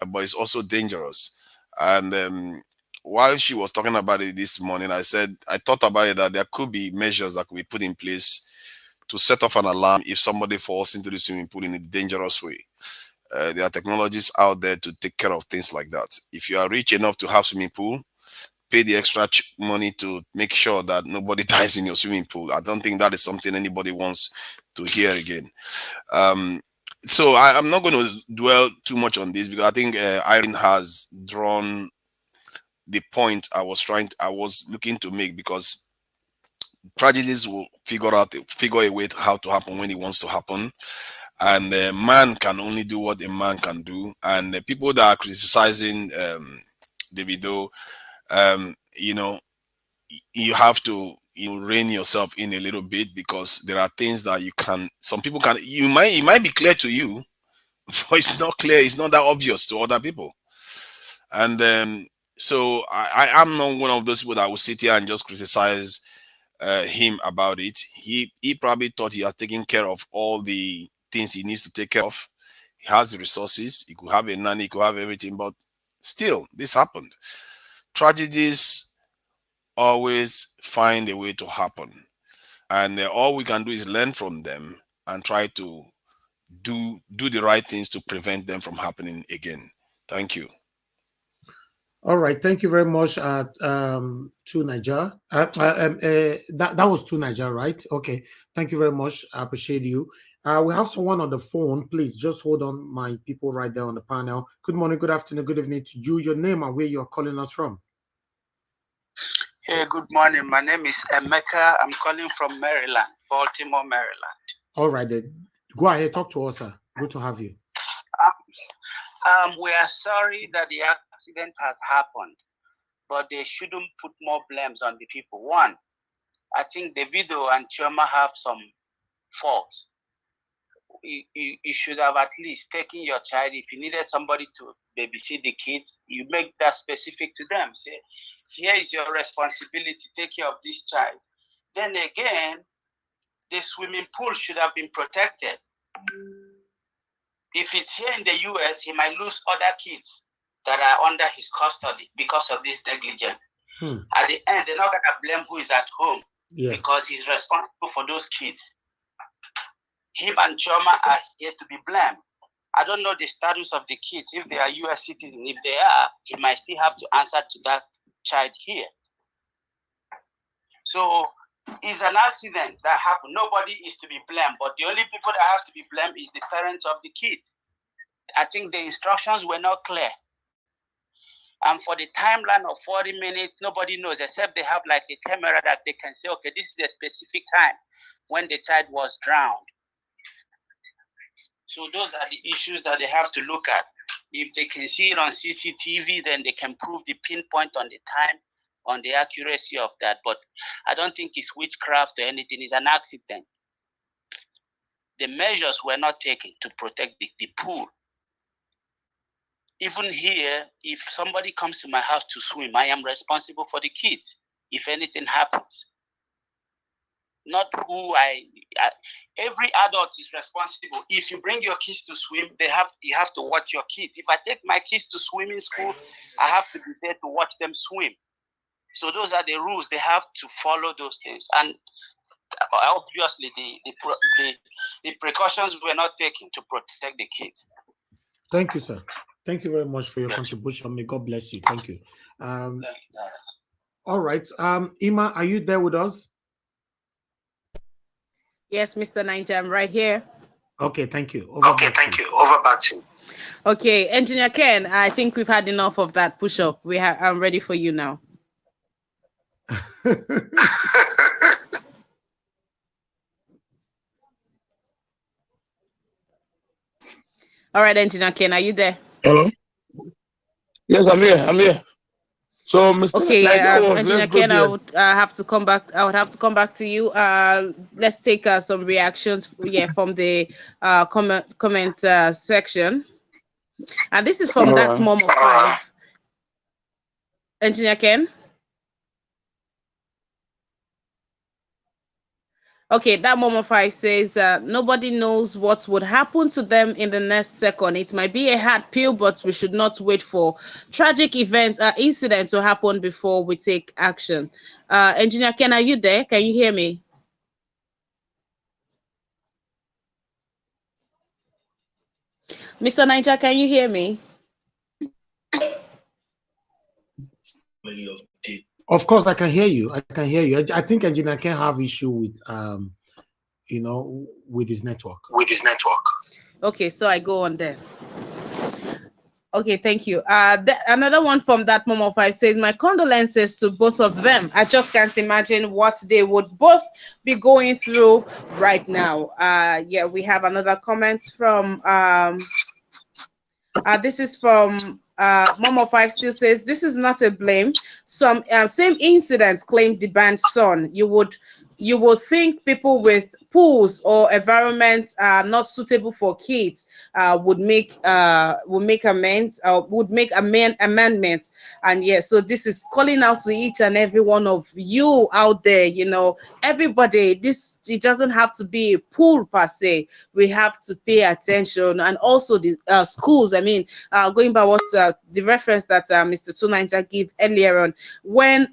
but it's also dangerous. And while she was talking about it this morning, I thought about it, that there could be measures that could be put in place to set off an alarm if somebody falls into the swimming pool in a dangerous way. There are technologies out there to take care of things like that. If you are rich enough to have swimming pool, pay the extra money to make sure that nobody dies in your swimming pool. I don't think that is something anybody wants to hear again. So I'm not going to dwell too much on this, because I think Irene has drawn the point I was looking to make, because tragedies will figure a way how to happen when it wants to happen, and man can only do what a man can do. And the people that are criticizing Davido, you have to rein yourself in a little bit, because there are things that some people can, it might be clear to you, but it's not clear, it's not that obvious to other people. And so I am not one of those people that will sit here and just criticize him about it. He probably thought he has taken care of all the things he needs to take care of. He has the resources, he could have a nanny, he could have everything, but still this happened. Tragedies always find a way to happen, and all we can do is learn from them and try to do the right things to prevent them from happening again. Thank you. All right, thank you very much. To Naija, that was to Naija, right? Okay, thank you very much. I appreciate you. We have someone on the phone. Please just hold on, my people right there on the panel. Good morning, good afternoon, good evening to you. Your name and where you're calling us from. Hey, good morning. My name is Emeka. I'm calling from Maryland, Baltimore, Maryland. All right, then. Go ahead, talk to us, sir. Good to have you. We are sorry that the accident has happened, but they shouldn't put more blames on the people. One, I think Davido and Chioma have some faults. You should have at least taken your child. If you needed somebody to babysit the kids, you make that specific to them. Say, here is your responsibility, take care of this child. Then again, the swimming pool should have been protected. If it's here in the US, he might lose other kids that are under his custody because of this negligence. At the end, they're not going to blame who is at home, because he's responsible for those kids. Him and Chioma are here to be blamed. I don't know the status of the kids. If they are US citizens, if they are, he might still have to answer to that child here. So it's an accident that happened. Nobody is to be blamed, but the only people that has to be blamed is the parents of the kids. I think the instructions were not clear. And for the timeline of 40 minutes, nobody knows, except they have like a camera that they can say, okay, this is the specific time when the child was drowned. So those are the issues that they have to look at. If they can see it on CCTV, then they can prove the pinpoint on the time, on the accuracy of that. But I don't think it's witchcraft or anything. It's an accident. The measures were not taken to protect the pool. Even here, if somebody comes to my house to swim, I am responsible for the kids if anything happens. Not who every adult is responsible. If you bring your kids to swim, you have to watch your kids. If I take my kids to swimming school, I have to be there to watch them swim. So those are the rules. They have to follow those things. And obviously, the precautions were not taken to protect the kids. Thank you, sir. Thank you very much for your contribution. May God bless you. Thank you. All right. Ima, are you there with us? Yes, Mr. Naija, I'm right here. Okay, thank you. Over back to you. Okay, Engineer Ken, I think we've had enough of that push-up. I'm ready for you now. All right, Engineer Ken, are you there? Hello? Yes, I'm here. So, Mr. Okay, Engineer Ken, I would have to come back to you. Let's take some reactions from the comment section. And this is from That's Mom of 5. Engineer Ken? Okay, that Momo 5 says nobody knows what would happen to them in the next second. It might be a hard pill, but we should not wait for tragic incidents to happen before we take action. Engineer Ken, are you there? Can you hear me? Mr. Naija, can you hear me? Of course, I can hear you. I can hear you. I think Engineer can have issue with with his network. Okay, so I go on there. Okay, thank you. Another one from that Momo 5 says, my condolences to both of them. I just can't imagine what they would both be going through right now. Yeah, we have another comment from this is from Momo 5 still says, this is not a blame. Some same incidents claimed the band's son. You would think people with pools or environments not suitable for kids would make amendments. And yeah, so this is calling out to each and every one of you out there. Everybody, it doesn't have to be a pool per se. We have to pay attention, and also the schools. I mean, going by what the reference that Mr. Tunaija gave earlier on, when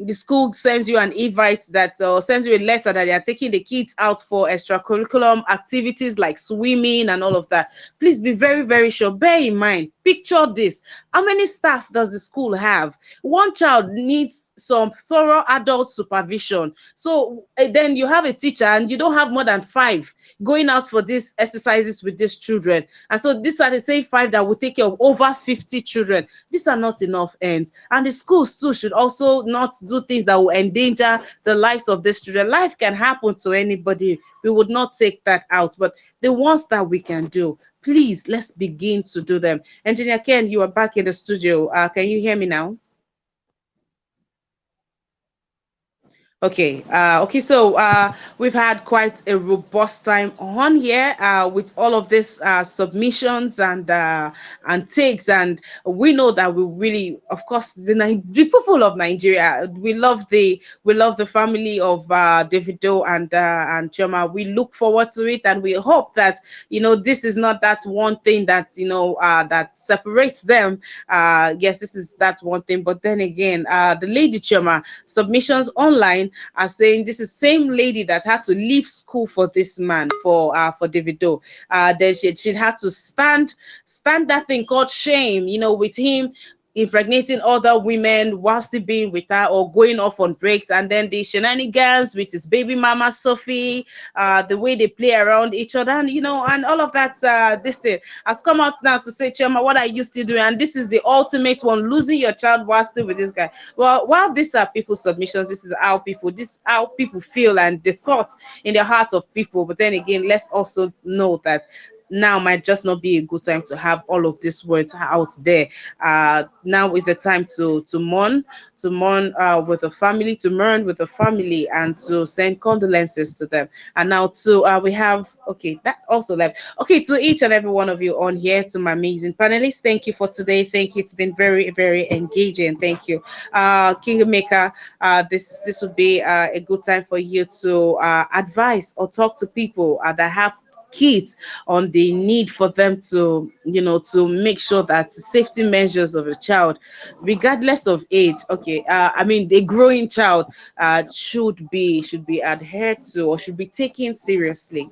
the school sends you an invite that sends you a letter that they are taking the kids out for extracurriculum activities like swimming and all of that, please be very, very sure. Bear in mind, picture this. How many staff does the school have? One child needs some thorough adult supervision. So then you have a teacher and you don't have more than 5 going out for these exercises with these children. And so these are the same 5 that will take care of over 50 children. These are not enough ends. And the schools too should also not do things that will endanger the lives of these children. Life can happen to anybody. We would not take that out. But the ones that we can do, please, let's begin to do them. Engineer Ken, you are back in the studio. Can you hear me now? Okay. Okay. So we've had quite a robust time on here with all of this submissions and takes, and we know that we really, of course, the people of Nigeria, we love the family of Davido and Chioma. We look forward to it, and we hope that this is not that one thing that that separates them. Yes, this is that one thing, but then again, the lady Chioma submissions online are saying this is same lady that had to leave school for this man, for Davido. Then she'd had to stand that thing called shame, with him impregnating other women whilst still being with her or going off on breaks, and then the shenanigans with his baby mama Sophie, the way they play around each other, and and all of that. This thing has come out now to say, Chioma, what are you still doing? And this is the ultimate one, losing your child while still with this guy. Well, while these are people's submissions, this is how people feel and the thought in the heart of people. But then again, let's also know that now might just not be a good time to have all of these words out there. Now is the time to mourn with the family, to mourn with the family, and to send condolences to them. And now we have, okay, that also left. Okay, to each and every one of you on here, to my amazing panelists, thank you for today. Thank you. It's been very, very engaging. Thank you. Kingmaker, this would be a good time for you to advise or talk to people that have kids on the need for them to to make sure that safety measures of a child, regardless of age, okay, I mean a growing child, should be adhered to or should be taken seriously.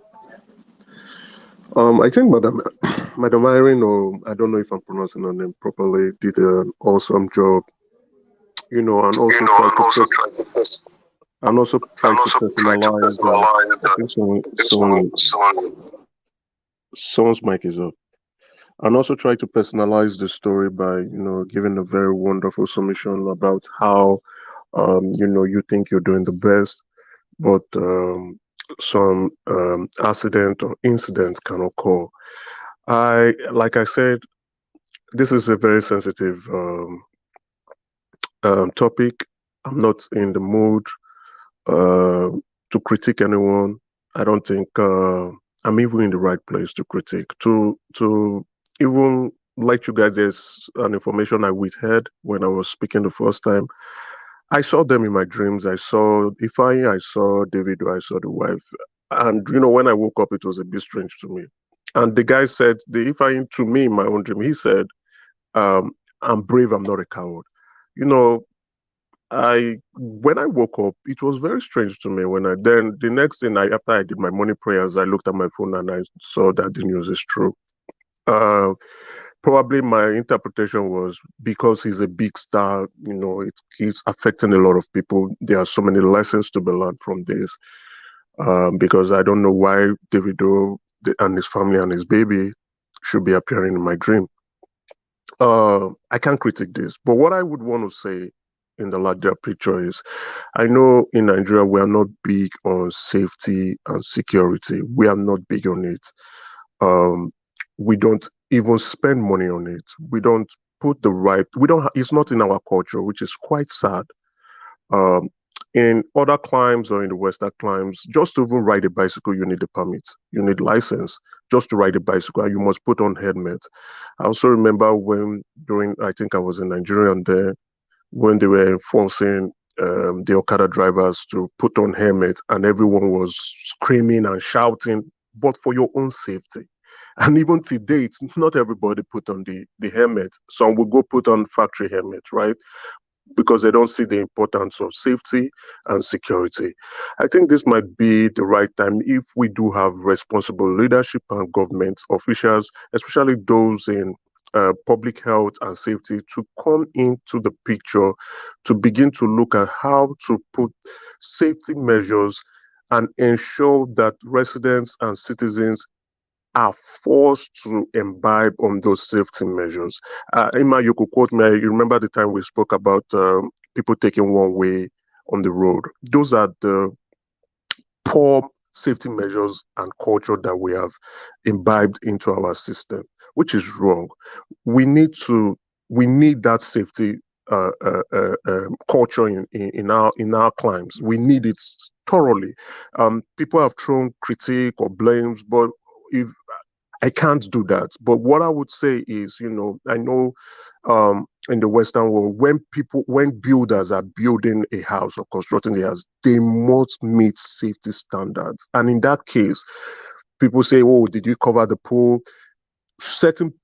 I think Madam Irene, or I don't know if I'm pronouncing her name properly, did an awesome job, and also trying to personalize. I think someone's mic is up. And also try to personalize the story by giving a very wonderful summation about how you think you're doing the best, but some accident or incident can occur. Like I said, this is a very sensitive topic. I'm not in the mood to critique anyone. I don't think I'm even in the right place to critique. To even like you guys, there's an information I withheld when I was speaking the first time. I saw them in my dreams. I saw Ifeanyi, I saw Davido, I saw the wife. And when I woke up, it was a bit strange to me. And the guy said, the Ifeanyi to me in my own dream, he said, um, I'm brave, I'm not a coward. You know, I when I woke up, it was very strange to me. When I then the next thing after I did my morning prayers, I looked at my phone and I saw that the news is true. Uh, Probably my interpretation was because he's a big star, he's affecting a lot of people. There are so many lessons to be learned from this. Because I don't know why Davido and his family and his baby should be appearing in my dream. I can't critique this, but what I would want to say in the larger picture is I know in Nigeria we are not big on safety and security. We are not big on it. Um, we don't even spend money on it. We don't put the right, we don't, it's not in our culture, which is quite sad. Um, in other climes or in the Western climes, just to even ride a bicycle, you need a permit, you need license just to ride a bicycle, and you must put on helmet. I also remember when I think I was in Nigeria and there, when they were enforcing the Okada drivers to put on helmets, and everyone was screaming and shouting, but for your own safety. And even to date, not everybody put on the helmet. Some will go put on factory helmet, right? Because they don't see the importance of safety and security. I think this might be the right time if we do have responsible leadership and government officials, especially those in public health and safety, to come into the picture to begin to look at how to put safety measures and ensure that residents and citizens are forced to imbibe on those safety measures. Emma, you could quote me. You remember the time we spoke about people taking one way on the road. Those are the poor safety measures and culture that we have imbibed into our system, which is wrong. We need that safety culture in our climes. We need it thoroughly. People have thrown critique or blames, but if I can't do that. But what I would say is, I know in the Western world, when builders are building a house or constructing a house, they must meet safety standards. And in that case, people say, "Oh, did you cover the pool?"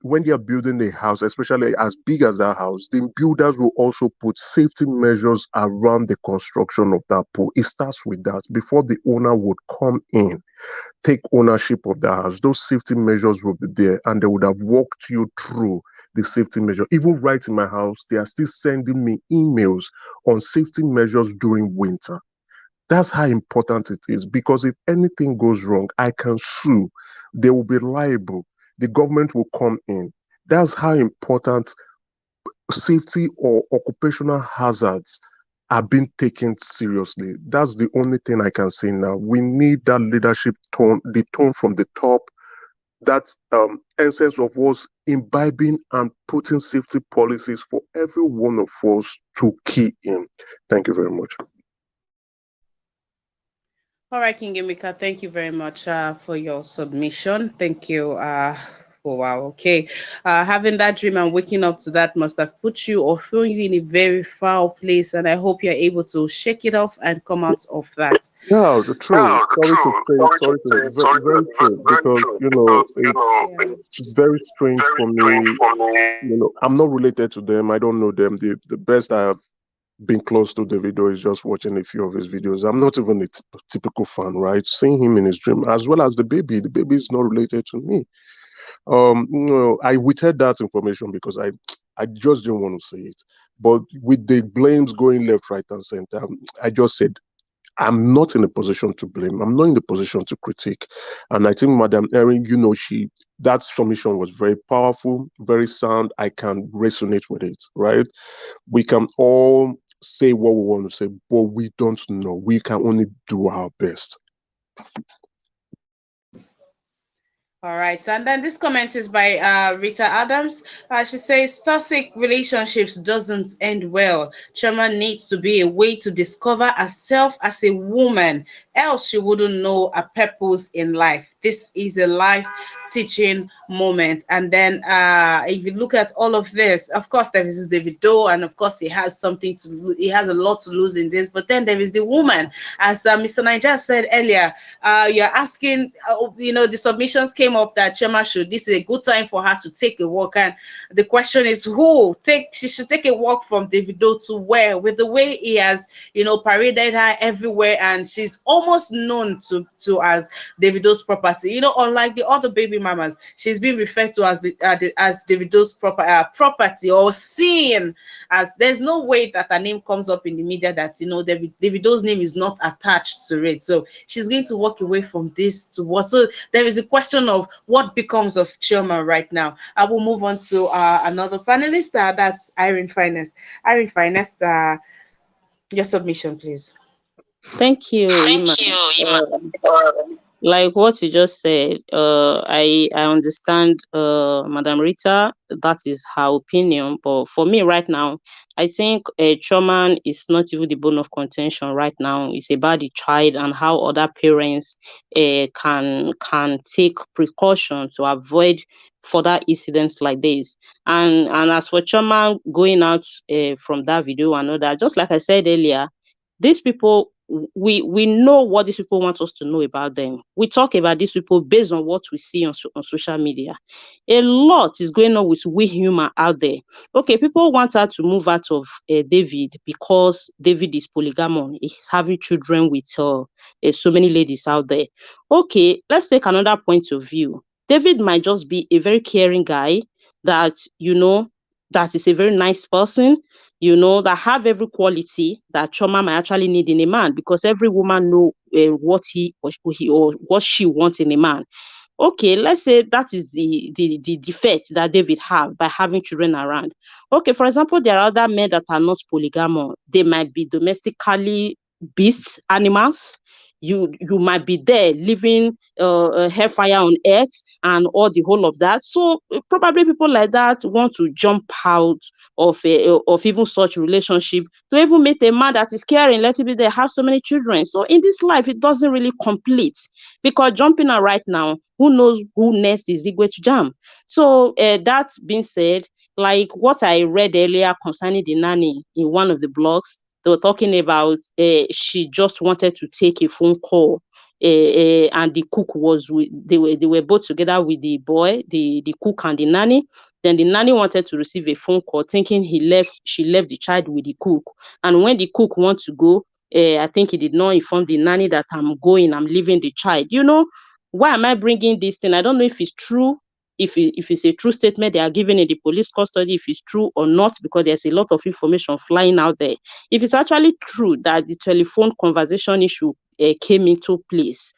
When they are building a house, especially as big as that house, the builders will also put safety measures around the construction of that pool. It starts with that before the owner would come in, take ownership of the house. Those safety measures will be there, and they would have walked you through the safety measure. Even right in my house, they are still sending me emails on safety measures during winter. That's how important it is, because if anything goes wrong, I can sue. They will be liable. The government will come in. That's how important safety or occupational hazards are being taken seriously. That's the only thing I can say now. We need that leadership tone, the tone from the top, that essence of us imbibing and putting safety policies for every one of us to key in. Thank you very much. All right, King Emeka, thank you very much for your submission. Thank you. Oh, wow, okay. Having that dream and waking up to that must have put you or thrown you in a very foul place, and I hope you're able to shake it off and come out of that. Yeah, the truth. Sorry to say, very true. Because it's very strange for me. I'm not related to them. I don't know them. The best I have been close to Davido is just watching a few of his videos. I'm not even a typical fan, right? Seeing him in his dream, as well as the baby. The baby is not related to me. I withheld that information because I just didn't want to say it. But with the blames going left, right, and center, I just said I'm not in a position to blame. I'm not in the position to critique. And I think Madam Erin, that submission was very powerful, very sound. I can resonate with it, right? We can all say what we want to say, but we don't know. We can only do our best. All right, and then this comment is by Rita Adams. She says toxic relationships doesn't end well. Choma needs to be a way to discover herself as a woman, else she wouldn't know her purpose in life. This is a life teaching moment. And then if you look at all of this, of course there is Davido, and of course he has something to he has a lot to lose in this. But then there is the woman, as Mr. Naija said earlier. You're asking, the submissions came up that Chema should, this is a good time for her to take a walk. And the question is she should take a walk from Davido to where? With the way he has, paraded her everywhere, and she's almost known to as Davido's property. Unlike the other baby mamas, she's been referred to as Davido's property, or seen as, there's no way that her name comes up in the media that, Davido's name is not attached to it. So she's going to walk away from this to what? So there is a question of what becomes of Chioma right now. I will move on to another panelist. That's Irene Finest. Irene Finest, your submission, please. Thank you, Iman. Thank you, Iman. Like what you just said, I understand, Madam Rita, that is her opinion. But for me right now, I think trauma is not even the bone of contention right now. It's about the child and how other parents can take precaution to avoid further incidents like this. And as for trauma going out from that video and all that, just like I said earlier, these people, we know what these people want us to know about them. We talk about these people based on what we see on social media. A lot is going on with we human out there. Okay, people want her to move out of David because David is polygamous. He's having children with so many ladies out there. Okay, let's take another point of view. David might just be a very caring guy that, that is a very nice person, that have every quality that Choma might actually need in a man, because every woman know what he or what she wants in a man. Okay, let's say that is the defect that David have by having children around. Okay, for example, there are other men that are not polygamous. They might be domestically beasts, animals. You might be there living hellfire on earth and all the whole of that. So probably people like that want to jump out of even such relationship to even meet a man that is caring, let it be they have so many children. So in this life, it doesn't really complete, because jumping out right now, who knows who next is Igwe to jam. So that being said, like what I read earlier concerning the nanny in one of the blogs, they were talking about she just wanted to take a phone call, and the cook was they were both together with the boy, the cook and the nanny. Then the nanny wanted to receive a phone call, thinking she left the child with the cook. And when the cook wants to go, I think he did not inform the nanny that I'm leaving the child. Why am I bringing this thing? I don't know if it's true, if it's a true statement they are giving in the police custody, if it's true or not, because there's a lot of information flying out there. If it's actually true that the telephone conversation issue came into place,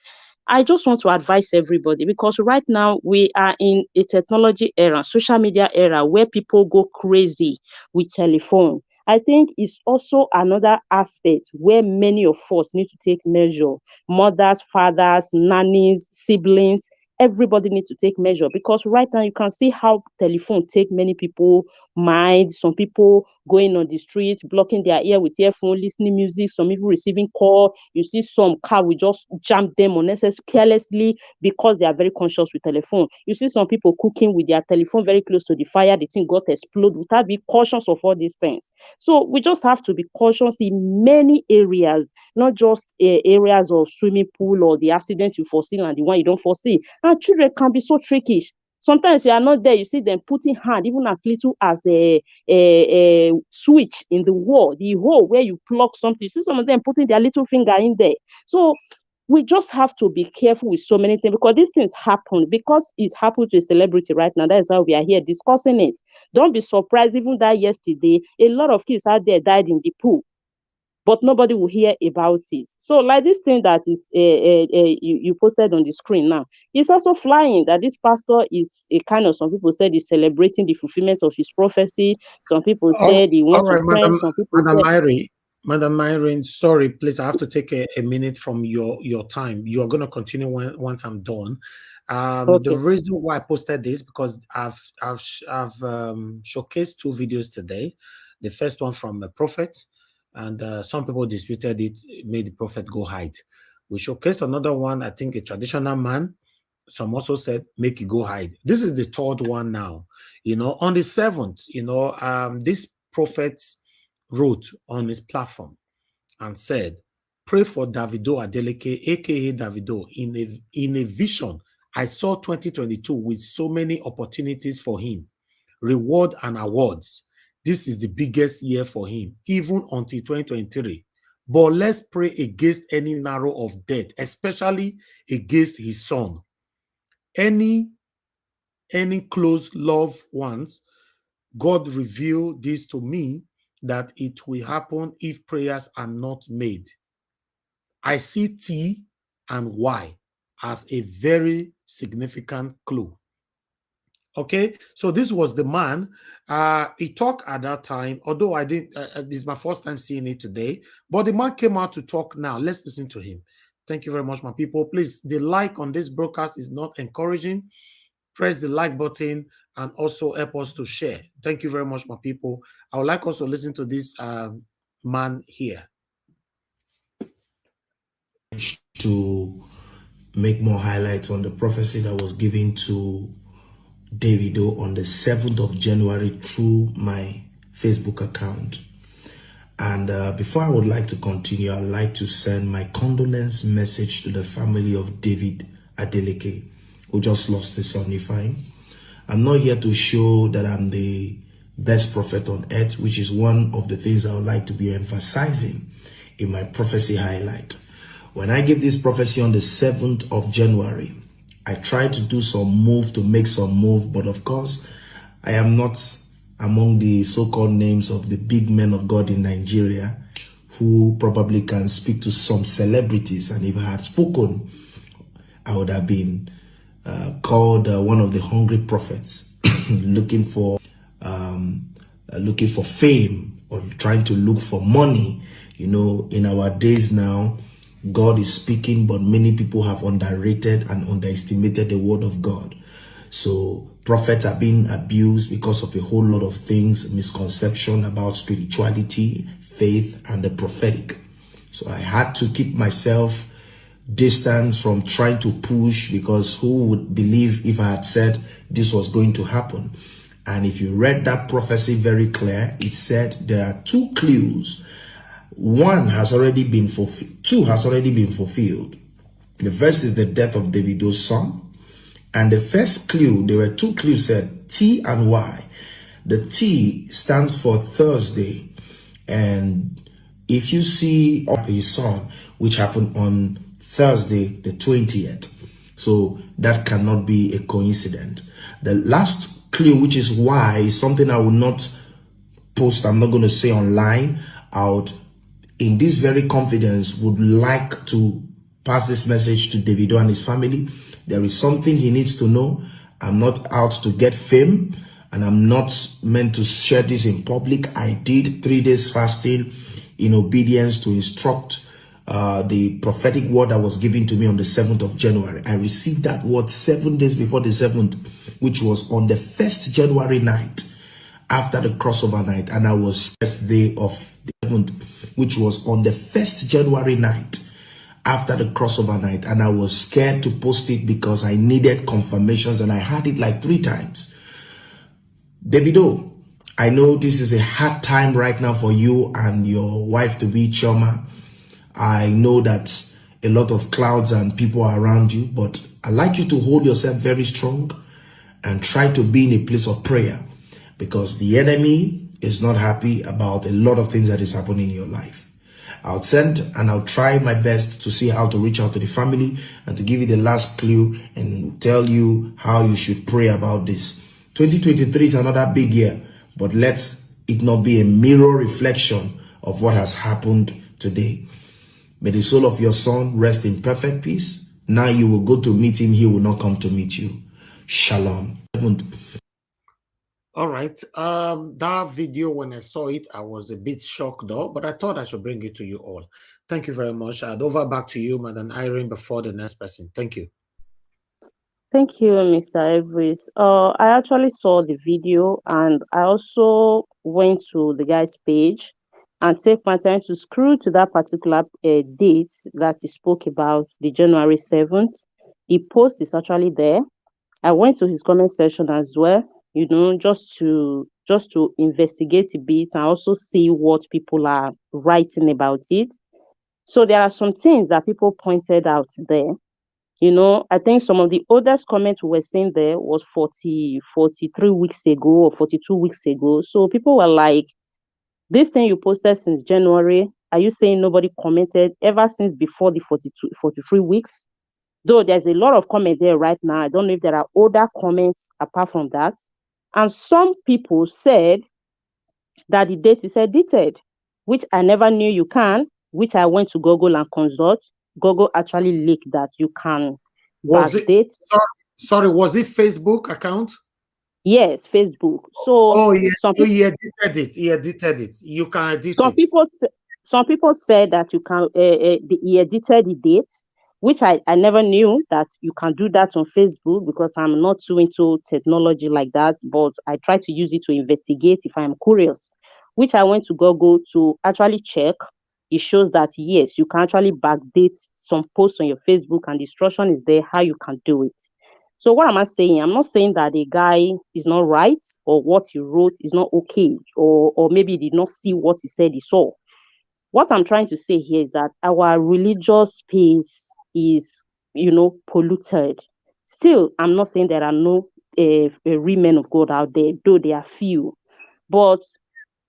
I just want to advise everybody, because right now we are in a technology era, social media era, where people go crazy with telephone. I think it's also another aspect where many of us need to take measure. Mothers, fathers, nannies, siblings, everybody needs to take measure, because right now you can see how telephone take many people mind. Some people going on the street, blocking their ear with earphone, listening music, some even receiving call. You see some car will just jump them unnecessarily carelessly because they are very conscious with telephone. You see some people cooking with their telephone very close to the fire, the thing got explode without being cautious of all these things. So we just have to be cautious in many areas, not just areas of swimming pool or the accident you foresee and the one you don't foresee. And children can be so tricky. Sometimes you are not there, you see them putting hand even as little as a switch in the wall, the hole where you plug something. You see some of them putting their little finger in there. So we just have to be careful with so many things, because these things happen, because it happened to a celebrity right now. That is why we are here discussing it. Don't be surprised, even that yesterday, a lot of kids out there died in the pool, but nobody will hear about it. So like this thing that is you posted on the screen now, it's also flying that this pastor is a kind of, some people said he's celebrating the fulfillment of his prophecy. Some people said he All wants to right, pray. Some people said, Madam Myron, sorry, please, I have to take a minute from your time. You are going to continue once I'm done. Okay. The reason why I posted this because I've showcased 2 videos today. The first one from a prophet, and some people disputed it, made the prophet go hide. We showcased another one, I think a traditional man. Some also said make it go hide. This is the 3rd one now. On the 7th, this prophet wrote on his platform and said, pray for Davido Adeleke, aka Davido. In a vision, I saw 2022 with so many opportunities for him, reward and awards. This is the biggest year for him, even until 2023. But let's pray against any narrow of death, especially against his son. Any close loved ones, God revealed this to me that it will happen if prayers are not made. I see T and Y as a very significant clue. Okay, so this was the man. He talked at that time, although I didn't, this is my first time seeing it today, but the man came out to talk now. Let's listen to him. Thank you very much, my people. Please, the like on this broadcast is not encouraging. Press the like button and also help us to share. Thank you very much, my people. I would like us to listen to this man here. To make more highlights on the prophecy that was given to Davido on the 7th of January through my Facebook account. And before I would like to continue, I'd like to send my condolence message to the family of David Adeleke, who just lost his son Ifeanyi. I'm not here to show that I'm the best prophet on earth, which is one of the things I would like to be emphasizing in my prophecy highlight. When I gave this prophecy on the 7th of January, I tried to do some move to make some move, but of course, I am not among the so-called names of the big men of God in Nigeria who probably can speak to some celebrities. And if I had spoken, I would have been called one of the hungry prophets looking for fame or trying to look for money. In our days now, God is speaking, but many people have underrated and underestimated the word of God. So prophets are being abused because of a whole lot of things, misconception about spirituality, faith, and the prophetic. So I had to keep myself distance from trying to push, because who would believe if I had said this was going to happen? And if you read that prophecy very clear, it said there are 2 clues. One has already been fulfilled. 2 has already been fulfilled. The first is the death of Davido's son. And the first clue, there were 2 clues said T and Y. The T stands for Thursday. And if you see his son, which happened on Thursday, the 20th. So that cannot be a coincidence. The last clue, which is Y, is something I will not post. I'm not going to say online. I would, in this very confidence, would like to pass this message to Davido and his family. There is something he needs to know. I'm not out to get fame, and I'm not meant to share this in public. I did 3 days fasting in obedience to instruct the prophetic word that was given to me on the 7th of January. I received that word 7 days before the 7th, which was on the 1st January night, after the crossover night, and I was 1st day of the 7th, which was on the 1st January night, after the crossover night, and I was scared to post it because I needed confirmations, and I had it like 3 times. Davido, I know this is a hard time right now for you and your wife to be Chioma. I know that a lot of clouds and people are around you, but I'd like you to hold yourself very strong and try to be in a place of prayer, because the enemy is not happy about a lot of things that is happening in your life. I'll send and I'll try my best to see how to reach out to the family and to give you the last clue and tell you how you should pray about this. 2023 is another big year, but let it not be a mirror reflection of what has happened today. May the soul of your son rest in perfect peace. Now you will go to meet him, he will not come to meet you. Shalom. All right. That video, when I saw it, I was a bit shocked though, but I thought I should bring it to you all. Thank you very much. Over back to you, Madam Irene, before the next person. Thank you. Thank you, Mr. Everest. I actually saw the video and I also went to the guy's page and take my time to scroll to that particular date that he spoke about, the January 7th. The post is actually there. I went to his comment section as well, just to investigate a bit and also see what people are writing about it. So there are some things that people pointed out there. I think some of the oldest comments we were seeing there was 43 weeks ago or 42 weeks ago. So people were like, this thing you posted since January, are you saying nobody commented ever since before the 43 weeks? Though there's a lot of comment there right now. I don't know if there are older comments apart from that. And some people said that the date is edited, which I never knew you can, which I went to Google and consult. Google actually leaked that you can Was it backdate. sorry, was it Facebook account? Yes, Facebook. So yeah, some people, he edited it. He edited it. You can edit some it. people some people said that you can he edited the date, which I never knew that you can do that on Facebook because I'm not too into technology like that, but I try to use it to investigate if I'm curious, which I went to Google to actually check. It shows that yes, you can actually backdate some posts on your Facebook and the instruction is there how you can do it. So what am I saying? I'm not saying that the guy is not right or what he wrote is not okay or maybe he did not see what he said he saw. What I'm trying to say here is that our religious space is, polluted. Still, I'm not saying there are no real men of God out there, though there are few. But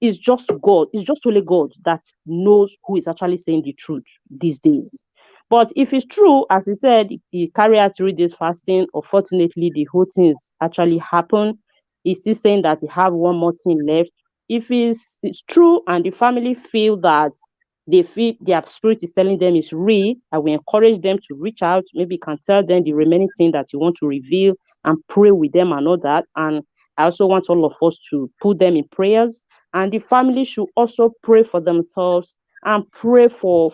it's just God. It's just only God that knows who is actually saying the truth these days. But if it's true, as he said, he carry out 3 days fasting. Unfortunately, the whole things actually happen. He's still saying that he have one more thing left. If it's true and the family feel that they feel their spirit is telling them it's real, I will encourage them to reach out. Maybe you can tell them the remaining thing that you want to reveal and pray with them and all that. And I also want all of us to put them in prayers. And the family should also pray for themselves and pray for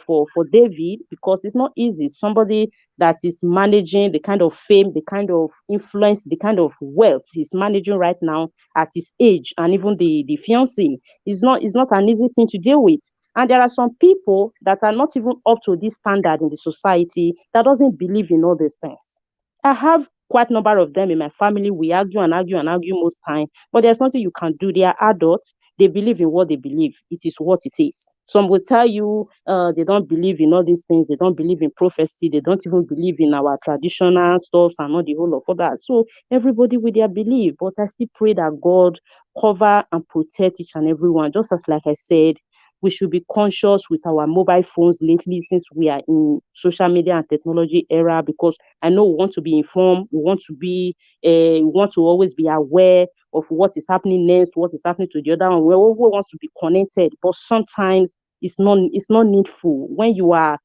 David because it's not easy. Somebody that is managing the kind of fame, the kind of influence, the kind of wealth he's managing right now at his age, and even the fiancé is not an easy thing to deal with. And there are some people that are not even up to this standard in the society that doesn't believe in all these things. I have quite a number of them in my family. We argue and argue and argue most time, but there's nothing you can do. They are adults. They believe in what they believe. It is what it is. Some will tell you they don't believe in all these things. They don't believe in prophecy. They don't even believe in our traditional stuff and not the whole of that. So everybody with their belief. But I still pray that God cover and protect each and everyone. Just as like I said, we should be conscious with our mobile phones lately since we are in social media and technology era because I know we want to be informed, we want to always be aware of what is happening next, what is happening to the other one. We want to be connected, but sometimes it's not needful when you are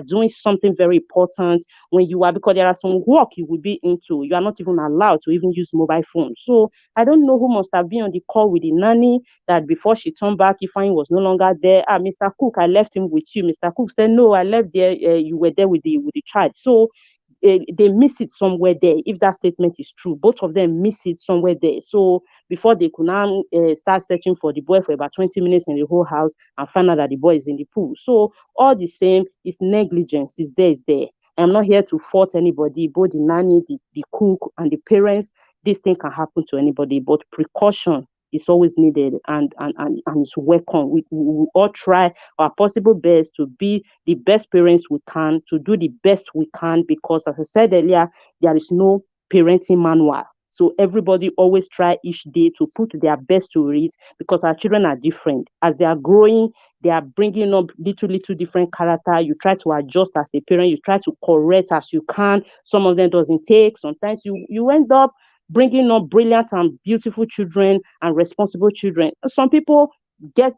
doing something very important, because there are some work you will be into, you are not even allowed to even use mobile phone. So I don't know who must have been on the call with the nanny that before she turned back, Ifeanyi was no longer there. Mr. Cook, I left him with you. Mr. Cook said, no, I left there. You were there with the child. So they miss it somewhere there. If that statement is true, both of them miss it somewhere there. So before they could now start searching for the boy for about 20 minutes in the whole house and find out that the boy is in the pool. So all the same, it's negligence. It's there. I'm not here to fault anybody, both the nanny, the cook, and the parents. This thing can happen to anybody, but precaution is always needed and it's welcome. We all try our possible best to be the best parents we can, to do the best we can, because as I said earlier, there is no parenting manual. So everybody always try each day to put their best to it because our children are different. As they are growing, they are bringing up little different character. You try to adjust as a parent. You try to correct as you can. Some of them doesn't take. Sometimes you end up bringing up brilliant and beautiful children and responsible children. Some people,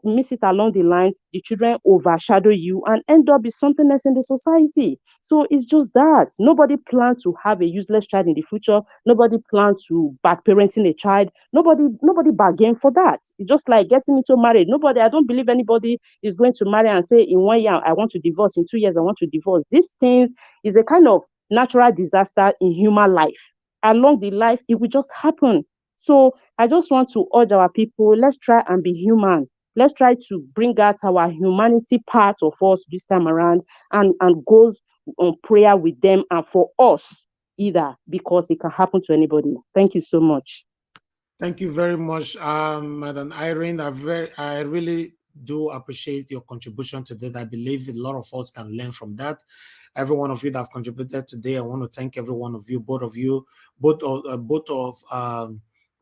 miss it along the line, the children overshadow you and end up with something else in the society. So it's just that nobody plans to have a useless child in the future. Nobody plans to bad parenting a child. Nobody bargain for that. It's just like getting into marriage. I don't believe anybody is going to marry and say in 1 year I want to divorce, in 2 years I want to divorce. This thing is a kind of natural disaster in human life. Along the life, it will just happen. So I just want to urge our people, let's try and be human. Let's try to bring out our humanity part of us this time around and goes on prayer with them and for us either, because it can happen to anybody. Thank you so much. Thank you very much, Madam Irene. I really do appreciate your contribution today. I believe a lot of us can learn from that. Every one of you that have contributed today, I want to thank every one of you,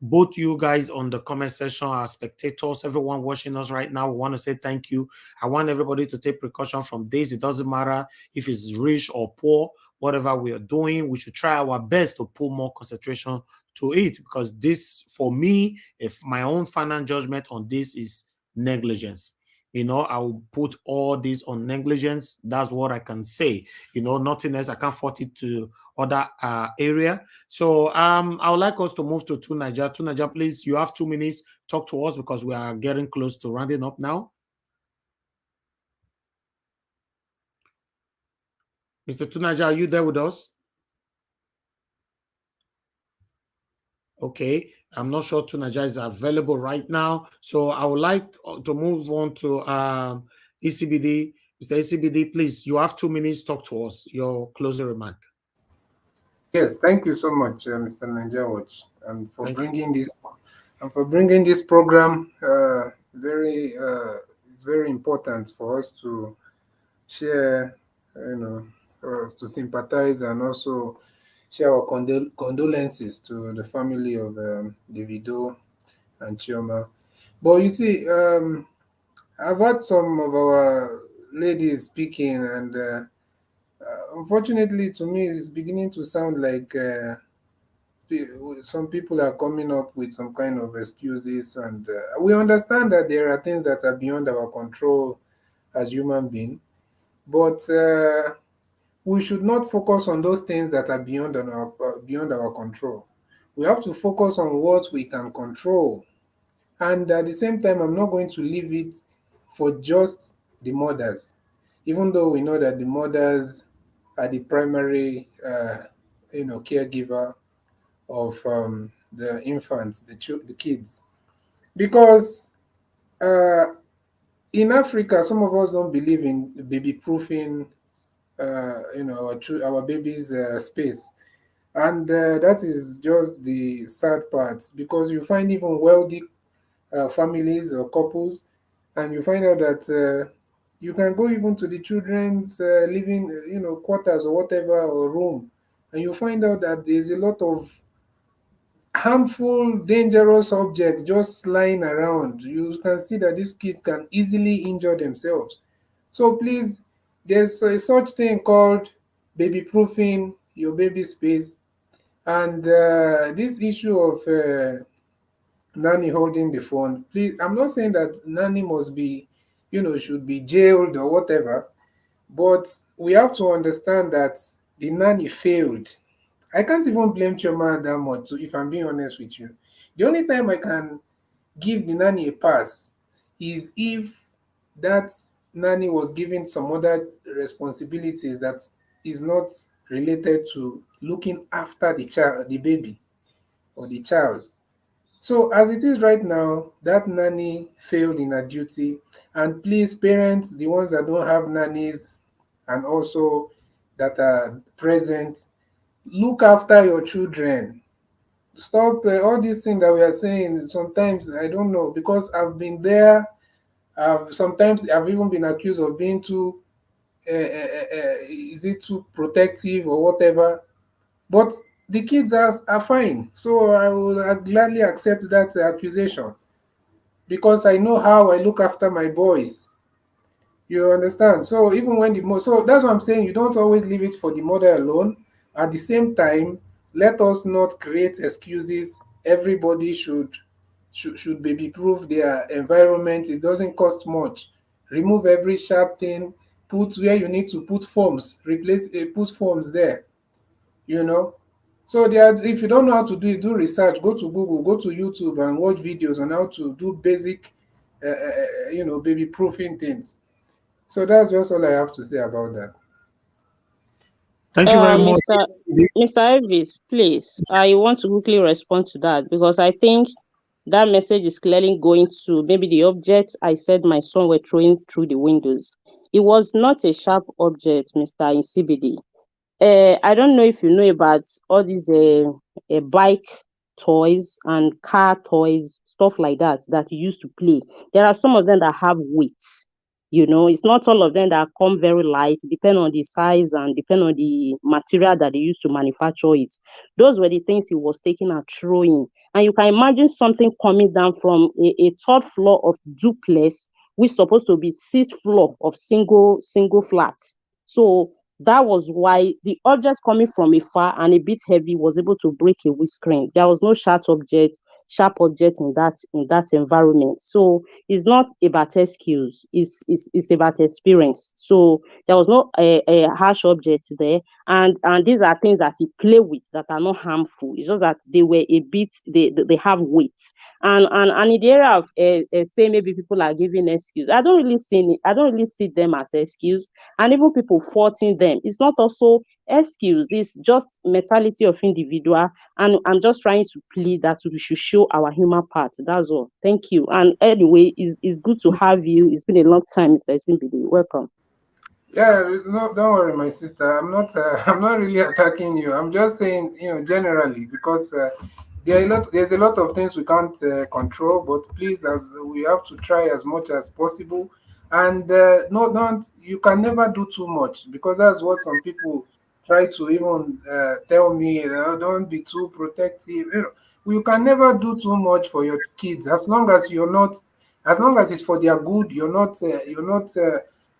both you guys on the comment section, our spectators, everyone watching us right now. We want to say thank you. I want everybody to take precaution from this. It doesn't matter if it's rich or poor, whatever we are doing, we should try our best to put more concentration to it, because this, for me, if my own final judgment on this is negligence. I will put all this on negligence. That's what I can say. Nothing else. I can't fault it to other area. So I would like us to move to Naija. Naija, please, you have 2 minutes. Talk to us because we are getting close to rounding up now. Mr. Naija, are you there with us? Okay, I'm not sure Naija is available right now. So I would like to move on to ECBD. Mr. ECBD, please, you have 2 minutes. Talk to us. Your closing remark. Yes, thank you so much, Mr. Naija Watch, and for bringing this program. It's very important for us to share, to sympathize and also share our condolences to the family of Davido and Chioma. But you see, I've heard some of our ladies speaking, and unfortunately, to me, it's beginning to sound like some people are coming up with some kind of excuses, and we understand that there are things that are beyond our control as human beings, but we should not focus on those things that are beyond our control. We have to focus on what we can control, and at the same time, I'm not going to leave it for just the mothers, even though we know that the mothers are the primary, caregiver of the infants, the kids, because in Africa, some of us don't believe in baby proofing, our baby's space. And that is just the sad part, because you find even wealthy families or couples, and you find out that you can go even to the children's living, quarters or whatever, or room, and you find out that there's a lot of harmful, dangerous objects just lying around. You can see that these kids can easily injure themselves. So please, there's a such thing called baby proofing your baby space. And this issue of nanny holding the phone, please, I'm not saying that nanny must be, should be jailed or whatever, but we have to understand that the nanny failed. I can't even blame Chioma that much, if I'm being honest with you. The only time I can give the nanny a pass is if that nanny was given some other responsibilities that is not related to looking after the child, the baby or the child. So as it is right now, that nanny failed in her duty. And please, parents, the ones that don't have nannies and also that are present, look after your children. Stop all these things that we are saying. Sometimes I don't know, because I've been there. Sometimes I've even been accused of being too is it too protective or whatever, but the kids are fine, so I will gladly accept that accusation, because I know how I look after my boys. You understand? So even when so that's what I'm saying, you don't always leave it for the mother alone. At the same time, let us not create excuses. Everybody should should baby-proof their environment. It doesn't cost much. Remove every sharp thing, put where you need to put forms, replace put forms there, you know. So there, if you don't know how to do it, do research, go to Google, go to YouTube and watch videos on how to do basic, baby proofing things. So that's just all I have to say about that. Thank you very much. Mr. Elvis, please, I want to quickly respond to that because I think that message is clearly going to maybe the object I said my son were throwing through the windows. It was not a sharp object, Mr. Insibidi. I don't know if you know about all these bike toys and car toys, stuff like that, that you used to play. There are some of them that have weights. It's not all of them that come very light, depend on the size and depend on the material that they used to manufacture it. Those were the things he was taking and throwing. And you can imagine something coming down from a third floor of duplex, which is supposed to be sixth floor of single flats. So that was why the object coming from afar and a bit heavy was able to break a windscreen. There was no sharp object in that environment. So it's not about excuse, it's about experience. So there was no a harsh object there, and these are things that he play with that are not harmful. It's just that they were a bit, they have weight. And in the area of say maybe people are giving excuse, I don't really see them as excuse, and even people faulting them, it's not also excuse, it's just mentality of individual. And I'm just trying to plead that we should show our human part. That's all. Thank you. And anyway, it's good to have you. It's been a long time, Mr. Simbidi. Welcome. Yeah, no, don't worry, my sister. I'm not. I'm not really attacking you. I'm just saying, generally, because there's a lot of things we can't control. But please, as we have to try as much as possible, and no, don't. You can never do too much because that's what some people try to even tell me. Don't be too protective. You can never do too much for your kids as long as you're not. As long as it's for their good, you're not. You're not.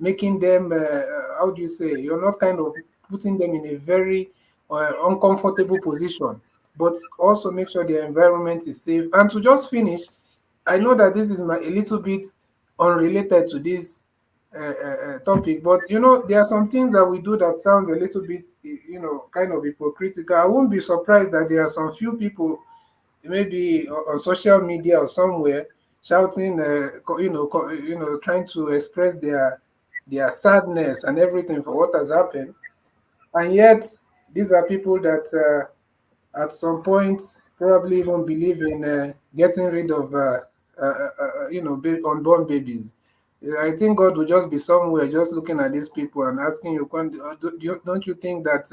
Making them, how do you say, you're not kind of putting them in a very uncomfortable position, but also make sure the environment is safe. And to just finish, I know that this is a little bit unrelated to this topic, but there are some things that we do that sounds a little bit, kind of hypocritical. I won't be surprised that there are some few people, maybe on social media or somewhere, shouting, trying to express their sadness and everything for what has happened. And yet, these are people that at some point probably even believe in getting rid of, unborn babies. I think God will just be somewhere just looking at these people and asking you, don't you think that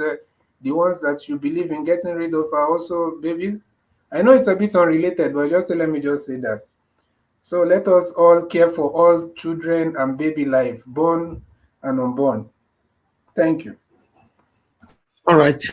the ones that you believe in getting rid of are also babies? I know it's a bit unrelated, but let me just say that. So let us all care for all children and baby life, born and unborn. Thank you. All right.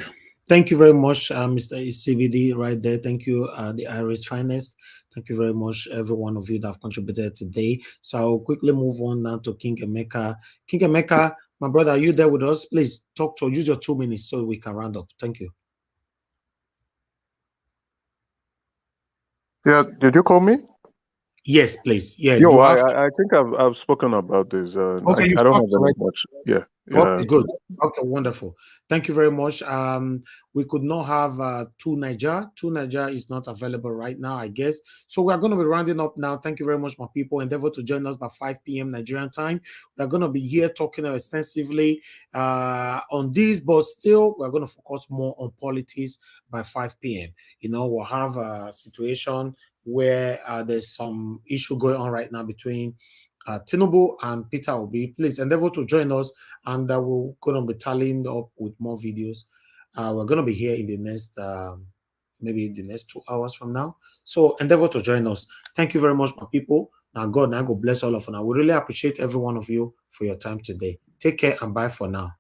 Thank you very much, Mr. CBD, right there. Thank you, the Irish Finest. Thank you very much, every one of you that have contributed today. So I'll quickly move on now to King Emeka. King Emeka, my brother, are you there with us? Please use your 2 minutes so we can round up. Thank you. Yeah, did you call me? Yes, please. Yeah. Yo, I think I've spoken about this. Okay, I don't have any much. Yeah. Okay, good. Okay, wonderful. Thank you very much. We could not have two Naija. Two Naija is not available right now, I guess. So we're going to be rounding up now. Thank you very much, my people. Endeavor to join us by 5 p.m. Nigerian time. We're going to be here talking extensively on this, but still we're going to focus more on politics by 5 p.m. We'll have a situation where there's some issue going on right now between Tinubu and Peter Obi. Please endeavor to join us, and we're going to be tallying up with more videos. We're going to be here in the next, maybe the next 2 hours from now. So endeavor to join us. Thank you very much, my people. Now God bless all of you. We really appreciate every one of you for your time today. Take care and bye for now.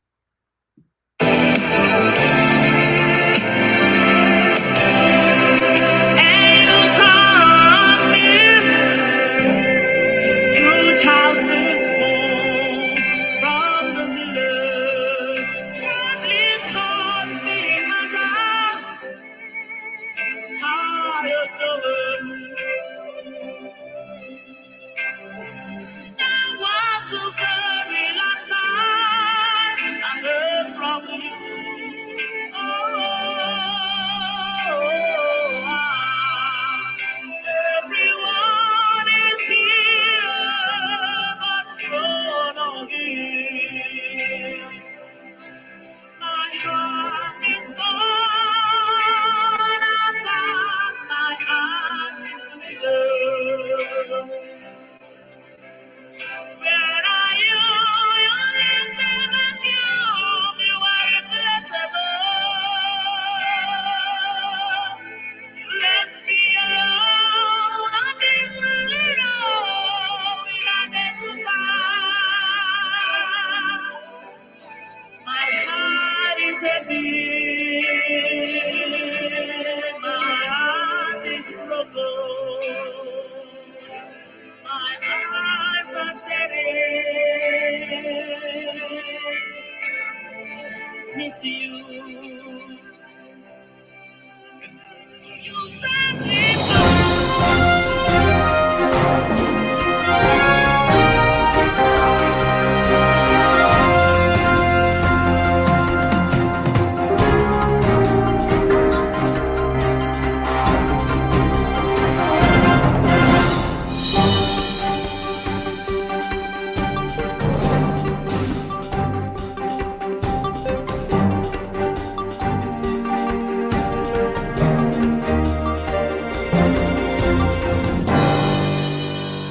Houses fall from the village. Family called me mother. How you doing? That was the very last time I heard from you. Everyone is here, but you're not here. My heart is torn apart, my heart is bleeding. Where are you? You left the vacuum, you are irreplaceable. You left me alone on this lonely road without a goodbye. My heart is heavy, my heart is broken, my eyes are tearing. Miss you. You said